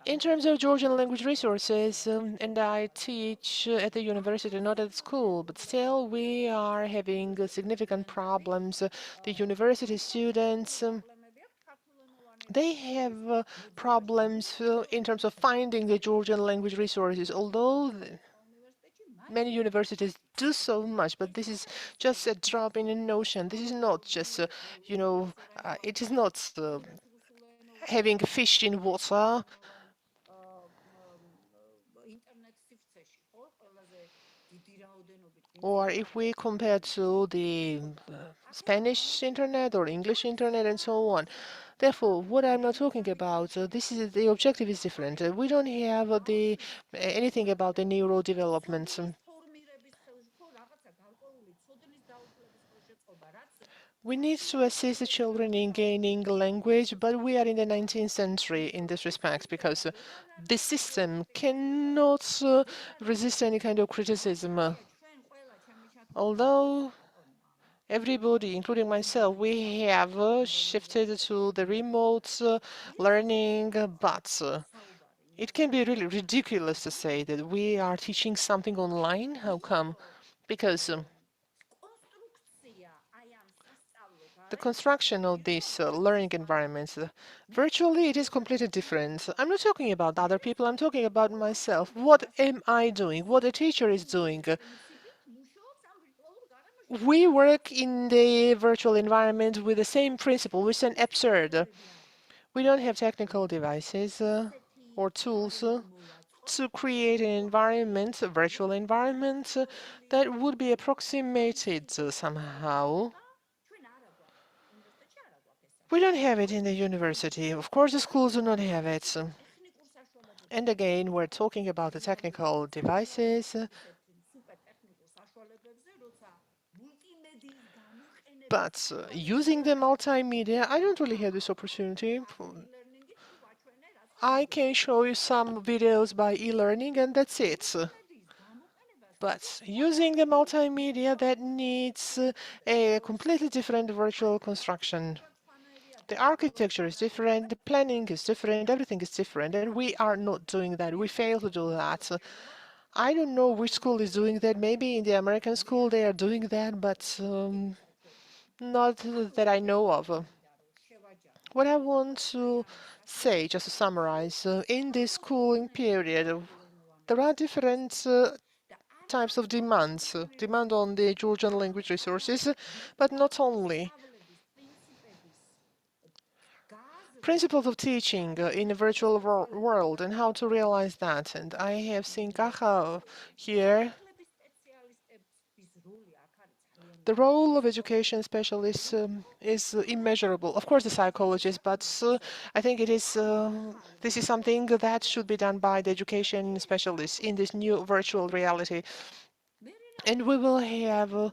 S7: In terms of Georgian language resources, and I teach at the university, not at school, but still we are having significant problems. The university students, they have problems in terms of finding the Georgian language resources, although many universities do so much, but this is just a drop in an ocean. This is not just, it is not having fish in water. Or if we compare to the Spanish internet or English internet and so on. Therefore, what I'm not talking about, this is the objective is different. We don't have anything about the neurodevelopment. We need to assist the children in gaining language, but we are in the 19th century in this respect, because the system cannot resist any kind of criticism. Although everybody, including myself, we have shifted to the remote learning, but it can be really ridiculous to say that we are teaching something online. How come? Because the construction of these learning environments, virtually it is completely different. I'm not talking about other people, I'm talking about myself. What am I doing? What a teacher is doing? We work in the virtual environment with the same principle, which is absurd. We don't have technical devices or tools to create an environment, a virtual environment, that would be approximated somehow. We don't have it in the university. Of course, the schools do not have it. And again, we're talking about the technical devices. But using the multimedia, I don't really have this opportunity. I can show you some videos by e-learning, and that's it. But using the multimedia, that needs a completely different virtual construction. The architecture is different, the planning is different, everything is different, and we are not doing that. We fail to do that. I don't know which school is doing that. Maybe in the American school they are doing that, but not that I know of. What I want to say, just to summarize, in this schooling period, there are different types of demands. Demand on the Georgian language resources, but not only. Principles of teaching in a virtual world and how to realize that. And I have seen Kacha here. The role of education specialists is immeasurable. Of course, the psychologists, but I think it is this is something that should be done by the education specialists in this new virtual reality. And we will have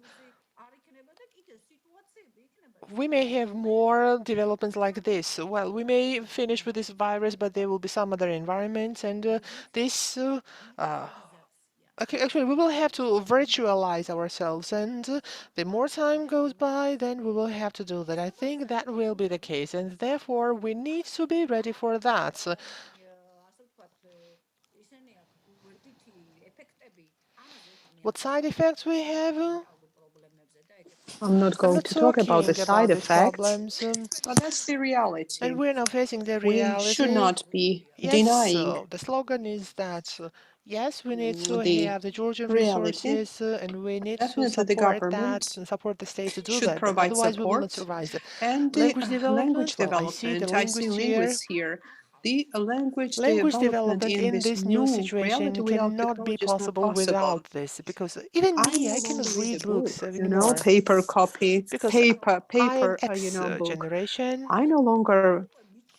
S7: we may have more developments like this. Well, we may finish with this virus, but there will be some other environments, and this actually, we will have to virtualize ourselves, and the more time goes by, then we will have to do that. I think that will be the case, and therefore we need to be ready for that. What side effects we have?
S1: I'm not
S7: I'm
S1: going
S7: not
S1: to talk about the
S7: talking
S1: side
S7: about these
S1: effects,
S7: problems,
S1: but that's the reality.
S7: and we're now facing the
S1: We should
S7: reality.
S1: not be
S7: Yes,
S1: denying
S7: the slogan is that yes, we need to
S1: the
S7: have the Georgian
S1: reality.
S7: resources, and we need to
S1: Definitely, the
S7: support that
S1: government
S7: and support the state to do
S1: should
S7: that.
S1: provide
S7: Otherwise, we will not
S1: support.
S7: survive.
S1: And the
S7: Language
S1: language
S7: development. Well, I see the
S1: development, I see
S7: linguist here.
S1: linguists here. The language
S7: Language
S1: development
S7: development
S1: in
S7: in
S1: this
S7: this new
S1: new reality
S7: situation
S1: without
S7: cannot be
S1: technology is not
S7: possible
S1: possible.
S7: without this, because even
S1: I
S7: me,
S1: no
S7: I
S1: longer
S7: cannot
S1: read
S7: read
S1: a book,
S7: books
S1: you know,
S7: anymore,
S1: paper copy,
S7: because I am
S1: paper,
S7: X
S1: book.
S7: generation.
S1: I no longer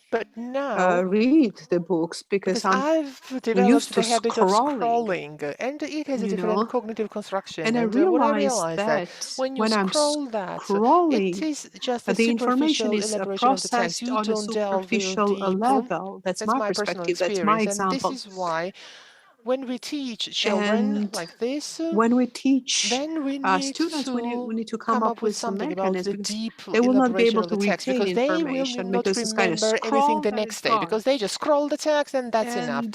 S7: But now,
S1: read the books because
S7: because
S1: I'm
S7: I've
S1: used
S7: developed
S1: to
S7: the habit of
S1: scrolling,
S7: scrolling, and it has a
S1: you
S7: different
S1: know.
S7: cognitive construction.
S1: And I
S7: And what I
S1: realized
S7: realized that
S1: that
S7: when you
S1: when I'm
S7: scroll that, it
S1: scrolling,
S7: is just a
S1: the information
S7: superficial
S1: is
S7: elaboration of the text.
S1: processed
S7: You
S1: on a
S7: don't delve
S1: superficial
S7: deep.
S1: level. That's
S7: That's
S1: my
S7: my personal
S1: perspective. That's my
S7: experience, and this
S1: example.
S7: is why when we teach children
S1: And
S7: like this,
S1: when we teach
S7: then we need
S1: students, we
S7: to
S1: need to come
S7: come
S1: up
S7: up with
S1: with some
S7: something about
S1: mechanisms
S7: the
S1: because
S7: deep
S1: they will not be
S7: elaboration
S1: able
S7: of
S1: to
S7: the text,
S1: retain
S7: because they will
S1: information
S7: not
S1: because it's kind of
S7: remember anything
S1: scroll
S7: the
S1: and it's
S7: next day,
S1: gone.
S7: because they just scroll the text and that's enough.
S1: And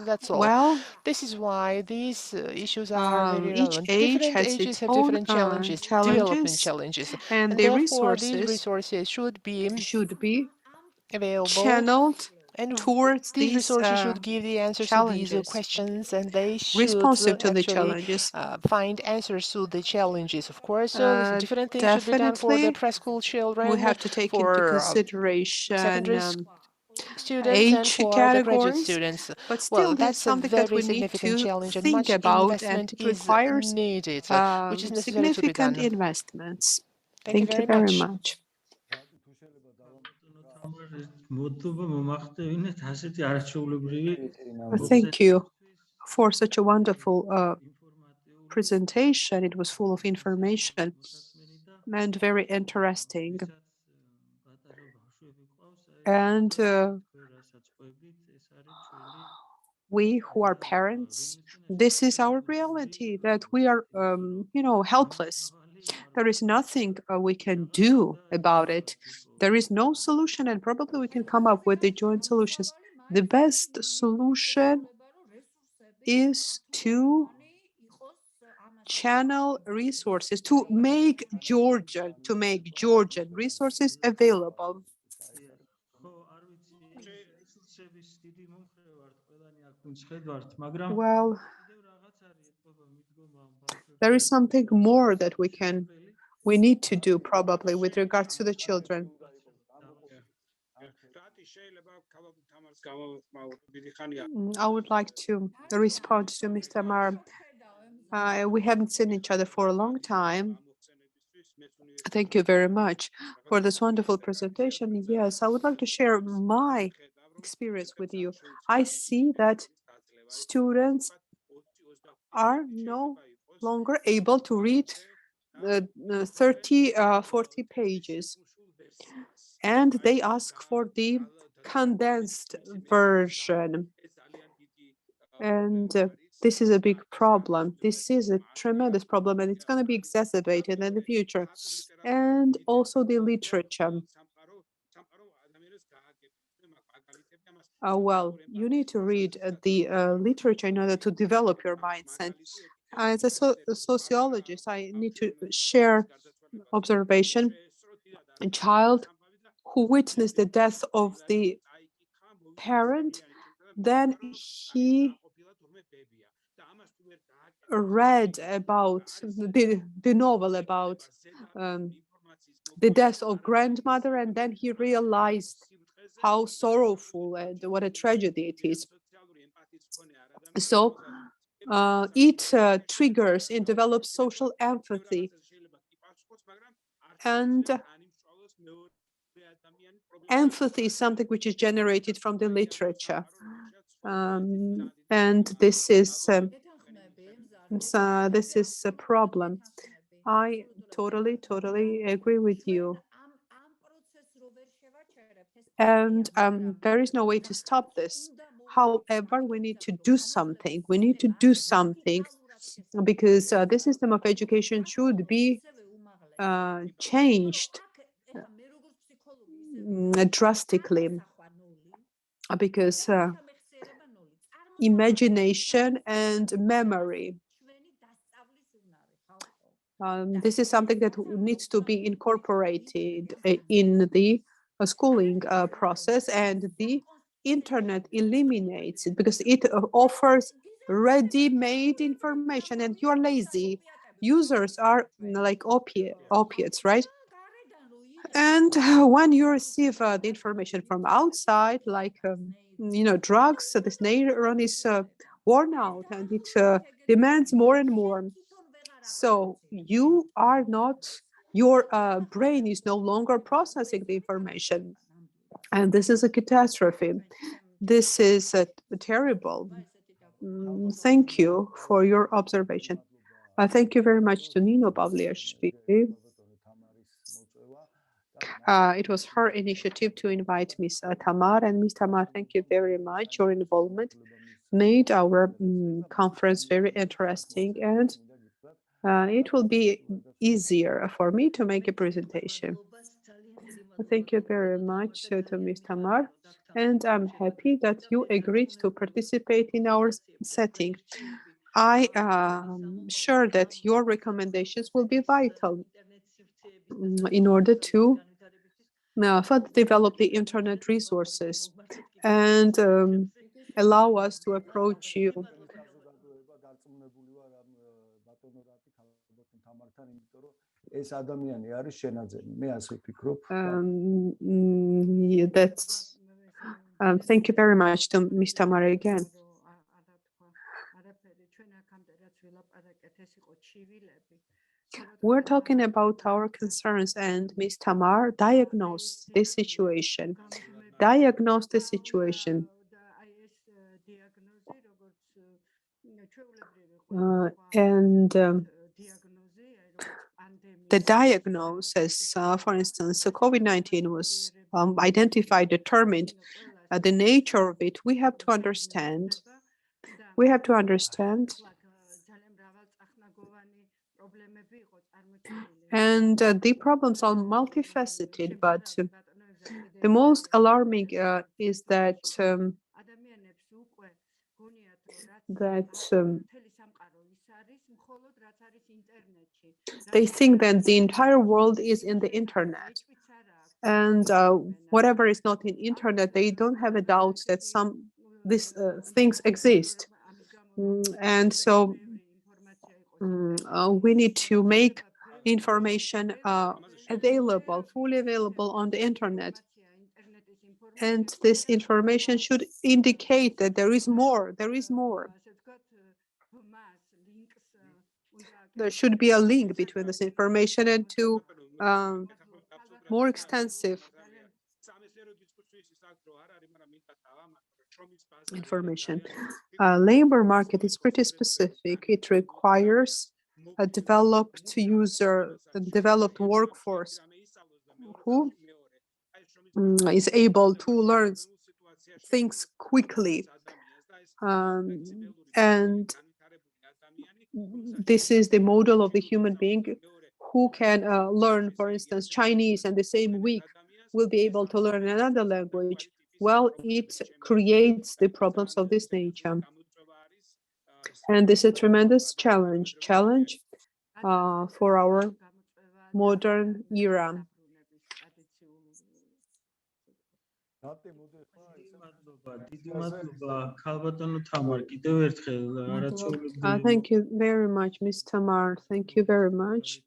S7: That's all.
S1: well,
S7: This is why these issues are very
S1: each
S7: relevant.
S1: age
S7: Different
S1: has
S7: ages
S1: its
S7: have
S1: own
S7: different challenges, development
S1: challenges,
S7: challenges,
S1: and
S7: and
S1: the
S7: therefore these
S1: resources
S7: resources should be available,
S1: channeled
S7: and
S1: towards
S7: these
S1: these
S7: resources should give the answers to these
S1: challenges,
S7: questions, and they should
S1: responsive to the
S7: actually
S1: challenges.
S7: find answers to the challenges. Of course, different things should be done for the
S1: Definitely,
S7: preschool
S1: we
S7: children,
S1: have to take into
S7: for
S1: consideration
S7: secondary students, and
S1: age
S7: for the graduate
S1: categories,
S7: students.
S1: but
S7: Well,
S1: still, this is
S7: that's a
S1: something that
S7: very
S1: we need
S7: significant
S1: to
S7: challenge, and
S1: think
S7: much
S1: about, and
S7: investment
S1: it
S7: is
S1: requires
S7: needed, which is necessary to be
S1: significant
S7: done.
S1: investments.
S7: Thank you
S1: Thank you
S7: very
S1: very
S7: much.
S1: much. Thank you for such a wonderful presentation. It was full of information and very interesting. And we who are parents, this is our reality, that we are, helpless. There is nothing we can do about it. There is no solution, and probably we can come up with the joint solutions. The best solution is to channel resources, to make Georgian resources available. Well, there is something more that we need to do probably with regards to the children. I would like to respond to Mr. Mar. We haven't seen each other for a long time. Thank you very much for this wonderful presentation. Yes, I would like to share my experience with you. I see that students are no longer able to read 30, 40 pages, and they ask for the condensed version. And this is a big problem. This is a tremendous problem, and it's going to be exacerbated in the future. And also the literature. Well, you need to read the literature in order to develop your mindset. As a sociologist, I need to share observation. A child who witnessed the death of the parent, then he read about the novel about the death of grandmother, and then he realized how sorrowful and what a tragedy it is. So it triggers and develops social empathy. And empathy is something which is generated from the literature. And this is a problem. I totally agree with you. And there is no way to stop this. However, we need to do something. We need to do something because the system of education should be changed drastically, because imagination and memory This is something that needs to be incorporated in the schooling process, and the internet eliminates it because it offers ready-made information, and you're lazy. Users are like opiates, right? And when you receive the information from outside, like drugs, this neuron is worn out, and it demands more and more. So you are not, your brain is no longer processing the information, and this is a catastrophe. This is terrible. Thank you for your observation. Thank you very much to Nino Pavliashvili. It was her initiative to invite Ms. Tamar, and Ms. Tamar, thank you very much. Your involvement made our conference very interesting, and it will be easier for me to make a presentation. Thank you very much to Ms. Tamar, and I'm happy that you agreed to participate in our setting. I am sure that your recommendations will be vital in order to further develop the internet resources and allow us to approach you. That's thank you very much to Ms. Tamara again. We're talking about our concerns, and Ms. Tamar diagnosed this situation. Diagnosed the situation. The diagnosis, for instance, COVID-19 was identified, determined. The nature of it, we have to understand. We have to understand. And the problems are multifaceted, but the most alarming is that they think that the entire world is in the internet, and whatever is not in internet, they don't have a doubt that these things exist. And so we need to make information available, fully available on the internet. And this information should indicate that there is more, there is more. There should be a link between this information and to more extensive information. Labor market is pretty specific. It requires a developed user, a developed workforce who is able to learn things quickly. And this is the model of the human being who can learn, for instance, Chinese, and the same week will be able to learn another language. Well, it creates the problems of this nature. And this is a tremendous challenge for our modern era. Thank you very much, Ms. Tamar. Thank you very much.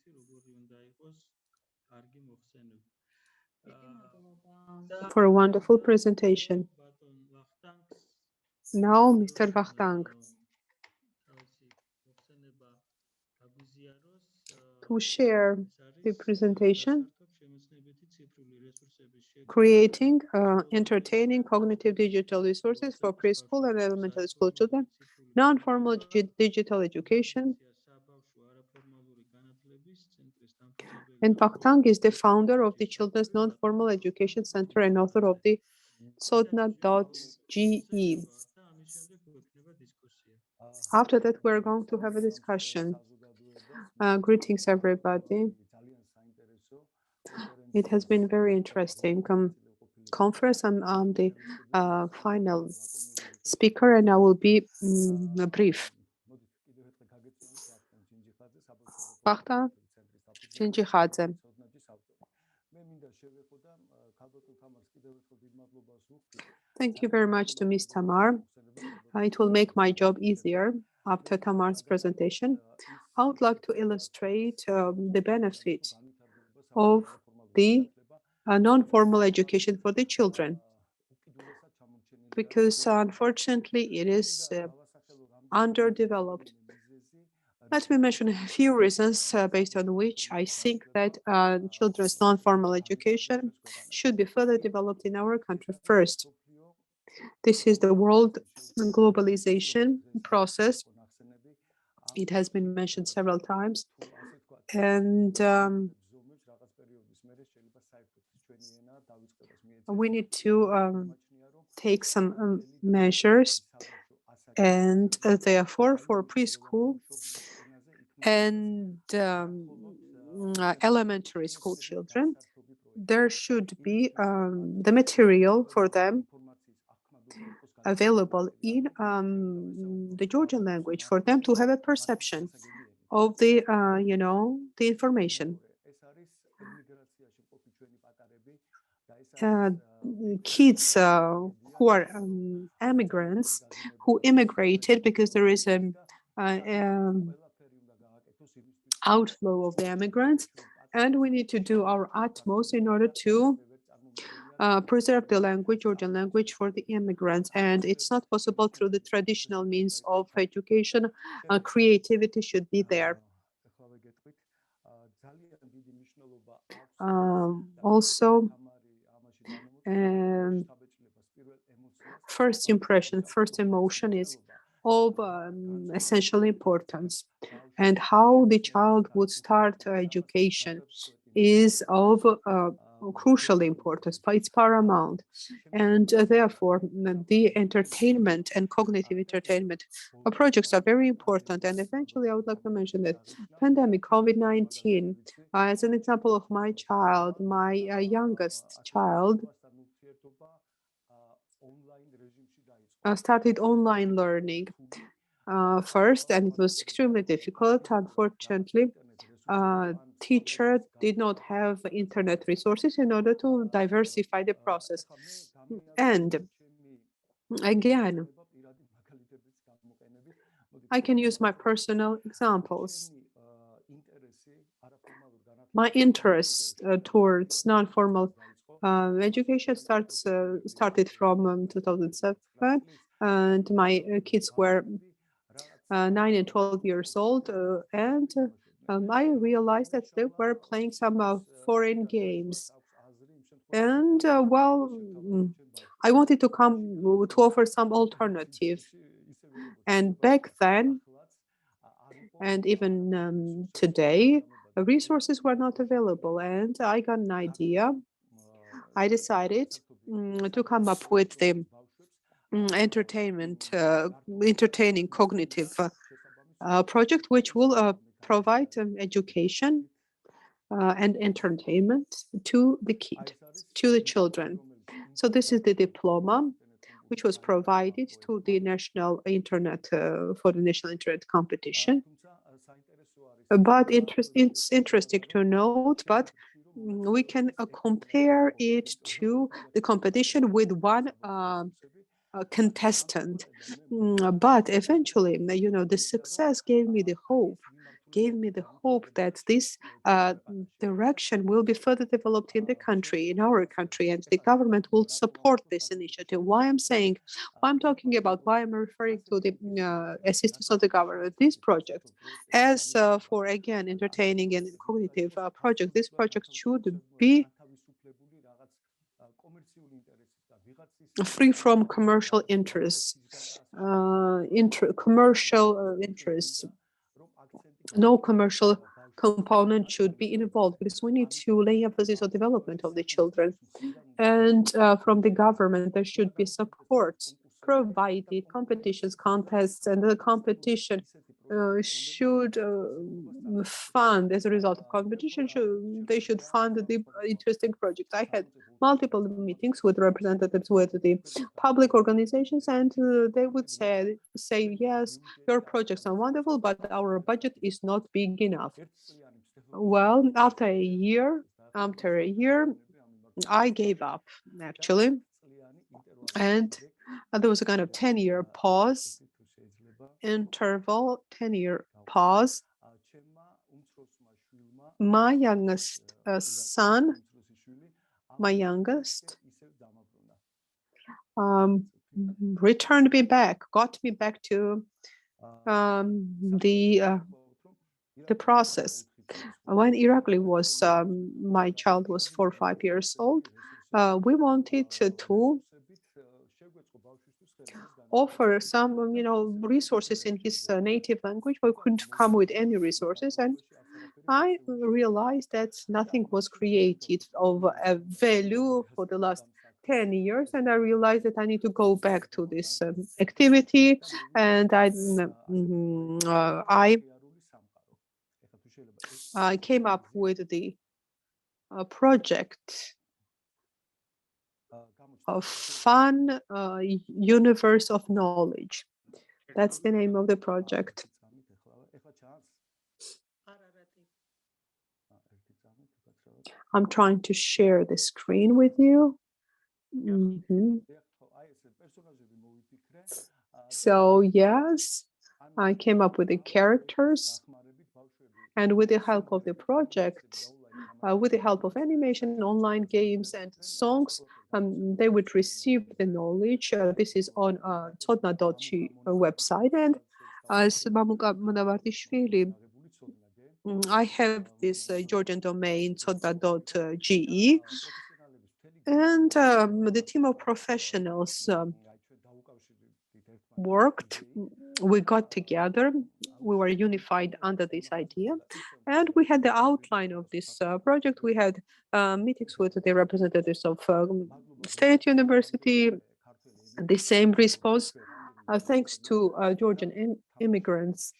S1: For a wonderful presentation. Now, Mr. Vakhtang, to share the presentation, creating entertaining cognitive digital resources for preschool and elementary school children, non-formal digital education. And Vakhtang is the founder of the Children's Non-Formal Education Center and author of the Sodna.ge. After that, we're going to have a discussion. Greetings, everybody. It has been very interesting conference. I'm the final speaker, and I will be brief. Vakhtang Chinchihadze. Thank you very much to Ms. Tamar. It will make my job easier after Tamar's presentation. I would like to illustrate the benefit of the non-formal education for the children, because unfortunately it is underdeveloped. Let me mention a few reasons based on which I think that children's non-formal education should be further developed in our country. First, this is the world globalization process. It has been mentioned several times. And we need to take some measures. And therefore, for preschool and elementary school children, there should be the material for them available in the Georgian language for them to have a perception of the, the information. Kids who are immigrants, who immigrated because there is an outflow of the immigrants, and we need to do our utmost in order to preserve the language, Georgian language, for the immigrants. And it's not possible through the traditional means of education. Creativity should be there. Also, first impression, first emotion is of essential importance, and how the child would start education is of crucial importance, but it's paramount. And therefore, the entertainment and cognitive entertainment projects are very important. And eventually, I would like to mention that pandemic COVID-19, as an example of my child, my youngest child, started online learning first, and it was extremely difficult. Unfortunately, teacher did not have internet resources in order to diversify the process. And again, I can use my personal examples. My interest towards non-formal education started from 2007, and my kids were 9 and 12 years old, and I realized that they were playing some foreign games. And I wanted to offer some alternative. And back then, and even today, resources were not available. And I got an idea. I decided to come up with the entertaining cognitive project, which will provide education and entertainment to the children. So this is the diploma, which was provided to the national internet for the national internet competition. But it's interesting to note, but we can compare it to the competition with one contestant. But eventually, the success gave me the hope that this direction will be further developed in the country, in our country, and the government will support this initiative. Why I'm talking about, why I'm referring to the assistance of the government, this project, as for, again, entertaining and cognitive project, this project should be free from commercial interests, No commercial component should be involved, because we need to lay emphasis on development of the children. And from the government, there should be support provided, competitions, contests, and the competition should fund, as a result of competition, they should fund the interesting project. I had multiple meetings with representatives with the public organizations, and they would say, yes, your projects are wonderful, but our budget is not big enough. Well, after a year, I gave up actually, and there was a kind of 10-year pause, interval, 10-year pause. My youngest son, my youngest, returned me back, got me back to the process. When Irakli was, my child was 4 or 5 years old, we wanted to offer some, resources in his native language, but couldn't come with any resources. And I realized that nothing was created of a value for the last 10 years, and I realized that I need to go back to this activity, and I came up with the project of fun universe of knowledge. That's the name of the project. I'm trying to share the screen with you. So yes, I came up with the characters, and with the help of the project, with the help of animation, online games, and songs, they would receive the knowledge. This is on Tsodna.chi website, and as Mamuka Munavardishvili, I have this Georgian domain tsodna.ge, and the team of professionals worked. We got together. We were unified under this idea, and we had the outline of this project. We had meetings with the representatives of state university. The same response, thanks to Georgian immigrants.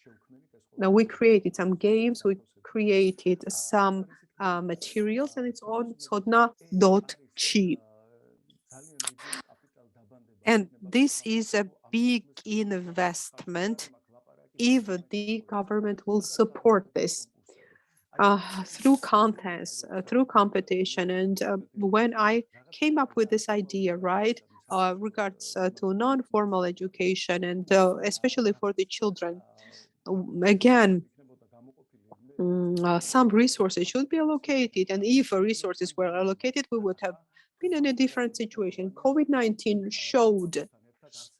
S1: Now we created some games. We created some materials, and it's on Tsodna.chi. And this is a big investment if the government will support this through contents, through competition. And when I came up with this idea, right, regards to non-formal education, and especially for the children, again, some resources should be allocated. And if resources were allocated, we would have been in a different situation. COVID-19 showed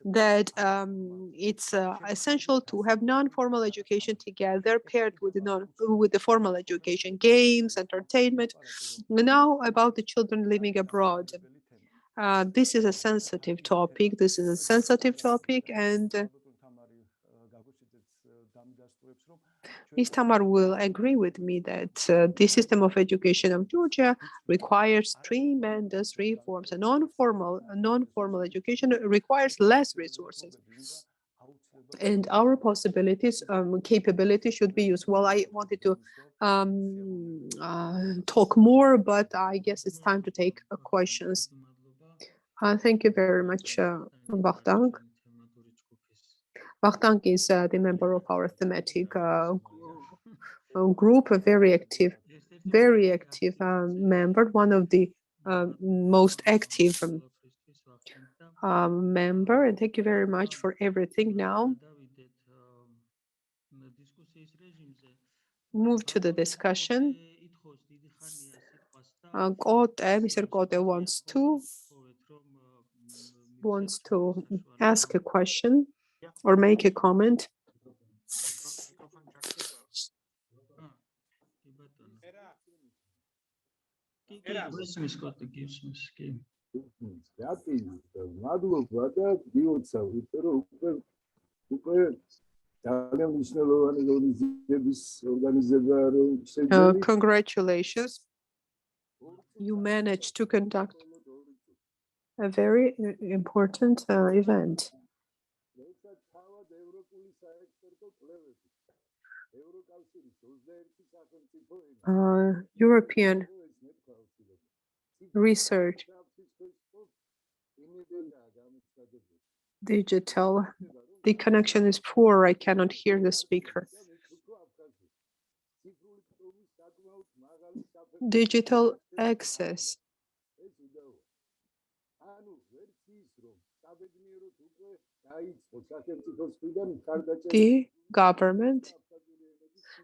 S1: that it's essential to have non-formal education together, paired with the formal education, games, entertainment. Now about the children living abroad. This is a sensitive topic. And Ms. Tamar will agree with me that the system of education of Georgia requires tremendous reforms. A non-formal education requires less resources, and our possibilities, capabilities should be used. Well, I wanted to talk more, but I guess it's time to take questions. Thank you very much, Vakhtang. Vakhtang is the member of our thematic group, a very active member, one of the most active member. And thank you very much for everything. Now, move to the discussion. Mr. Kote wants to ask a question or make a comment. Congratulations. You managed to conduct a very important event. European research, digital. The connection is poor. I cannot hear the speaker. digital access. The government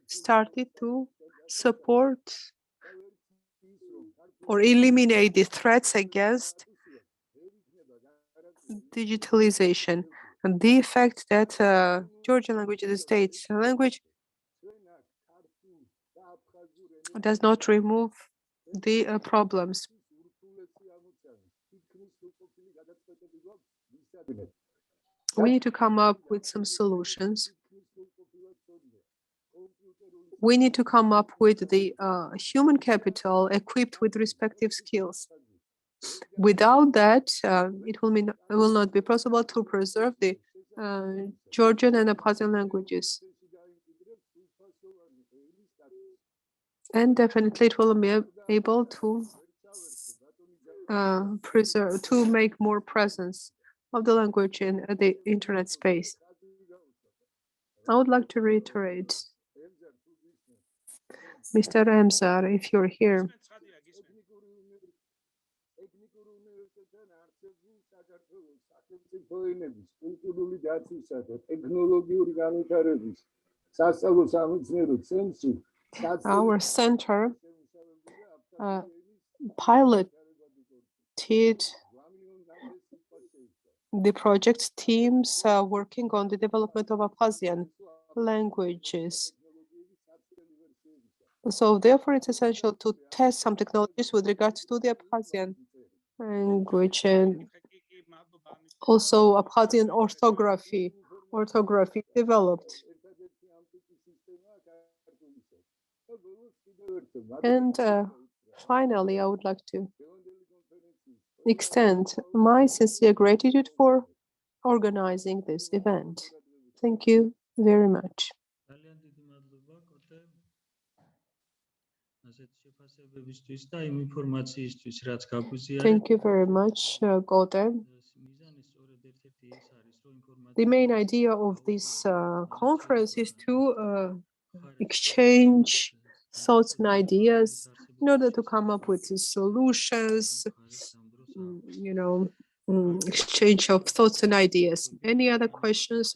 S1: started to support or eliminate the threats against digitalization, and the fact that Georgian language is a state language does not remove the problems. We need to come up with some solutions. We need to come up with the human capital equipped with respective skills. Without that, it will not be possible to preserve the Georgian and Abkhazian languages. And definitely it will be able to preserve, to make more presence of the language in the internet space. I would like to reiterate, Mr. Ramsar, if you're here, our center piloted the project teams working on the development of Abkhazian languages. So therefore, it's essential to test some technologies with regards to the Abkhazian language and also Abkhazian orthography developed. And finally, I would like to extend my sincere gratitude for organizing this event. Thank you very much. Thank you very much, Gautam. The main idea of this conference is to exchange thoughts and ideas in order to come up with solutions, exchange of thoughts and ideas. Any other questions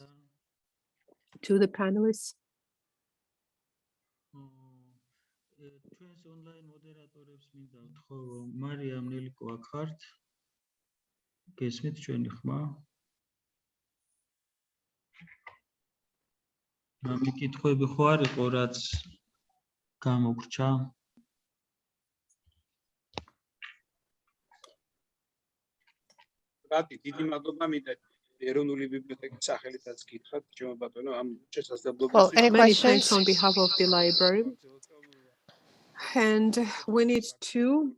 S1: to the panelists?
S3: მიკითხვები ხო არ იყო რაც გამოგრჩა?
S12: რატი დიდი მადლობა მინდა ეროვნული ბიბლიოთეკის სახელითაც გითხრათ ჩემო ბატონო ამ შესაძლებლობას.
S1: Many thanks on behalf of the library, and we need to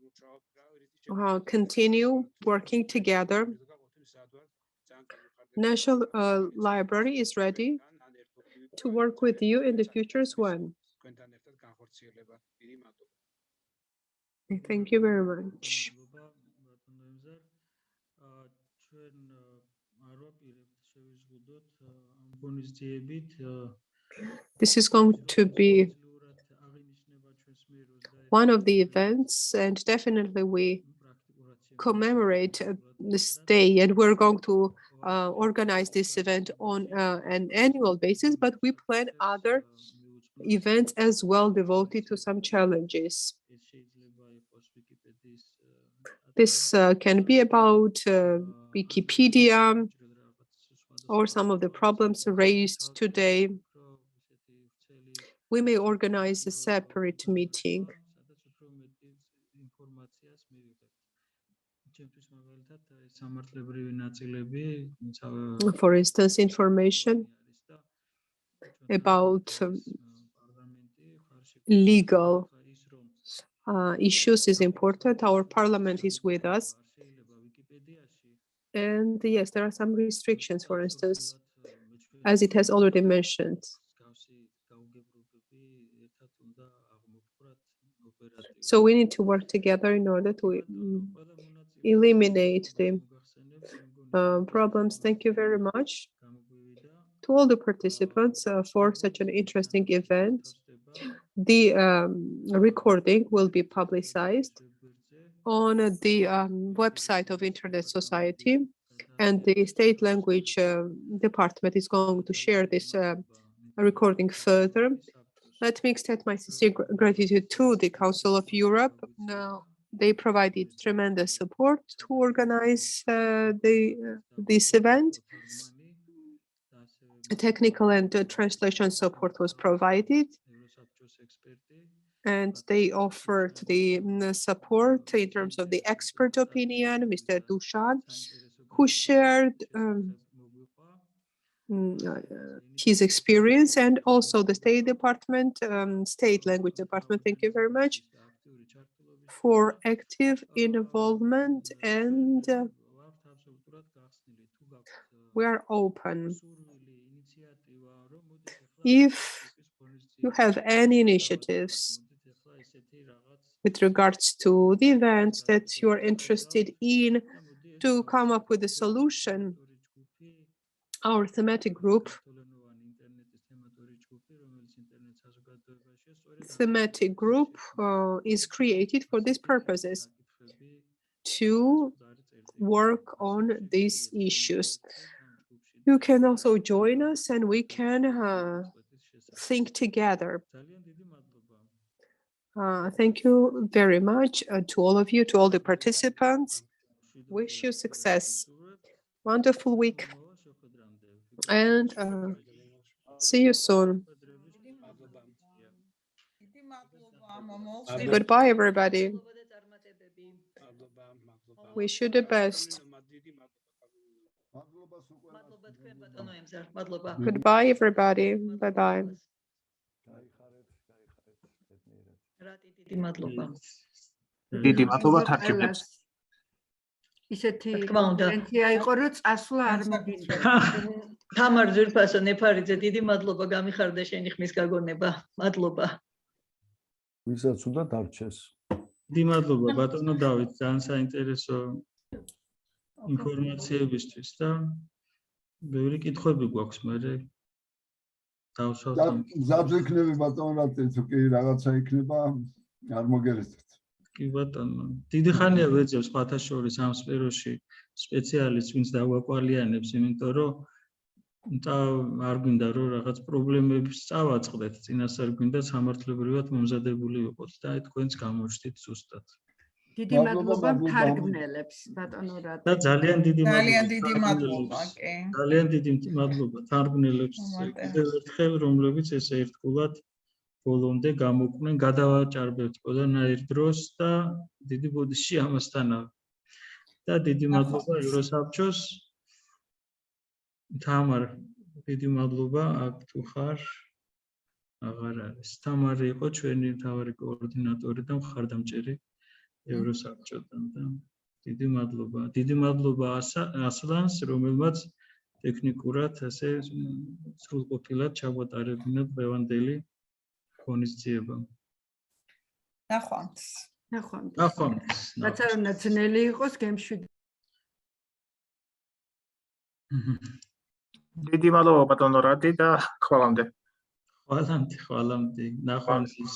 S1: continue working together. National Library is ready to work with you in the future as well. Thank you very much. This is going to be one of the events, and definitely we commemorate this day, and we're going to organize this event on an annual basis, but we plan other events as well devoted to some challenges. This can be about Wikipedia or some of the problems raised today. We may organize a separate meeting. For instance, information about legal issues is important. Our parliament is with us. And yes, there are some restrictions, for instance, as it has already mentioned. So we need to work together in order to eliminate the problems. Thank you very much to all the participants for such an interesting event. The recording will be publicized on the website of Internet Society, and the state language department is going to share this recording further. Let me extend my sincere gratitude to the Council of Europe. Now, they provided tremendous support to organize this event. Technical and translation support was provided, and they offered the support in terms of the expert opinion, Mr. Dushan, who shared his experience, and also the State Department, State Language Department. Thank you very much for active involvement, and we are open. If you have any initiatives with regards to the event that you are interested in to come up with a solution, our thematic group is created for these purposes, to work on these issues. You can also join us and we can think together. Thank you very much to all of you, to all the participants. Wish you success. Wonderful week. And see you soon. Goodbye, everybody. Wish you the best. Goodbye, everybody. Bye-bye.
S12: დიდი მადლობა თარგმნებს.
S11: ისეთი კონფერენცია იყო, რომ წასვლა არ მიდიოდა. თამარ ძვირფასო ნეფარიძე, დიდი მადლობა გამიხარდა შენი ხმის გაგონება. მადლობა.
S10: ვისაც უნდა დარჩეს.
S3: დიდი მადლობა ბატონო დავით, ძალიან საინტერესო ინფორმაციებისთვის და ბევრი კითხვები გვაქვს მერე.
S9: გზად იქნები ბატონო, რატო თუ კი რაღაცა იქნება არ მოგერეცეთ.
S3: კი ბატონო, დიდი ხანია ვეძებ სხვათა შორის ამ სფეროში სპეციალისტს, ვინც დავაკვალიანებს, იმიტომ რომ არ გვინდა რომ რაღაც პრობლემებს წავაწყდეთ, წინასწარ გვინდა სამართლებრივად მომზადებული ვიყოთ და თქვენც გამოჩნდით ზუსტად.
S11: დიდი მადლობა თარგმნელებს, ბატონო რატო.
S3: და ძალიან დიდი
S14: მადლობა, კი.
S3: ძალიან დიდი მადლობა თარგმნელებს კიდევ ერთხელ, რომლებიც ესე ერთგულად ბოლომდე გამოყვნენ, გადავაჭარბებთ ყველანაირ დროს და დიდი ბოდიში ამასთანავე. და დიდი მადლობა ევროსაბჭოს. თამარ, დიდი მადლობა, აქ თუ ხარ, აღარ არის. თამარი იყო ჩვენი მთავარი კოორდინატორი და მხარდამჭერი ევროსაბჭოდან და დიდი მადლობა. დიდი მადლობა ასლანს, რომელმაც ტექნიკურად ასე სრულყოფილად ჩაგვატარებინა დღევანდელი ღონისძიება.
S11: ნახვამდის.
S3: ნახვამდის.
S11: რაც არ უნდა ძნელი იყოს, გემშვიდობა.
S12: დიდი მადლობა ბატონო რატი და ხვალამდე.
S3: ხვალამდე. ნახვამდის.